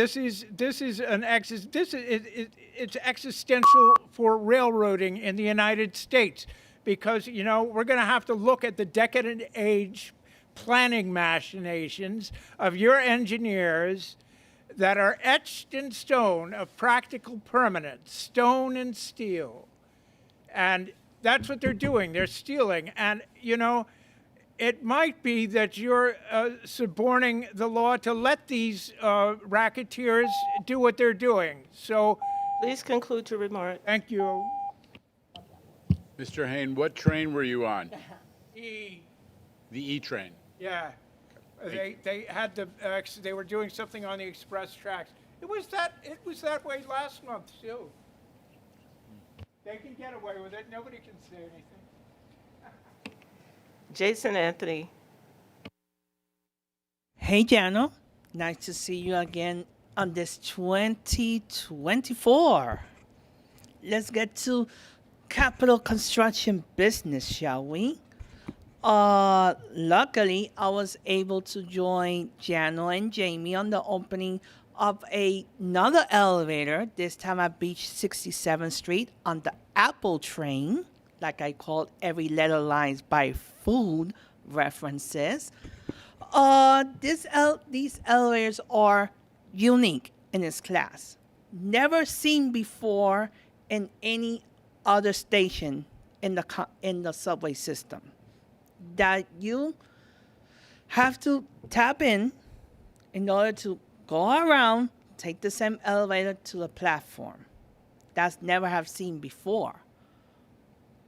it's existential for railroading in the United States, because, you know, we're going to have to look at the decadent age planning machinations of your engineers that are etched in stone of practical permanence, stone and steel. And that's what they're doing. They're stealing. And, you know, it might be that you're suborning the law to let these racketeers do what they're doing. So, Please conclude your remark. Thank you. Mr. Hain, what train were you on? E. The E train. Yeah. They had they were doing something on the express tracks. It was that way last month too. They can get away with it. Nobody can say anything. Jason Anthony. Hey, Jano. Nice to see you again on this 2024. Let's get to capital construction business, shall we? Luckily, I was able to join Jano and Jamie on the opening of another elevator, this time at Beach 67th Street on the Apple train, like I called every letter lines by food references. These elevators are unique in its class, never seen before in any other station in the subway system, that you have to tap in order to go around, take the same elevator to the platform. That's never have seen before.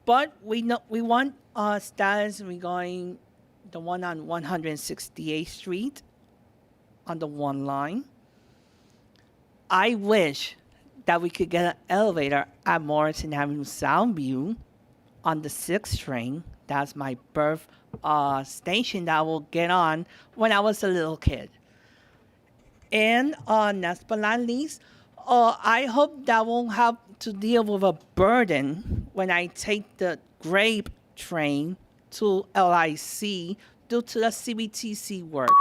But we want status regarding the one on 168th Street on the one line. I wish that we could get an elevator at Morrison Avenue Soundview on the 6th train. That's my birth station that I will get on when I was a little kid. And last but not least, I hope that I won't have to deal with a burden when I take the Grape train to LIC due to the CBTC work.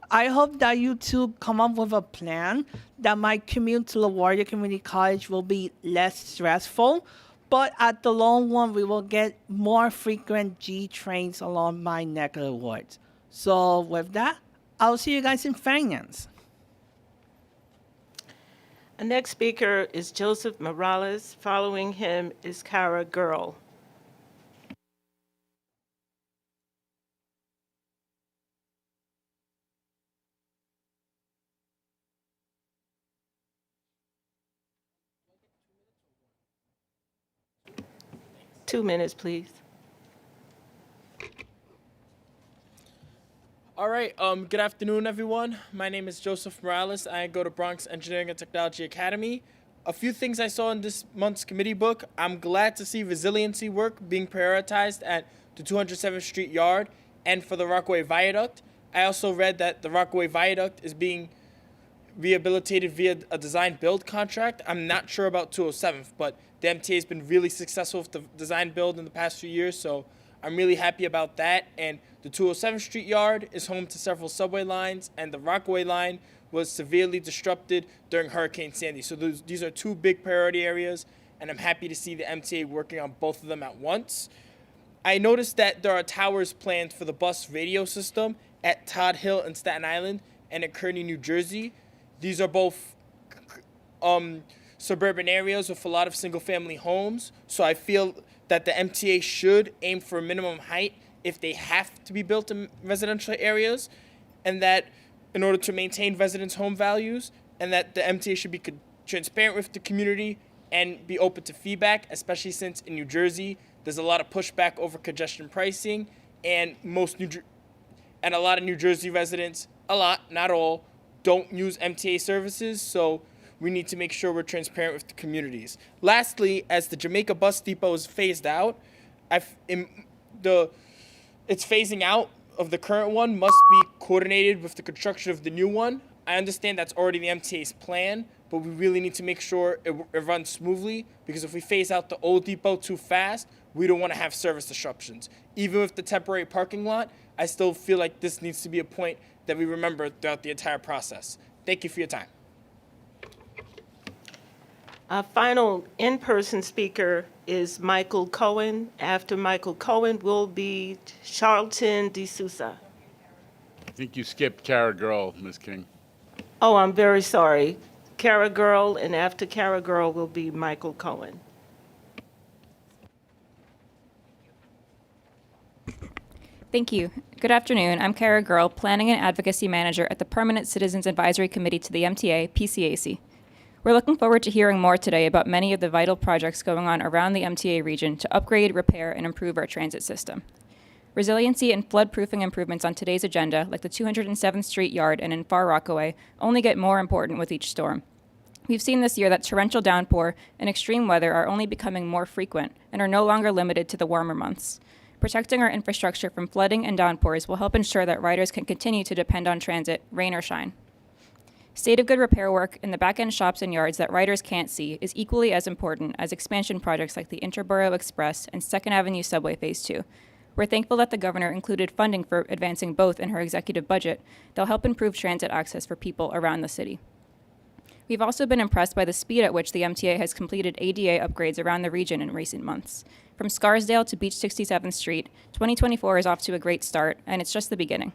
I hope that you two come up with a plan that my commute to LaGuardia Community College will be less stressful, but at the long run, we will get more frequent G trains along my neck of the woods. So with that, I'll see you guys in finance. The next speaker is Joseph Morales. Following him is Kara Girl. Two minutes, please. All right, good afternoon, everyone. My name is Joseph Morales. I go to Bronx Engineering and Technology Academy. A few things I saw in this month's committee book. I'm glad to see resiliency work being prioritized at the 207th Street Yard and for the Rockaway Viaduct. I also read that the Rockaway Viaduct is being rehabilitated via a design-build contract. I'm not sure about 207th, but the MTA has been really successful with the design-build in the past few years, so I'm really happy about that. And the 207th Street Yard is home to several subway lines, and the Rockaway line was severely disrupted during Hurricane Sandy. So these are two big priority areas, and I'm happy to see the MTA working on both of them at once. I noticed that there are towers planned for the bus radio system at Todd Hill in Staten Island and at Kearny, New Jersey. These are both suburban areas with a lot of single-family homes, so I feel that the MTA should aim for a minimum height if they have to be built in residential areas, and that in order to maintain residents' home values, and that the MTA should be transparent with the community and be open to feedback, especially since in New Jersey there's a lot of pushback over congestion pricing, and a lot of New Jersey residents, not all, don't use MTA services, so we need to make sure we're transparent with the communities. Lastly, as the Jamaica Bus Depot is phased out, its phasing out of the current one must be coordinated with the construction of the new one. I understand that's already the MTA's plan, but we really need to make sure it runs smoothly, because if we phase out the old depot too fast, we don't want to have service disruptions. Even with the temporary parking lot, I still feel like this needs to be a point that we remember throughout the entire process. Thank you for your time. Our final in-person speaker is Michael Cohen. After Michael Cohen will be Charlton D'Souza. I think you skipped Cara Girl, Ms. King. Oh, I'm very sorry. Cara Girl, and after Cara Girl will be Michael Cohen. Thank you. Good afternoon. I'm Cara Girl, Planning and Advocacy Manager at the Permanent Citizens Advisory Committee to the MTA, PCAC. We're looking forward to hearing more today about many of the vital projects going on around the MTA region to upgrade, repair, and improve our transit system. Resiliency and flood-proofing improvements on today's agenda, like the 207th Street Yard and in Far Rockaway, only get more important with each storm. We've seen this year that torrential downpour and extreme weather are only becoming more frequent and are no longer limited to the warmer months. Protecting our infrastructure from flooding and downpours will help ensure that riders can continue to depend on transit, rain or shine. State-of-good repair work in the back-end shops and yards that riders can't see is equally as important as expansion projects like the Interborough Express and 2nd Avenue Subway Phase 2. We're thankful that the governor included funding for advancing both in her executive budget. They'll help improve transit access for people around the city. We've also been impressed by the speed at which the MTA has completed ADA upgrades around the region in recent months. From Scarsdale to Beach 67th Street, 2024 is off to a great start, and it's just the beginning.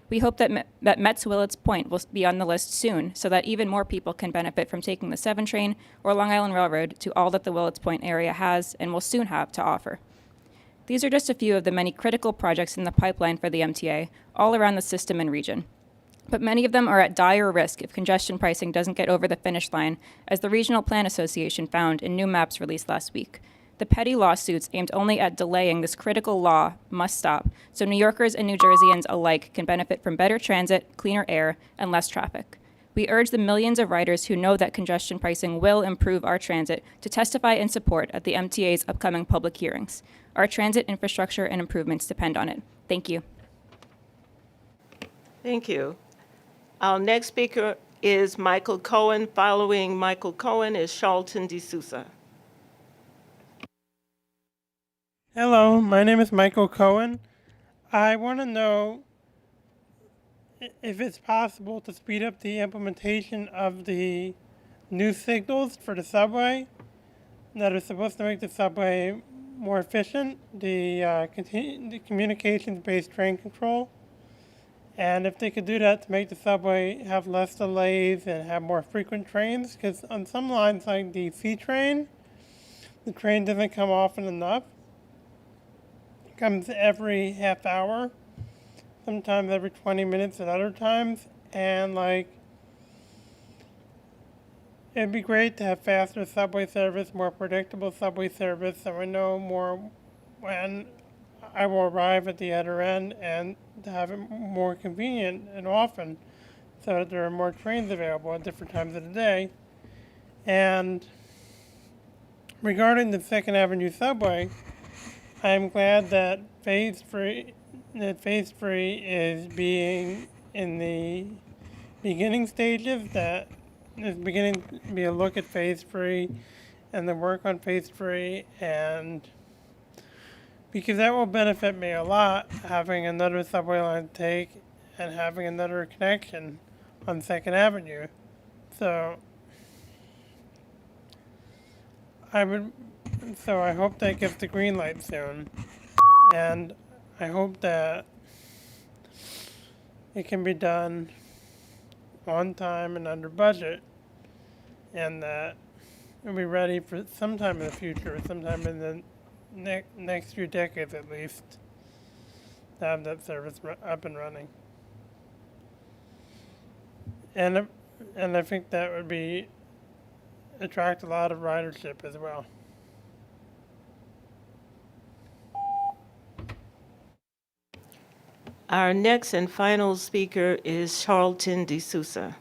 We hope that Met's Willets Point will be on the list soon, so that even more people can benefit from taking the 7 train or Long Island Railroad to all that the Willets Point area has and will soon have to offer. These are just a few of the many critical projects in the pipeline for the MTA, all around the system and region. But many of them are at dire risk if congestion pricing doesn't get over the finish line, as the Regional Plan Association found in new maps released last week. The petty lawsuits aimed only at delaying this critical law must stop, so New Yorkers and New Jerseyans alike can benefit from better transit, cleaner air, and less traffic. We urge the millions of riders who know that congestion pricing will improve our transit to testify in support at the MTA's upcoming public hearings. Our transit infrastructure and improvements depend on it. Thank you. Thank you. Our next speaker is Michael Cohen. Following Michael Cohen is Charlton D'Souza. Hello, my name is Michael Cohen. I want to know if it's possible to speed up the implementation of the new signals for the subway that are supposed to make the subway more efficient, the communications-based train control, and if they could do that to make the subway have less delays and have more frequent trains, because on some lines like the C train, the train doesn't come often enough. Comes every half hour, sometimes every 20 minutes at other times, and it'd be great to have faster subway service, more predictable subway service, so we know more when I will arrive at the other end, and to have it more convenient and often so that there are more trains available at different times of the day. And regarding the 2nd Avenue subway, I'm glad that phase 3 is being in the beginning stages, that there's beginning to be a look at phase 3 and the work on phase 3, and because that will benefit me a lot, having another subway line to take and having another connection on 2nd Avenue. So I hope that gets the green light soon, and I hope that it can be done on time and under budget, and that it'll be ready for sometime in the future, sometime in the next few decades at least, to have that service up and running. and I think that would attract a lot of ridership as well. Our next and final speaker is Charlton D'Souza.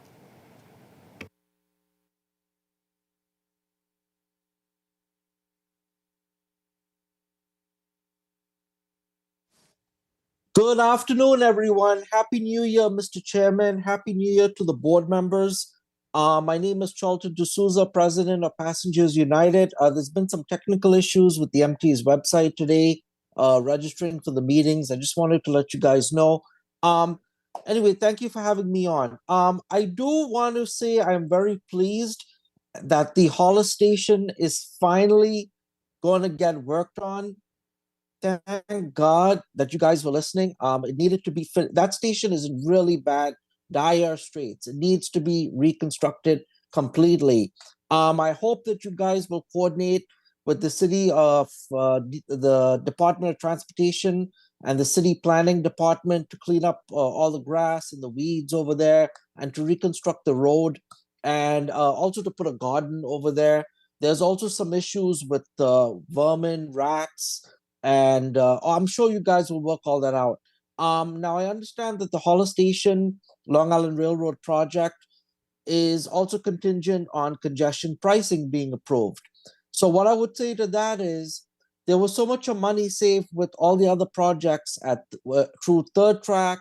Good afternoon, everyone. Happy New Year, Mr. Chairman. Happy New Year to the board members. My name is Charlton D'Souza, President of Passengers United. There's been some technical issues with the MT's website today, registering for the meetings. I just wanted to let you guys know. Anyway, thank you for having me on. I do want to say I'm very pleased that the Hollis station is finally going to get worked on. Thank God that you guys were listening. It needed to be that station is in really bad, dire straits. It needs to be reconstructed completely. I hope that you guys will coordinate with the city of the Department of Transportation and the city planning department to clean up all the grass and the weeds over there and to reconstruct the road and also to put a garden over there. There's also some issues with vermin, rats, and I'm sure you guys will work all that out. Now, I understand that the Hollis Station Long Island Railroad project is also contingent on congestion pricing being approved. So what I would say to that is there was so much money saved with all the other projects at through Third Track.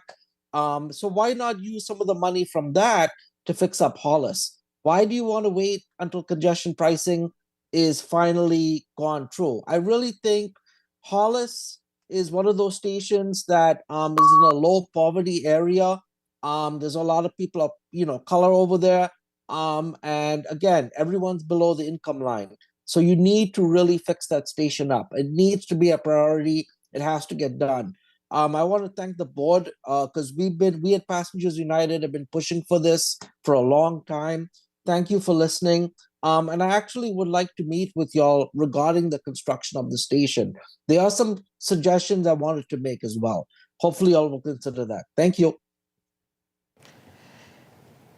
So why not use some of the money from that to fix up Hollis? Why do you want to wait until congestion pricing is finally gone through? I really think Hollis is one of those stations that is in a low poverty area. There's a lot of people of color over there. And again, everyone's below the income line. So you need to really fix that station up. It needs to be a priority. It has to get done. I want to thank the board because we at Passengers United have been pushing for this for a long time. Thank you for listening. And I actually would like to meet with y'all regarding the construction of the station. There are some suggestions I wanted to make as well. Hopefully y'all will consider that. Thank you.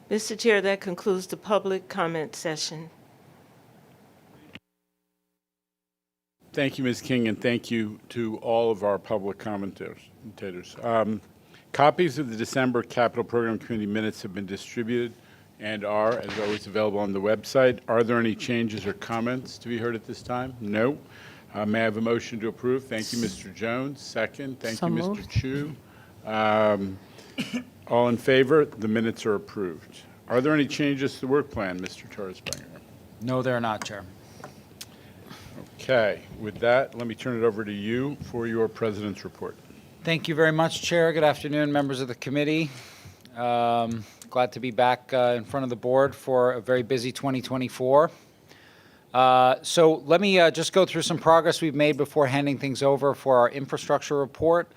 Mr. Chair, that concludes the public comment session. Thank you, Ms. King, and thank you to all of our public commentators. Copies of the December Capital Program Committee minutes have been distributed and are, as always, available on the website. Are there any changes or comments to be heard at this time? No. May I have a motion to approve? Thank you, Mr. Jones. Second. Thank you, Mr. Chu. All in favor? The minutes are approved. Are there any changes to the work plan, Mr. Torresbringer? No, there are not, Chair. Okay. With that, let me turn it over to you for your President's report. Thank you very much, Chair. Good afternoon, members of the committee. Glad to be back in front of the board for a very busy 2024. So let me just go through some progress we've made before handing things over for our infrastructure report.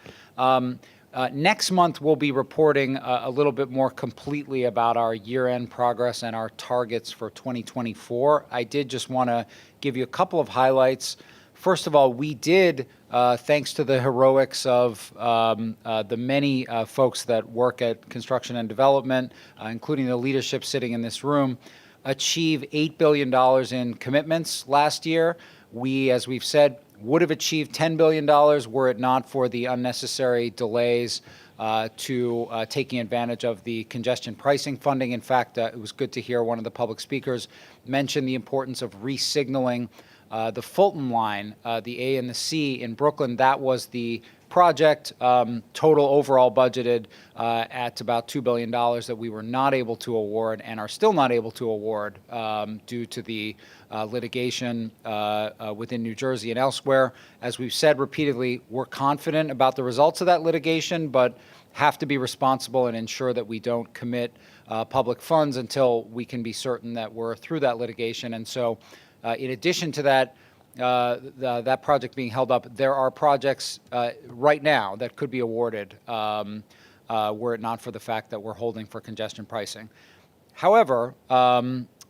Next month, we'll be reporting a little bit more completely about our year-end progress and our targets for 2024. I did just want to give you a couple of highlights. First of all, we did, thanks to the heroics of the many folks that work at construction and development, including the leadership sitting in this room, achieve $8 billion in commitments last year. We, as we've said, would have achieved $10 billion were it not for the unnecessary delays to taking advantage of the congestion pricing funding. In fact, it was good to hear one of the public speakers mention the importance of re-signaling the Fulton line, the A and the C in Brooklyn. That was the project, total overall budgeted at about $2 billion that we were not able to award and are still not able to award due to the litigation within New Jersey and elsewhere. As we've said repeatedly, we're confident about the results of that litigation, but have to be responsible and ensure that we don't commit public funds until we can be certain that we're through that litigation. And so in addition to that, that project being held up, there are projects right now that could be awarded were it not for the fact that we're holding for congestion pricing. However,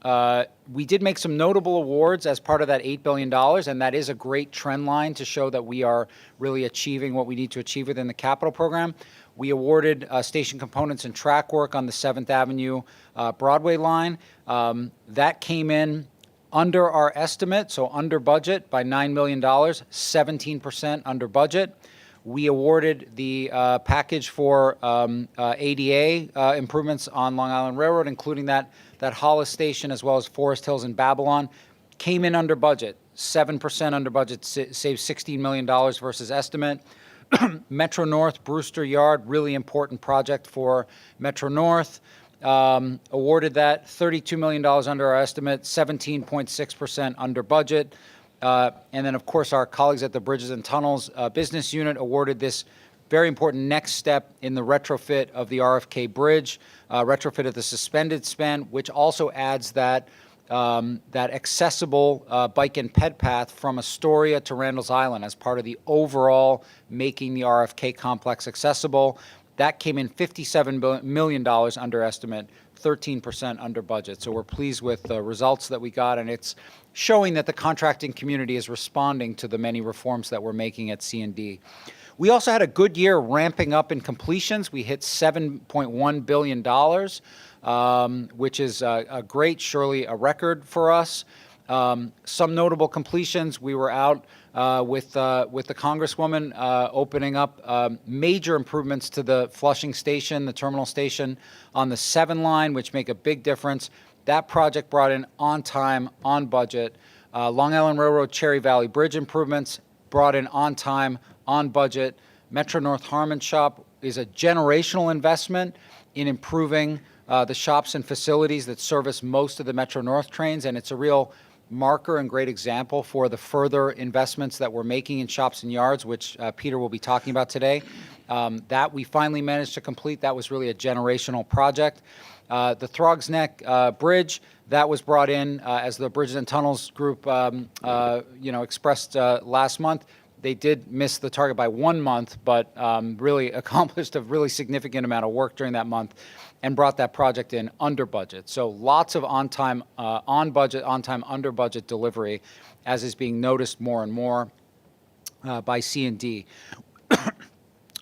we did make some notable awards as part of that $8 billion, and that is a great trend line to show that we are really achieving what we need to achieve within the capital program. We awarded station components and track work on the 7th Avenue Broadway line. That came in under our estimate, so under budget by $9 million, 17% under budget. We awarded the package for ADA improvements on Long Island Railroad, including that Hollis station as well as Forest Hills and Babylon. Came in under budget, 7% under budget, saved $16 million versus estimate. Metro North, Brewster Yard, really important project for Metro North. Awarded that $32 million under our estimate, 17.6% under budget. And then, of course, our colleagues at the Bridges and Tunnels business unit awarded this very important next step in the retrofit of the RFK Bridge, retrofit of the suspended span, which also adds that accessible bike and ped path from Astoria to Randall's Island as part of the overall making the RFK complex accessible. That came in $57 million under estimate, 13% under budget. So we're pleased with the results that we got, and it's showing that the contracting community is responding to the many reforms that we're making at C&D. We also had a good year ramping up in completions. We hit $7.1 billion, which is a great, surely a record for us. Some notable completions. We were out with the Congresswoman opening up major improvements to the Flushing station, the terminal station on the 7 line, which make a big difference. That project brought in on time, on budget. Long Island Railroad Cherry Valley Bridge improvements brought in on time, on budget. Metro North Harmon Shop is a generational investment in improving the shops and facilities that service most of the Metro North trains, and it's a real marker and great example for the further investments that we're making in shops and yards, which Peter will be talking about today. That we finally managed to complete. That was really a generational project. The Throgs Neck Bridge, that was brought in as the Bridges and Tunnels group expressed last month. They did miss the target by 1 month, but really accomplished a really significant amount of work during that month and brought that project in under budget. So lots of on-time, on-budget, on-time, under-budget delivery, as is being noticed more and more by C&D.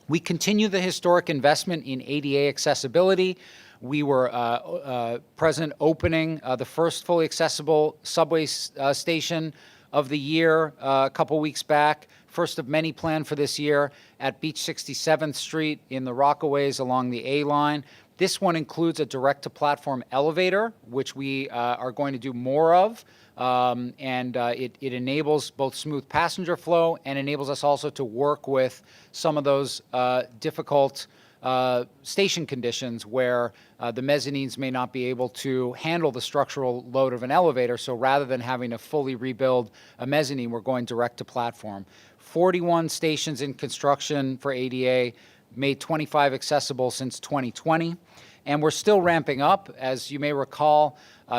We continue the historic investment in ADA accessibility. We were present opening the first fully accessible subway station of the year a couple weeks back. First of many planned for this year at Beach 67th Street in the Rockaways along the A line. This one includes a direct-to-platform elevator, which we are going to do more of, and it enables both smooth passenger flow and enables us also to work with some of those difficult station conditions where the mezzanines may not be able to handle the structural load of an elevator. So rather than having to fully rebuild a mezzanine, we're going direct to platform. 41 stations in construction for ADA, made 25 accessible since 2020. And we're still ramping up. As you may recall,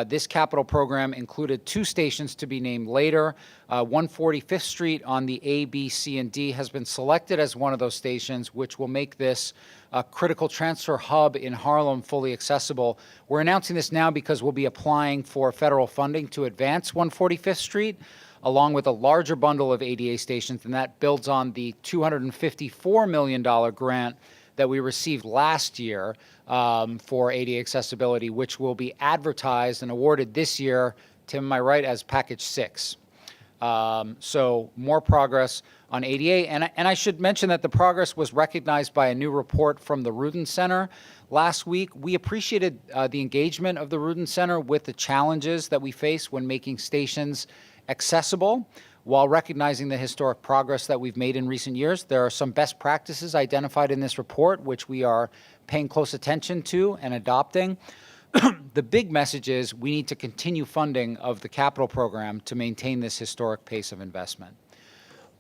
this capital program included 2 stations to be named later. 145th Street on the A, B, C, and D has been selected as one of those stations, which will make this a critical transfer hub in Harlem fully accessible. We're announcing this now because we'll be applying for federal funding to advance 145th Street, along with a larger bundle of ADA stations, and that builds on the $254 million grant that we received last year for ADA accessibility, which will be advertised and awarded this year, Tim, am I right, as Package 6. So more progress on ADA. And I should mention that the progress was recognized by a new report from the Rudin Center last week. We appreciated the engagement of the Rudin Center with the challenges that we face when making stations accessible, while recognizing the historic progress that we've made in recent years. There are some best practices identified in this report, which we are paying close attention to and adopting. The big message is we need to continue funding of the capital program to maintain this historic pace of investment.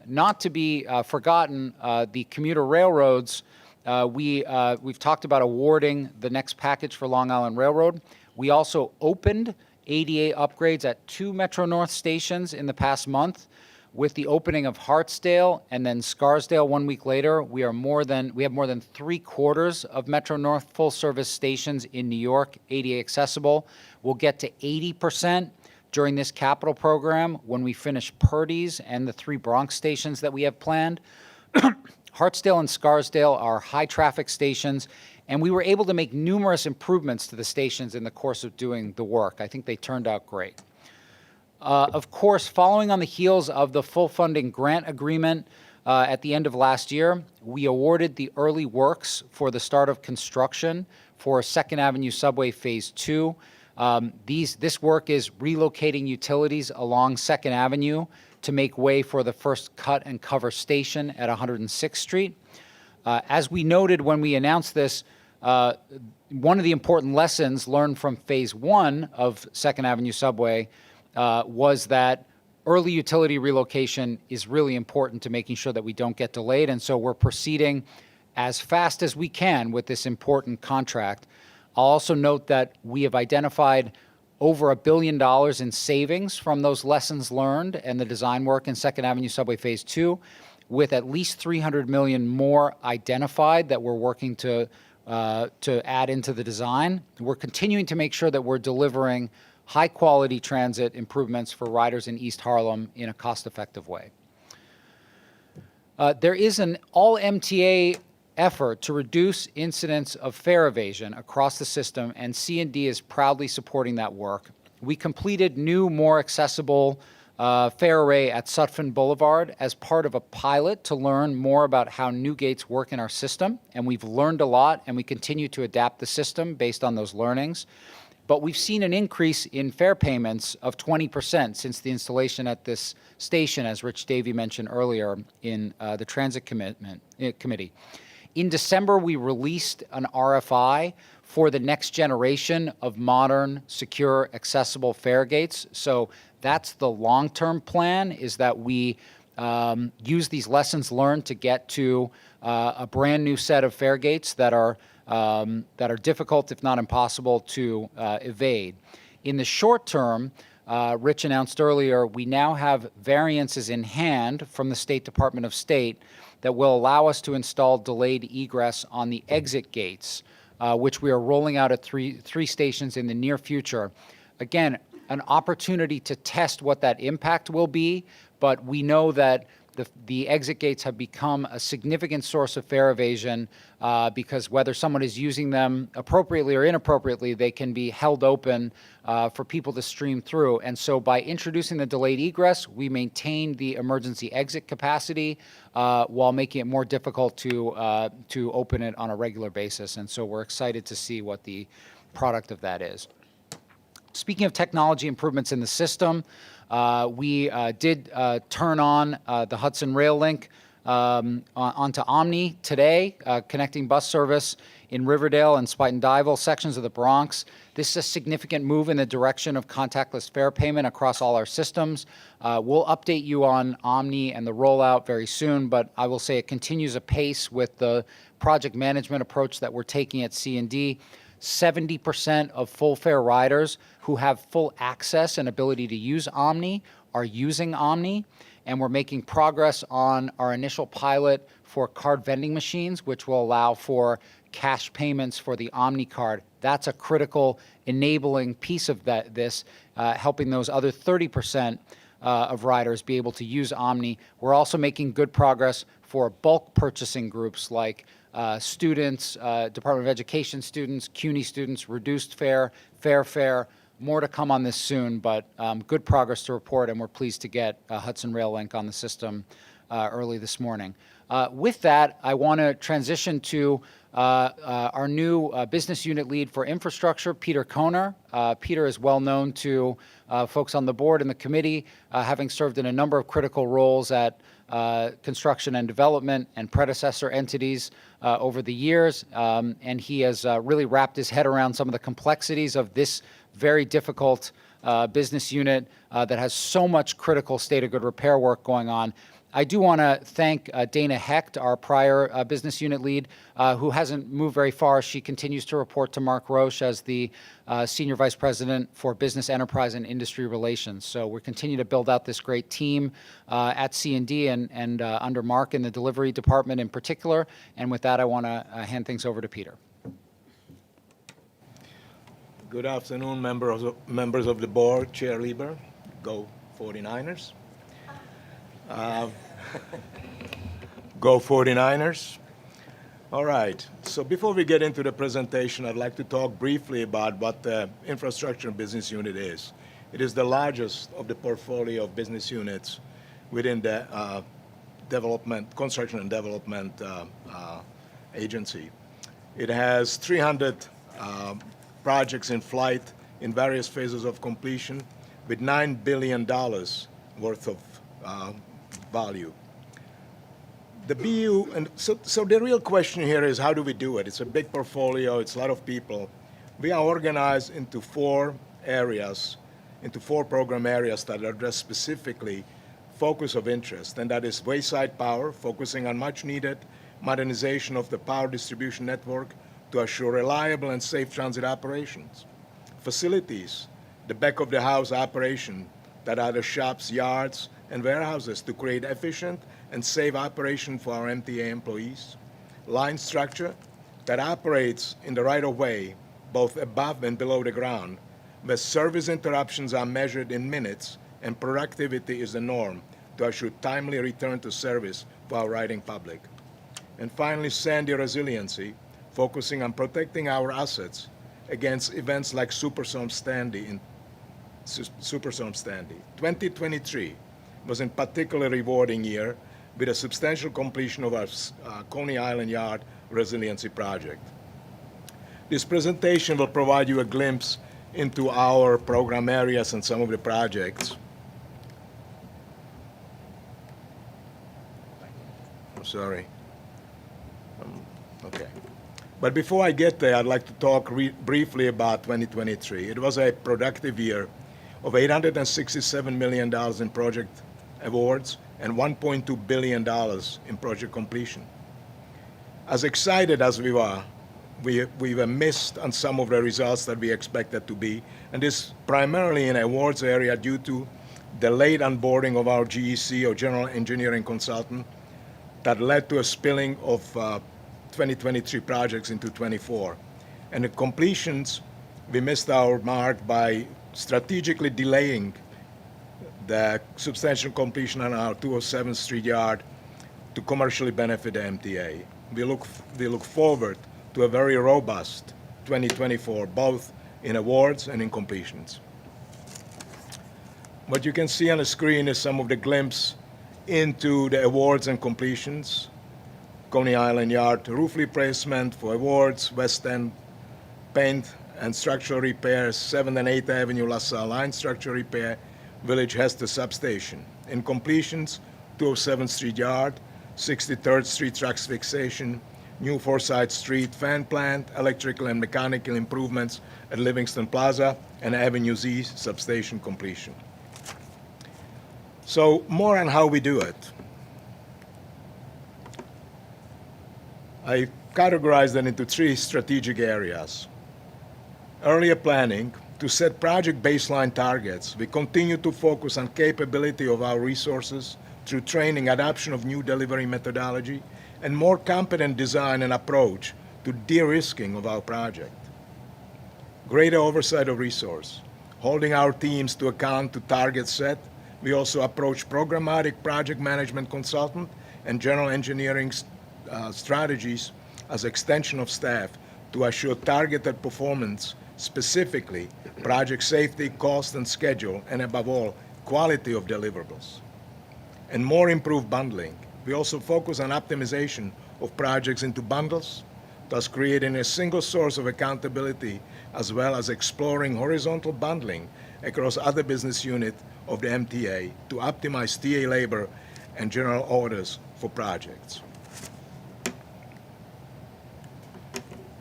Not to be forgotten, the commuter railroads, we've talked about awarding the next package for Long Island Railroad. We also opened ADA upgrades at 2 Metro North stations in the past month. With the opening of Hartsdale and then Scarsdale 1 week later, we have more than 3/4 of Metro North full-service stations in New York ADA accessible. We'll get to 80% during this capital program when we finish Purdy's and the 3 Bronx stations that we have planned. Hartsdale and Scarsdale are high-traffic stations, and we were able to make numerous improvements to the stations in the course of doing the work. I think they turned out great. Of course, following on the heels of the full funding grant agreement at the end of last year, we awarded the early works for the start of construction for 2nd Avenue Subway Phase 2. This work is relocating utilities along 2nd Avenue to make way for the first cut and cover station at 106th Street. As we noted when we announced this, one of the important lessons learned from Phase 1 of 2nd Avenue Subway was that early utility relocation is really important to making sure that we don't get delayed, and so we're proceeding as fast as we can with this important contract. I'll also note that we have identified over $1 billion in savings from those lessons learned and the design work in 2nd Avenue Subway Phase 2, with at least $300 million more identified that we're working to add into the design. We're continuing to make sure that we're delivering high-quality transit improvements for riders in East Harlem in a cost-effective way. There is an all-MTA effort to reduce incidents of fare evasion across the system, and C&D is proudly supporting that work. We completed new, more accessible fare array at Sutphin Boulevard as part of a pilot to learn more about how new gates work in our system, and we've learned a lot, and we continue to adapt the system based on those learnings. But we've seen an increase in fare payments of 20% since the installation at this station, as Rich Davey mentioned earlier in the Transit Committee. In December, we released an RFI for the next generation of modern, secure, accessible fare gates. So that's the long-term plan, is that we use these lessons learned to get to a brand new set of fare gates that are difficult, if not impossible, to evade. In the short term, Rich announced earlier, we now have variances in hand from the State Department of State that will allow us to install delayed egress on the exit gates, which we are rolling out at three stations in the near future. Again, an opportunity to test what that impact will be, but we know that the exit gates have become a significant source of fare evasion because whether someone is using them appropriately or inappropriately, they can be held open for people to stream through. And so by introducing the delayed egress, we maintain the emergency exit capacity while making it more difficult to open it on a regular basis. And so we're excited to see what the product of that is. Speaking of technology improvements in the system, we did turn on the Hudson Rail Link onto Omni today, connecting bus service in Riverdale and Spuyten-Duyvil sections of the Bronx. This is a significant move in the direction of contactless fare payment across all our systems. We'll update you on Omni and the rollout very soon, but I will say it continues apace with the project management approach that we're taking at C&D. 70% of full fare riders who have full access and ability to use Omni are using Omni, and we're making progress on our initial pilot for card vending machines, which will allow for cash payments for the Omni card. That's a critical enabling piece of this, helping those other 30% of riders be able to use Omni. We're also making good progress for bulk purchasing groups like students, Department of Education students, CUNY students, reduced fare, fair fare. More to come on this soon, but good progress to report, and we're pleased to get Hudson Rail Link on the system early this morning. With that, I want to transition to our new business unit lead for infrastructure, Peter Kohner. Peter is well known to folks on the board and the committee, having served in a number of critical roles at construction and development and predecessor entities over the years, and he has really wrapped his head around some of the complexities of this very difficult business unit that has so much critical state of good repair work going on. I do want to thank Dana Hecht, our prior business unit lead, who hasn't moved very far. She continues to report to Mark Roche as the Senior Vice President for Business Enterprise and Industry Relations. So we're continuing to build out this great team at C&D and under Mark in the delivery department in particular. And with that, I want to hand things over to Peter. Good afternoon, members of the board, Chair Lieber. Go 49ers. Go 49ers. All right, so before we get into the presentation, I'd like to talk briefly about what the Infrastructure Business Unit is. It is the largest of the portfolio of business units within the Construction and Development Agency. It has 300 projects in flight in various phases of completion with $9 billion worth of value. The BU, and so the real question here is, how do we do it? It's a big portfolio, it's a lot of people. We are organized into 4 areas, into 4 program areas that address specifically focus of interest, and that is wayside power, focusing on much needed modernization of the power distribution network to assure reliable and safe transit operations. Facilities, the back of the house operation, that are the shops, yards, and warehouses to create efficient and safe operation for our MTA employees. Line structure that operates in the right of way, both above and below the ground, where service interruptions are measured in minutes and productivity is the norm to assure timely return to service for our riding public. And finally, Sandy resiliency, focusing on protecting our assets against events like Superstorm Sandy. 2023 was a particularly rewarding year with a substantial completion of our Coney Island Yard resiliency project. This presentation will provide you a glimpse into our program areas and some of the projects. I'm sorry. Okay. But before I get there, I'd like to talk briefly about 2023. It was a productive year of $867 million in project awards and $1.2 billion in project completion. As excited as we were, we were missed on some of the results that we expected to be, and this primarily in awards area due to the late onboarding of our GEC, or General Engineering Consultant, that led to a spilling of 2023 projects into 24. And the completions, we missed our mark by strategically delaying the substantial completion on our 207th Street Yard to commercially benefit the MTA. We look forward to a very robust 2024, both in awards and in completions. What you can see on the screen is some of the glimpse into the awards and completions. Coney Island Yard roof replacement for awards, West End paint and structural repairs, 7th and 8th Avenue LaSalle line structure repair, Village Hester substation. In completions, 207th Street Yard, 63rd Street tracks fixation, New Forsyth Street fan plant, electrical and mechanical improvements at Livingston Plaza, and Avenue Z substation completion. So more on how we do it. I categorized them into 3 strategic areas. Earlier planning, to set project baseline targets, we continue to focus on capability of our resources through training, adoption of new delivery methodology, and more competent design and approach to de-risking of our project. Greater oversight of resource, holding our teams to account to targets set. We also approach programmatic project management consultant and general engineering strategies as extension of staff to assure targeted performance, specifically project safety, cost, and schedule, and above all, quality of deliverables. And more improved bundling. We also focus on optimization of projects into bundles, thus creating a single source of accountability, as well as exploring horizontal bundling across other business units of the MTA to optimize TA labor and general orders for projects.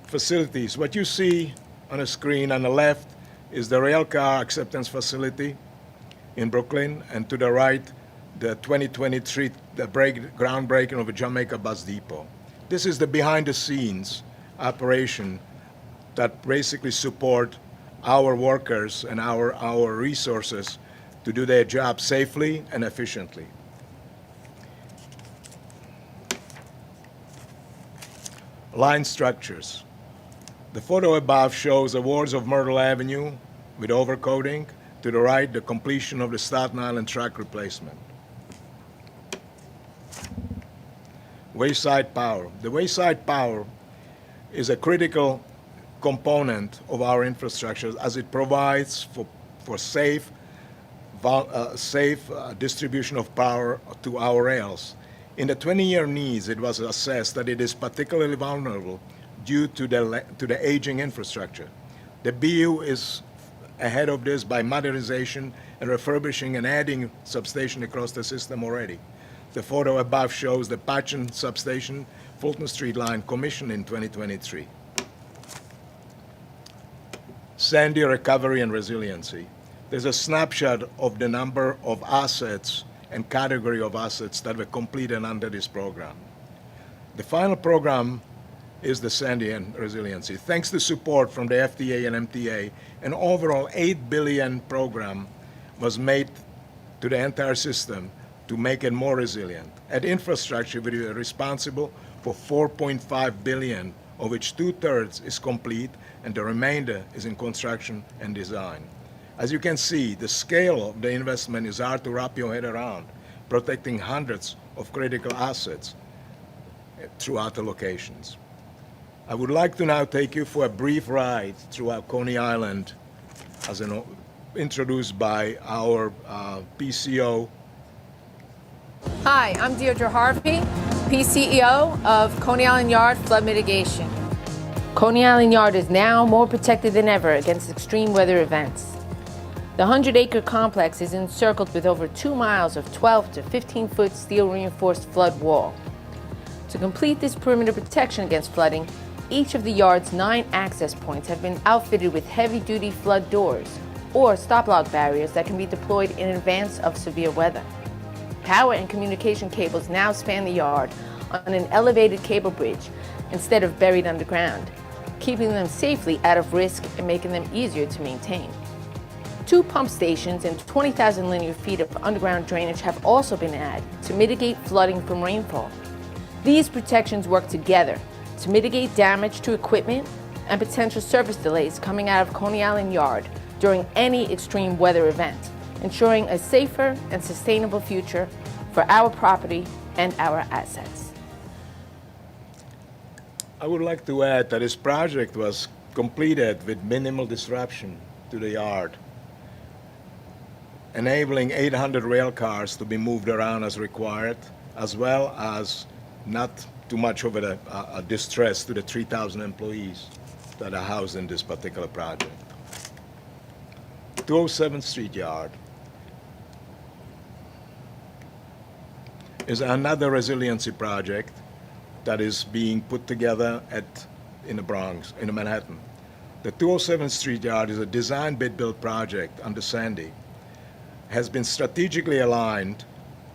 Facilities. What you see on the screen on the left is the rail car acceptance facility in Brooklyn, and to the right, the 2023 groundbreaking of a Jamaica Bus Depot. This is the behind-the-scenes operation that basically support our workers and our resources to do their job safely and efficiently. Line structures. The photo above shows the wards of Myrtle Avenue with overcoating. To the right, the completion of the Staten Island track replacement. Wayside power. The wayside power is a critical component of our infrastructure as it provides for safe distribution of power to our rails. In the 20-year needs, it was assessed that it is particularly vulnerable due to the aging infrastructure. The BU is ahead of this by modernization and refurbishing and adding substation across the system already. The photo above shows the Patchen substation, Fulton Street line commissioned in 2023. Sandy recovery and resiliency. There's a snapshot of the number of assets and category of assets that were completed under this program. The final program is the Sandy and resiliency. Thanks to support from the FDA and MTA, an overall $8 billion program was made to the entire system to make it more resilient. At infrastructure, we are responsible for $4.5 billion, of which 2/3 is complete, and the remainder is in construction and design. As you can see, the scale of the investment is hard to wrap your head around, protecting hundreds of critical assets throughout the locations. I would like to now take you for a brief ride throughout Coney Island, introduced by our PCO. Hi, I'm Deirdre Harvey, PCEO of Coney Island Yard Flood Mitigation. Coney Island Yard is now more protected than ever against extreme weather events. The 100-acre complex is encircled with over 2 miles of 12 to 15-foot steel-reinforced flood wall. To complete this perimeter protection against flooding, each of the yard's 9 access points have been outfitted with heavy-duty flood doors or stop-log barriers that can be deployed in advance of severe weather. Power and communication cables now span the yard on an elevated cable bridge instead of buried underground, keeping them safely out of risk and making them easier to maintain. 2 pump stations and 20,000 linear feet of underground drainage have also been added to mitigate flooding from rainfall. These protections work together to mitigate damage to equipment and potential service delays coming out of Coney Island Yard during any extreme weather event, ensuring a safer and sustainable future for our property and our assets. I would like to add that this project was completed with minimal disruption to the yard, enabling 800 rail cars to be moved around as required, as well as not too much of a distress to the 3,000 employees that are housed in this particular project. 207th Street Yard is another resiliency project that is being put together in the Bronx, in Manhattan. The 207th Street Yard is a design bid build project under Sandy, has been strategically aligned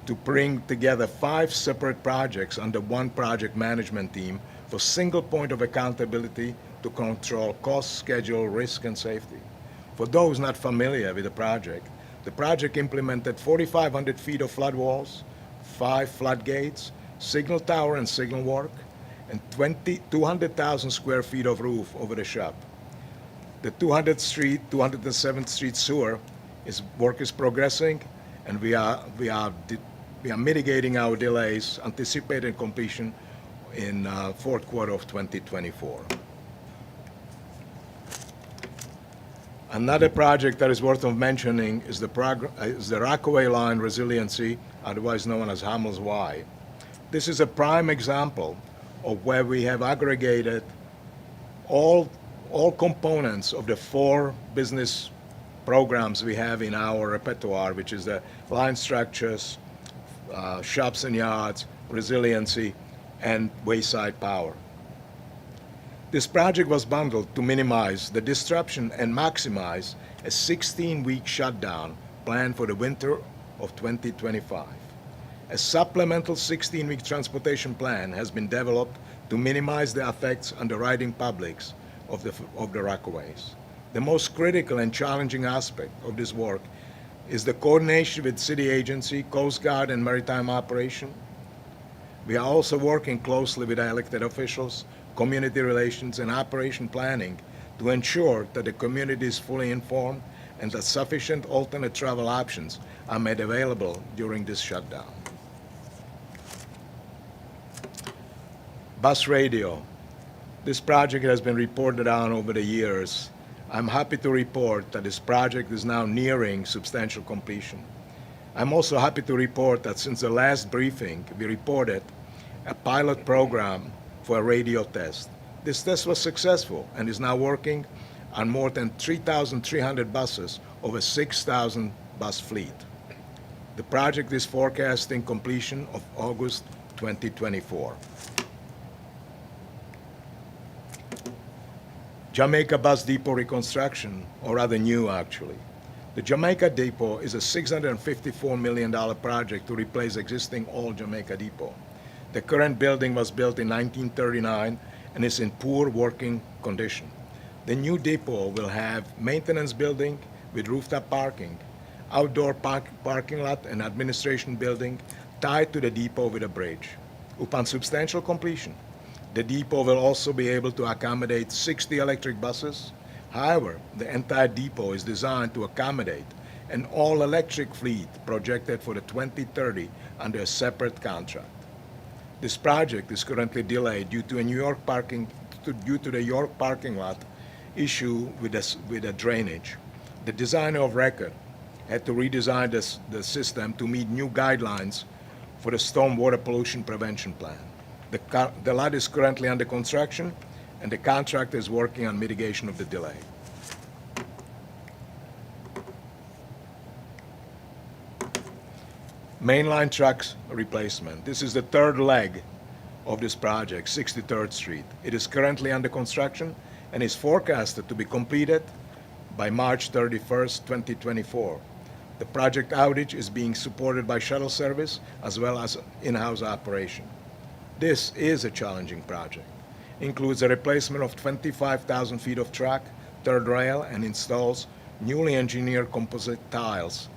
to bring together 5 separate projects under one project management team for single point of accountability to control cost, schedule, risk, and safety. For those not familiar with the project implemented 4,500 feet of flood walls, 5 floodgates, signal tower and signal work, and 200,000 square feet of roof over the shop. The 207th Street sewer work is progressing, and we are mitigating our delays, anticipating completion in fourth quarter of 2024. Another project that is worth of mentioning is the Rockaway Line Resiliency, otherwise known as Hamels Y. This is a prime example of where we have aggregated all components of the 4 business programs we have in our repertoire, which is the line structures, shops and yards, resiliency, and wayside power. This project was bundled to minimize the disruption and maximize a 16-week shutdown planned for the winter of 2025. A supplemental 16-week transportation plan has been developed to minimize the effects on the riding publics of the Rockaways. The most critical and challenging aspect of this work is the coordination with city agency, Coast Guard, and maritime operation. We are also working closely with our elected officials, community relations, and operation planning to ensure that the community is fully informed and that sufficient alternate travel options are made available during this shutdown. Bus radio. This project has been reported on over the years. I'm happy to report that this project is now nearing substantial completion. I'm also happy to report that since the last briefing, we reported a pilot program for a radio test. This test was successful and is now working on more than 3,300 buses over 6,000 bus fleet. The project is forecasting completion of August 2024. Jamaica Bus Depot reconstruction, or rather new actually. The Jamaica Depot is a $654 million project to replace existing old Jamaica Depot. The current building was built in 1939 and is in poor working condition. The new depot will have maintenance building with rooftop parking, outdoor parking lot and administration building tied to the depot with a bridge. Upon substantial completion, the depot will also be able to accommodate 60 electric buses. However, the entire depot is designed to accommodate an all-electric fleet projected for the 2030 under a separate contract. This project is currently delayed due to the York parking lot issue with the drainage. The designer of record had to redesign the system to meet new guidelines for the stormwater pollution prevention plan. The lot is currently under construction, and the contractor is working on mitigation of the delay. Mainline trucks replacement. This is the third leg of this project, 63rd Street. It is currently under construction and is forecasted to be completed by March 31st, 2024. The project outage is being supported by shuttle service as well as in-house operation. This is a challenging project. Includes a replacement of 25,000 feet of track, third rail, and installs newly engineered composite ties,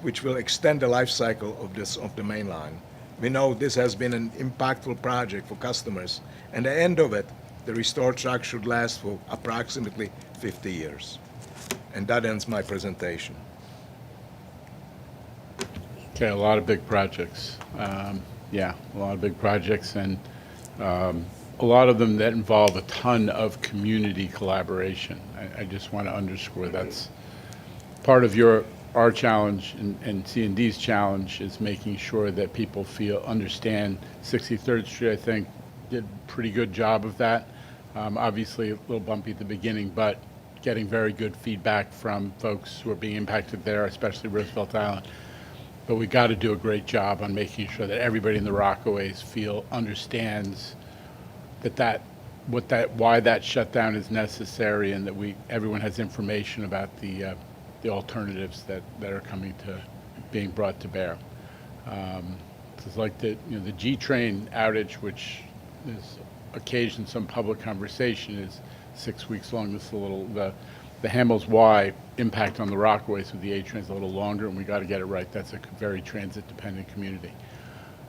which will extend the life cycle of the main line. We know this has been an impactful project for customers, and at the end of it, the restored track should last for approximately 50 years. And that ends my presentation. Okay, a lot of big projects. Yeah, a lot of big projects, and a lot of them that involve a ton of community collaboration. I just want to underscore that's part of our challenge and C&D's challenge is making sure that people understand 63rd Street, I think, did a pretty good job of that. Obviously a little bumpy at the beginning, but getting very good feedback from folks who are being impacted there, especially Roosevelt Island. But we got to do a great job on making sure that everybody in the Rockaways understands why that shutdown is necessary, and that everyone has information about the alternatives that are being brought to bear. It's like the G train outage, which has occasioned some public conversation, is 6 weeks long. This is a little the Hamels Y impact on the Rockaways with the A train is a little longer, and we got to get it right. That's a very transit-dependent community.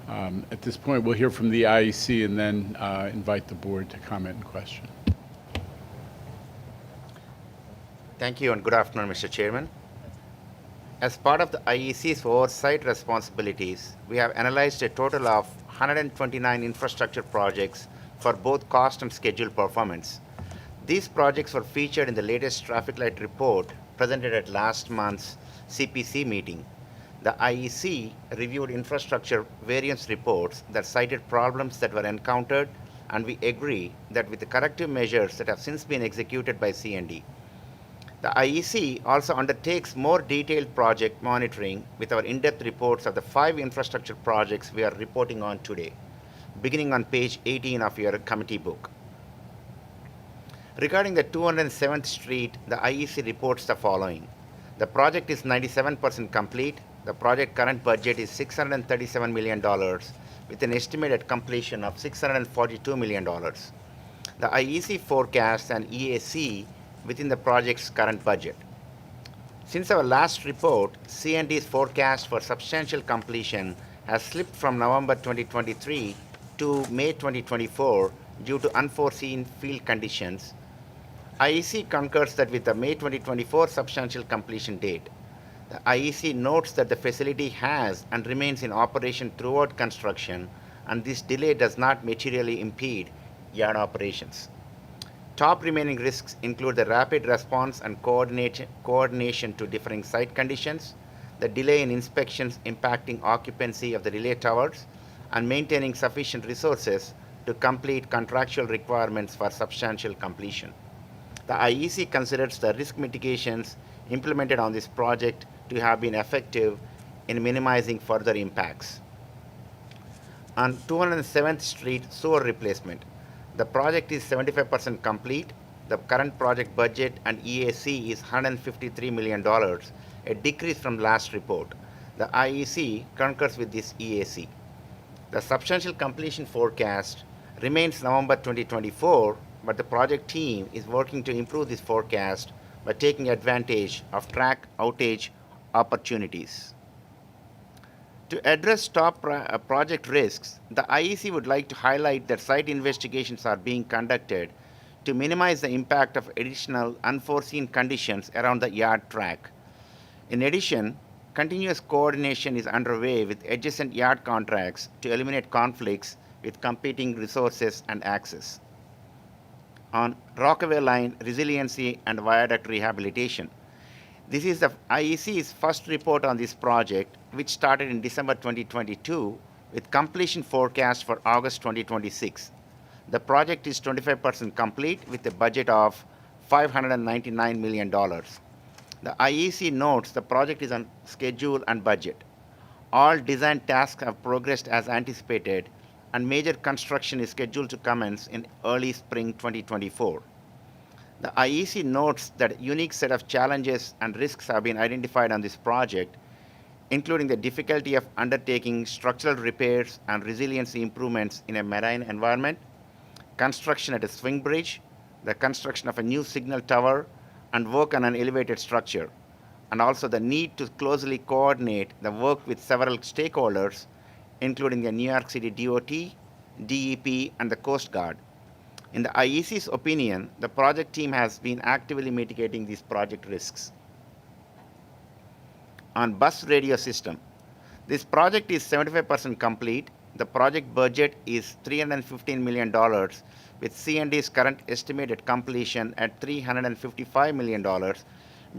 At this point, we'll hear from the IEC and then invite the board to comment and question. Thank you and good afternoon, Mr. Chairman. As part of the IEC's oversight responsibilities, we have analyzed a total of 129 infrastructure projects for both cost and schedule performance. These projects were featured in the latest traffic light report presented at last month's CPC meeting. The IEC reviewed infrastructure variance reports that cited problems that were encountered, and we agree that with the corrective measures that have since been executed by C&D. The IEC also undertakes more detailed project monitoring with our in-depth reports of the 5 infrastructure projects we are reporting on today, beginning on page 18 of your committee book. Regarding the 207th Street, the IEC reports the following. The project is 97% complete, The project current budget is $637 million with an estimated completion of $642 million. The IEC forecasts an EAC within the project's current budget. Since our last report, C&D's forecast for substantial completion has slipped from November 2023 to May 2024 due to unforeseen field conditions. IEC concurs that with the May 2024 substantial completion date. The IEC notes that the facility has and remains in operation throughout construction, and this delay does not materially impede yard operations. Top remaining risks include the rapid response and coordination to differing site conditions, the delay in inspections impacting occupancy of the relay towers, and maintaining sufficient resources to complete contractual requirements for substantial completion. The IEC considers the risk mitigations implemented on this project to have been effective in minimizing further impacts. On 207th Street sewer replacement, the project is 75% complete. The current project budget and EAC is $153 million, a decrease from last report. The IEC concurs with this EAC. The substantial completion forecast remains November 2024, but the project team is working to improve this forecast by taking advantage of track outage opportunities. To address top project risks, the IEC would like to highlight that site investigations are being conducted to minimize the impact of additional unforeseen conditions around the yard track. In addition, continuous coordination is underway with adjacent yard contracts to eliminate conflicts with competing resources and access. On Rockaway Line resiliency and viaduct rehabilitation, this is the IEC's first report on this project, which started in December 2022 with completion forecast for August 2026. The project is 25% complete with a budget of $599 million. The IEC notes the project is on schedule and budget. All design tasks have progressed as anticipated, and major construction is scheduled to commence in early spring 2024. The IEC notes that a unique set of challenges and risks have been identified on this project, including the difficulty of undertaking structural repairs and resiliency improvements in a marine environment, construction at a swing bridge, the construction of a new signal tower, and work on an elevated structure, and also the need to closely coordinate the work with several stakeholders, including the New York City DOT, DEP, and the Coast Guard. In the IEC's opinion, the project team has been actively mitigating these project risks. On bus radio system, this project is 75% complete. The project budget is $315 million, with C&D's current estimated completion at $355 million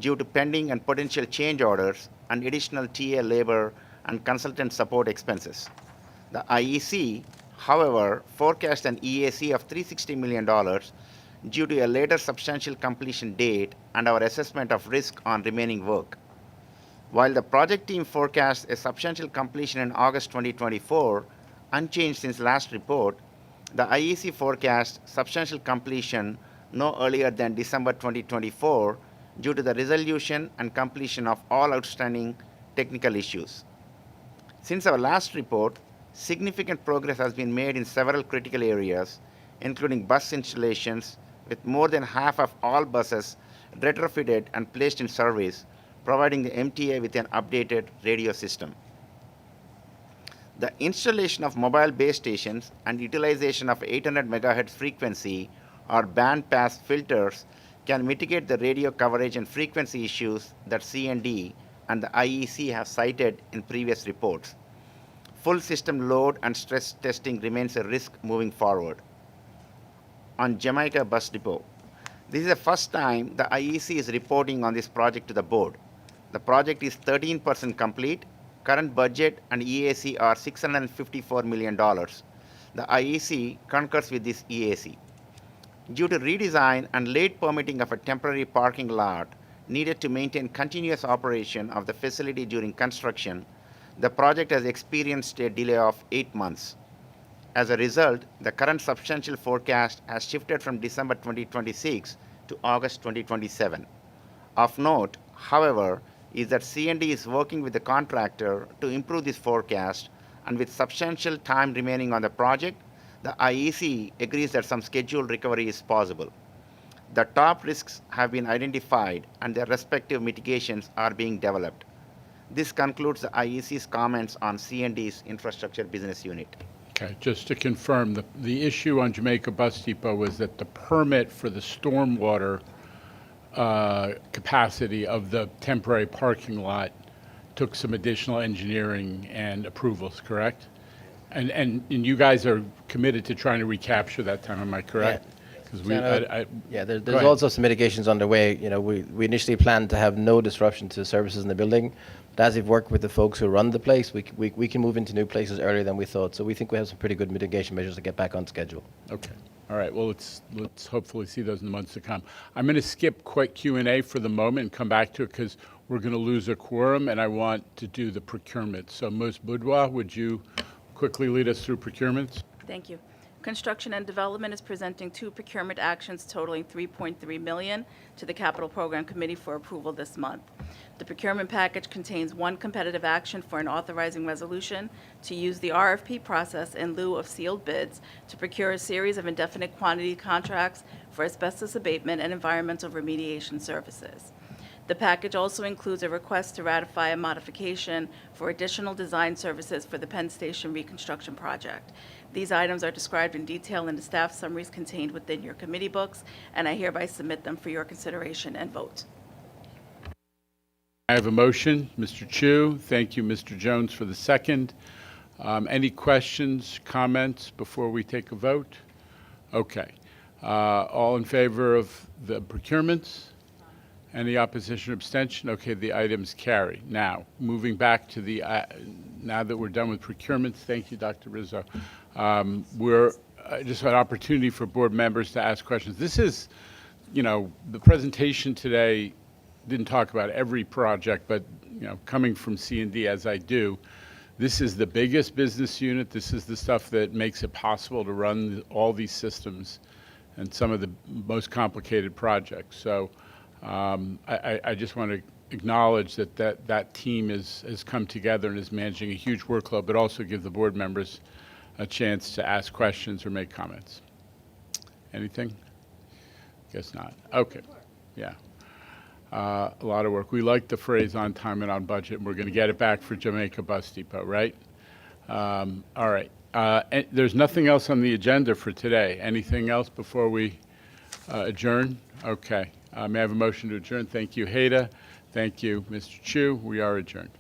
due to pending and potential change orders and additional TA labor and consultant support expenses. The IEC, however, forecast an EAC of $360 million due to a later substantial completion date and our assessment of risk on remaining work. While the project team forecasts a substantial completion in August 2024, unchanged since last report, the IEC forecasts substantial completion no earlier than December 2024 due to the resolution and completion of all outstanding technical issues. Since our last report, significant progress has been made in several critical areas, including bus installations, with more than half of all buses retrofitted and placed in service, providing the MTA with an updated radio system. The installation of mobile base stations and utilization of 800 MHz frequency or band pass filters can mitigate the radio coverage and frequency issues that C&D and the IEC have cited in previous reports. Full system load and stress testing remains a risk moving forward. On Jamaica Bus Depot, this is the first time the IEC is reporting on this project to the board. The project is 13% complete. Current budget and EAC are $654 million. The IEC concurs with this EAC. Due to redesign and late permitting of a temporary parking lot needed to maintain continuous operation of the facility during construction, the project has experienced a delay of 8 months. As a result, the current substantial forecast has shifted from December 2026 to August 2027. Of note, however, is that C&D is working with the contractor to improve this forecast, and with substantial time remaining on the project, the IEC agrees that some schedule recovery is possible. The top risks have been identified and their respective mitigations are being developed. This concludes the IEC's comments on C&D's infrastructure business unit. Okay, just to confirm, the issue on Jamaica Bus Depot was that the permit for the stormwater capacity of the temporary parking lot took some additional engineering and approvals, correct? And you guys are committed to trying to recapture that time, am I correct? Yeah, there's also some mitigations underway. You know, we initially planned to have no disruption to services in the building, but as we've worked with the folks who run the place, we can move into new places earlier than we thought. So we think we have some pretty good mitigation measures to get back on schedule. Okay. All right. Well, let's hopefully see those in the months to come. I'm going to skip quick Q&A for the moment and come back to it because we're going to lose a quorum, and I want to do the procurement. So, Ms. Boudoir, would you quickly lead us through procurements? Thank you. Construction and Development is presenting 2 procurement actions totaling $3.3 million to the Capital Program Committee for approval this month. The procurement package contains 1 competitive action for an authorizing resolution to use the RFP process in lieu of sealed bids to procure a series of indefinite quantity contracts for asbestos abatement and environmental remediation services. The package also includes a request to ratify a modification for additional design services for the Penn Station reconstruction project. These items are described in detail in the staff summaries contained within your committee books, and I hereby submit them for your consideration and vote. I have a motion. Mr. Chu, thank you, Mr. Jones, for the second. Any questions, comments before we take a vote? Okay. All in favor of the procurements? Any opposition or abstention? Okay, the items carry. Now, moving back to the, now that we're done with procurements, thank you, Dr. Rizzo. We're just an opportunity for board members to ask questions. This is, you know, the presentation today didn't talk about every project, but, you know, coming from C&D as I do, this is the biggest business unit. This is the stuff that makes it possible to run all these systems and some of the most complicated projects. So I just want to acknowledge that team has come together and is managing a huge workload, but also give the board members a chance to ask questions or make comments. Anything? Guess not. Okay. Yeah. A lot of work. We like the phrase on time and on budget, and we're going to get it back for Jamaica Bus Depot, right? All right. There's nothing else on the agenda for today. Anything else before we adjourn? Okay. May I have a motion to adjourn? Thank you, Haida. Thank you, Mr. Chu. We are adjourned.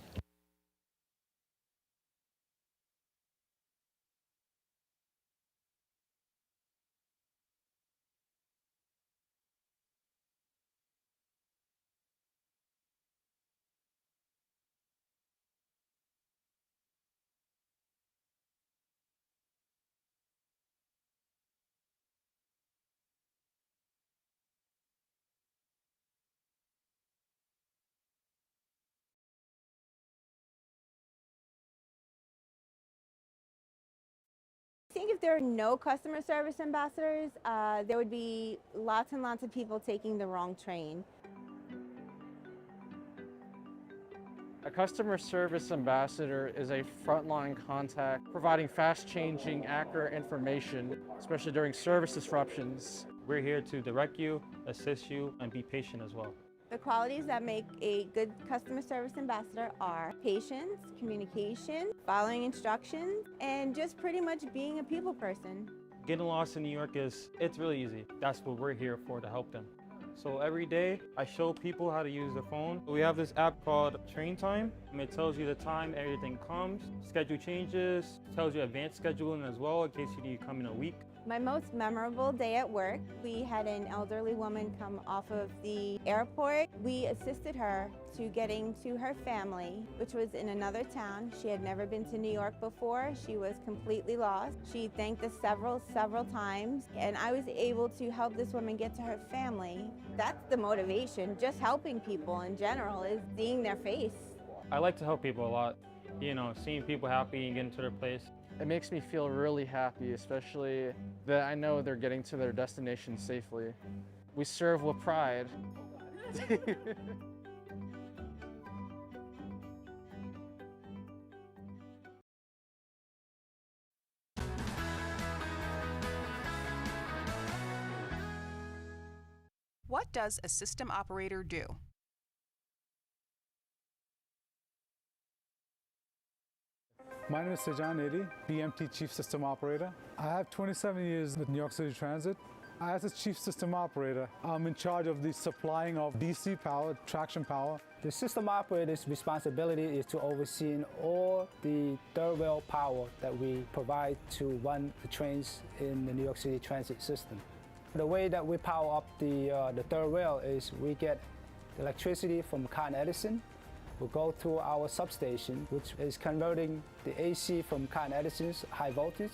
I think if there are no customer service ambassadors, there would be lots and lots of people taking the wrong train. A customer service ambassador is a frontline contact providing fast-changing, accurate information, especially during service disruptions. We're here to direct you, assist you, and be patient as well. The qualities that make a good customer service ambassador are patience, communication, following instructions, and just pretty much being a people person. Getting lost in New York it's really easy. That's what we're here for, to help them. So every day, I show people how to use the phone. We have this app called Train Time, and it tells you the time everything comes, schedule changes, tells you advanced scheduling as well in case you need to come in a week. My most memorable day at work, we had an elderly woman come off of the airport. We assisted her to getting to her family, which was in another town. She had never been to New York before. She was completely lost. She thanked us several times, and I was able to help this woman get to her family. That's the motivation. Just helping people in general is seeing their face. I like to help people a lot. You know, seeing people happy and getting to their place. It makes me feel really happy, especially that I know they're getting to their destination safely. We serve with pride. What does a system operator do? My name is Sejan Edi, BMT Chief System Operator. I have 27 years with New York City Transit. As a Chief System Operator, I'm in charge of the supplying of DC power, traction power. The system operator's responsibility is to oversee all the third rail power that we provide to run the trains in the New York City Transit system. The way that we power up the third rail is we get electricity from Con Edison. We'll go through our substation, which is converting the AC from Con Edison's high voltage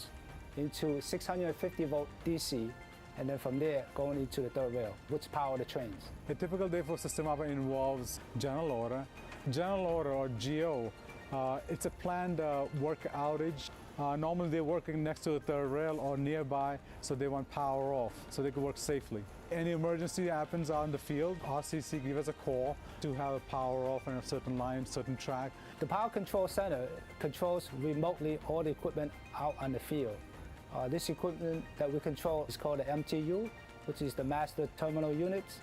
into 650 volt DC. And then from there, going into the third rail, which power the trains. A typical day for system operator involves general order. General order, or GO, it's a planned work outage. Normally they're working next to the third rail or nearby, so they want power off, so they can work safely. Any emergency happens out in the field, RCC give us a call to have a power off on a certain line, certain track. The Power Control Center controls remotely all the equipment out on the field. This equipment that we control is called the MTU, which is the Master Terminal Units.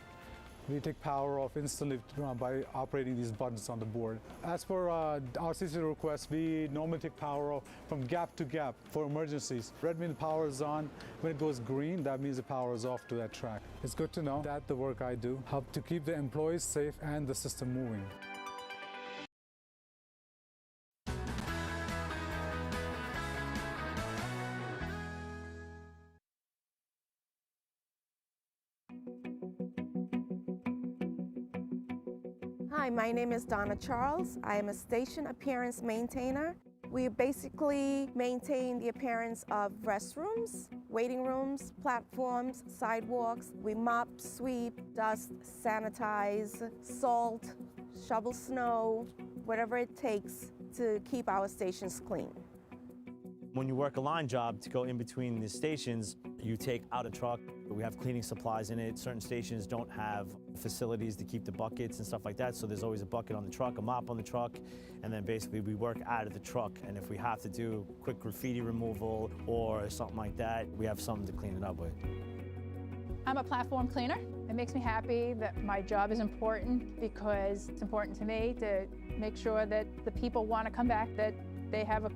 We take power off instantly by operating these buttons on the board. As for RCC requests, we normally take power off from gap to gap for emergencies. Red means the power is on. When it goes green, that means the power is off to that track. It's good to know that the work I do helps to keep the employees safe and the system moving. Hi, my name is Donna Charles. I am a station appearance maintainer. We basically maintain the appearance of restrooms, waiting rooms, platforms, sidewalks. We mop, sweep, dust, sanitize, salt, shovel snow, whatever it takes to keep our stations clean. When you work a line job to go in between the stations, you take out a truck. We have cleaning supplies in it. Certain stations don't have facilities to keep the buckets and stuff like that, so there's always a bucket on the truck, a mop on the truck, and then basically we work out of the truck. And if we have to do quick graffiti removal or something like that, we have something to clean it up with. I'm a platform cleaner. It makes me happy that my job is important because it's important to me to make sure that the people want to come back, that they have a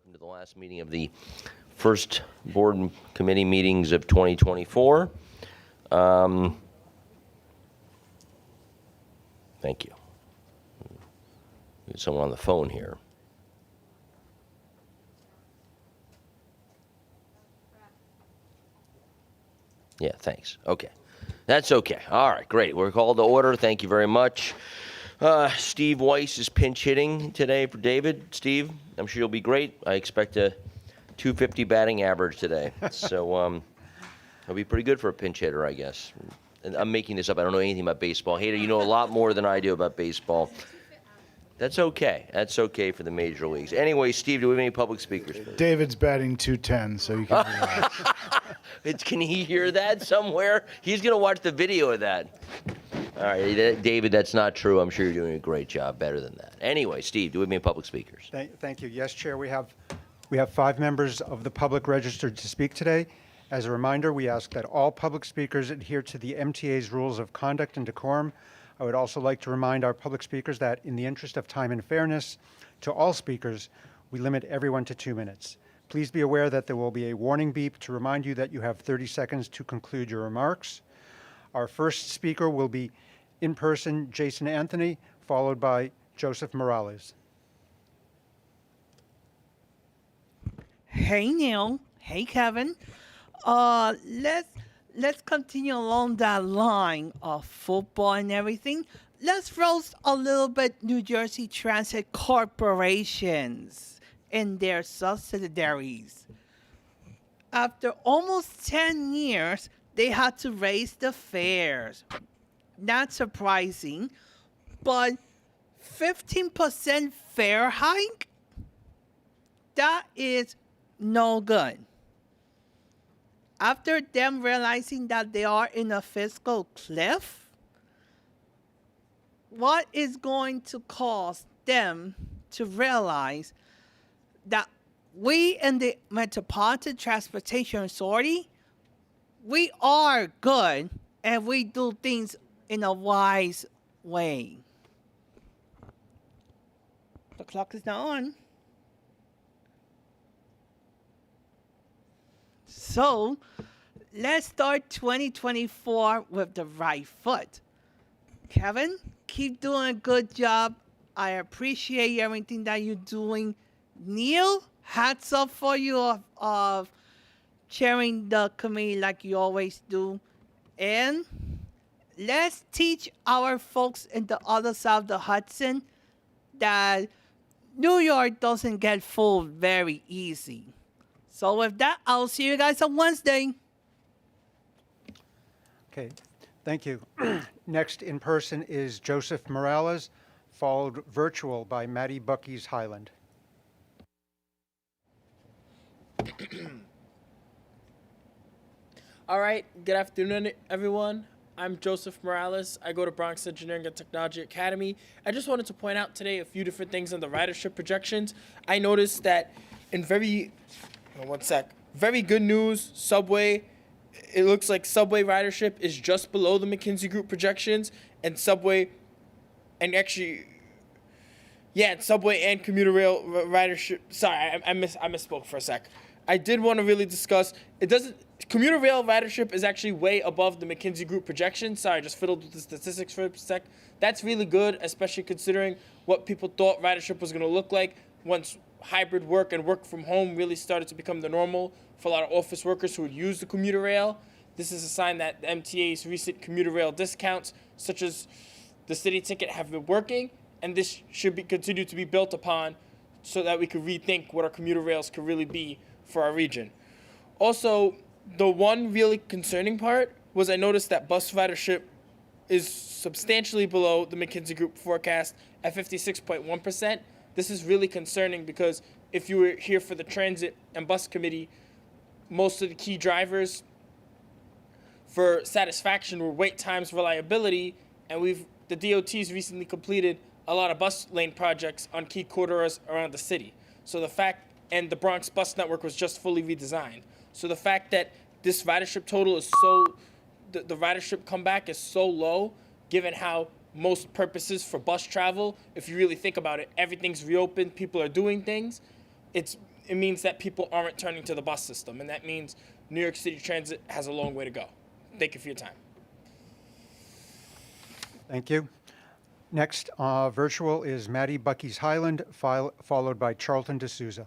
Welcome to the last meeting of the first board and committee meetings of 2024. Thank you. Get someone on the phone here. Yeah, thanks. Okay. That's okay. All right, great. We're called to order. Thank you very much. Steve Weiss is pinch hitting today for David. Steve, I'm sure you'll be great. I expect a 250 batting average today. So it'll be pretty good for a pinch hitter, I guess. And I'm making this up. I don't know anything about baseball. Hader, you know a lot more than I do about baseball. That's okay. That's okay for the major leagues. Anyway, Steve, do we have any public speakers? David's batting 210, so you can relax. Can he hear that somewhere? He's going to watch the video of that. All right, David, that's not true. I'm sure you're doing a great job, better than that. Anyway, Steve, do we have any public speakers? Thank you. Yes, Chair, we have 5 members of the public registered to speak today. As a reminder, we ask that all public speakers adhere to the MTA's rules of conduct and decorum. I would also like to remind our public speakers that in the interest of time and fairness to all speakers, we limit everyone to 2 minutes. Please be aware that there will be a warning beep to remind you that you have 30 seconds to conclude your remarks. Our first speaker will be in person Jason Anthony, followed by Joseph Morales. Hey Neil, hey Kevin. Let's continue along that line of football and everything. Let's roast a little bit New Jersey Transit corporations and their subsidiaries. After almost 10 years, they had to raise the fares. Not surprising, but 15% fare hike? That is no good. After them realizing that they are in a fiscal cliff, what is going to cause them to realize that we in the Metropolitan Transportation Authority, we are good and we do things in a wise way? The clock is now on. So, let's start 2024 with the right foot. Kevin, keep doing a good job. I appreciate everything that you're doing. Neil, hats off for you of chairing the committee like you always do. And let's teach our folks in the other side of the Hudson that New York doesn't get full very easy. So with that, I'll see you guys on Wednesday. Okay, thank you. Next in person is Joseph Morales, followed virtual by Maddie Bucky's Highland. All right, good afternoon, everyone. I'm Joseph Morales. I go to Bronx Engineering and Technology Academy. I just wanted to point out today a few different things on the ridership projections. I noticed that in very good news, Subway, it looks like Subway ridership is just below the McKinsey Group projections, and Subway and Commuter Rail ridership. Sorry, I misspoke for a sec. I did want to really discuss, Commuter Rail ridership is actually way above the McKinsey Group projections. Sorry, I just fiddled with the statistics for a sec. That's really good, especially considering what people thought ridership was going to look like once hybrid work and work from home really started to become the normal for a lot of office workers who would use the commuter rail. This is a sign that the MTA's recent commuter rail discounts, such as the city ticket, have been working, and this should continue to be built upon so that we could rethink what our commuter rails could really be for our region. Also, the one really concerning part was I noticed that bus ridership is substantially below the McKinsey Group forecast at 56.1%. This is really concerning because if you were here for the Transit and Bus Committee, most of the key drivers for satisfaction were wait times, reliability, and the DOT's recently completed a lot of bus lane projects on key corridors around the city. So and the Bronx bus network was just fully redesigned. So the fact that this ridership total is the ridership comeback is so low, given how most purposes for bus travel, if you really think about it, everything's reopened, people are doing things. It's it means that people aren't turning to the bus system, and that means New York City Transit has a long way to go. Thank you for your time. Thank you. Next, virtual is Maddie Bucky's Highland, followed by Charlton D'Souza.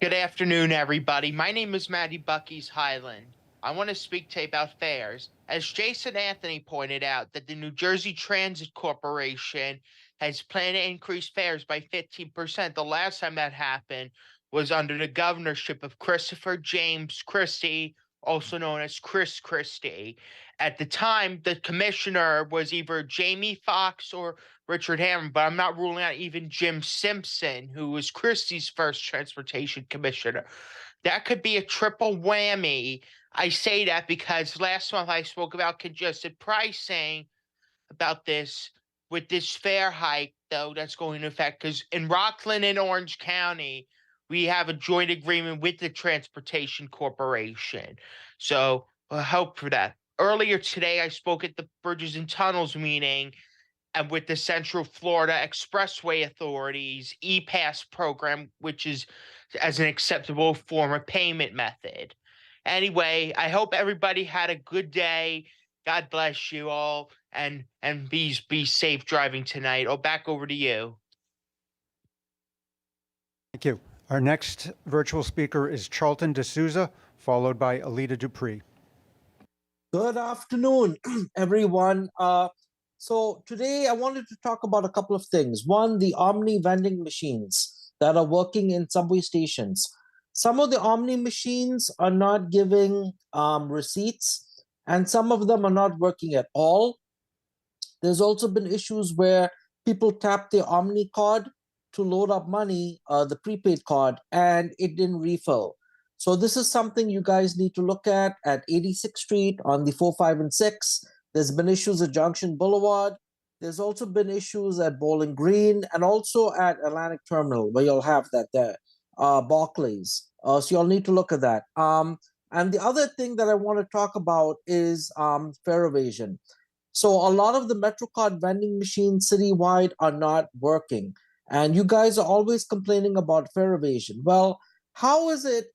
Good afternoon, everybody. My name is Maddie Bucky's Highland. I want to speak to you about fares. As Jason Anthony pointed out, that the New Jersey Transit Corporation has planned to increase fares by 15%. The last time that happened was under the governorship of Christopher James Christie, also known as Chris Christie. At the time, the commissioner was either Jamie Foxx or Richard Hammond, but I'm not ruling out even Jim Simpson, who was Christie's first transportation commissioner. That could be a triple whammy. I say that because last month I spoke about congested pricing about this with this fare hike, though, that's going into effect. Because in Rockland and Orange County, we have a joint agreement with the Transportation Corporation. So I hope for that. Earlier today, I spoke at the Bridges and Tunnels meeting and with the Central Florida Expressway Authority's E-Pass program, which is as an acceptable form of payment method. Anyway, I hope everybody had a good day. God bless you all, and be safe driving tonight. Oh, back over to you. Thank you. Our next virtual speaker is Charlton D'Souza, followed by Alita Dupree. Good afternoon, everyone. So today I wanted to talk about a couple of things. One, the Omni vending machines that are working in subway stations. Some of the Omni machines are not giving receipts, and some of them are not working at all. There's also been issues where people tap their Omni card to load up money, the prepaid card, and it didn't refill. So this is something you guys need to look at 86th Street on the 4, 5, and 6. There's been issues at Junction Boulevard. There's also been issues at Bowling Green and also at Atlantic Terminal, where you'll have that there, Barclays. So you'll need to look at that. And the other thing that I want to talk about is fare evasion. So a lot of the MetroCard vending machines citywide are not working. And you guys are always complaining about fare evasion. Well, how is it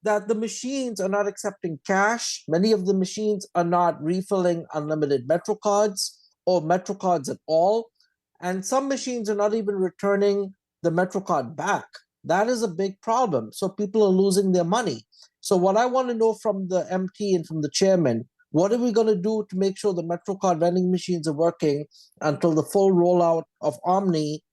that the machines are not accepting cash? Many of the machines are not refilling unlimited MetroCards or MetroCards at all. And some machines are not even returning the MetroCard back. That is a big problem. So people are losing their money. So what I want to know from the MT and from the chairman, what are we going to do to make sure the MetroCard vending machines are working until the full rollout of Omni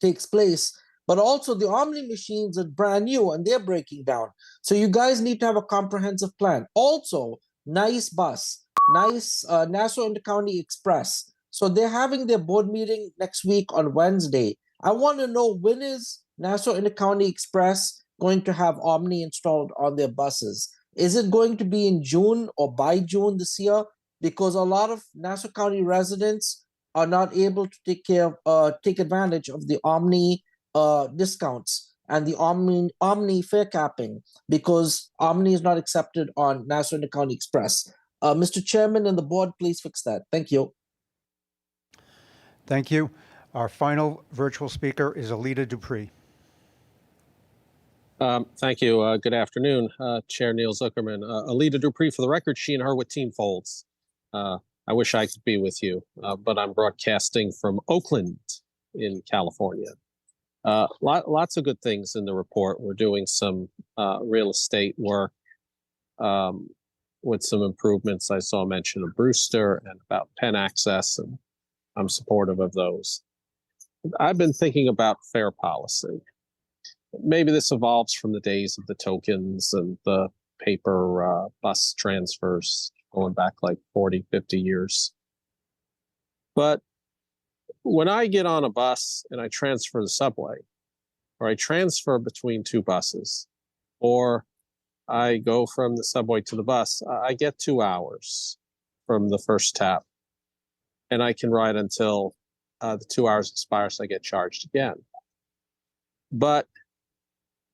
takes place? But also the Omni machines are brand new and they're breaking down. So you guys need to have a comprehensive plan. Also, Nice Bus, Nassau Intercounty Express. So they're having their board meeting next week on Wednesday. I want to know, when is Nassau Intercounty Express going to have Omni installed on their buses? Is it going to be in June or by June this year? Because a lot of Nassau County residents are not able to take advantage of the Omni discounts and the Omni fare capping, because Omni is not accepted on Nassau Intercounty Express. Mr. Chairman and the board, please fix that. Thank you. Thank you. Our final virtual speaker is Alita Dupree. Thank you. Good afternoon, Chair Neil Zuckerman. Alita Dupree, for the record, she and her with Team Folds. I wish I could be with you, but I'm broadcasting from Oakland in California. Lots of good things in the report. We're doing some real estate work with some improvements. I saw mention of Brewster and about Penn Access, and I'm supportive of those. I've been thinking about fare policy. Maybe this evolves from the days of the tokens and the paper bus transfers going back like 40, 50 years. But when I get on a bus and I transfer the subway, or I transfer between two buses, or I go from the subway to the bus, I get 2 hours from the first tap. And I can ride until the 2 hours expires, so I get charged again. But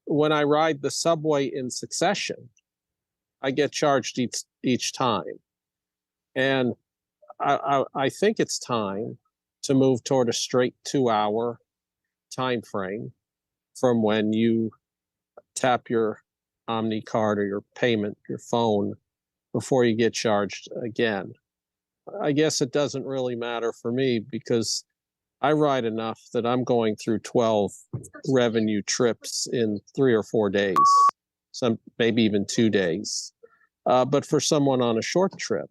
when I ride the subway in succession, I get charged each time. And I think it's time to move toward a straight 2 hour time frame from when you tap your Omni card or your payment, your phone, before you get charged again. I guess it doesn't really matter for me because I ride enough that I'm going through 12 revenue trips in 3 or 4 days, some maybe even 2 days. But for someone on a short trip,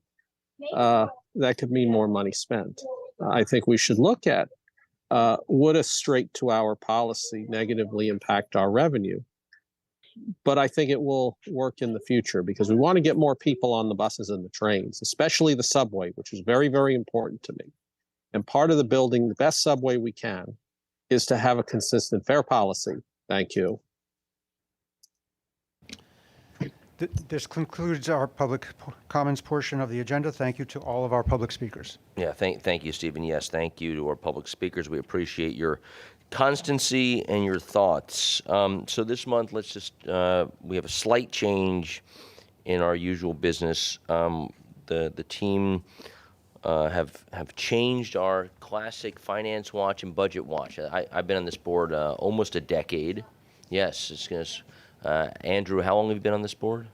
that could mean more money spent. I think we should look at would a straight 2-hour policy negatively impact our revenue? But I think it will work in the future because we want to get more people on the buses and the trains, especially the subway, which is very, very important to me. And part of the building the best subway we can is to have a consistent fare policy. Thank you. This concludes our public comments portion of the agenda. Thank you to all of our public speakers. Yeah, thank you, Stephen. Yes, thank you to our public speakers. We appreciate your constancy and your thoughts. So this month, let's just, we have a slight change in our usual business. The team have changed our classic finance watch and budget watch. I've been on this board almost a decade. Yes, it's gonna. Andrew, how long have you been on this board?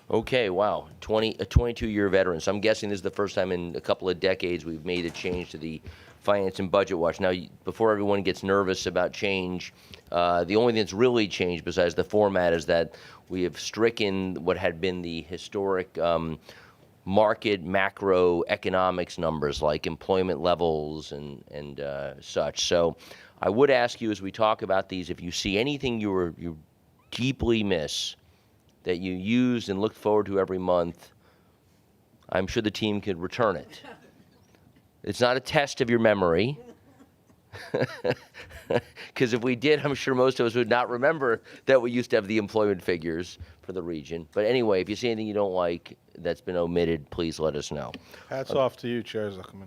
Okay, wow, a 22-year veteran. So I'm guessing this is the first time in a couple of decades we've made a change to the Finance and Budget Watch. Now, before everyone gets nervous about change, the only thing that's really changed besides the format is that we have stricken what had been the historic market macroeconomics numbers like employment levels and such. So I would ask you as we talk about these, if you see anything you deeply miss that you used and looked forward to every month, I'm sure the team could return it. It's not a test of your memory, because if we did, I'm sure most of us would not remember that we used to have the employment figures for the region. But anyway, if you see anything you don't like that's been omitted, please let us know. Hats off to you, Chair Zuckerman.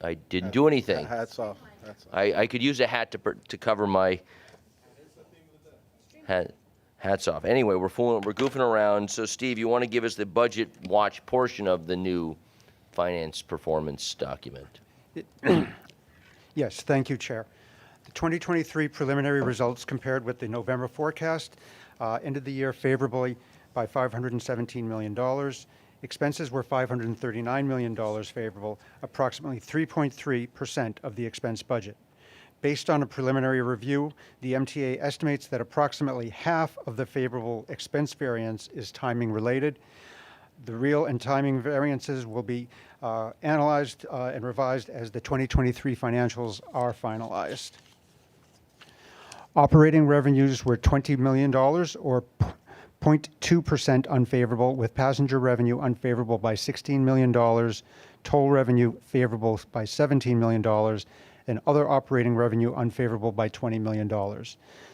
I didn't do anything. Hats off. Hats off. I could use a hat to cover my hat. Hats off. Anyway, we're goofing around. So, Steve, you want to give us the budget watch portion of the new finance performance document? Yes, thank you, Chair. The 2023 preliminary results compared with the November forecast ended the year favorably by $517 million. Expenses were $539 million favorable, approximately 3.3% of the expense budget. Based on a preliminary review, the MTA estimates that approximately half of the favorable expense variance is timing related. The real and timing variances will be analyzed and revised as the 2023 financials are finalized. Operating revenues were $20 million, or 0.2% unfavorable, with passenger revenue unfavorable by $16 million, toll revenue favorable by $17 million, and other operating revenue unfavorable by $20 million.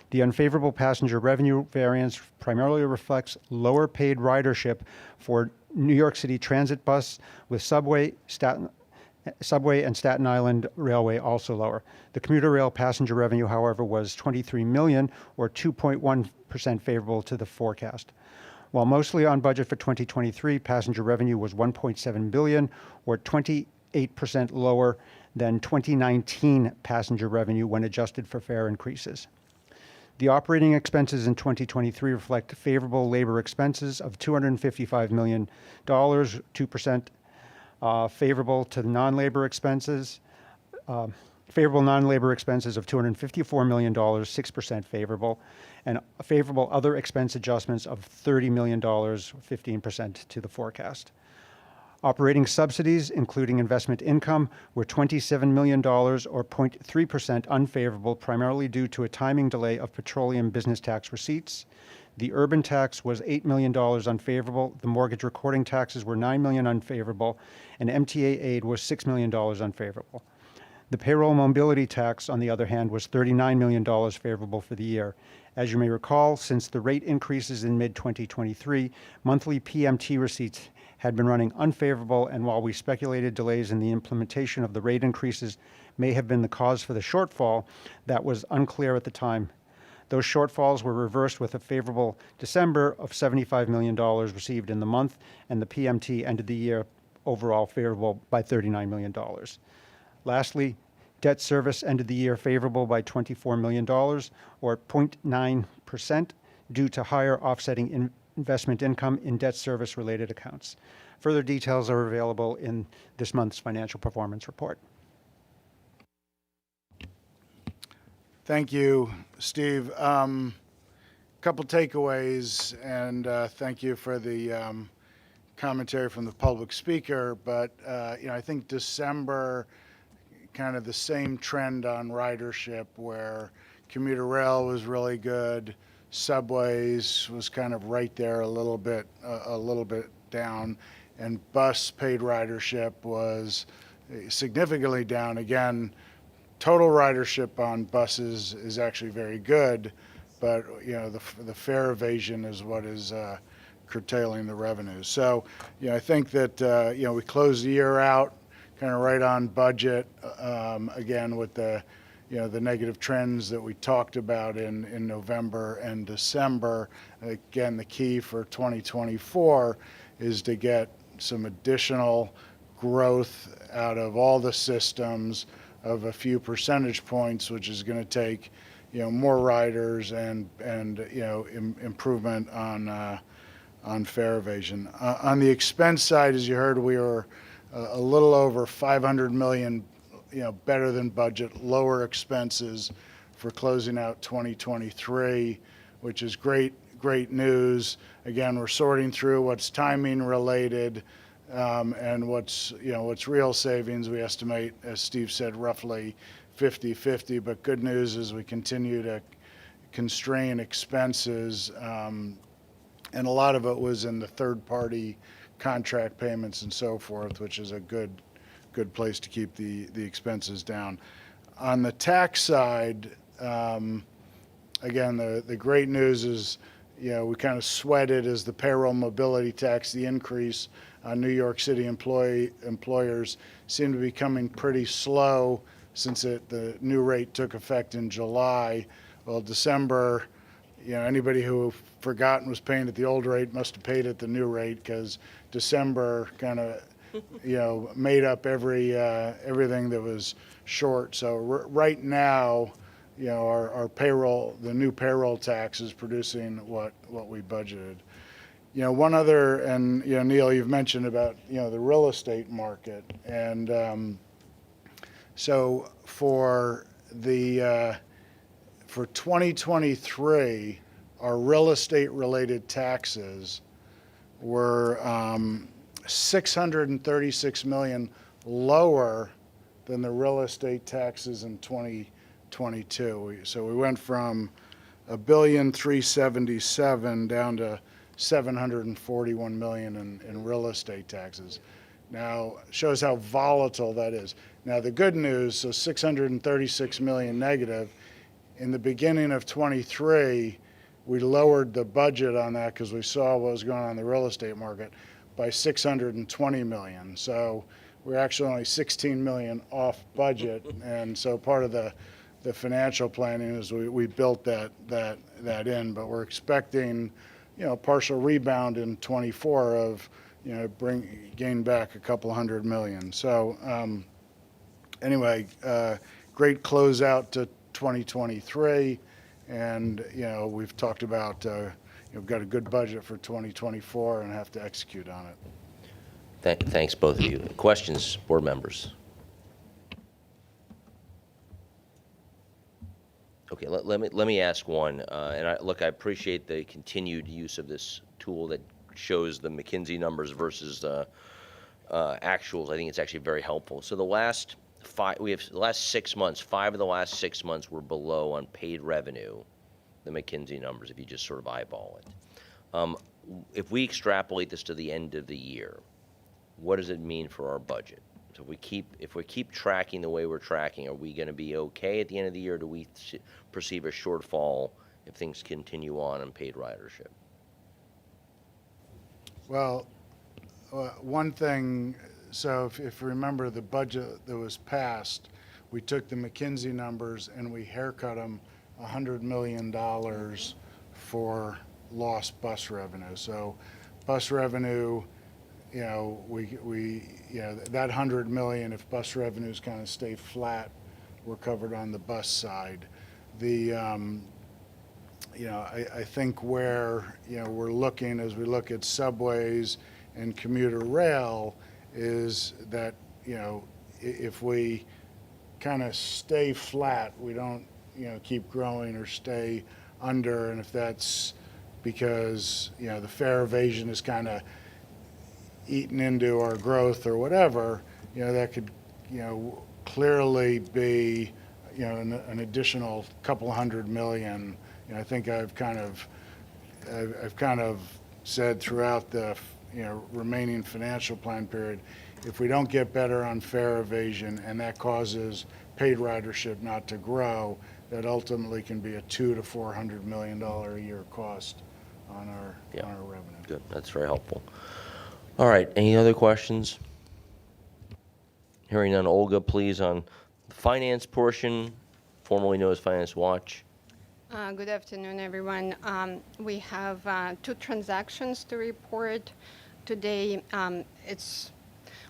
The unfavorable passenger revenue variance primarily reflects lower paid ridership for New York City Transit bus, with Subway and Staten Island Railway also lower. The commuter rail passenger revenue, however, was $23 million, or 2.1% favorable to the forecast. While mostly on budget for 2023, passenger revenue was $1.7 billion, or 28% lower than 2019 passenger revenue when adjusted for fare increases. The operating expenses in 2023 reflect favorable labor expenses of $255 million, 2% favorable to the non-labor expenses, favorable non-labor expenses of $254 million, 6% favorable, and favorable other expense adjustments of $30 million, 15% to the forecast. Operating subsidies, including investment income, were $27 million, or 0.3% unfavorable, primarily due to a timing delay of petroleum business tax receipts. The urban tax was $8 million unfavorable. The mortgage recording taxes were $9 million unfavorable, and MTA aid was $6 million unfavorable. The payroll mobility tax, on the other hand, was $39 million favorable for the year. As you may recall, since the rate increases in mid-2023, monthly PMT receipts had been running unfavorable, and while we speculated delays in the implementation of the rate increases may have been the cause for the shortfall, that was unclear at the time. Those shortfalls were reversed with a favorable December of $75 million received in the month, and the PMT ended the year overall favorable by $39 million. Lastly, Debt service ended the year favorable by $24 million, or 0.9%, due to higher offsetting investment income in debt service related accounts. Further details are available in this month's financial performance report. Thank you, Steve. Couple takeaways, and thank you for the commentary from the public speaker. But I think December, kind of the same trend on ridership, where commuter rail was really good, subways was kind of right there, a little bit down, and bus paid ridership was significantly down. Again, total ridership on buses is actually very good, but the fare evasion is what is curtailing the revenues. So I think that we closed the year out kind of right on budget, again with the the negative trends that we talked about in November and December. Again, the key for 2024 is to get some additional growth out of all the systems of a few percentage points, which is going to take more riders and improvement on fare evasion. On the expense side, as you heard, we were a little over $500 million better than budget, lower expenses for closing out 2023, which is great news. Again, we're sorting through what's timing related and what's real savings. We estimate, as Steve said, roughly 50-50, but good news is we continue to constrain expenses, and a lot of it was in the third-party contract payments and so forth, which is a good place to keep the expenses down. On the tax side, again, the great news is we kind of sweated as the payroll mobility tax, the increase on New York City employers seemed to be coming pretty slow since the new rate took effect in July. Well, December, anybody who forgot and was paying at the old rate must have paid at the new rate, because December kind of made up everything that was short. So right now, our payroll, the new payroll tax, is producing what we budgeted. One other, and Neil, you've mentioned about the real estate market, and so for 2023, our real estate related taxes were $636 million lower than the real estate taxes in 2022. So we went from $1.377 billion down to $741 million in real estate taxes. Now, shows how volatile that is. Now, the good news, so $636 million negative. In the beginning of 23, we lowered the budget on that because we saw what was going on in the real estate market by $620 million. So we're actually only $16 million off budget. And so part of the financial planning is we built that in, but we're expecting, partial rebound in 24 of, gain back a couple $100 million. So anyway, great closeout to 2023. And, we've talked about, we've got a good budget for 2024 and have to execute on it. Thanks, both of you. Questions, board members? Okay, let me ask one. And I appreciate the continued use of this tool that shows the McKinsey numbers versus the actuals. I think it's actually very helpful. So the last 6 months, 5 of the last 6 months were below on paid revenue, the McKinsey numbers, if you just sort of eyeball it. If we extrapolate this to the end of the year, what does it mean for our budget? So if we keep tracking the way we're tracking, are we going to be okay at the end of the year? Or do we perceive a shortfall if things continue on paid ridership? Well, one thing, so if you remember the budget that was passed, we took the McKinsey numbers and we haircut them $100 million for lost bus revenue. So bus revenue, that $100 million, if bus revenues kind of stay flat we're covered on the bus side. The I think where we're looking as we look at subways and commuter rail is that if we kind of stay flat, we don't keep growing or stay under, and if that's because the fare evasion is kind of eaten into our growth or whatever, that could clearly be an additional couple $100 million. I think I've kind of said throughout the remaining financial plan period, if we don't get better on fare evasion and that causes paid ridership not to grow, that ultimately can be a $200 to $400 million a year cost on our revenue. Good, that's very helpful. All right, any other questions? Hearing none, Olga, please, on the finance portion, formerly known as Finance Watch. Good afternoon, everyone. We have 2 transactions to report today. It's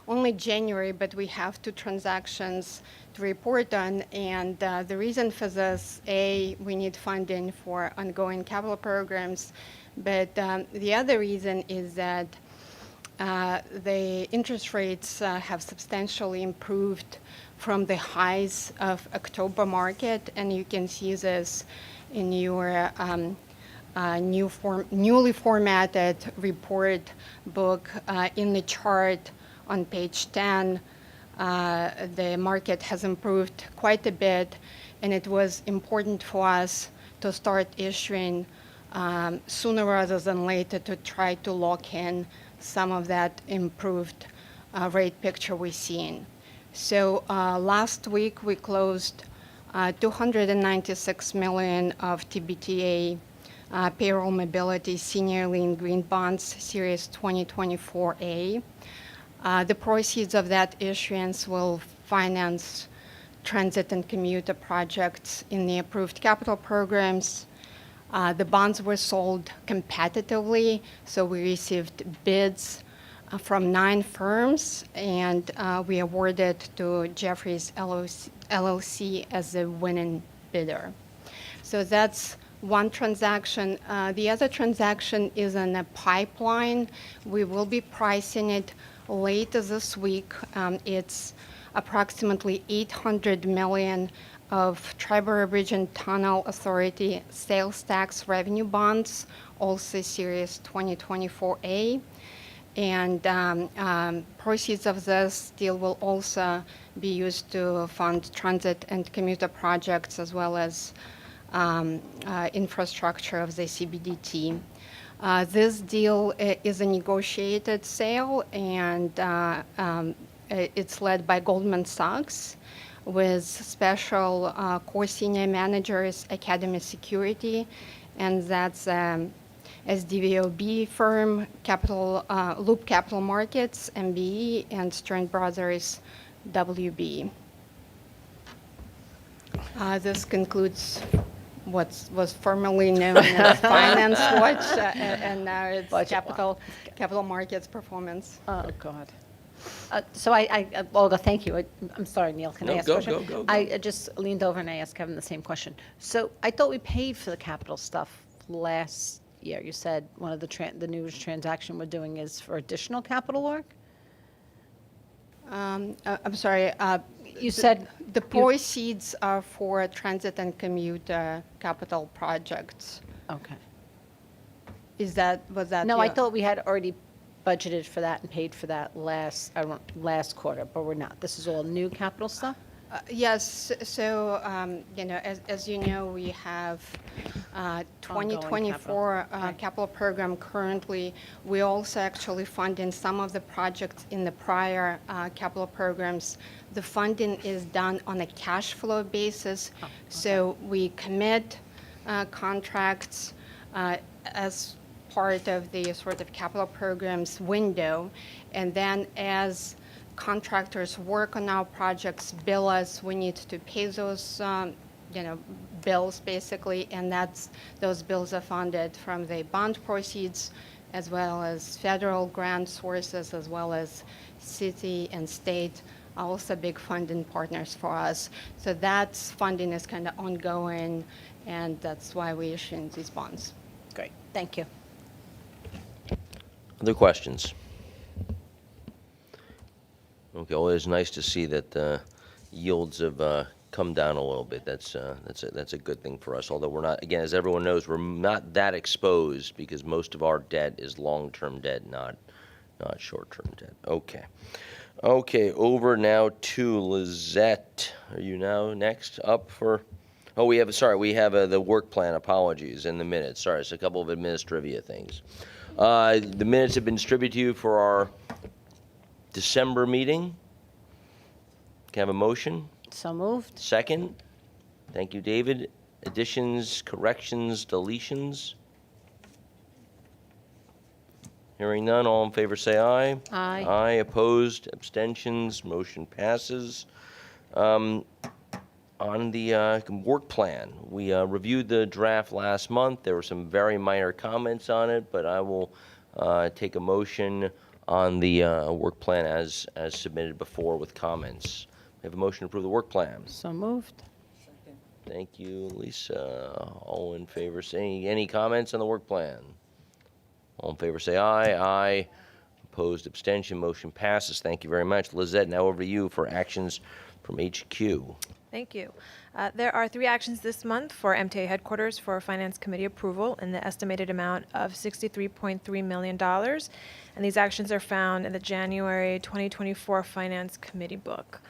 only January, but we have 2 transactions to report on. And the reason for this, A, we need funding for ongoing capital programs. But the other reason is that the interest rates have substantially improved from the highs of October market. And you can see this in your newly formatted report book. In the chart on page 10, the market has improved quite a bit, and it was important for us to start issuing sooner rather than later to try to lock in some of that improved rate picture we're seeing. So last week we closed $296 million of TBTA payroll mobility senior lien green bonds, Series 2024A. The proceeds of that issuance will finance transit and commuter projects in the approved capital programs. The bonds were sold competitively, so we received bids from 9 firms, and we awarded to Jeffries LLC as the winning bidder. So that's one transaction. The other transaction is in a pipeline. We will be pricing it later this week. It's approximately $800 million of Tri-Borough Bridge and Tunnel Authority sales tax revenue bonds, also Series 2024A. And proceeds of this deal will also be used to fund transit and commuter projects as well as infrastructure of the CBDT. This deal is a negotiated sale, and it's led by Goldman Sachs with special core senior managers, Academy Security, and that's SDVOB firm, Loop Capital Markets, MBE, and Stern Brothers, WB. This concludes what was formerly known as Finance Watch, and now it's Capital Markets Performance. Oh, God. So Olga, thank you. I'm sorry, Neil, can I ask a question? Go. I just leaned over and I asked Kevin the same question. So I thought we paid for the capital stuff last year. You said one of the new transaction we're doing is for additional capital work? I'm sorry. You said the proceeds are for transit and commuter capital projects. Okay. Was that? No, I thought we had already budgeted for that and paid for that last quarter, but we're not. This is all new capital stuff? Yes. So, as you know, we have 2024 capital program currently. We also actually funding some of the projects in the prior capital programs. The funding is done on a cash flow basis. Oh, okay. So we commit contracts as part of the sort of capital programs window, and then as contractors work on our projects, bill us, we need to pay those bills basically, and those bills are funded from the bond proceeds as well as federal grant sources as well as city and state also big funding partners for us. So that funding is kind of ongoing, and that's why we're issuing these bonds. Great, thank you. Other questions? Okay, well, it's nice to see that yields have come down a little bit. That's a good thing for us. Although we're not, again, as everyone knows, we're not that exposed because most of our debt is long-term debt, not short-term debt. Okay. Okay, over now to Lizette. Are you now next up for? Oh, we have the work plan. Apologies in the minutes. Sorry, it's a couple of administrivia things. The minutes have been distributed to you for our December meeting. Can I have a motion? So moved. Second. Thank you, David. Additions, corrections, deletions? Hearing none, all in favor say aye. Aye. Aye, opposed, abstentions, motion passes. On the work plan, we reviewed the draft last month. There were some very minor comments on it, but I will take a motion on the work plan as submitted before with comments. We have a motion to approve the work plan. So moved. Thank you, Lisa. All in favor, say any comments on the work plan? All in favor, say aye. Aye. Opposed, abstention, motion passes. Thank you very much. Lizette, now over to you for actions from HQ. Thank you. There are 3 actions this month for MTA headquarters for Finance Committee approval in the estimated amount of $63.3 million. And these actions are found in the January 2024 Finance Committee book.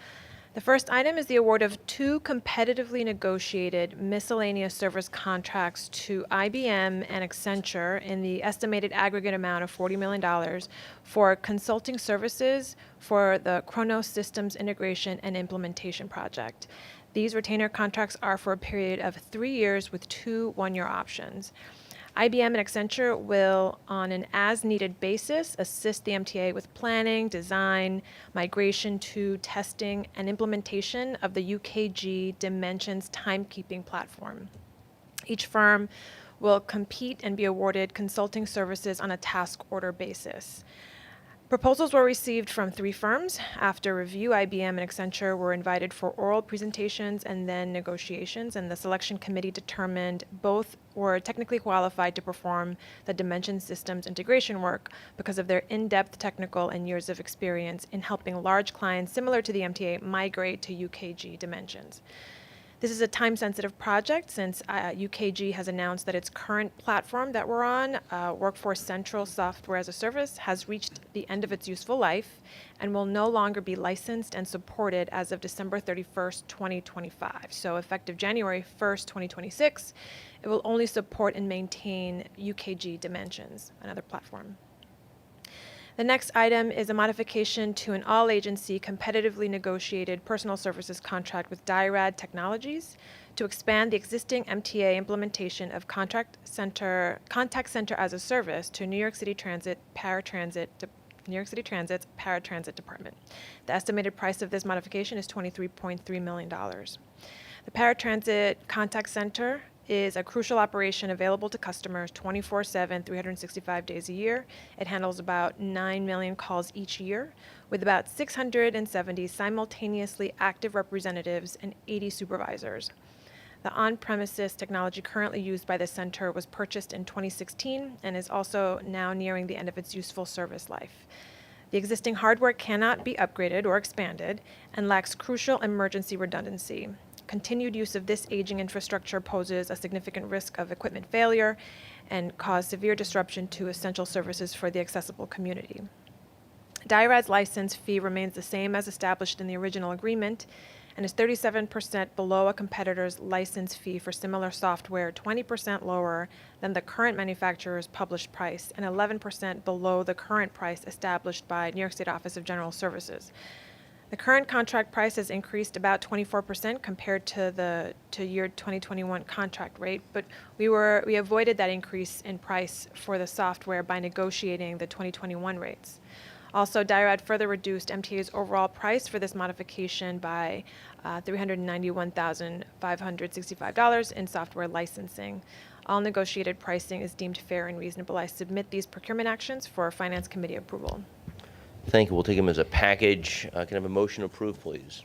The first item is the award of 2 competitively negotiated miscellaneous service contracts to IBM and Accenture in the estimated aggregate amount of $40 million for consulting services for the Chronos Systems Integration and Implementation Project. These retainer contracts are for a period of 3 years with 2 one-year options. IBM and Accenture will, on an as-needed basis, assist the MTA with planning, design, migration to testing, and implementation of the UKG Dimensions timekeeping platform. Each firm will compete and be awarded consulting services on a task order basis. Proposals were received from 3 firms. After review, IBM and Accenture were invited for oral presentations and then negotiations, and the selection committee determined both were technically qualified to perform the Dimension Systems integration work because of their in-depth technical and years of experience in helping large clients similar to the MTA migrate to UKG Dimensions. This is a time-sensitive project since UKG has announced that its current platform that we're on, Workforce Central Software as a Service, has reached the end of its useful life and will no longer be licensed and supported as of December 31st, 2025. So effective January 1st, 2026, it will only support and maintain UKG Dimensions, another platform. The next item is a modification to an all-agency competitively negotiated personal services contract with Dirad Technologies to expand the existing MTA implementation of contact center as a service to New York City Transit's Paratransit Department. The estimated price of this modification is $23.3 million. The Paratransit Contact Center is a crucial operation available to customers 24/7, 365 days a year. It handles about 9 million calls each year, with about 670 simultaneously active representatives and 80 supervisors. The on-premises technology currently used by the center was purchased in 2016 and is also now nearing the end of its useful service life. The existing hardware cannot be upgraded or expanded and lacks crucial emergency redundancy. Continued use of this aging infrastructure poses a significant risk of equipment failure and cause severe disruption to essential services for the accessible community. Dirad's license fee remains the same as established in the original agreement and is 37% below a competitor's license fee for similar software, 20% lower than the current manufacturer's published price, and 11% below the current price established by New York State Office of General Services. The current contract price has increased about 24% compared to the year 2021 contract rate, but we avoided that increase in price for the software by negotiating the 2021 rates. Also, Dirad further reduced MTA's overall price for this modification by $391,565 in software licensing. All negotiated pricing is deemed fair and reasonable. I submit these procurement actions for Finance Committee approval. Thank you. We'll take them as a package. Can I have a motion to approve, please?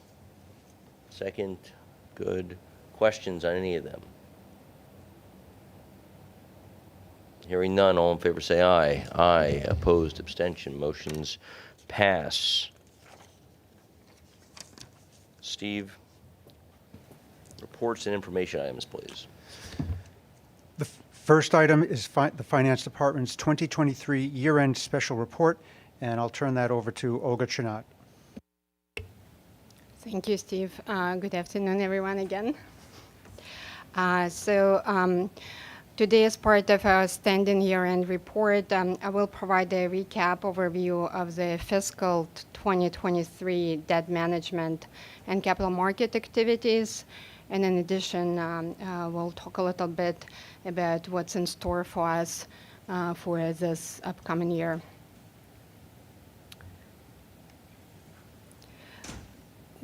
Second. Good. Questions on any of them? Hearing none, all in favor say aye. Aye. Opposed, abstention, motions pass. Steve, reports and information items, please. The first item is the Finance Department's 2023 year-end special report, and I'll turn that over to Olga Chinat. Thank you, Steve. Good afternoon, everyone, again. Today, as part of our standing year-end report, I will provide a recap overview of the fiscal 2023 debt management and capital market activities. And in addition, we'll talk a little bit about what's in store for us for this upcoming year.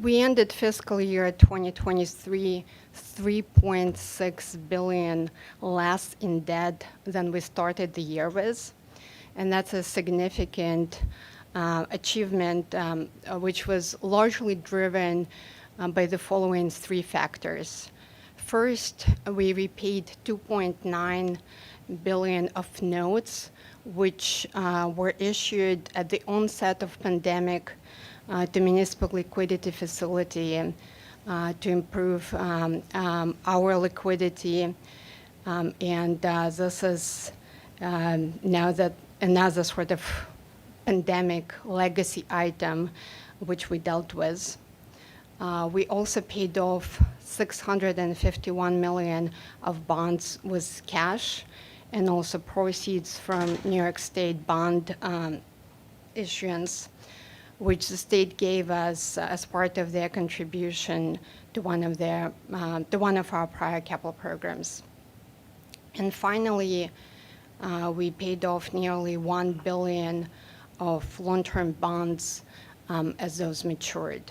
We ended fiscal year 2023 $3.6 billion less in debt than we started the year with. And that's a significant achievement, which was largely driven by the following three factors. First, we repaid $2.9 billion of notes, which were issued at the onset of pandemic to municipal liquidity facility to improve our liquidity. This is now that another sort of pandemic legacy item which we dealt with. We also paid off $651 million of bonds with cash and also proceeds from New York State bond issuance, which the state gave us as part of their contribution to one of our prior capital programs. And finally, we paid off nearly $1 billion of long-term bonds as those matured.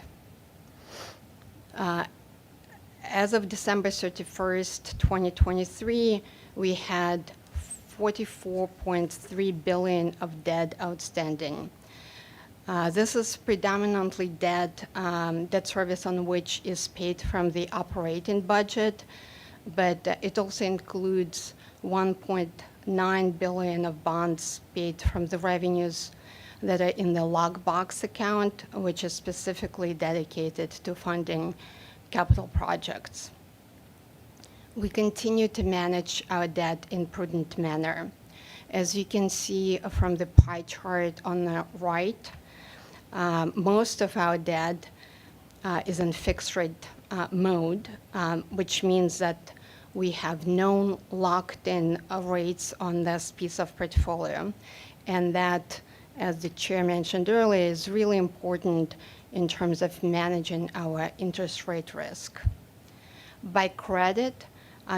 As of December 31st, 2023, we had $44.3 billion of debt outstanding. This is predominantly debt service on which is paid from the operating budget, but it also includes $1.9 billion of bonds paid from the revenues that are in the lockbox account, which is specifically dedicated to funding capital projects. We continue to manage our debt in prudent manner. As you can see from the pie chart on the right, most of our debt is in fixed rate mode, which means that we have known locked-in rates on this piece of portfolio. And that, as the chair mentioned earlier, is really important in terms of managing our interest rate risk. By credit,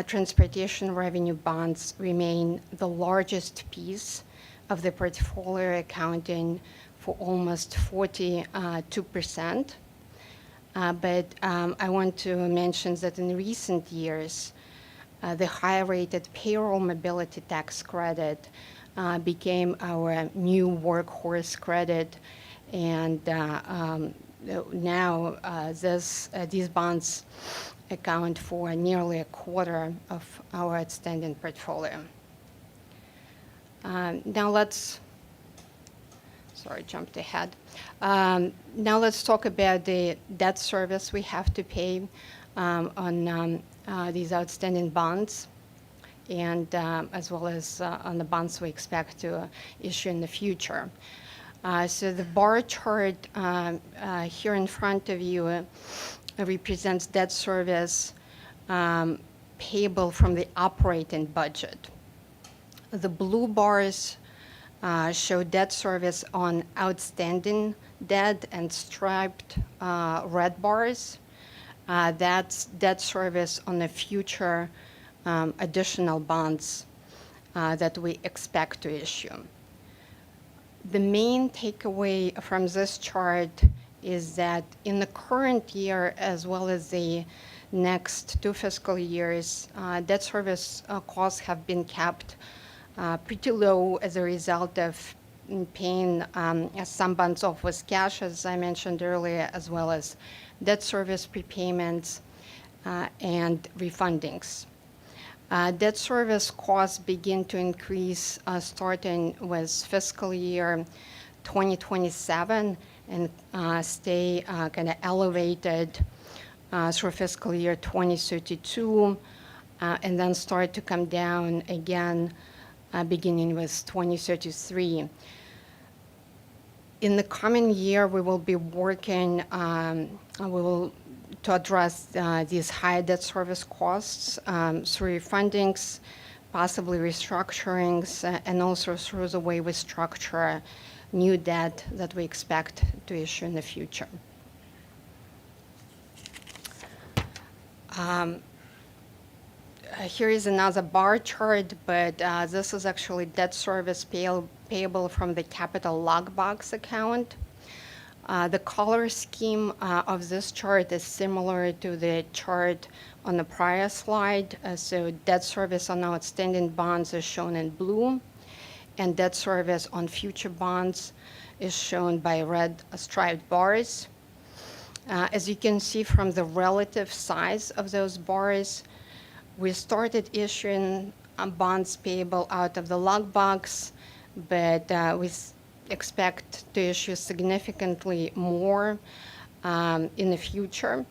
transportation revenue bonds remain the largest piece of the portfolio, accounting for almost 42%. But I want to mention that in recent years, the higher-rated payroll mobility tax credit became our new workhorse credit, and now these bonds account for nearly a quarter of our outstanding portfolio. Jumped ahead. Now let's talk about the debt service we have to pay on these outstanding bonds, and as well as on the bonds we expect to issue in the future. So the bar chart here in front of you represents debt service payable from the operating budget. The blue bars show debt service on outstanding debt, and striped red bars, that's debt service on the future additional bonds that we expect to issue. The main takeaway from this chart is that in the current year, as well as the next 2 fiscal years, debt service costs have been kept pretty low as a result of paying some bonds off with cash, as I mentioned earlier, as well as debt service prepayments and refundings. Debt service costs begin to increase starting with fiscal year 2027 and stay kind of elevated through fiscal year 2032, and then start to come down again beginning with 2033. In the coming year, we will be working to address these high debt service costs through refundings, possibly restructurings, and also through the way we structure new debt that we expect to issue in the future. Here is another bar chart, but this is actually debt service payable from the capital lockbox account. The color scheme of this chart is similar to the chart on the prior slide. So debt service on outstanding bonds is shown in blue, and debt service on future bonds is shown by red striped bars. As you can see from the relative size of those bars, we started issuing bonds payable out of the lockbox, but we expect to issue significantly more in the future.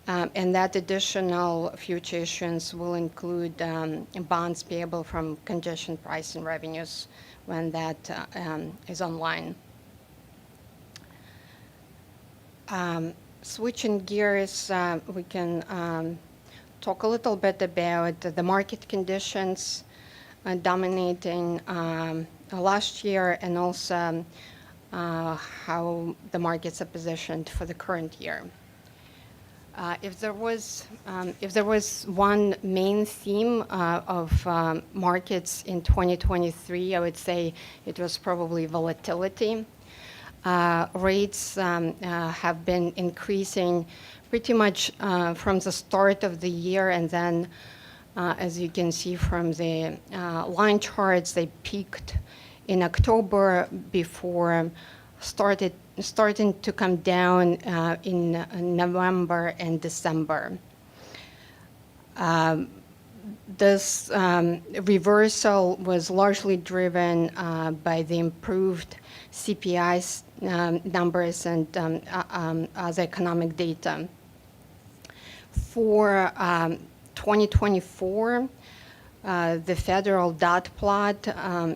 And that additional future issuance will include bonds payable from congestion pricing revenues when that is online. Switching gears, we can talk a little bit about the market conditions dominating last year, and also how the markets are positioned for the current year. If there was one main theme of markets in 2023, I would say it was probably volatility. Rates have been increasing pretty much from the start of the year, and then as you can see from the line charts, they peaked in October before starting to come down in November and December. This reversal was largely driven by the improved CPI numbers and other economic data. For 2024, the federal dot plot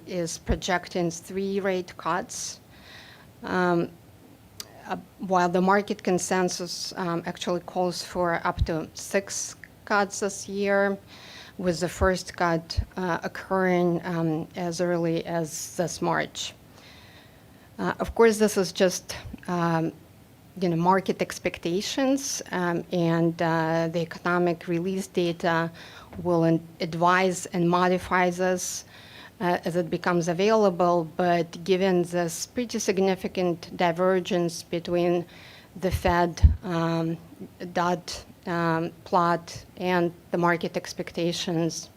is projecting 3 rate cuts, while the market consensus actually calls for up to 6 cuts this year, with the first cut occurring as early as this March. Of course, this is just market expectations, and the economic release data will advise and modify this as it becomes available. But given this pretty significant divergence between the Fed dot plot and the market expectations,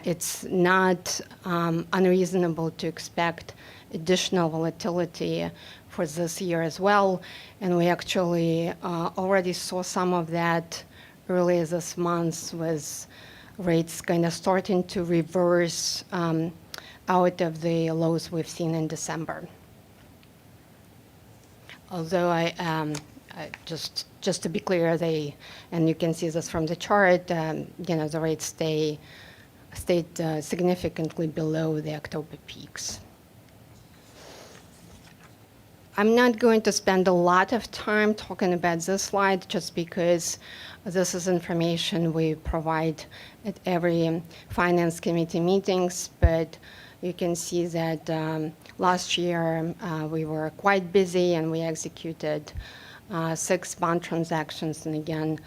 it's not unreasonable to expect additional volatility for this year as well. And we actually already saw some of that earlier this month, with rates kind of starting to reverse out of the lows we've seen in December. Although just to be clear, and you can see this from the chart, the rates stayed significantly below the October peaks. I'm not going to spend a lot of time talking about this slide, just because this is information we provide at every Finance Committee meetings, but you can see that last year we were quite busy, and we executed 6 bond transactions. And again,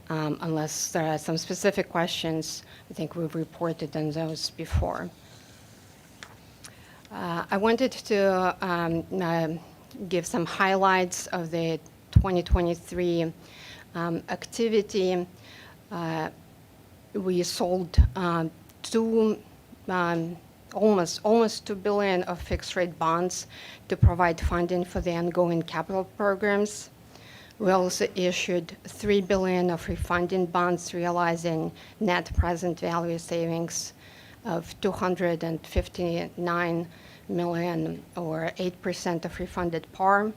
unless there are some specific questions, I think we've reported on those before. I wanted to give some highlights of the 2023 activity. We sold 2 almost $2 billion of fixed rate bonds to provide funding for the ongoing capital programs. We also issued $3 billion of refunding bonds, realizing net present value savings of $259 million, or 8% of refunded par.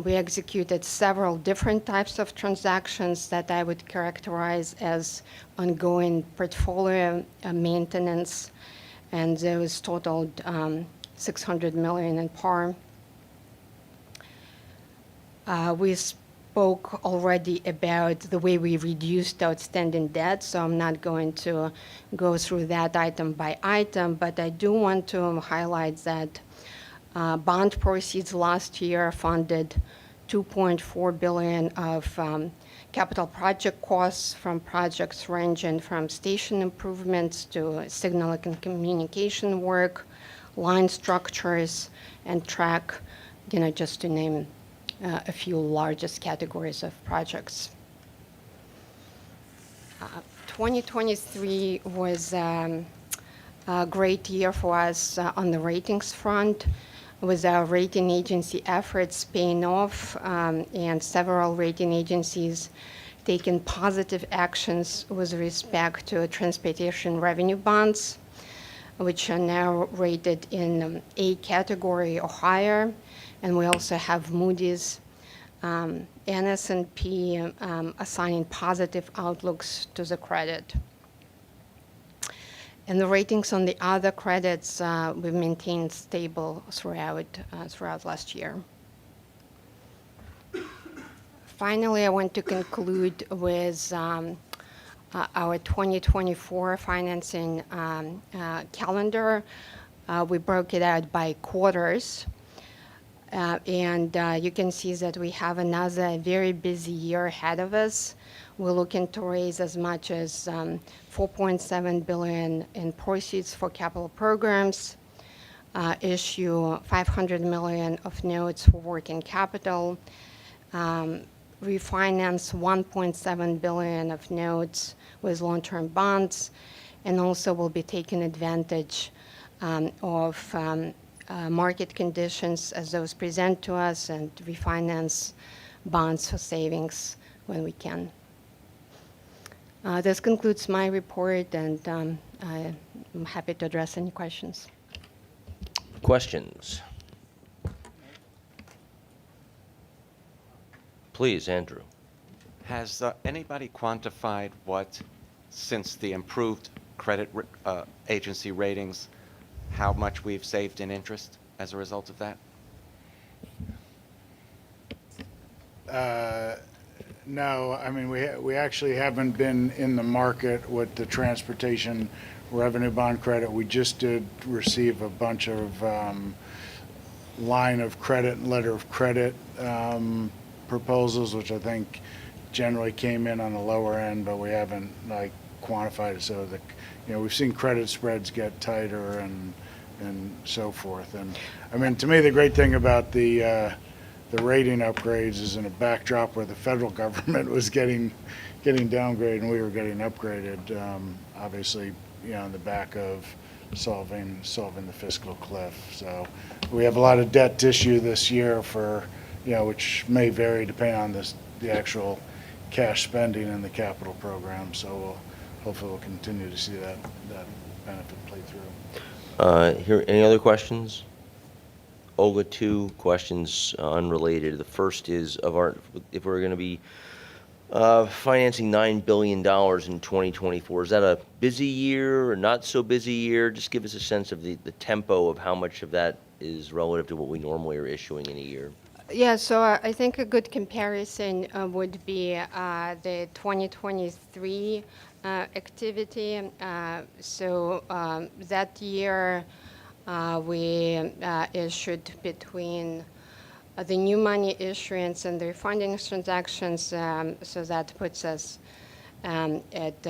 We executed several different types of transactions that I would characterize as ongoing portfolio maintenance, and those totaled $600 million in par. We spoke already about the way we reduced outstanding debt, so I'm not going to go through that item by item, but I do want to highlight that bond proceeds last year funded $2.4 billion of capital project costs from projects ranging from station improvements to signal and communication work, line structures, and track, just to name a few largest categories of projects. 2023 was a great year for us on the ratings front, with our rating agency efforts paying off, and several rating agencies taking positive actions with respect to transportation revenue bonds, which are now rated in A category or higher. And we also have Moody's and S&P assigning positive outlooks to the credit. And the ratings on the other credits we've maintained stable throughout last year. Finally, I want to conclude with our 2024 financing calendar. We broke it out by quarters. And you can see that we have another very busy year ahead of us. We're looking to raise as much as $4.7 billion in proceeds for capital programs, issue $500 million of notes for working capital, refinance $1.7 billion of notes with long-term bonds, and also we'll be taking advantage of market conditions as those present to us and refinance bonds for savings when we can. This concludes my report, and I'm happy to address any questions. Questions? Please, Andrew. Has anybody quantified what, since the improved credit agency ratings, how much we've saved in interest as a result of that? No, I mean, we actually haven't been in the market with the transportation revenue bond credit. We just did receive a bunch of line of credit and letter of credit proposals, which I think generally came in on the lower end, but we haven't quantified it. So we've seen credit spreads get tighter and so forth. And I mean, to me, the great thing about the rating upgrades is in a backdrop where the federal government was getting downgraded and we were getting upgraded. Obviously, on the back of solving the fiscal cliff. So we have a lot of debt to issue this year for, which may vary depending on the actual cash spending in the capital program. So hopefully we'll continue to see that benefit play through. Here, any other questions? Olga, two questions unrelated. The first is if we're going to be financing $9 billion in 2024, is that a busy year or not so busy year? Just give us a sense of the tempo of how much of that is relative to what we normally are issuing in a year. Yeah, so I think a good comparison would be the 2023 activity. So that year we issued between the new money issuance and the refunding transactions, so that puts us at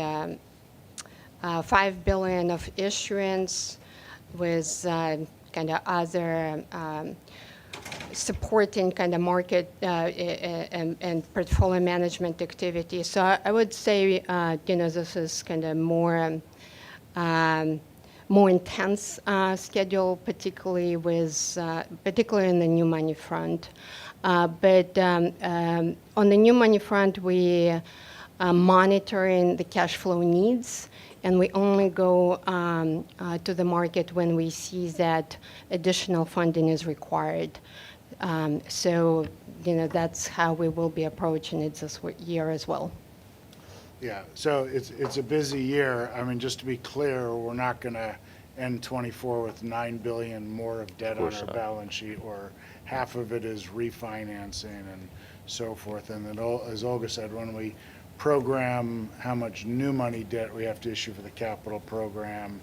$5 billion of issuance with kind of other supporting kind of market and portfolio management activity. So I would say, this is kind of more more intense schedule, particularly in the new money front. But on the new money front, we monitoring the cash flow needs, and we only go to the market when we see that additional funding is required. So, that's how we will be approaching it this year as well. Yeah, so it's a busy year. I mean, just to be clear, we're not going to end '24 with $9 billion more of debt on our balance sheet, or half of it is refinancing and so forth. And then, as Olga said, when we program how much new money debt we have to issue for the capital program,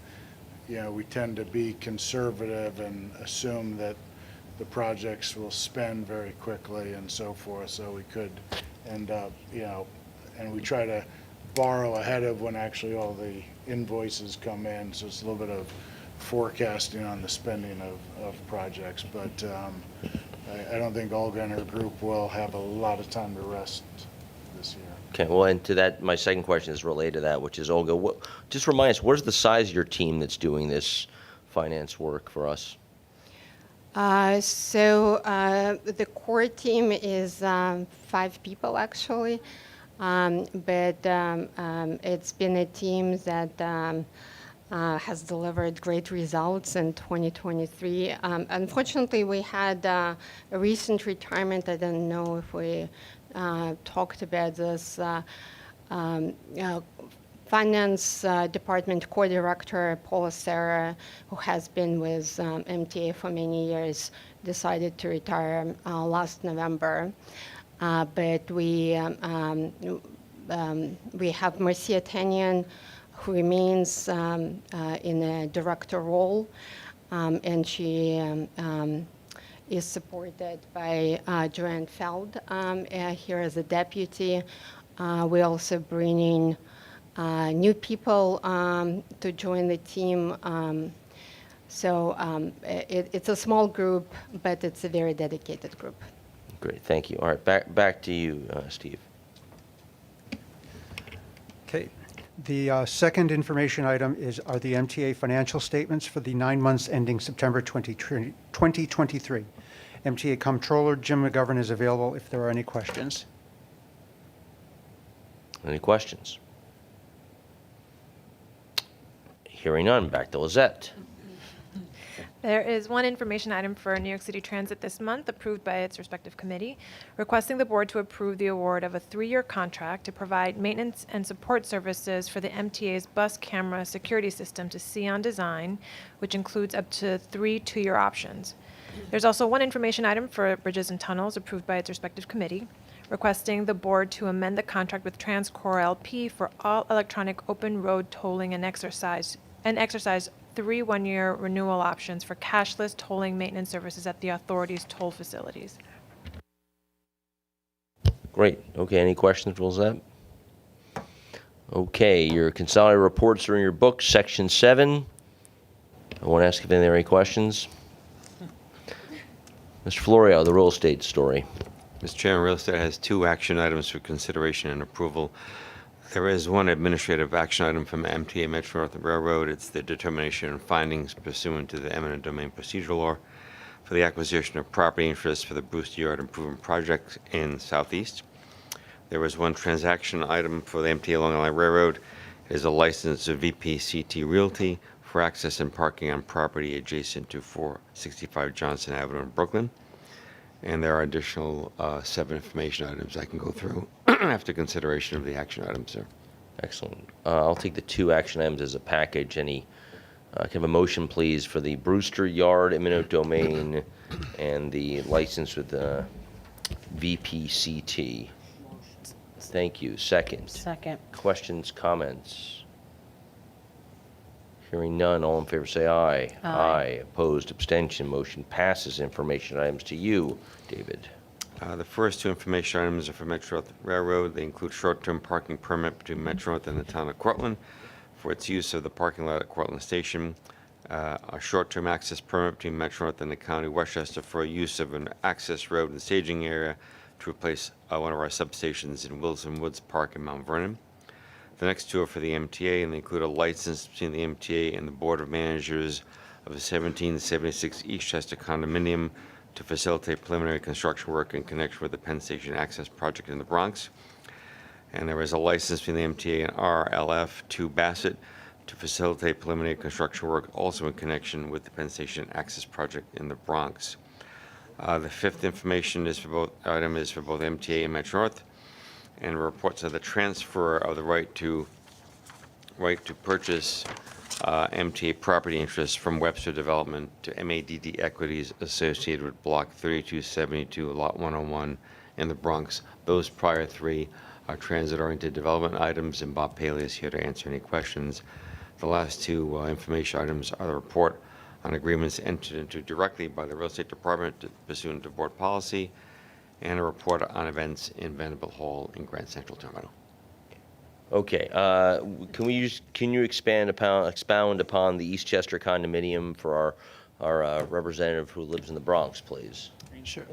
we tend to be conservative and assume that the projects will spend very quickly and so forth. So we could end up, and we try to borrow ahead of when actually all the invoices come in. So it's a little bit of forecasting on the spending of projects. But I don't think Olga and her group will have a lot of time to rest this year. Okay, well, and to that, my second question is related to that, which is, Olga, just remind us, where's the size of your team that's doing this finance work for us? So the core team is 5 people, actually. But it's been a team that has delivered great results in 2023. Unfortunately, we had a recent retirement. I don't know if we talked about this. Finance Department Co-Director Paula Serra, who has been with MTA for many years, decided to retire last November. But we have Marcia Tanyan, who remains in a director role, and she is supported by Joanne Feld here as a deputy. We're also bringing new people to join the team. So it's a small group, but it's a very dedicated group. Great, thank you. All right, back to you, Steve. Okay. The second information item are the MTA financial statements for the 9 months ending September 2023. MTA Comptroller Jim McGovern is available if there are any questions. Any questions? Hearing none, back to Lizette. There is one information item for New York City Transit this month, approved by its respective committee, requesting the board to approve the award of a 3-year contract to provide maintenance and support services for the MTA's bus camera security system to Sion Design, which includes up to 3 2-year options. There's also one information item for Bridges and Tunnels, approved by its respective committee, requesting the board to amend the contract with TransCore LP for all electronic open road tolling and exercise 3 1-year renewal options for cashless tolling maintenance services at the authority's toll facilities. Great. Okay, any questions for Lizette? Okay, your consolidated reports are in your book, section 7. I won't ask if there are any questions. Mr. Florio, the real estate story. Mr. Chairman, real estate has 2 action items for consideration and approval. There is one administrative action item from MTA Metro-North Railroad. It's the determination and findings pursuant to the eminent domain procedural law for the acquisition of property interests for the Brewster Yard Improvement Project in Southeast. There was one transaction item for the MTA Long Island Railroad. It is a license of VPCT Realty for access and parking on property adjacent to 465 Johnson Avenue in Brooklyn. And there are additional 7 information items I can go through after consideration of the action items, sir. Excellent. I'll take the 2 action items as a package. Any can I have a motion, please, for the Brewster Yard eminent domain and the license with the VPCT? Thank you. Second. Second. Questions, comments? Hearing none, all in favor say aye. Aye. Opposed, abstention, motion passes. Information items to you, David. The first 2 information items are for Metro-North Railroad. They include short-term parking permit between Metro-North and the town of Cortland for its use of the parking lot at Cortland Station. A short-term access permit between Metro-North and the county of Westchester for use of an access road and staging area to replace one of our substations in Wilson Woods Park in Mount Vernon. The next two are for the MTA, and they include a license between the MTA and the Board of Managers of the 1776 Eastchester condominium to facilitate preliminary construction work in connection with the Penn Station Access Project in the Bronx. And there is a license between the MTA and RLF to Bassett to facilitate preliminary construction work also in connection with the Penn Station Access Project in the Bronx. The fifth information is for both MTA and Metro North, and reports of the transfer of the right to purchase MTA property interests from Webster Development to MADD Equities associated with Block 3272, Lot 101 in the Bronx. Those prior three are transit-oriented development items, and Bob Paley is here to answer any questions. The last two information items are the report on agreements entered into directly by the Real Estate Department pursuant to board policy, and a report on events in Vanderbilt Hall and Grand Central Terminal. Okay, can you expound upon the Eastchester condominium for our representative who lives in the Bronx, please? Sure.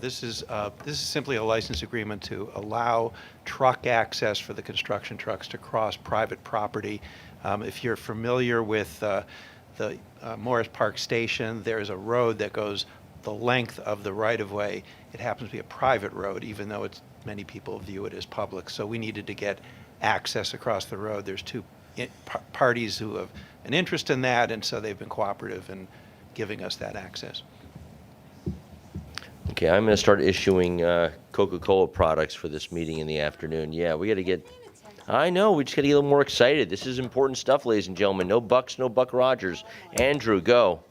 This is simply a license agreement to allow truck access for the construction trucks to cross private property. If you're familiar with the Morris Park Station, there's a road that goes the length of the right-of-way. It happens to be a private road, even though many people view it as public. So we needed to get access across the road. There's two parties who have an interest in that, and so they've been cooperative in giving us that access. Okay, I'm going to start issuing Coca-Cola products for this meeting in the afternoon. Yeah, we got to get. I know, we just got to get a little more excited. This is important stuff, ladies and gentlemen. No Bucks, no Buck Rogers. Andrew, go.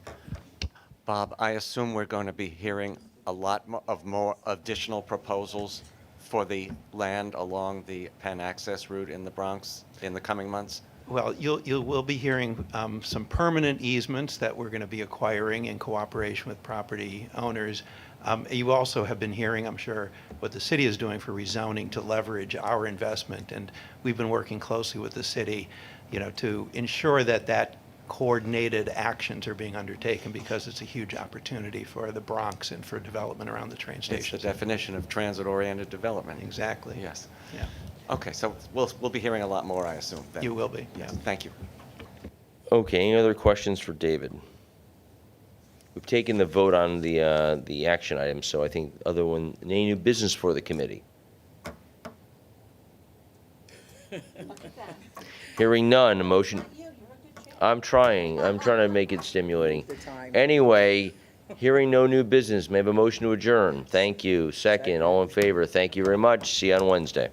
Bob, I assume we're going to be hearing a lot more additional proposals for the land along the Penn Access route in the Bronx in the coming months? Well, we'll be hearing some permanent easements that we're going to be acquiring in cooperation with property owners. You also have been hearing, I'm sure, what the city is doing for rezoning to leverage our investment, and we've been working closely with the city, to ensure that coordinated actions are being undertaken, because it's a huge opportunity for the Bronx and for development around the train station. It's the definition of transit-oriented development. Exactly. Yes. Yeah. Okay, so we'll be hearing a lot more, I assume. Then. You will be. Yes. Yeah. Thank you. Okay, any other questions for David? We've taken the vote on the action items, so I think any new business for the committee? Hearing none, a motion. I'm trying to make it stimulating. Anyway, hearing no new business, may I have a motion to adjourn? Thank you. Second, all in favor, thank you very much. See you on Wednesday.